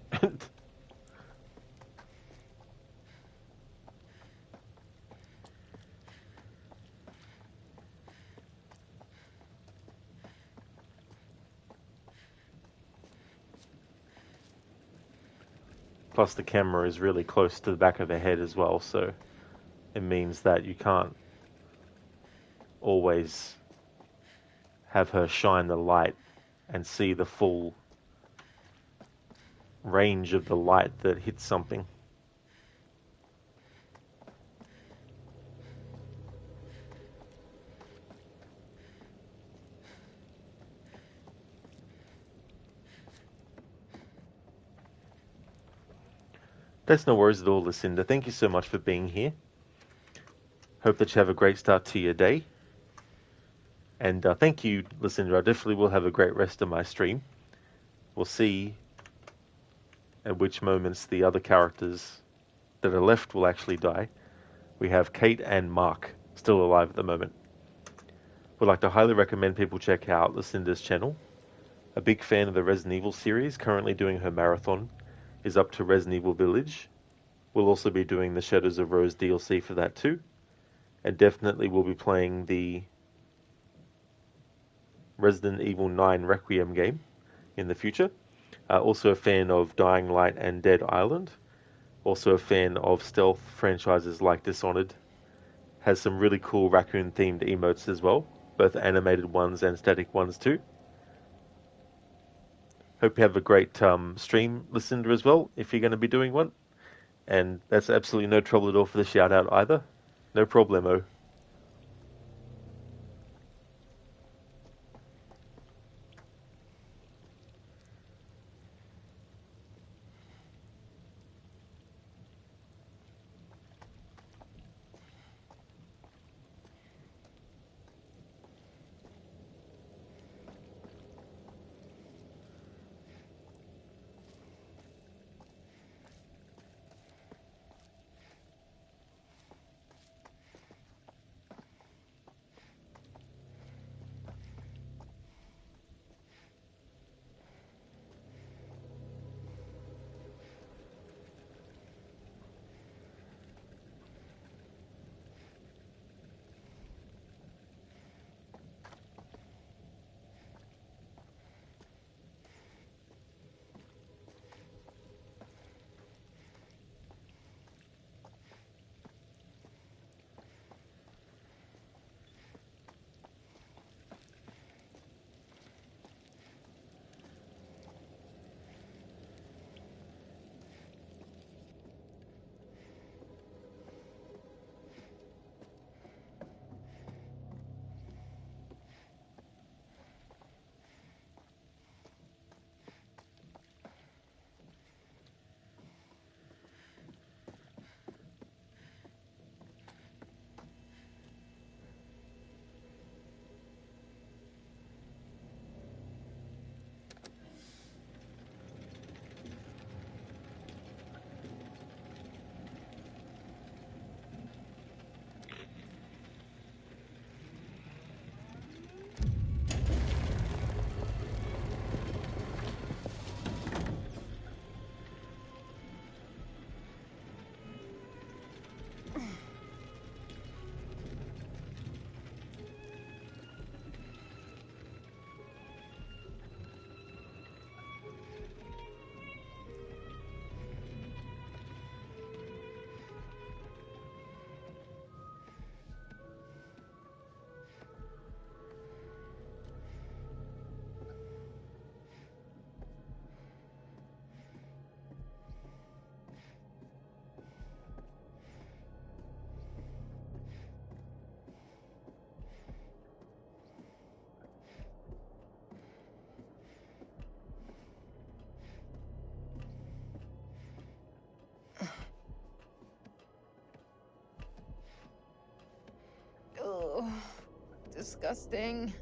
Plus, the camera is really close to the back of her head as well, so it means that you can't always have her shine the light and see the full range of the light that hits something. That's no worries at all, Lucinda. Thank you so much for being here. Hope that you have a great start to your day. And thank you, Lucinda. I definitely will have a great rest of my stream. We'll see at which moments the other characters that are left will actually die. We have Kate and Mark still alive at the moment. Would like to highly recommend people check out Lucinda's channel. A big fan of the Resident Evil series, currently doing her marathon, is up to Resident Evil Village. We'll also be doing the Shadows of Rose DLC for that too. And definitely we'll be playing the Resident Evil 9 Requiem game in the future. Also a fan of Dying Light and Dead Island. Also a fan of stealth franchises like Dishonored. Has some really cool raccoon-themed emotes as well, both animated ones and static ones too. Hope you have a great stream, Lucinda, as well, if you're going to be doing one. And that's absolutely no trouble at all for the shout-out either. No problemo. disgusting.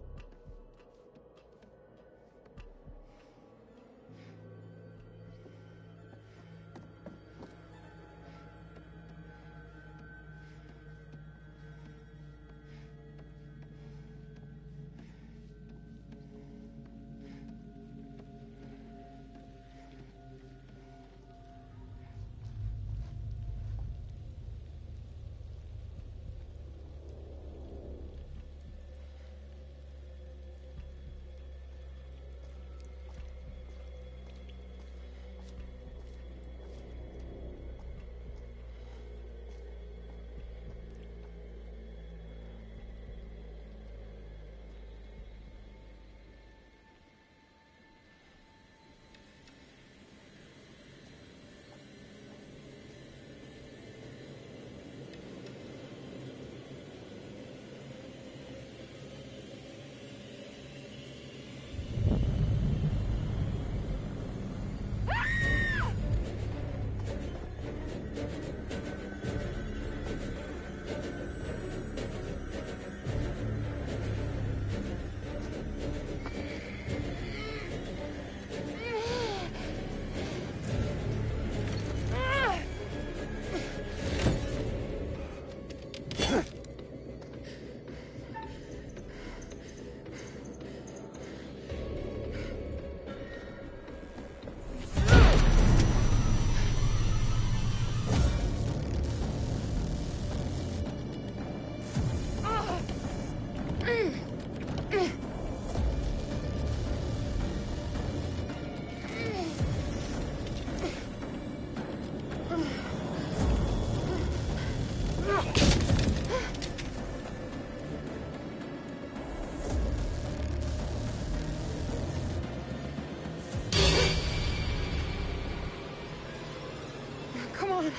Come on,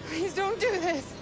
please don't do this.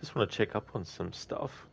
Just want to check up on some stuff.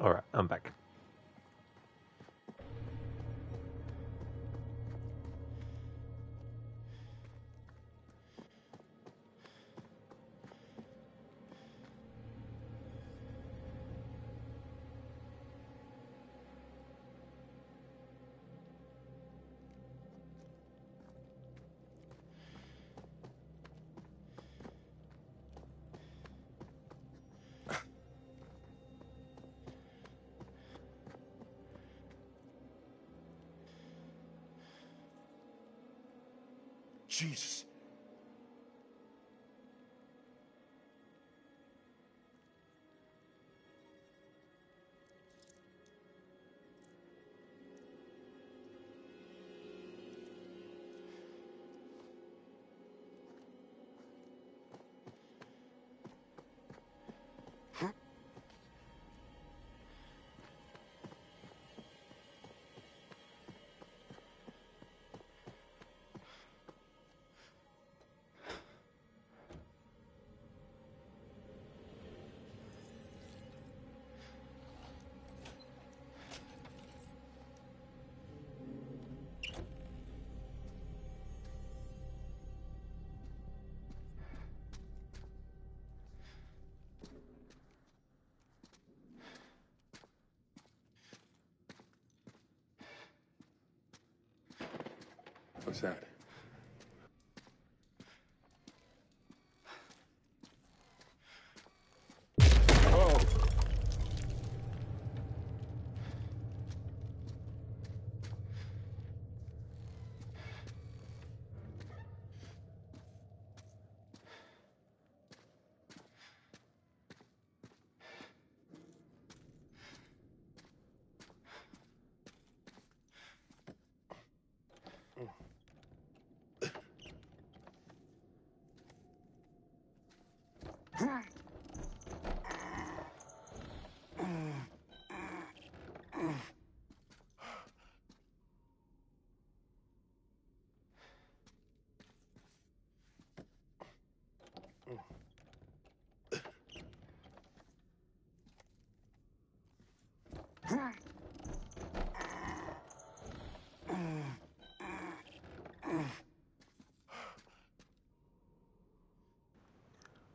All right, I'm back. Jesus. What's that? Oh!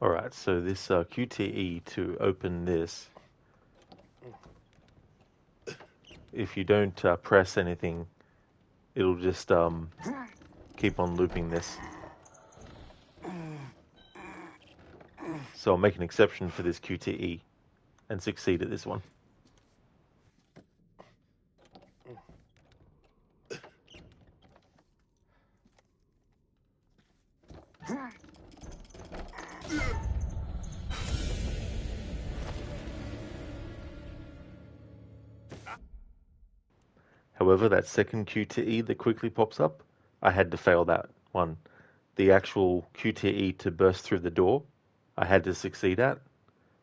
Alright, so this QTE to open this, if you don't press anything, it'll just keep on looping this. So I'll make an exception for this QTE and succeed at this one. However, that second QTE that quickly pops up, I had to fail that one. The actual QTE to burst through the door, I had to succeed at.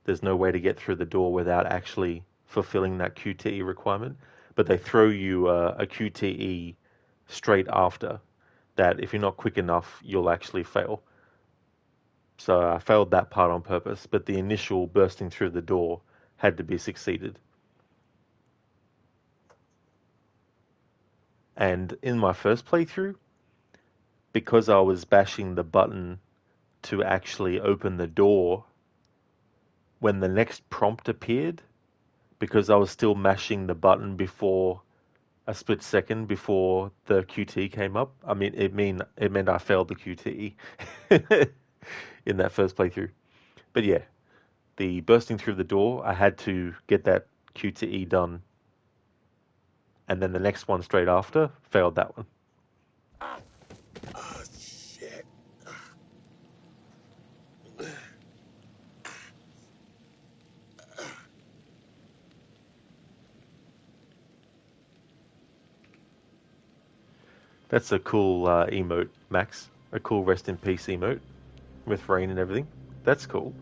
There's no way to get through the door without actually fulfilling that QTE requirement. But they throw you a QTE straight after that. If you're not quick enough, you'll actually fail. So I failed that part on purpose, but the initial bursting through the door had to be succeeded. And in my first playthrough, because I was bashing the button to actually open the door, when the next prompt appeared, because I was still mashing the button before a split second before the QTE came up, I mean, it meant I failed the QTE in that first playthrough. But yeah, the bursting through the door, I had to get that QTE done, and then the next one straight after failed that one. Oh, shit. That's a cool emote, Max. A cool rest in peace emote with rain and everything. That's cool.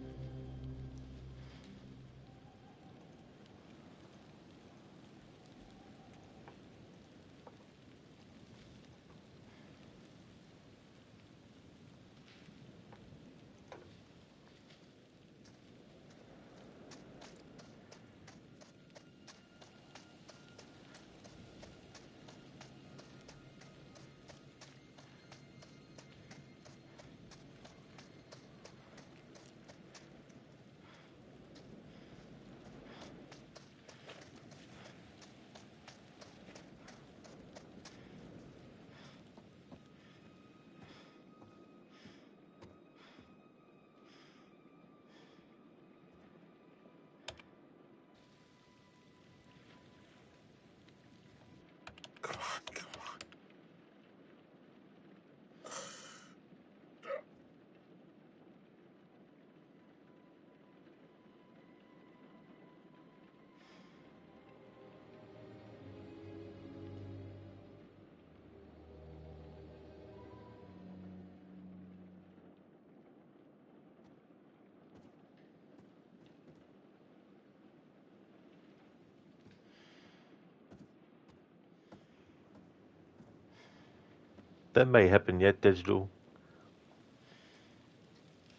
That may happen yet, digital.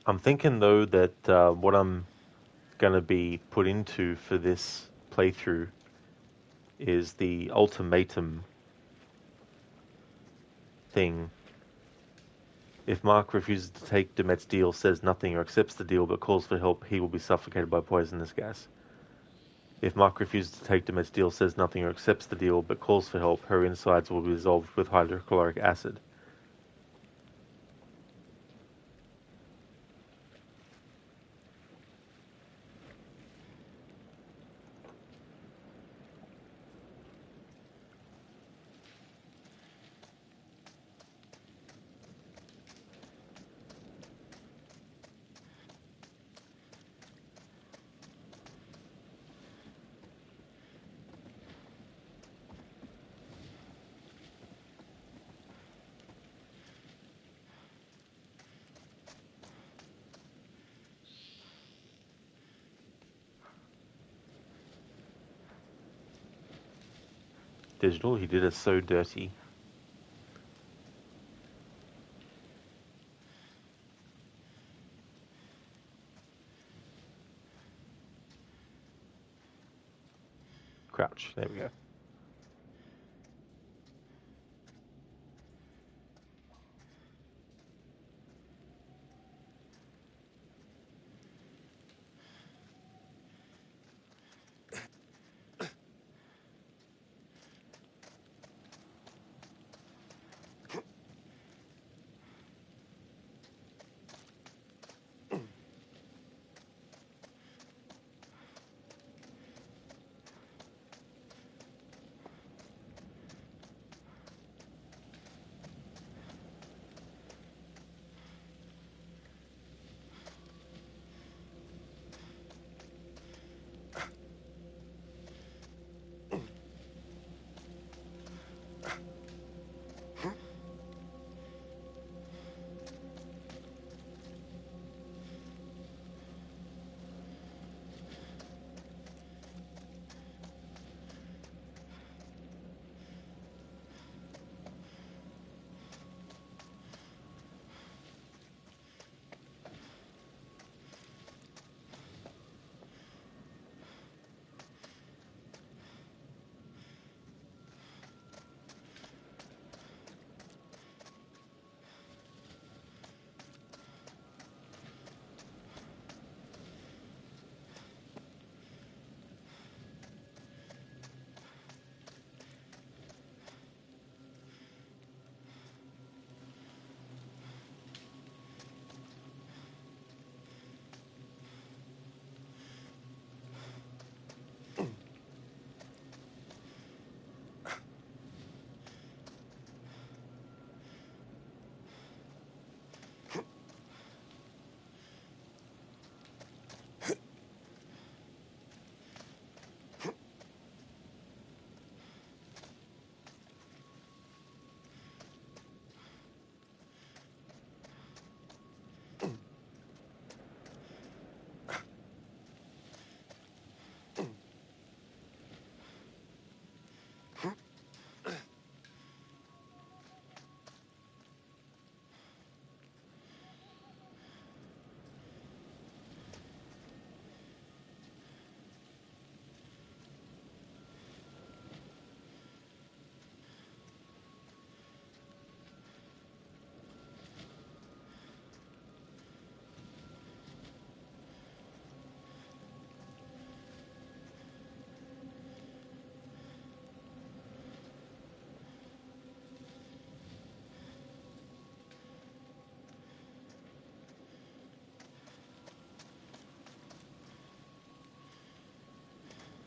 I'm thinking though that what I'm going to be put into for this playthrough is the ultimatum thing. If Mark refuses to take Demet's deal, says nothing, or accepts the deal but calls for help, he will be suffocated by poisonous gas. If Mark refuses to take Demet's deal, says nothing, or accepts the deal but calls for help, her insides will be dissolved with hydrochloric acid. Digital, he did us so dirty. Crouch, there we go.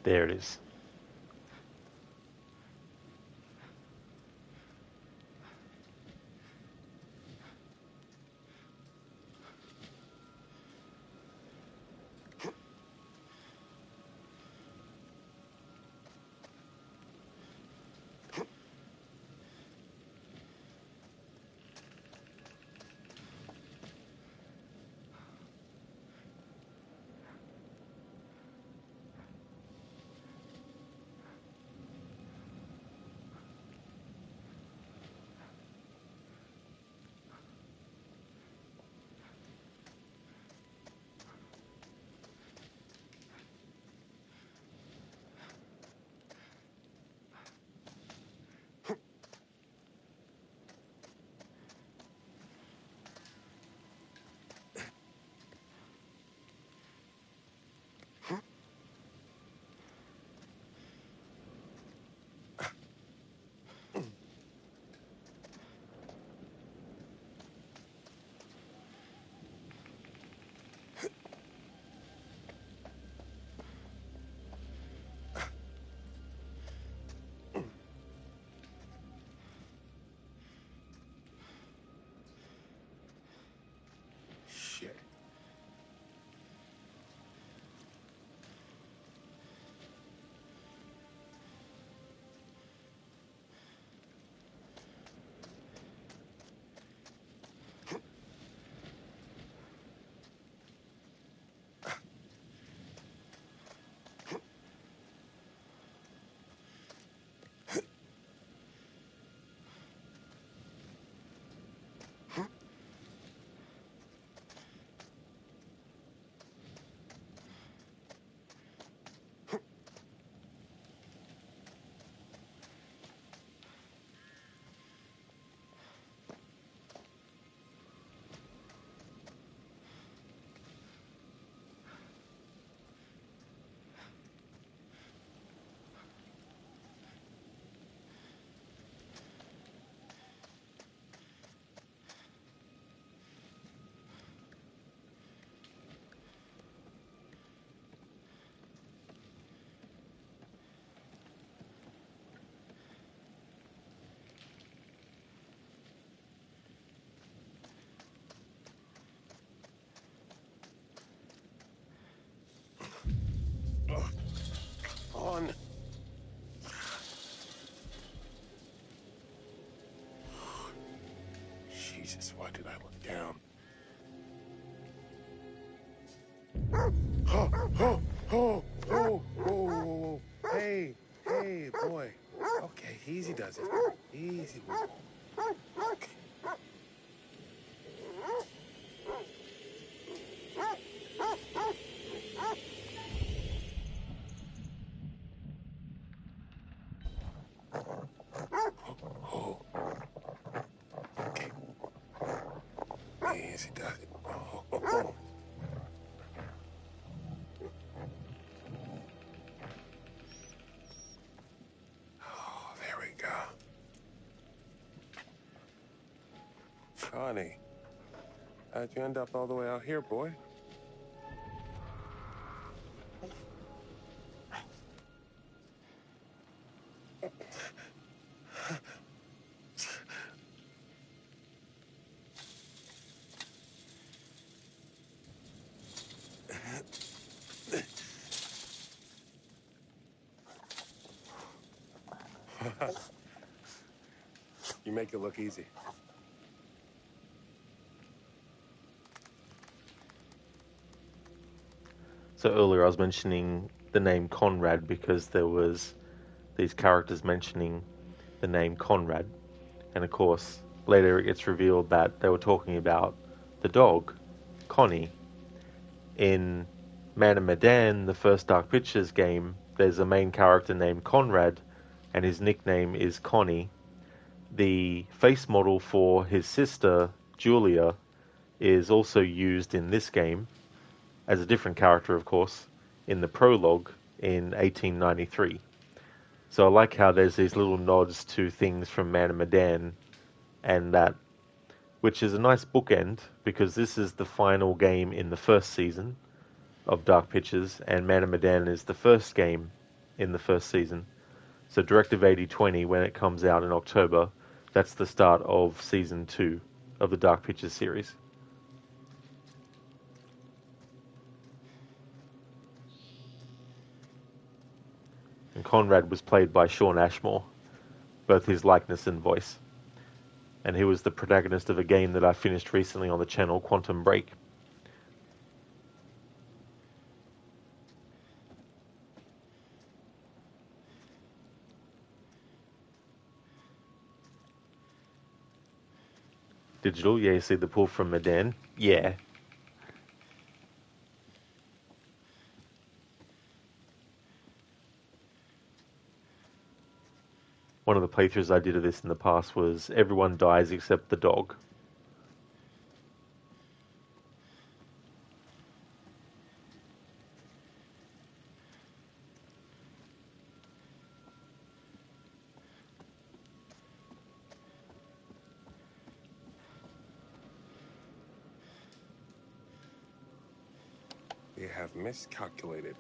There it is. Oh, oh, oh, oh, oh. Hey, hey, boy. Okay, easy does it. Easy. Okay. Oh, okay. Easy does it. Oh, oh, oh. Oh, there we go. Connie, how'd you end up all the way out here, boy? You make it look easy. So earlier I was mentioning the name Conrad because there was these characters mentioning the name Conrad. And of course, later it gets revealed that they were talking about the dog, Connie. In Man of Medan, the first Dark Pictures game, there's a main character named Conrad, and his nickname is Connie. The face model for his sister, Julia, is also used in this game, as a different character, of course, in the prologue in 1893. So I like how there's these little nods to things from Man of Medan, and that, which is a nice bookend, because this is the final game in the first season of Dark Pictures, and Man of Medan is the first game in the first season. So Directive 8020, when it comes out in October, that's the start of Season 2 of the Dark Pictures series. And Conrad was played by Shawn Ashmore, both his likeness and voice. And he was the protagonist of a game that I finished recently on the channel, Quantum Break. Digital, yeah, you see the pull from Medan? Yeah. One of the playthroughs I did of this in the past was everyone dies except the dog. You have miscalculated.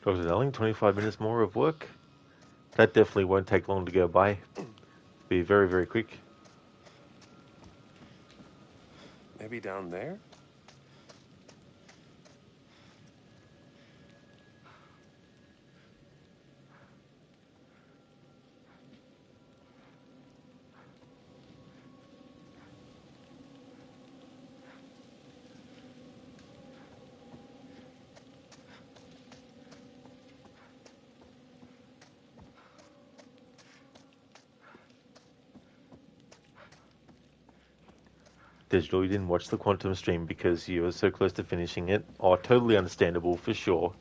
Dr. Darling, 25 minutes more of work? That definitely won't take long to go by. Be very, very quick. Maybe down there? Digital, you didn't watch the Quantum stream because you were so close to finishing it. Oh, totally understandable, for sure.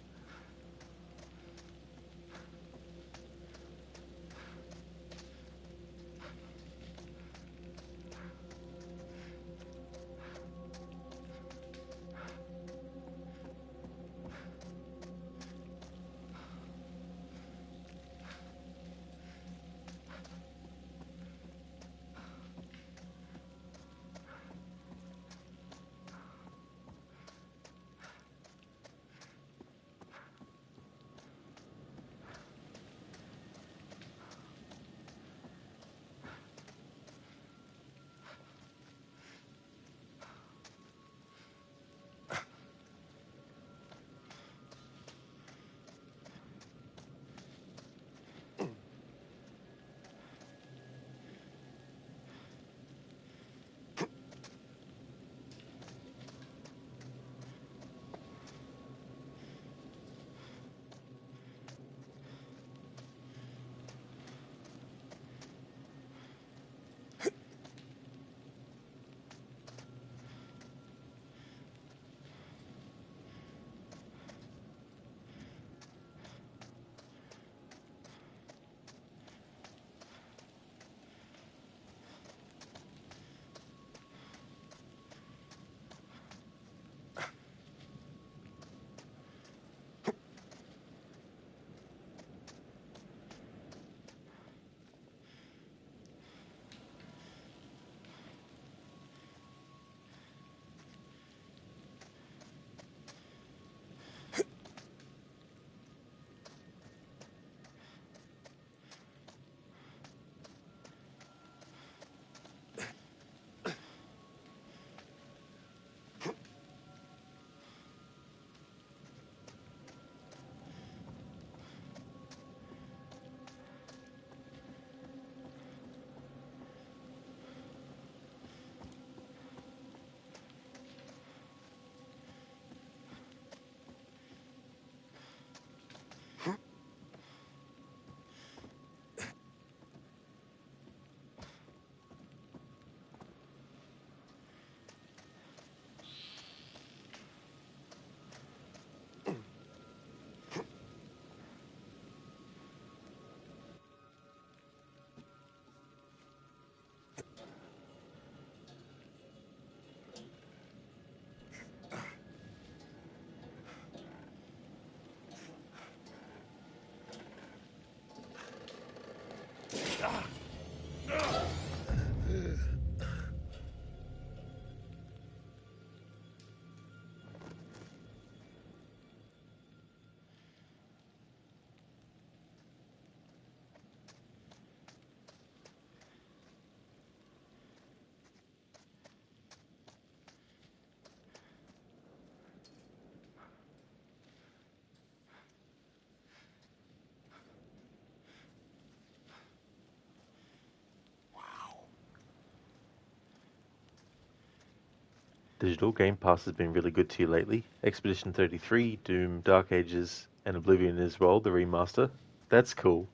Digital Game Pass has been really good to you lately. Expedition 33, Doom, Dark Ages, and Oblivion as well, the remaster. That's cool.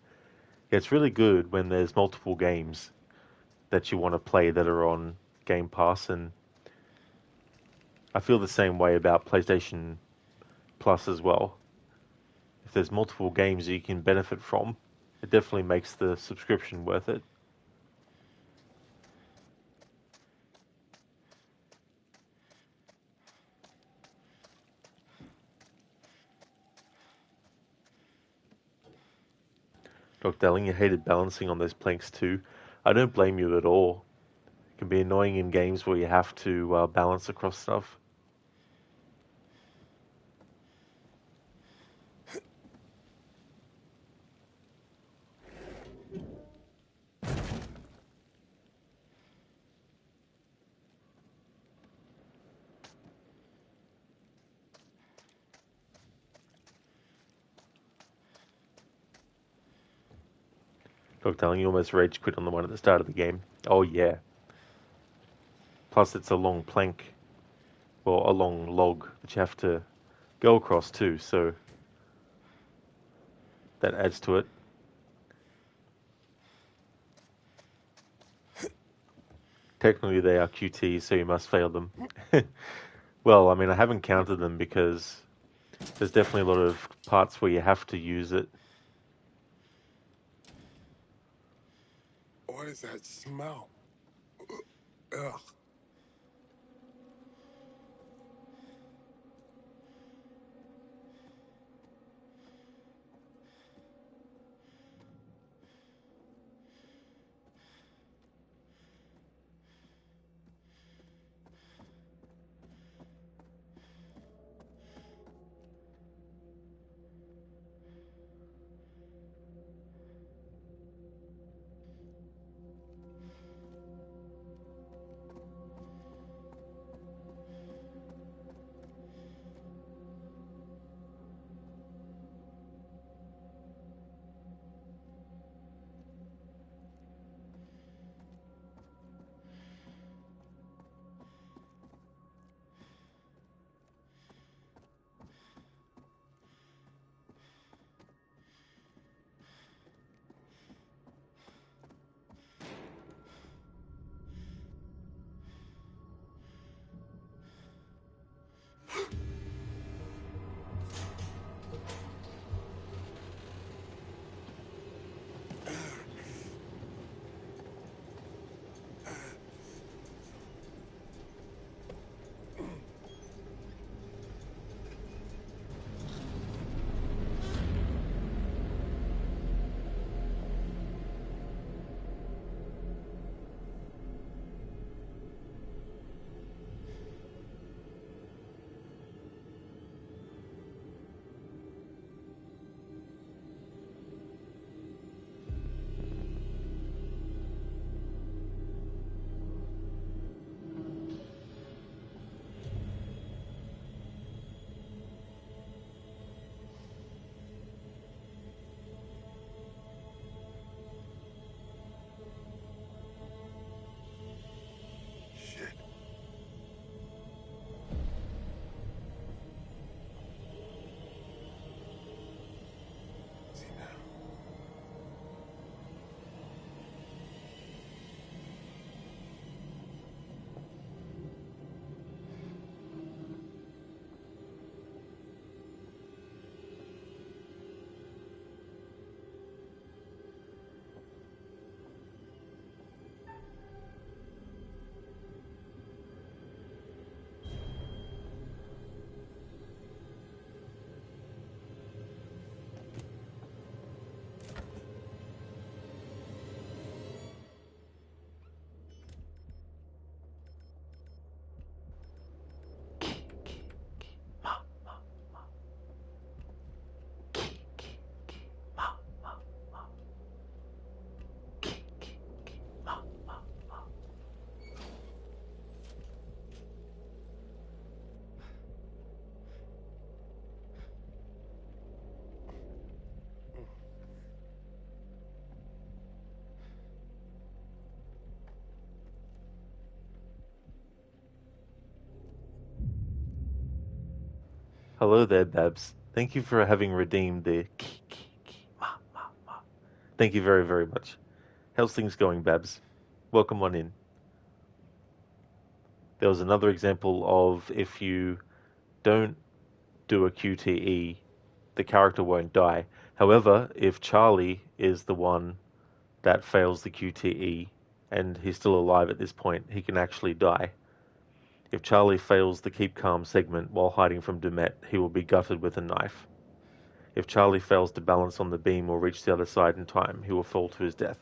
Yeah, it's really good when there's multiple games that you want to play that are on Game Pass, and I feel the same way about PlayStation Plus as well. If there's multiple games you can benefit from, it definitely makes the subscription worth it. Doc Darling, you hated balancing on those planks too. I don't blame you at all. It can be annoying in games where you have to balance across stuff. Doc Darling, you almost rage quit on the one at the start of the game. Oh yeah. Plus it's a long plank, well, a long log that you have to go across too, so that adds to it. Technically they are QTEs, so you must fail them. Well, I mean, I haven't counted them because there's definitely a lot of parts where you have to use it. What is that smell? Ugh. Hello there, Babs. Thank you for having redeemed the ma. Thank you very, very much. How's things going, Babs? Welcome on in. There was another example of if you don't do a QTE, the character won't die. However, if Charlie is the one that fails the QTE and he's still alive at this point, he can actually die. If Charlie fails the keep calm segment while hiding from Dumet, he will be gutted with a knife. If Charlie fails to balance on the beam or reach the other side in time, he will fall to his death.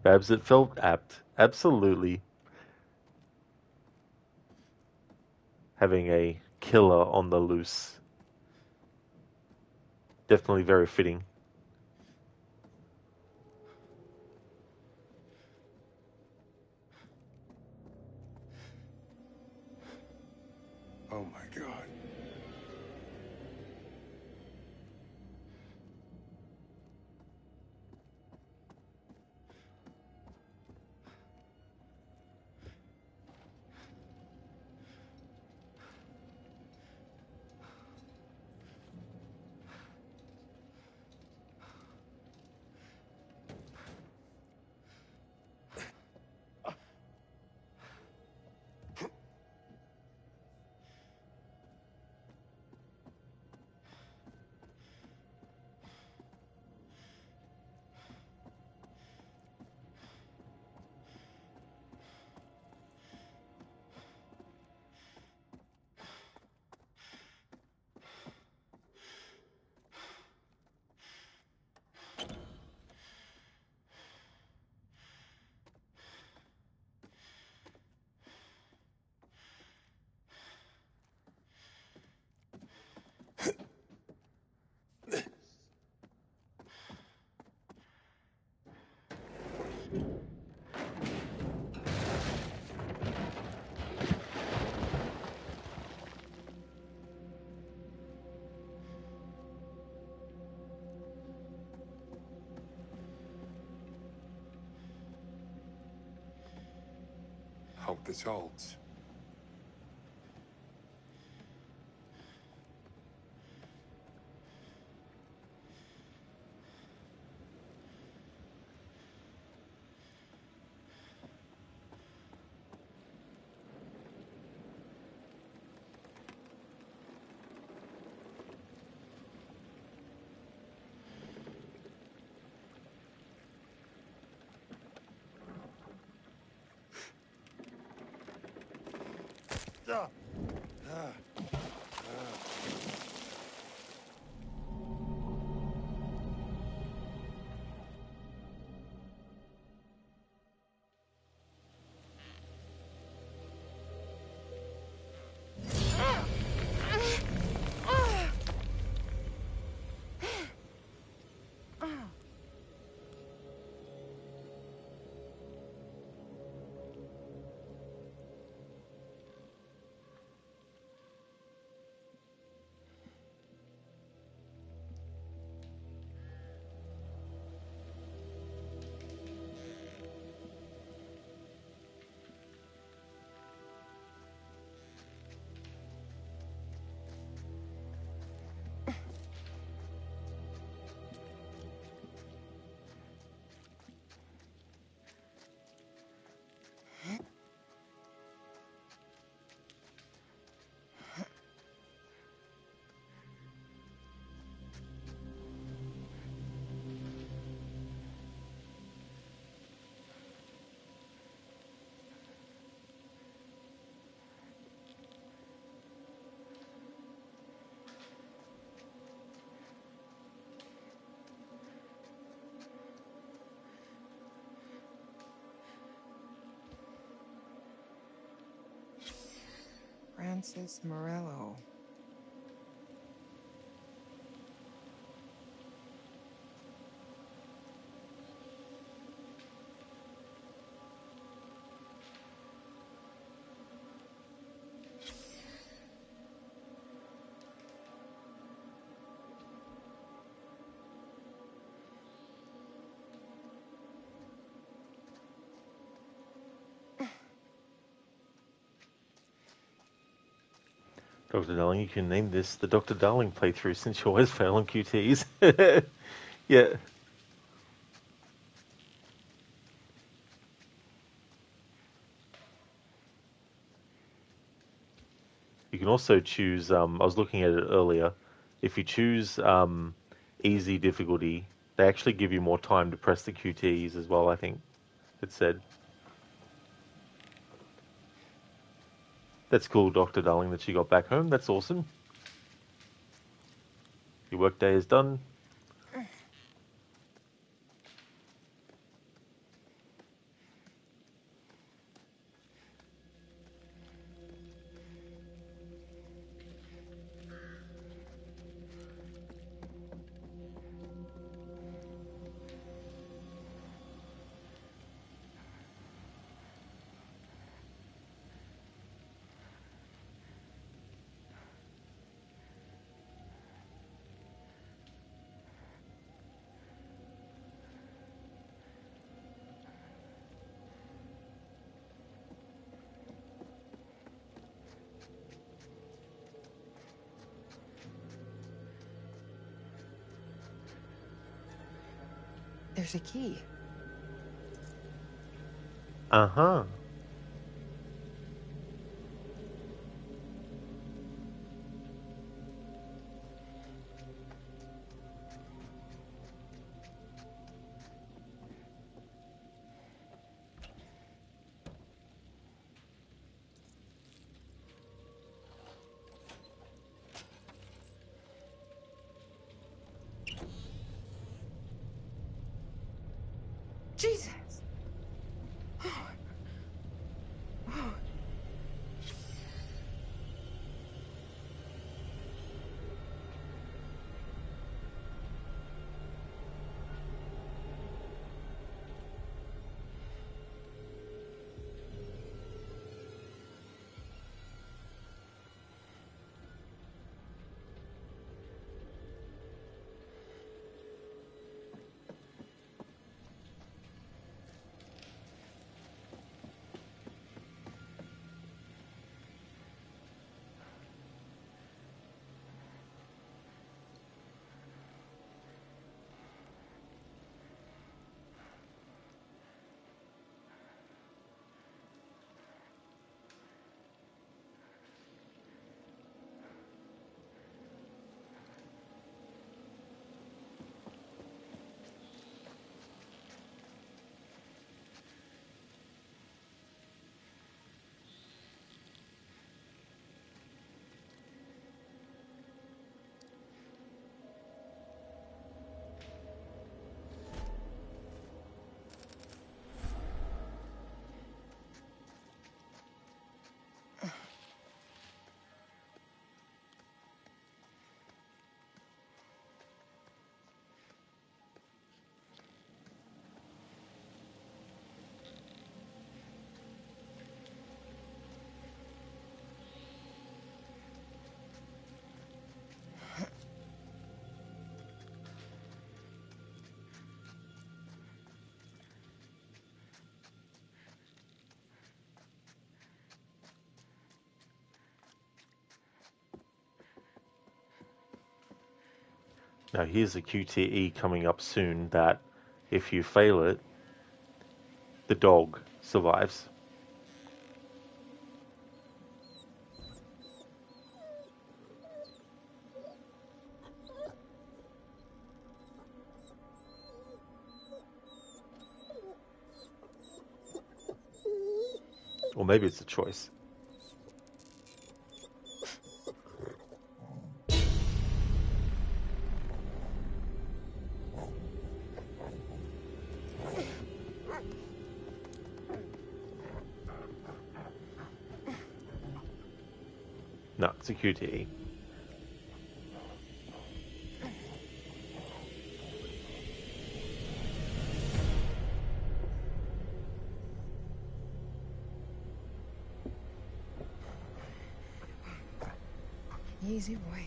Babs, it felt apt. Absolutely. Having a killer on the loose. Definitely very fitting. Oh my God. Hope this holds. Francis Morello. Dr. Darling, you can name this the Dr. Darling playthrough since you always fail on QTs. Yeah. You can also choose, I was looking at it earlier, if you choose easy difficulty, they actually give you more time to press the QTEs as well, I think it said. That's cool, Dr. Darling, that you got back home. That's awesome. Your workday is done. There's a key. Uh-huh. Jesus! Now here's a QTE coming up soon that if you fail it, the dog survives. Or maybe it's a choice. No, it's a QTE. Easy boy.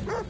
No!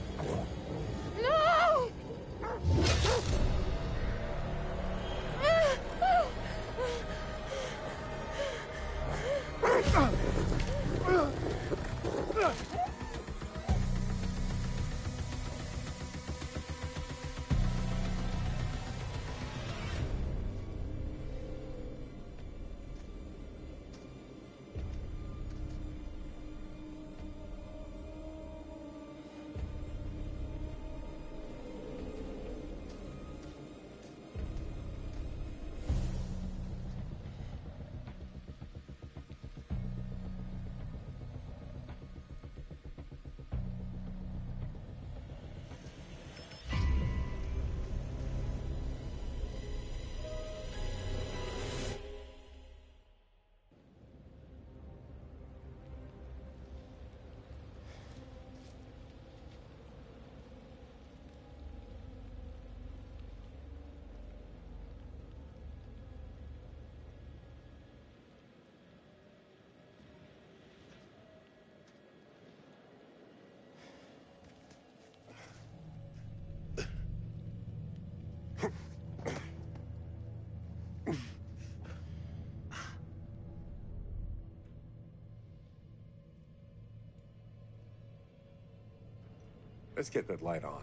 Let's get that light on.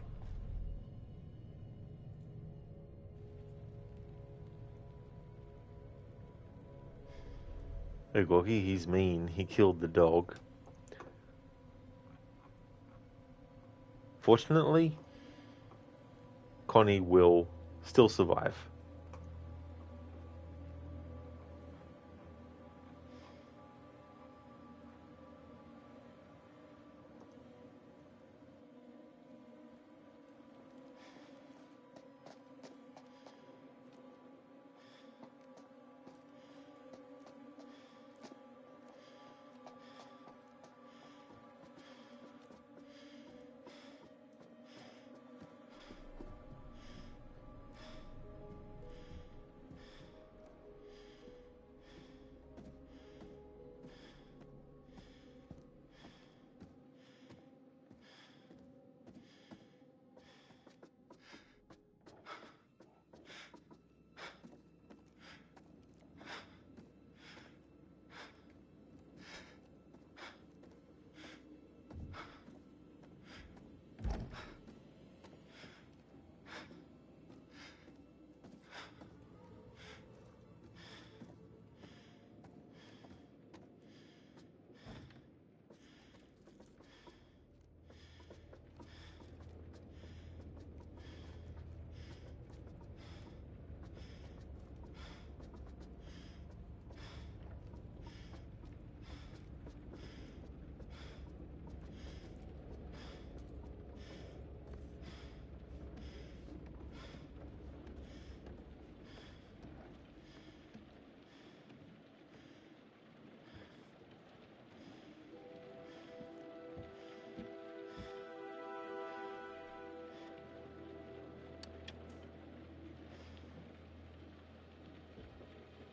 Hey, Gorky, he's mean. He killed the dog. Fortunately, Connie will still survive.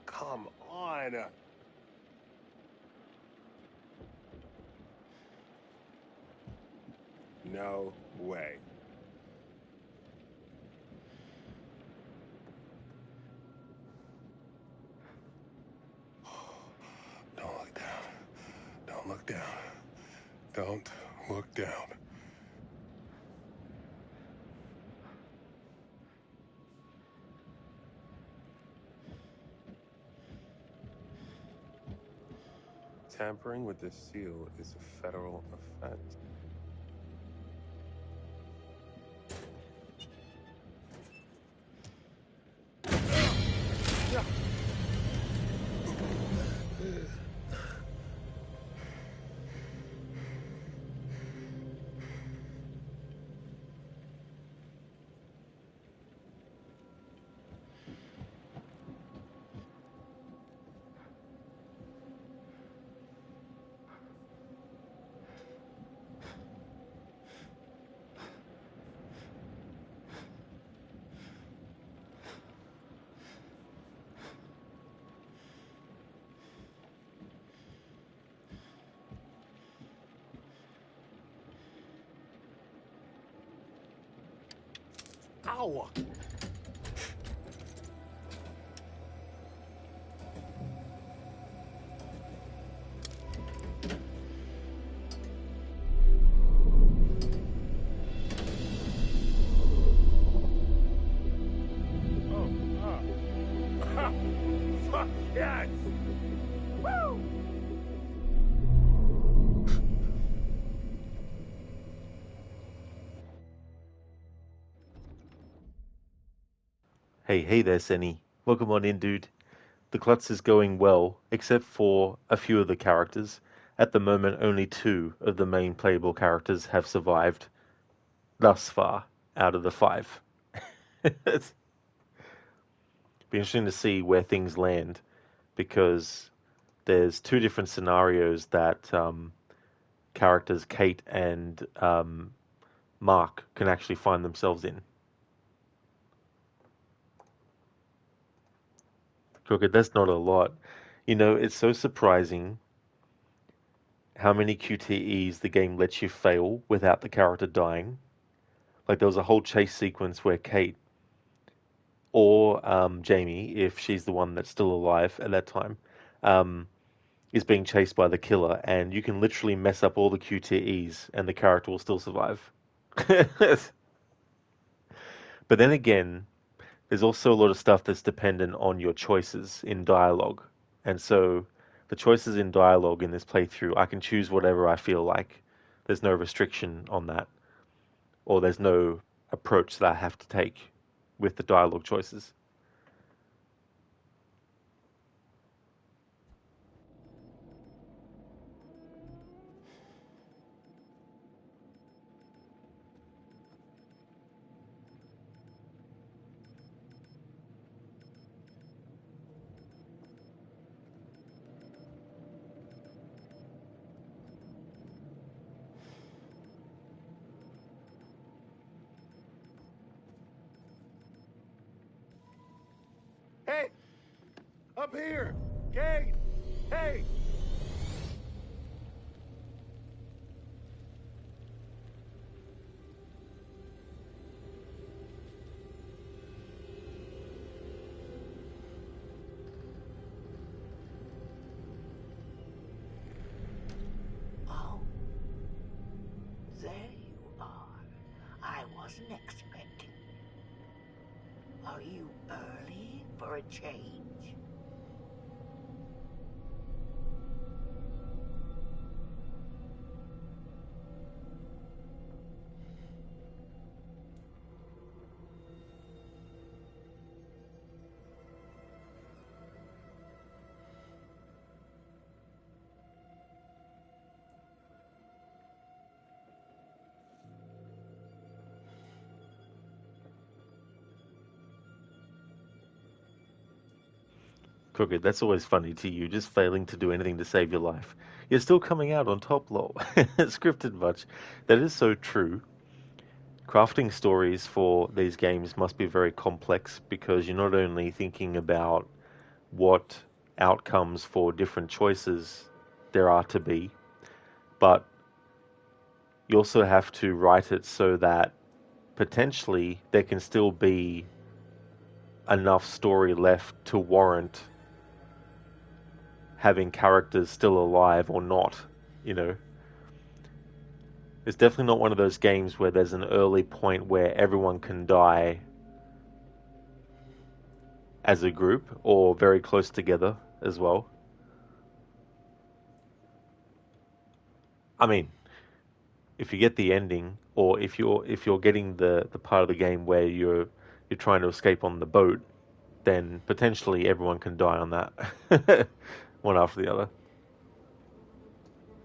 Come on. No way. Don't look down. Don't look down. Don't look down. Tampering with this seal is a federal offense. Ow! Fuck yes! Woo! Hey there, Senny. Welcome on in, dude. The Klutz is going well, except for a few of the characters. At the moment, only 2 of the main playable characters have survived thus far out of the 5. It's be interesting to see where things land, because there's 2 different scenarios that characters Kate and Mark can actually find themselves in. Crooked, that's not a lot. You know, it's so surprising how many QTEs the game lets you fail without the character dying. Like, there was a whole chase sequence where Kate or Jamie, if she's the one that's still alive at that time, is being chased by the killer, and you can literally mess up all the QTEs and the character will still survive. But then again, there's also a lot of stuff that's dependent on your choices in dialogue. And so the choices in dialogue in this playthrough, I can choose whatever I feel like. There's no restriction on that, or there's no approach that I have to take with the dialogue choices. Hey! Up here! Kate! Hey! Oh. There you are. I wasn't expecting you. Are you early for a change? Crooked, that's always funny to you, just failing to do anything to save your life. You're still coming out on top, lol. Scripted much. That is so true. Crafting stories for these games must be very complex, because you're not only thinking about what outcomes for different choices there are to be, but you also have to write it so that potentially there can still be enough story left to warrant having characters still alive or not, you know. It's definitely not one of those games where there's an early point where everyone can die as a group or very close together as well. I mean, if you get the ending, or if you're getting the part of the game where you're trying to escape on the boat, then potentially everyone can die on that, one after the other.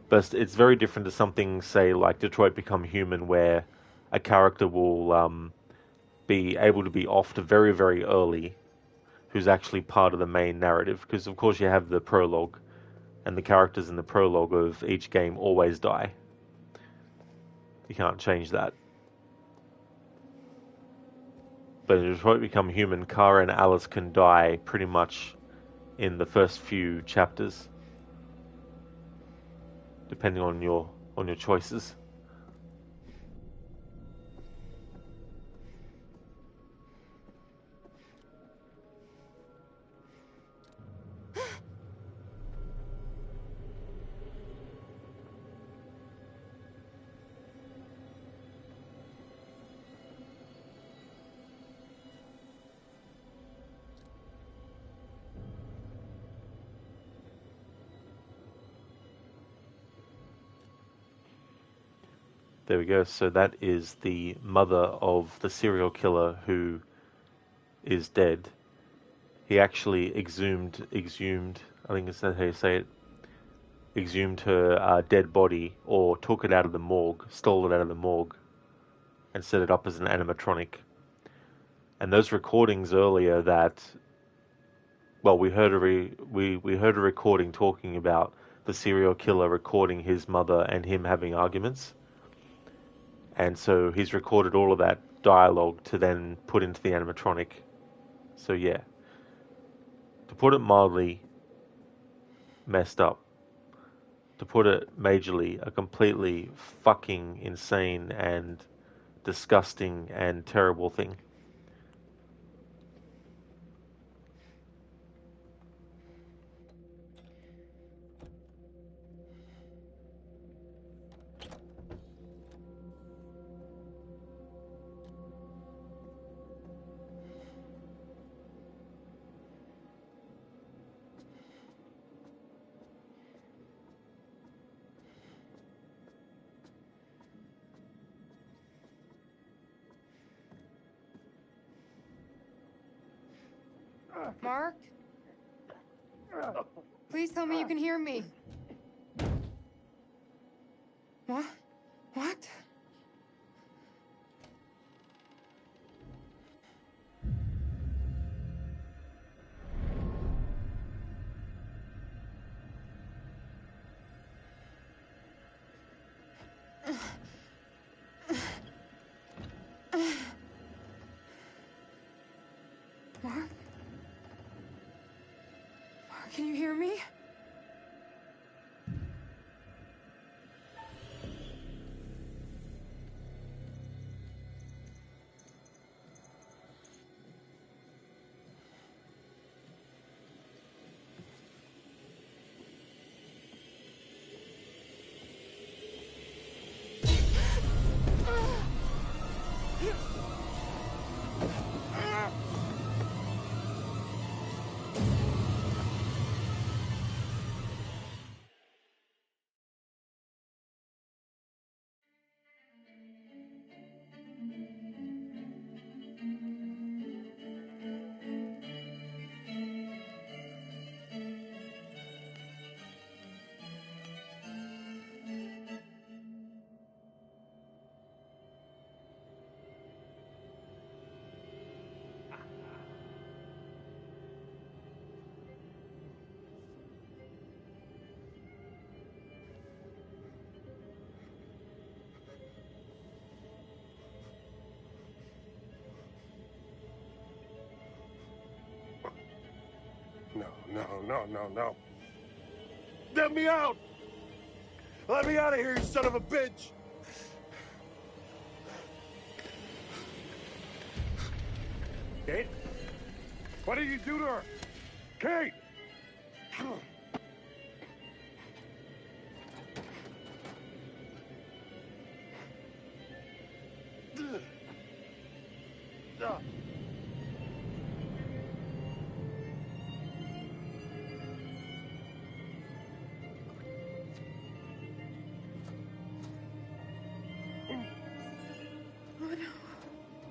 But it's very different to something, say, like Detroit Become Human, where a character will be able to be offed very, very early, who's actually part of the main narrative. Because, of course, you have the prologue, and the characters in the prologue of each game always die. You can't change that. But in Detroit Become Human, Kara and Alice can die pretty much in the first few chapters, depending on your choices. There we go. So that is the mother of the serial killer who is dead. He actually exhumed, I think that's how you say it, exhumed her dead body, or took it out of the morgue, stole it out of the morgue, and set it up as an animatronic. And those recordings earlier that, well, we heard a recording talking about the serial killer recording his mother and him having arguments. And so he's recorded all of that dialogue to then put into the animatronic. So yeah, to put it mildly, messed up. To put it majorly, a completely fucking insane and disgusting and terrible thing. Mark? Please tell me you can hear me. What? What? Mark? Mark, can you hear me? No. Let me out! Let me out of here, you son of a bitch! Kate? What did you do to her? Kate! Oh no.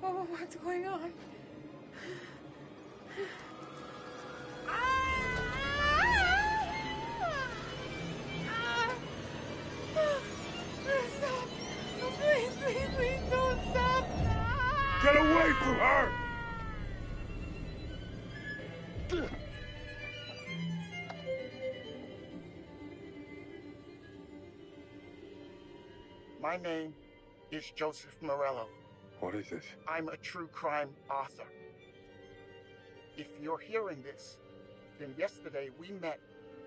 Oh, what's going on? Stop. Oh, please don't stop. Get away from her! My name is Joseph Morello. What is this? I'm a true crime author. If you're hearing this, then yesterday we met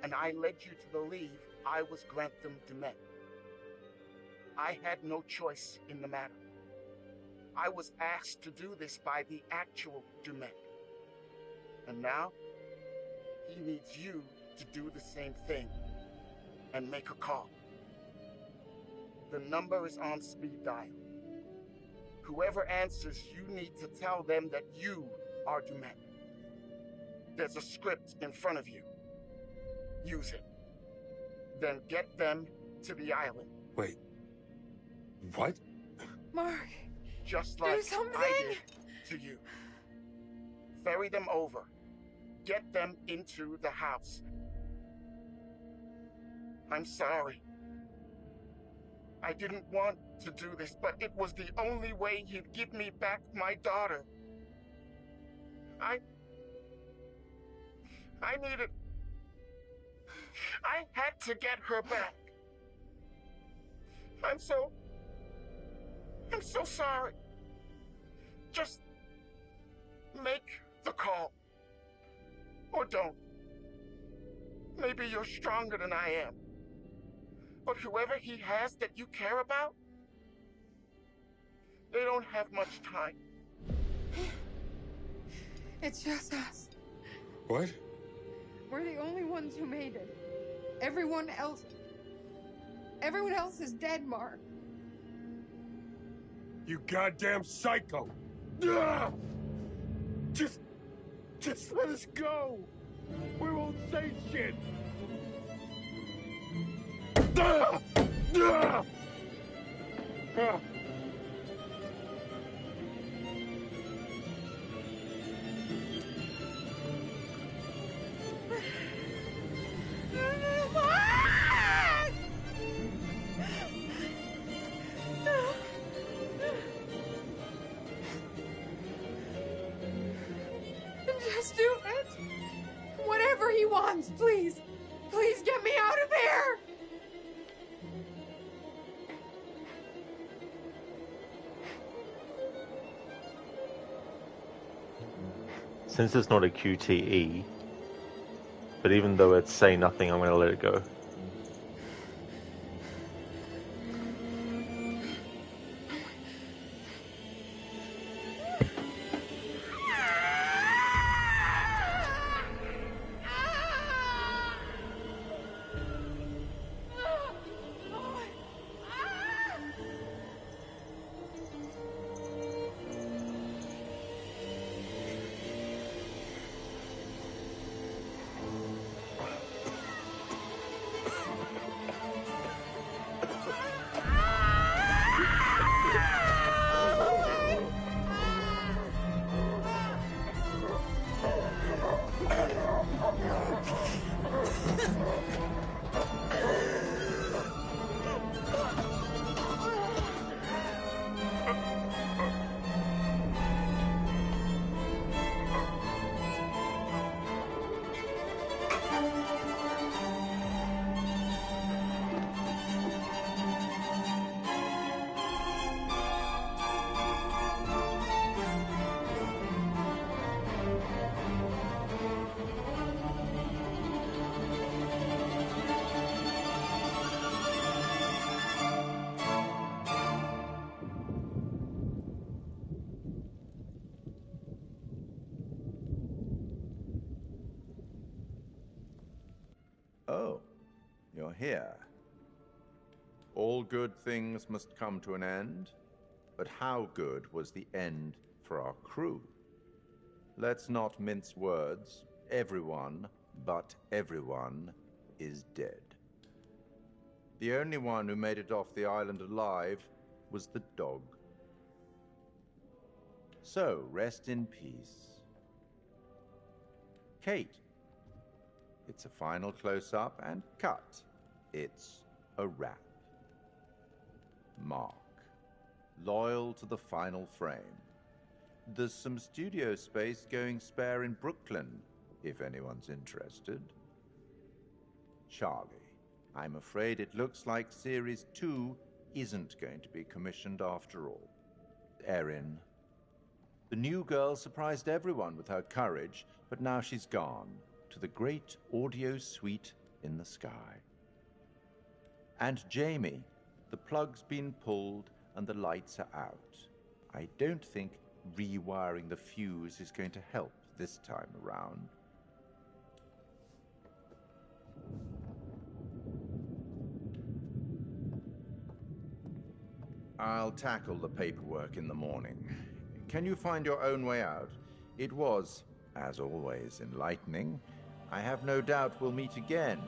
and I led you to believe I was Grantham Dumet. I had no choice in the matter. I was asked to do this by the actual Dumet. And now, he needs you to do the same thing and make a call. The number is on speed dial. Whoever answers, you need to tell them that you are Dumet. There's a script in front of you. Use it. Then get them to the island. Wait. What? Mark, Just do like something! I did to you. Ferry them over. Get them into the house. I'm sorry. I didn't want to do this, but it was the only way he'd give me back my daughter. I needed... I had to get her back. I'm so sorry. Just make the call. Or don't. Maybe you're stronger than I am. But whoever he has that you care about, they don't have much time. It's just us. What? We're the only ones who made it. Everyone else is dead, Mark. You goddamn psycho! Ah! Just let us go! We won't say shit! Ah! Ah! Ah! Just do it. Whatever he wants, please. Please get me out of here. Since it's not a QTE, but even though it's say nothing, I'm going to let it go. Oh, you're here. All good things must come to an end, but how good was the end for our crew? Let's not mince words. Everyone, but everyone, is dead. The only one who made it off the island alive was the dog. So, rest in peace. Kate. It's a final close-up and cut. It's a wrap. Mark. Loyal to the final frame. There's some studio space going spare in Brooklyn, if anyone's interested. Charlie. I'm afraid it looks like Series 2 isn't going to be commissioned after all. Erin. The new girl surprised everyone with her courage, but now she's gone to the great audio suite in the sky. And Jamie, the plug's been pulled and the lights are out. I don't think rewiring the fuse is going to help this time around. I'll tackle the paperwork in the morning. Can you find your own way out? It was, as always, enlightening. I have no doubt we'll meet again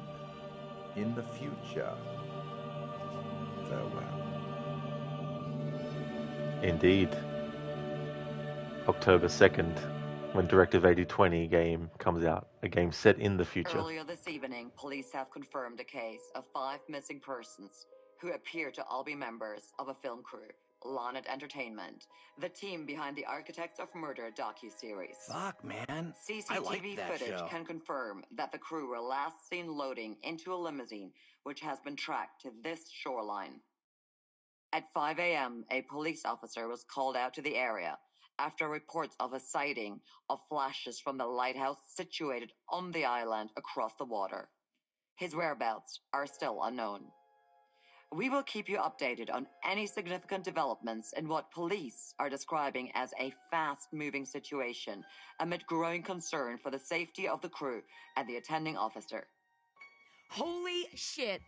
in the future. Farewell. Indeed. October 2nd, when Directive 8020 game comes out, a game set in the future. Earlier this evening, police have confirmed a case of 5 missing persons who appear to all be members of a film crew, Lonnet Entertainment, the team behind the Architects of Murder docuseries. Fuck, man. CCTV I like that footage show. can confirm that the crew were last seen loading into a limousine, which has been tracked to this shoreline. At 5 a.m., a police officer was called out to the area after reports of a sighting of flashes from the lighthouse situated on the island across the water. His whereabouts are still unknown. We will keep you updated on any significant developments in what police are describing as a fast-moving situation amid growing concern for the safety of the crew and the attending officer. Holy shit!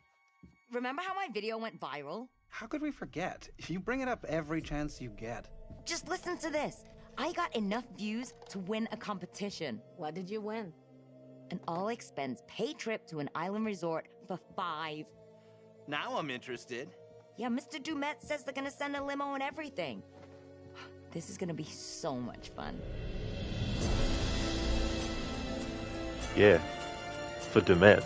Remember how my video went viral? How could we forget? You bring it up every chance you get. Just listen to this. I got enough views to win a competition. What did you win? An all-expense paid trip to an island resort for 5. Now I'm interested. Yeah, Mr. Dumet says they're gonna send a limo and everything. This is gonna be so much fun. Yeah, for Dumet.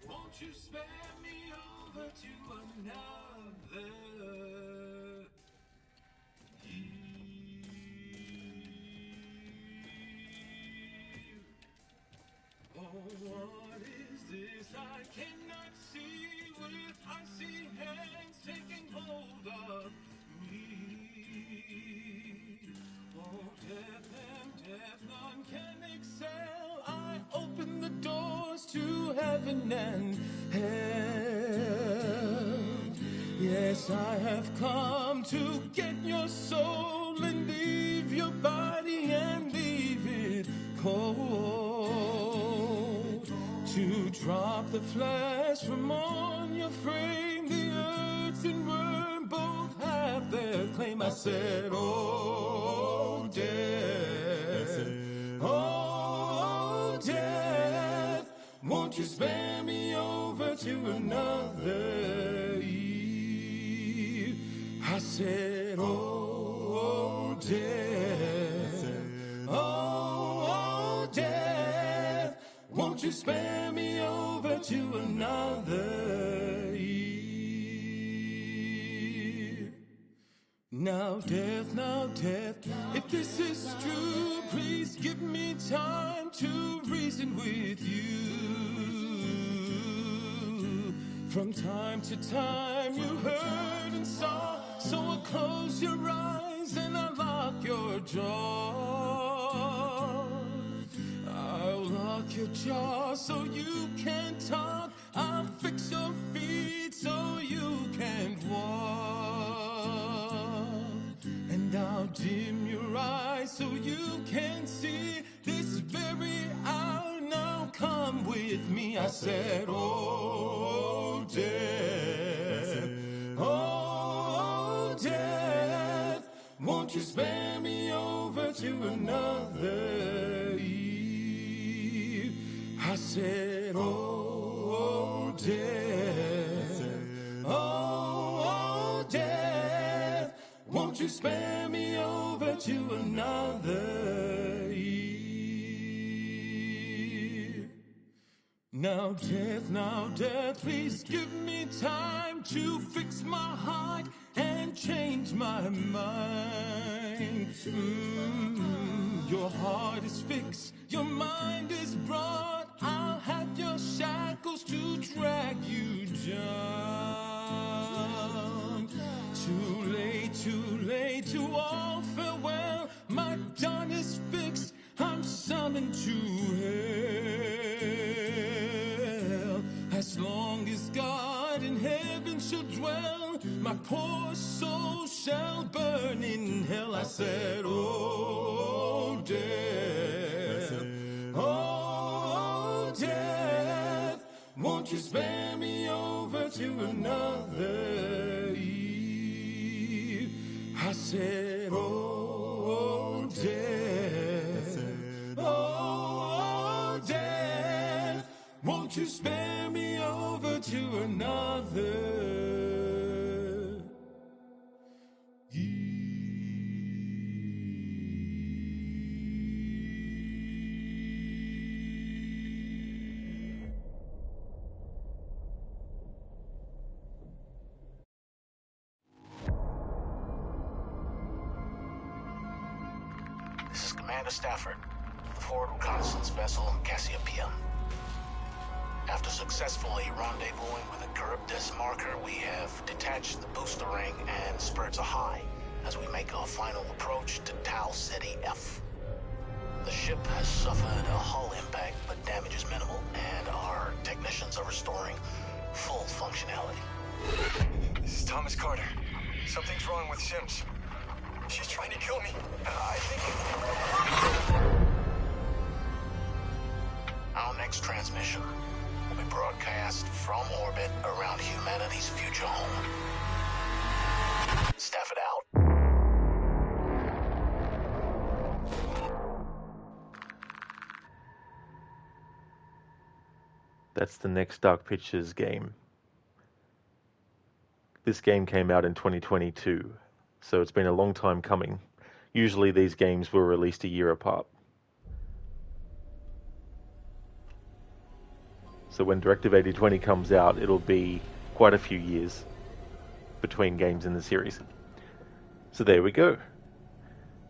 Won't you spare me over to another year? Oh, what is this I cannot see with icy hands taking hold of me? Oh, death and death none can excel. I open the doors to heaven and hell. Yes, I have come to get your soul and leave your body and leave it cold. To drop the flesh from on your frame, the earth and worm both have their claim. I said, oh, death, oh, death, won't you spare me over to another year? I said, oh, death, oh, death, won't you spare me over to another year? Now, death, if this is true, please give me time to reason with you. From time to time you heard and saw, so close your eyes and unlock your jaw. I'll lock your jaw so you can talk. I'll fix your feet so you can walk. And I'll dim your eyes so you can see this very hour. Now come with me. I said, oh, death, oh, death, won't you spare me over to another year? I said, oh, death, oh, death, won't you spare me over to another year? Now, death, please give me time to fix my heart and change my mind. Your heart is fixed, your mind is broad. I'll have your shackles to drag you down. Too late, to all farewell. My dawn is fixed, I'm summoned to hell. As well. My poor soul shall burn in hell. I said, oh, death, oh, death, won't you spare me over to another eve? I said, oh, death, oh, death, won't you spare me over to another This is Commander Stafford, the forward reconnaissance vessel Cassiopeia. After successfully rendezvousing with a Charybdis marker, we have detached the booster ring and spurred to high as we make our final approach to Tau Ceti F. The ship has suffered a hull impact, but damage is minimal, and our technicians are restoring full functionality. This is Thomas Carter. Something's wrong with Sims. She's trying to kill me. I think... Our next transmission will be broadcast from orbit around humanity's future home. Stafford out. That's the next Dark Pictures game. This game came out in 2022, so it's been a long time coming. Usually these games were released a year apart. So when Directive 8020 comes out, it'll be quite a few years between games in the series. So there we go.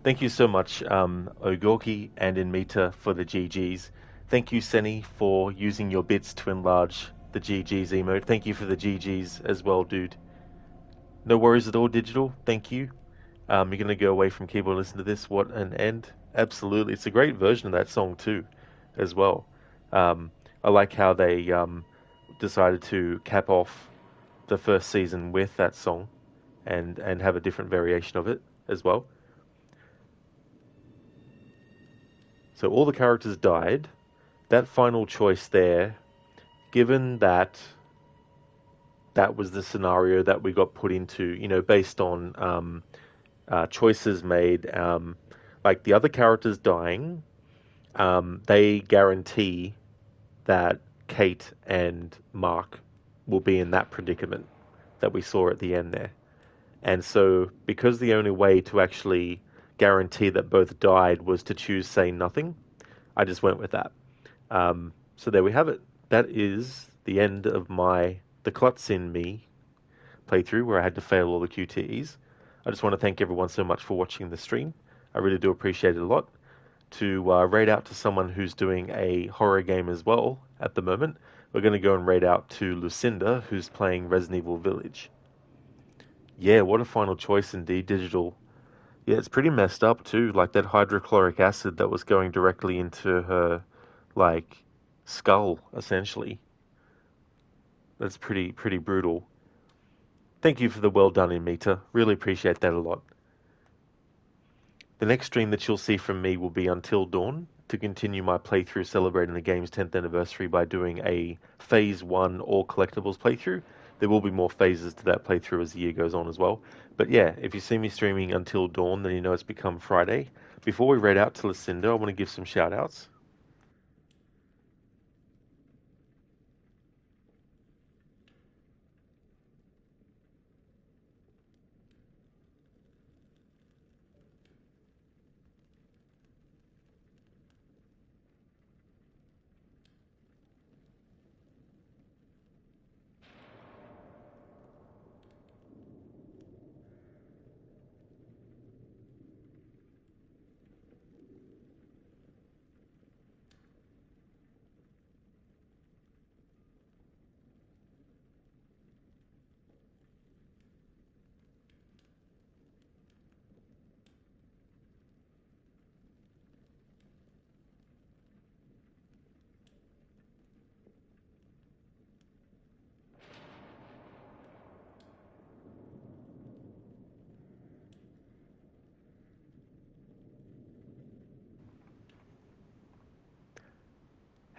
Thank you so much, Ogorki and Inmita, for the GGs. Thank you, Seni, for using your bits to enlarge the GGs emote. Thank you for the GGs as well, dude. No worries at all, Digital. Thank you. You're going to go away from keyboard and listen to this. What an end. Absolutely. It's a great version of that song, too, as well. I like how they decided to cap off the first season with that song and have a different variation of it as well. So all the characters died. That final choice there, given that that was the scenario that we got put into, you know, based on choices made, like the other characters dying, they guarantee that Kate and Mark will be in that predicament that we saw at the end there. And so, because the only way to actually guarantee that both died was to choose say nothing, I just went with that. So there we have it. That is the end of the Klutz in Me playthrough where I had to fail all the QTEs. I just want to thank everyone so much for watching the stream. I really do appreciate it a lot. To raid out to someone who's doing a horror game as well at the moment, we're going to go and raid out to Lucinda, who's playing Resident Evil Village. Yeah, what a final choice indeed, Digital. Yeah, it's pretty messed up too, like that hydrochloric acid that was going directly into her, like, skull, essentially. That's pretty brutal. Thank you for the well done, Imita. Really appreciate that a lot. The next stream that you'll see from me will be Until Dawn, to continue my playthrough celebrating the game's 10th anniversary by doing a Phase 1 all collectibles playthrough. There will be more phases to that playthrough as the year goes on as well. But yeah, if you see me streaming Until Dawn, then you know it's become Friday. Before we raid out to Lucinda, I want to give some shout outs.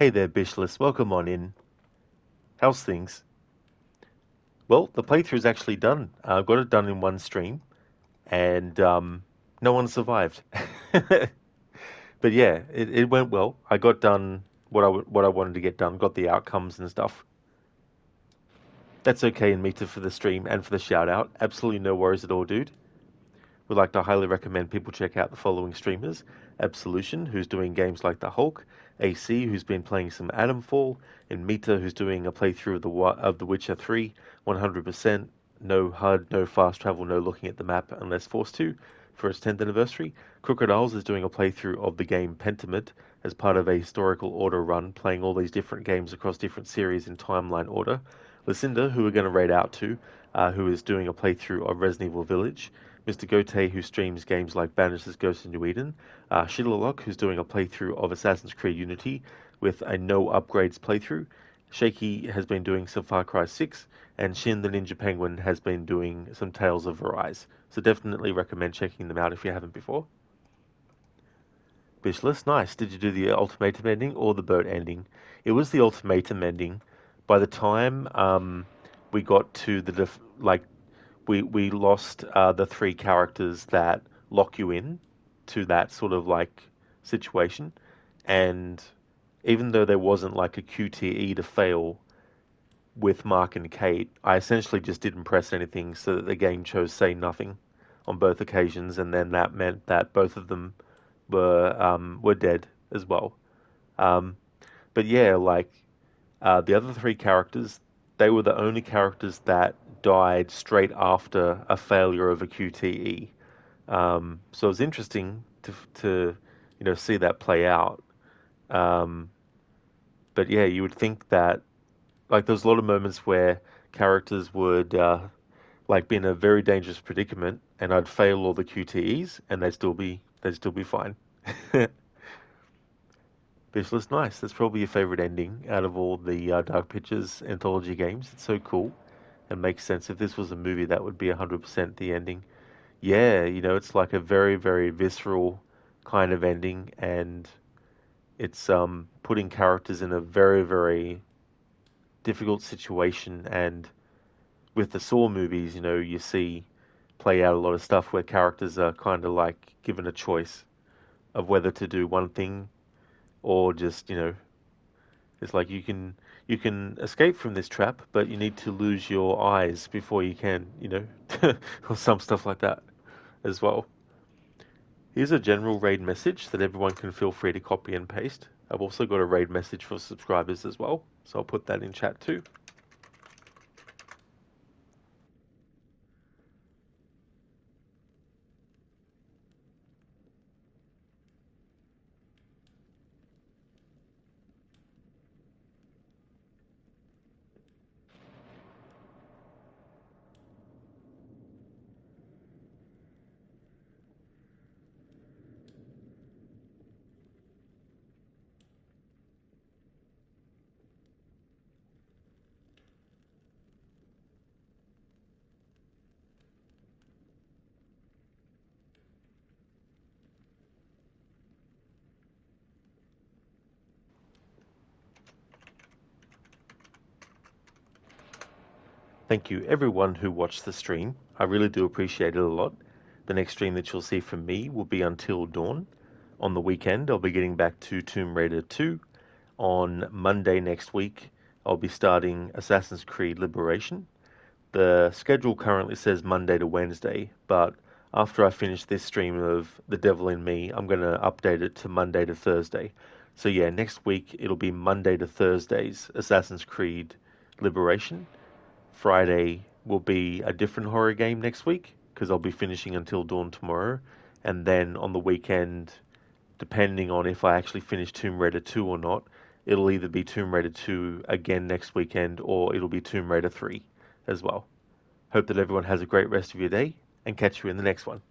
Hey there, Bishless. Welcome on in. How's things? Well, the playthrough is actually done. I got it done in one stream, and no one survived. But yeah, it went well. I got done what I wanted to get done, got the outcomes and stuff. That's okay in Meta for the stream and for the shout out. Absolutely no worries at all, dude. We'd like to highly recommend people check out the following streamers: Absolution, who's doing games like The Hulk; AC, who's been playing some Atomfall; and Mita, who's doing a playthrough of The Witcher 3, 100%, no HUD, no fast travel, no looking at the map unless forced to, for its 10th anniversary. Crocodiles is doing a playthrough of the game Pentiment as part of a historical order run, playing all these different games across different series in timeline order. Lucinda, who we're going to raid out to, who is doing a playthrough of Resident Evil Village. Mr. Gote, who streams games like Banishers Ghost of New Eden. Shitterlock, who's doing a playthrough of Assassin's Creed Unity with a no upgrades playthrough. Shaky has been doing some Far Cry 6. And Shin the Ninja Penguin has been doing some Tales of Arise. So definitely recommend checking them out if you haven't before. Bishless, nice. Did you do the ultimatum ending or the boat ending? It was the ultimatum ending. By the time we got to the we lost the three characters that lock you in to that sort of like situation, and even though there wasn't like a QTE to fail with Mark and Kate, I essentially just didn't press anything, so that the game chose say nothing on both occasions, and then that meant that both of them were dead as well. But yeah, like the other three characters, they were the only characters that died straight after a failure of a QTE. So it was interesting to see that play out. But yeah, you would think that like there's a lot of moments where characters would like be in a very dangerous predicament, and I'd fail all the QTEs, and they'd still be fine. Bishless, nice. That's probably your favorite ending out of all the Dark Pictures anthology games. It's so cool and makes sense. If this was a movie, that would be 100% the ending. Yeah, it's like a very, very visceral kind of ending, and it's putting characters in a very, very difficult situation. And with the Saw movies, you see play out a lot of stuff where characters are kind of like given a choice of whether to do one thing or just, it's like you can escape from this trap, but you need to lose your eyes before you can, or some stuff like that as well. Here's a general raid message that everyone can feel free to copy and paste. I've also got a raid message for subscribers as well, so I'll put that in chat too. Thank you everyone who watched the stream. I really do appreciate it a lot. The next stream that you'll see from me will be Until Dawn. On the weekend, I'll be getting back to Tomb Raider 2. On Monday next week, I'll be starting Assassin's Creed Liberation. The schedule currently says Monday to Wednesday, but after I finish this stream of The Devil in Me, I'm going to update it to Monday to Thursday. So yeah, next week it'll be Monday to Thursdays Assassin's Creed Liberation. Friday will be a different horror game next week, because I'll be finishing Until Dawn tomorrow. And then on the weekend, depending on if I actually finish Tomb Raider 2 or not, it'll either be Tomb Raider 2 again next weekend, or it'll be Tomb Raider 3 as well. Hope that everyone has a great rest of your day, and catch you in the next one.